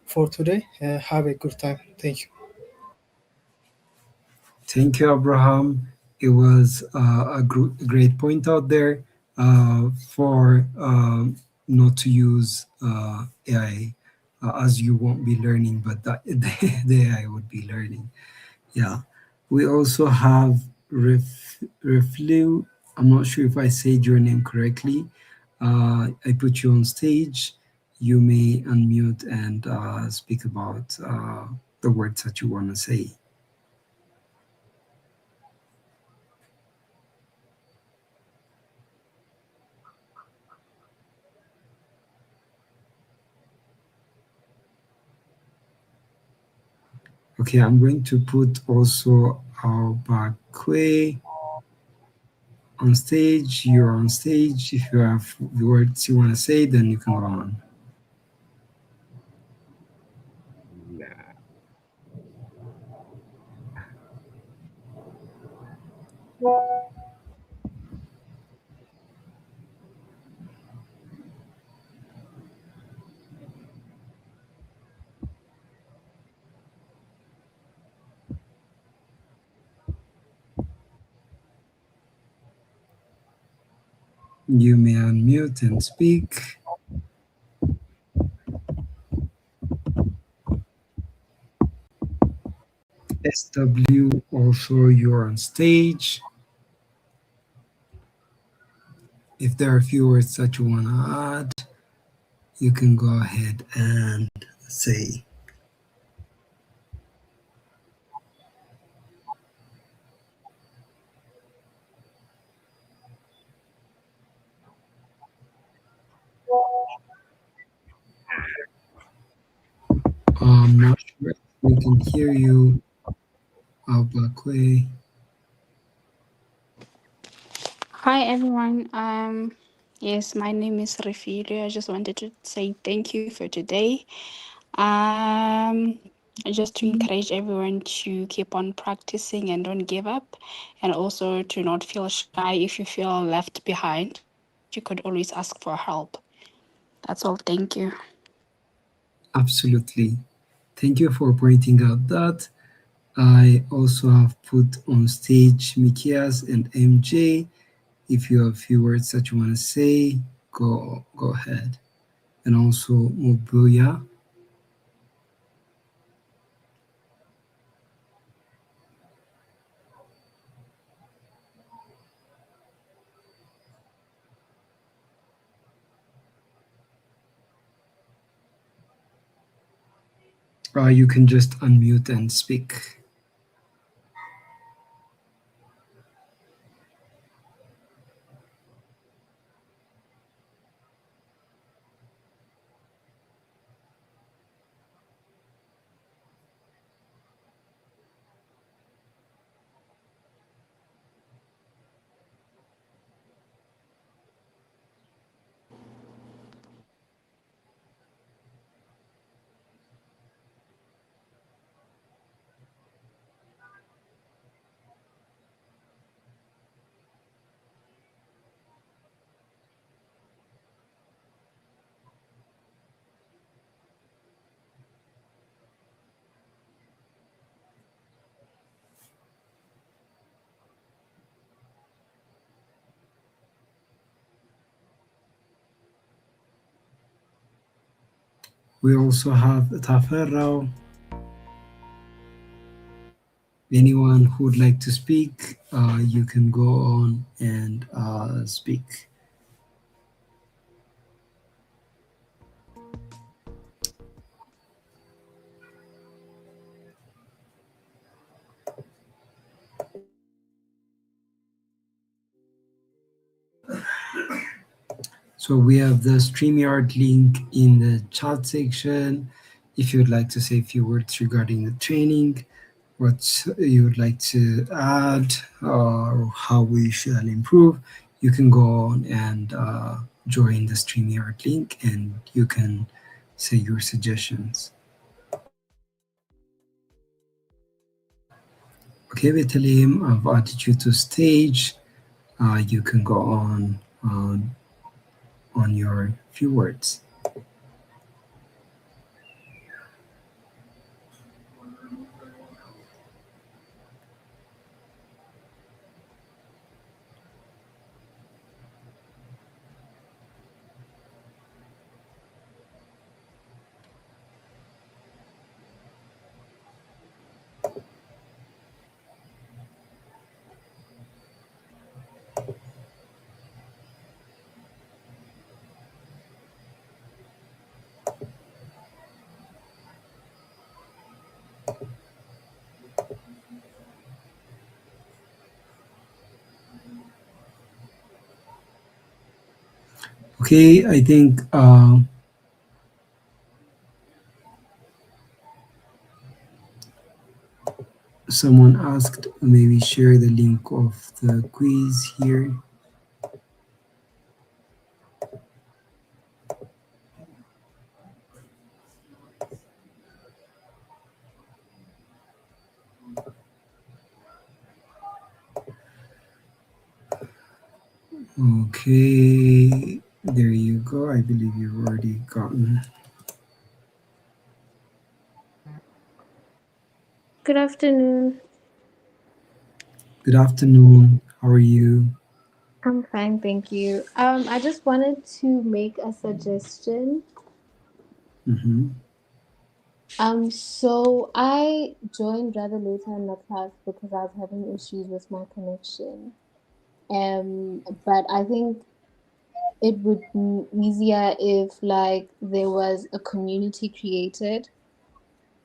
S6: for today. Have a good time. Thank you.
S3: Thank you, Abraham. It was a great point out there for not to use AI as you won't be learning, but that the AI would be learning. Yeah. We also have Reflew. I'm not sure if I said your name correctly. I put you on stage. You may unmute and speak about the words that you want to say. Okay, I'm going to put also our Bakwe on stage. You're on stage. If you have words you want to say, then you can go on. You may unmute and speak. SW, also you're on stage. If there are a few words that you want to add, you can go ahead and say. I'm not sure if we can hear you, Bakwe.
S4: Hi everyone. Yes, my name is Refili. I just wanted to say thank you for today. Um, just to encourage everyone to keep on practicing and don't give up, and also to not feel shy if you feel left behind. You could always ask for help. That's all. Thank you.
S3: Absolutely. Thank you for pointing out that. I also have put on stage Mikias and MJ. If you have a few words that you want to say, go ahead. And also Mobuya. You can just unmute and speak. We also have Taferrao. Anyone who would like to speak, you can go on and speak. So we have the StreamYard link in the chat section. If you would like to say a few words regarding the training, what you would like to add, or how we shall improve, you can go on and join the StreamYard link and you can say your suggestions. Okay, Vitalim, I've added you to stage. You can go on your few words. Okay, I think someone asked maybe share the link of the quiz here. Okay, there you go. I believe you've already gotten.
S7: Good afternoon.
S3: Good afternoon. How are you?
S7: I'm fine, thank you. I just wanted to make a suggestion.
S3: Mm-hmm.
S7: So I joined rather later in the class because I was having issues with my connection. But I think it would be easier if like there was a community created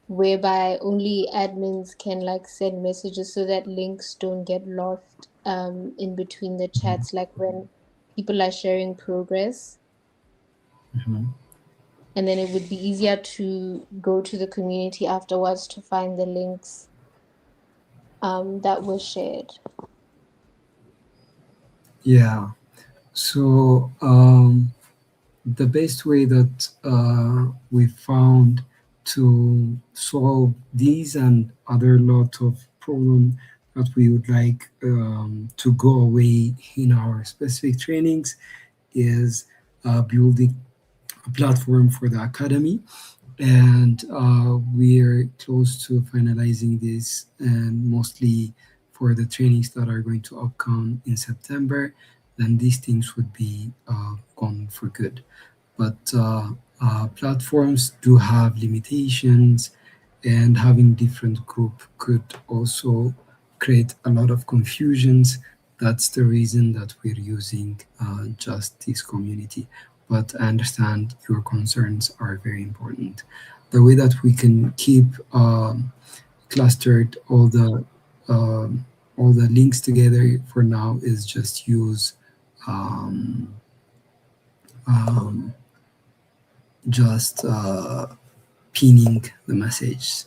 S7: whereby only admins can like send messages so that links don't get lost in between the chats, like when people are sharing progress.
S3: Mm-hmm.
S7: And then it would be easier to go to the community afterwards to find the links that were shared.
S3: Yeah. So the best way that we found to solve these and other lot of problems that we would like to go away in our specific trainings is building a platform for the academy, and we're close to finalizing this, and mostly for the trainings that are going to upcome in September, then these things would be gone for good. But platforms do have limitations, and having different group could also create a lot of confusions. That's the reason that we're using just this community. But I understand your concerns are very important. The way that we can keep clustered all the links together for now is just use um, um, just pinning the message.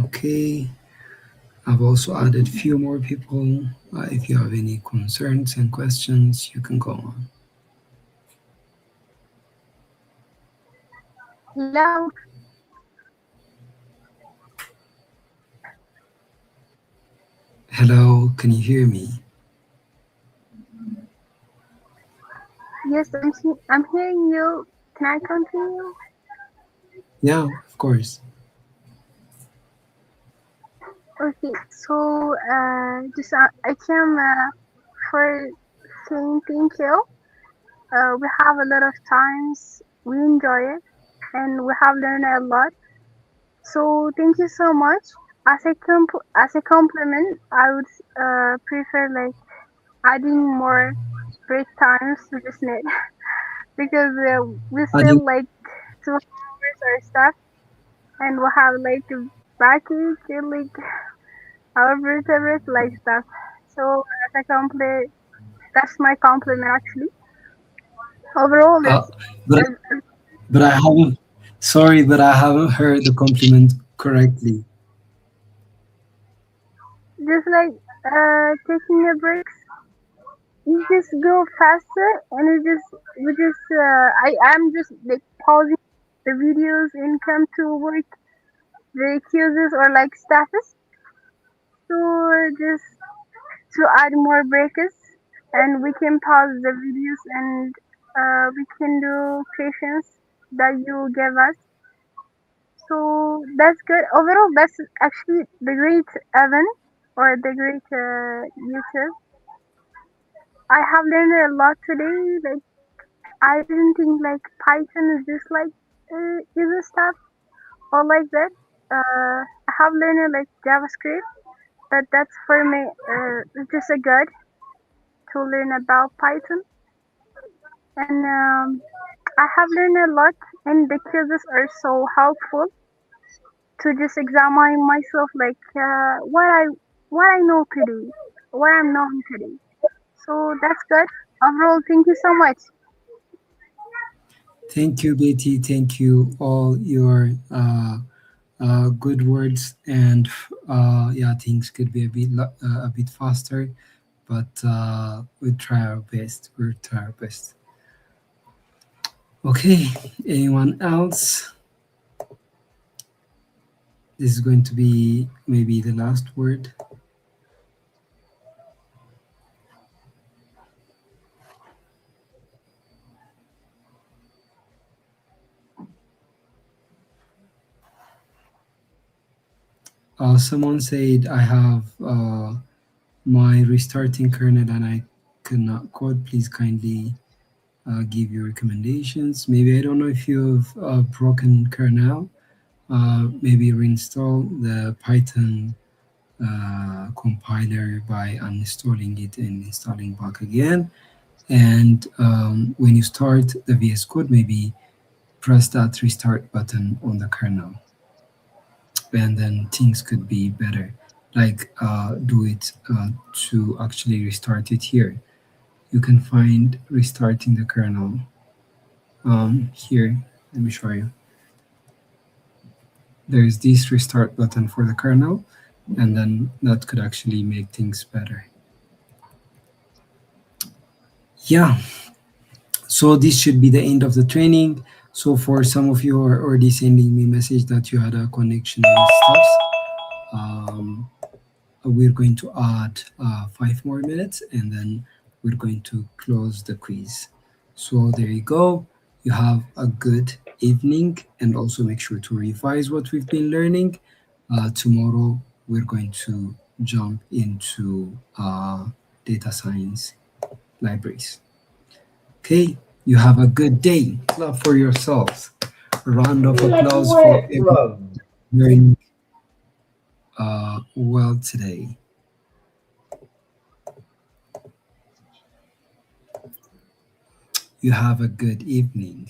S3: Okay, I've also added few more people. If you have any concerns and questions, you can go on.
S8: Hello.
S3: Hello, can you hear me?
S8: Yes, I'm hearing you. Can I continue?
S3: Yeah, of course.
S8: Okay, so just I came for saying thank you. We have a lot of times. We enjoy it, and we have learned a lot. So thank you so much. As a compliment, I would prefer like adding more break times to this net because we
S3: Adding,
S8: still like 2 hours or stuff, and we have like package and like our vertebrates like stuff. So as a compliment, that's my compliment actually. Overall,
S3: uh,
S8: it's
S3: but
S8: uh,
S3: but I haven't. Sorry, but I haven't heard the compliment correctly.
S8: just like taking a break. You just go faster, and we just I'm just like pausing the videos and come to work the quizzes or like status to just to add more breaks, and we can pause the videos, and we can do questions that you give us. So that's good. Overall, that's actually the great Evan or the great YouTube. I have learned a lot today. Like I didn't think like Python is just like user stuff or like that. I have learned like JavaScript, but that's for me it's just a good to learn about Python. And I have learned a lot, and the quizzes are so helpful to just examine myself, like what I know today, what I'm knowing today. So that's good. Overall, thank you so much.
S3: Thank you, Betty. Thank you all your good words, and yeah, things could be a bit faster, but we'll try our best. We'll try our best. Okay, anyone else? This is going to be maybe the last word. Someone said I have my restarting kernel and I could not code. Please kindly give your recommendations. Maybe I don't know if you've broken kernel. Maybe reinstall the Python compiler by uninstalling it and installing back again. And when you start the VS Code, maybe press that restart button on the kernel, and then things could be better. Like do it to actually restart it here. You can find restarting the kernel here. Let me show you. There's this restart button for the kernel, and then that could actually make things better. Yeah, so this should be the end of the training. So for some of you are already sending me message that you had a connection and stuff, um, we're going to add 5 more minutes, and then we're going to close the quiz. So there you go. You have a good evening, and also make sure to revise what we've been learning. Tomorrow we're going to jump into data science libraries. Okay, you have a good day. Clap for yourselves. A round of applause for everyone
S1: Love.
S3: doing well today. You have a good evening.